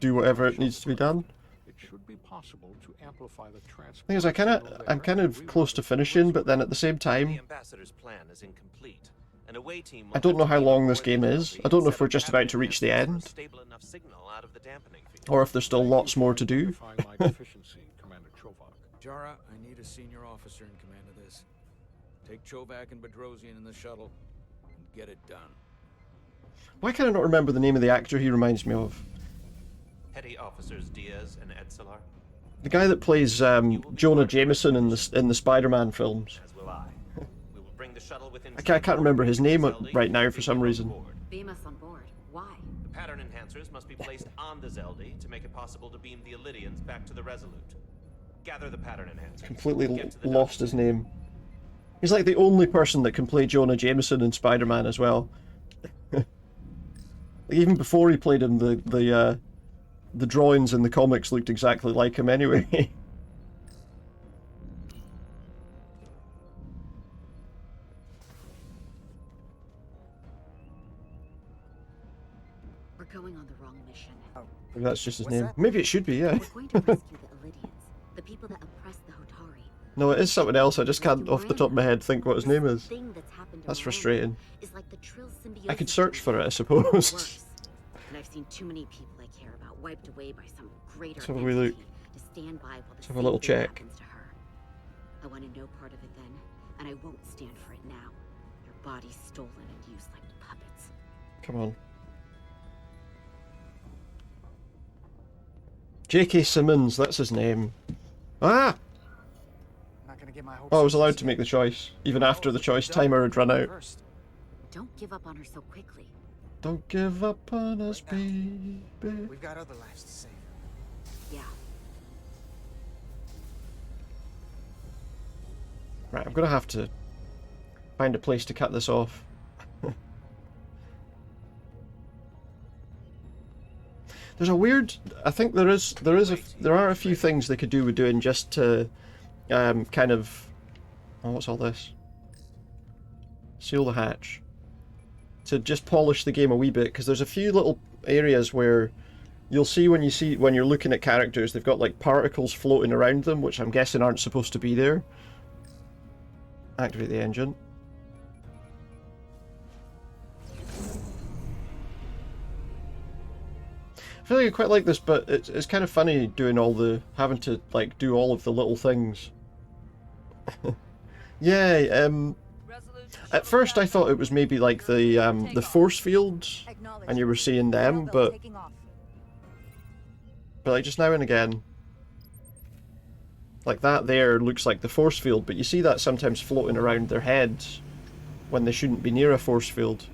do whatever it needs to be done. it should be possible to amplify the transport. Thing is, I'm kind of close to finishing, but then at the same The time, ambassador's plan is incomplete. An away team I don't know how long this game is. I don't know if we're just about to reach the end, stable enough signal out of the dampening field. or if there's still lots more to do. Jara, I need a senior officer in command of this. Take Chovak and Bedrosian in the shuttle and get it done. Why can I not remember the name of the actor he reminds me of? Petty officers Diaz and Edselar. The guy that plays Jonah Jameson in the Spider-Man films. As will I. We will bring the shuttle within. I can't remember his name right now for some reason. Beam us on board. Why? The pattern enhancers must be placed on the Zeldi to make it possible to beam the Elydians back to the Resolute. Gather the pattern enhancers. Completely lost his name. He's like the only person that can play Jonah Jameson in Spider-Man as well. Even before he played him, the drawings in the comics looked exactly like him anyway. We're going on the wrong mission. Maybe that's just his name. Maybe it should be, yeah. We're going to rescue the Elydians, the people that oppress the Hotari. No, it is something else. I just can't, off the top of my head, think what his name is. That's frustrating. I could search for it, I suppose. And I've seen too many people I care about wiped away by some greater Let's have a wee look. to stand by while the Let's have a little same thing check. happens to her. I wanted no part of it then, and I won't stand for it now. Your body's stolen and used like puppets. Come on. J.K. Simmons, that's his name. Ah! Not gonna get my hopes Oh, I was allowed to make the choice, even after the choice timer had run out. Don't give up on her so quickly. Don't give up on us, baby. We've got other lives to save. Yeah. Right, I'm gonna have to find a place to cut this off. There's a weird. I think there are a few things they could do with doing just to, kind of. Oh, what's all this? Seal the hatch. To just polish the game a wee bit, because there's a few little areas where you'll see when you're looking at characters, they've got like particles floating around them, which I'm guessing aren't supposed to be there. Activate the engine. I feel like I quite like this, but it's kind of funny doing having to like do all of the little things. Yeah, at first I thought it was maybe like the force fields, and you were seeing them, but like just now and again, like that there looks like the force field, but you see that sometimes floating around their heads when they shouldn't be near a force field.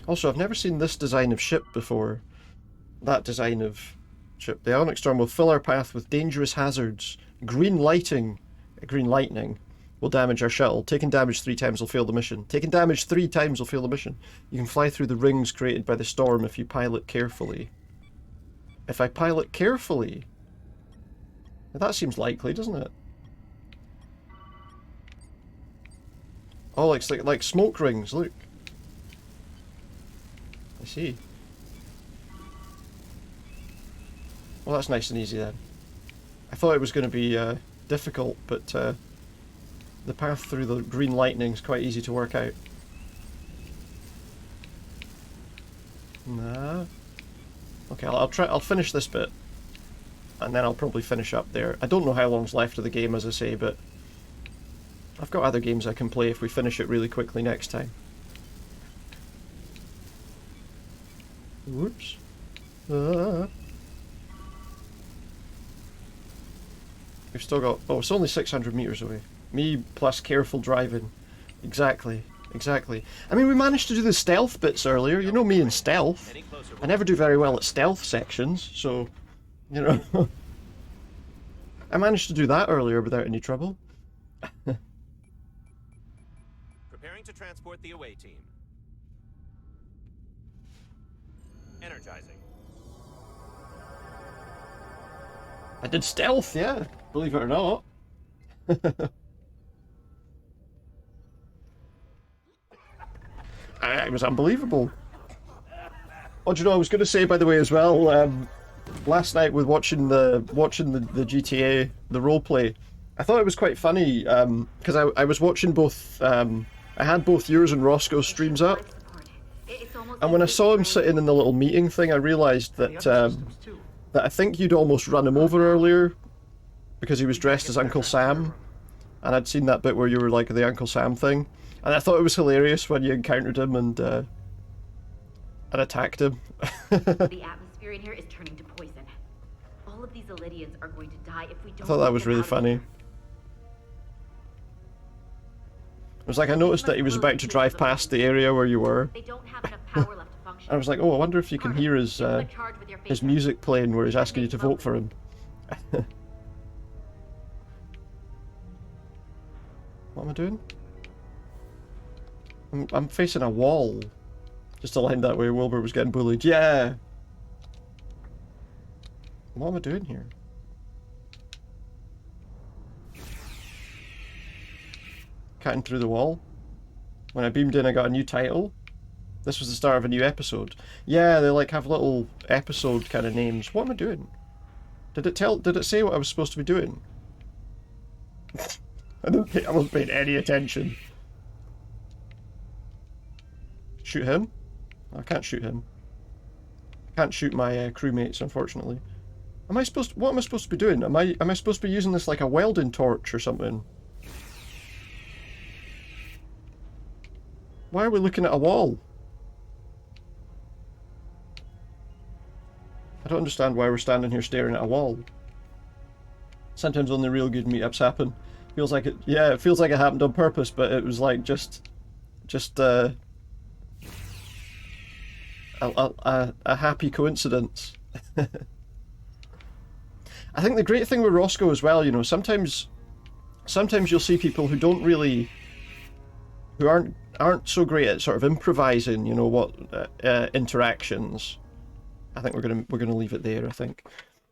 Also, I've never seen this design of ship before. That design of ship. The Onyx Storm will fill our path with dangerous hazards. Green lightning will damage our shuttle. Taking damage 3 times will fail the mission. Taking damage 3 times will fail the mission. You can fly through the rings created by the storm if you pilot carefully. If I pilot carefully? That seems likely, doesn't it? Oh, it's like smoke rings, look. I see. Well, that's nice and easy then. I thought it was going to be difficult, but the path through the green lightning is quite easy to work out. Nah. Okay, I'll finish this bit, and then I'll probably finish up there. I don't know how long's left of the game, as I say, but I've got other games I can play if we finish it really quickly next time. Whoops. We've still got... Oh, it's only 600 meters away. Me plus careful driving. Exactly. Exactly. I mean, we managed to do the stealth bits earlier. You know me in stealth. I never do very well at stealth sections, so... You know... I managed to do that earlier without any trouble. Preparing to transport the away team. Energizing. I did stealth, yeah. Believe it or not. It was unbelievable. Oh, do you know, I was going to say, by the way, as well, last night with watching the GTA, the roleplay, I thought it was quite funny, because I was watching both, I had both yours and Roscoe's streams up, and when I saw him sitting in the little meeting thing, I realised that, that I think you'd almost run him over earlier, because he was dressed as Uncle Sam, and I'd seen that bit where you were like the Uncle Sam thing, and I thought it was hilarious when you encountered him and attacked him. The atmosphere in here is turning to poison. All of these Elydians are going to die if we don't. I thought that was really funny. It was like I noticed that he was about to drive past the area where you were. They don't have enough power left to function. I was like, oh, I wonder if you can hear his music playing where he's asking you to vote for him. What am I doing? I'm facing a wall. Just aligned that way, Wilbur was getting bullied. Yeah! What am I doing here? Cutting through the wall? When I beamed in, I got a new title. This was the start of a new episode. Yeah, they like have little episode kind of names. What am I doing? Did it say what I was supposed to be doing? I wasn't paying any attention. Shoot him? I can't shoot him. I can't shoot my crewmates, unfortunately. Am I supposed to, what am I supposed to be doing? Am I supposed to be using this like a welding torch or something? Why are we looking at a wall? I don't understand why we're standing here staring at a wall. Sometimes only real good meetups happen. Feels like it, yeah, it feels like it happened on purpose, but it was like just a happy coincidence. I think the great thing with Roscoe as well, you know, sometimes you'll see people who don't really, who aren't so great at sort of improvising, you know, what interactions. I think we're gonna leave it there, I think.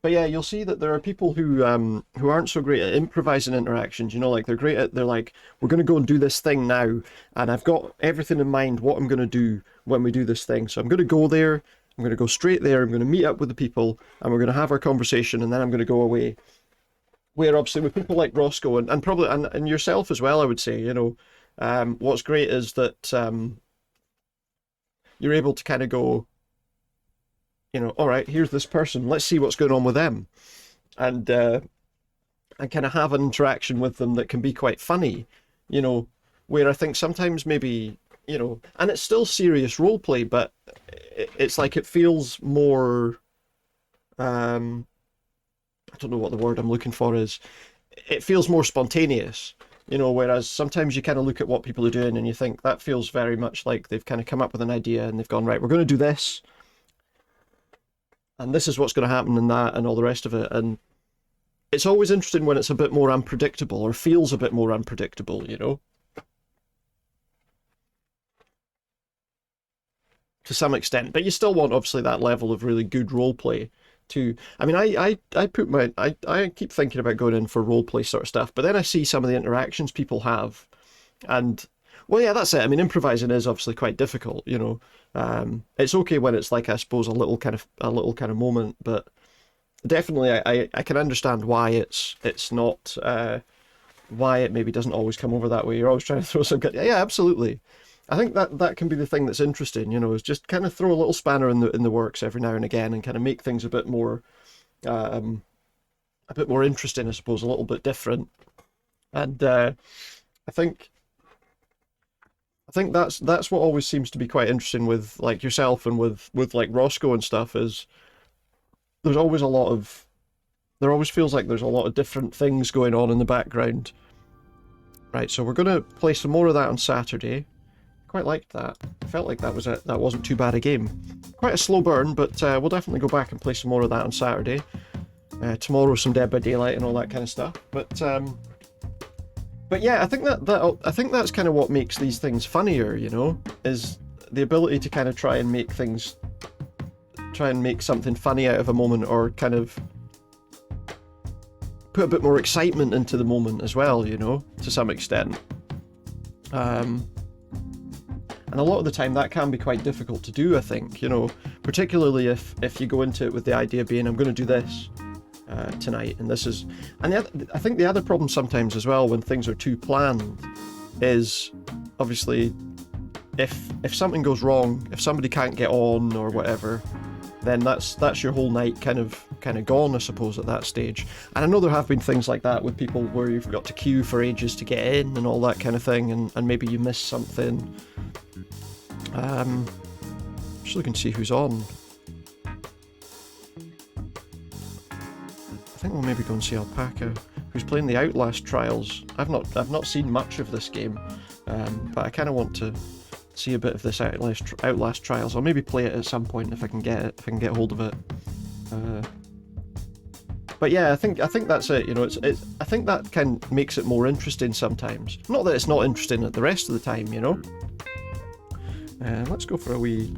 But yeah, you'll see that there are people who aren't so great at improvising interactions, you know, like they're like, we're gonna go and do this thing now, and I've got everything in mind what I'm gonna do when we do this thing. So I'm gonna go there, I'm gonna go straight there, I'm gonna meet up with the people, and we're gonna have our conversation, and then I'm gonna go away. Where obviously with people like Roscoe and probably and yourself as well, I would say, you know, what's great is that you're able to kind of go, you know, all right, here's this person, let's see what's going on with them, and kind of have an interaction with them that can be quite funny, you know, where I think sometimes maybe, you know, and it's still serious roleplay, but it's like it feels more, I don't know what the word I'm looking for is, it feels more spontaneous, you know, whereas sometimes you kind of look at what people are doing and you think that feels very much like they've kind of come up with an idea and they've gone, right, we're going to do this, and this is what's going to happen and that and all the rest of it. And it's always interesting when it's a bit more unpredictable or feels a bit more unpredictable, you know, to some extent. But you still want obviously that level of really good roleplay too. I mean, I keep thinking about going in for roleplay sort of stuff, but then I see some of the interactions people have, and well, yeah, that's it. I mean, improvising is obviously quite difficult, you know. It's okay when it's like, I suppose, a little kind of moment, but definitely I can understand why it's not why it maybe doesn't always come over that way. You're always trying to throw some good, yeah, absolutely. I think that can be the thing that's interesting, you know, is just kind of throw a little spanner in the works every now and again and kind of make things a bit more interesting, I suppose, a little bit different. And I think think that's what always seems to be quite interesting with like yourself and with like Roscoe and stuff, is there always feels like there's a lot of different things going on in the background. Right, so we're gonna play some more of that on Saturday. Quite liked that. I felt like that wasn't too bad a game. Quite a slow burn, but we'll definitely go back and play some more of that on Saturday. Tomorrow some Dead by Daylight and all that kind of stuff. But yeah, I think that's kind of what makes these things funnier, you know, is the ability to kind of try and make something funny out of a moment, or kind of put a bit more excitement into the moment as well, you know, to some extent. And a lot of the time that can be quite difficult to do, I think, you know, particularly if you go into it with the idea being, I'm going to do this tonight, and this is... And I think the other problem sometimes as well when things are too planned is, obviously, if something goes wrong, if somebody can't get on or whatever, then that's your whole night kind of gone, I suppose, at that stage. And I know there have been things like that with people where you've got to queue for ages to get in and all that kind of thing, and maybe you miss something. Just looking to see who's on. I think we'll maybe go and see Alpaca, who's playing the Outlast Trials. I've not seen much of this game, but I kind of want to see a bit of this Outlast Trials. I'll maybe play it at some point if I can get hold of it. But yeah, I think that's it. You know, I think that kind of makes it more interesting sometimes. Not that it's not interesting at the rest of the time, you know. Let's go for a wee...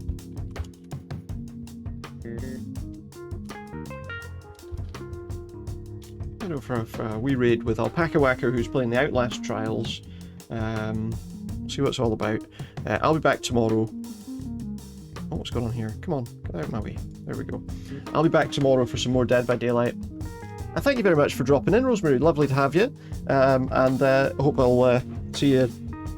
For a wee raid with Alpaca Whacker, who's playing the Outlast Trials. See what it's all about. I'll be back tomorrow. Oh, what's going on here? Come on, get out of my way. There we go. I'll be back tomorrow for some more Dead by Daylight. Thank you very much for dropping in, Rosemary. Lovely to have you. And I hope I'll see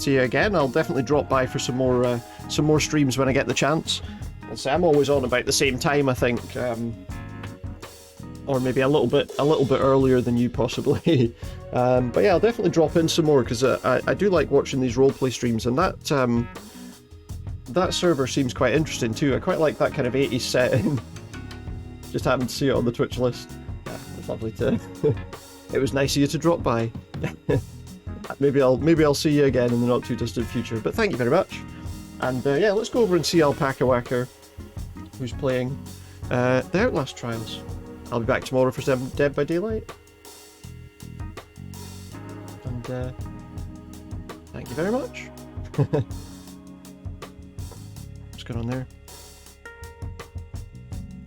you again. I'll definitely drop by for some more streams when I get the chance. I'll say I'm always on about the same time, I think. Or maybe a little bit earlier than you possibly. But yeah, I'll definitely drop in some more, because I do like watching these roleplay streams, and that server seems quite interesting too. I quite like that kind of 80s setting. Just happened to see it on the Twitch list. Yeah, it's lovely to... It was nice of you to drop by. maybe I'll see you again in the not too distant future, but thank you very much. And yeah, let's go over and see Alpaca Whacker, who's playing the Outlast Trials. I'll be back tomorrow for some Dead by Daylight. And thank you very much. What's going on there?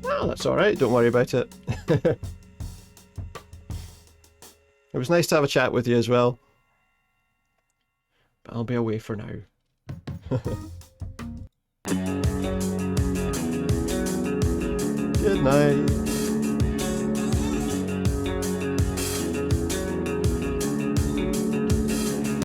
Oh, that's alright, don't worry about it. It was nice to have a chat with you as well. But I'll be away for now. Good night.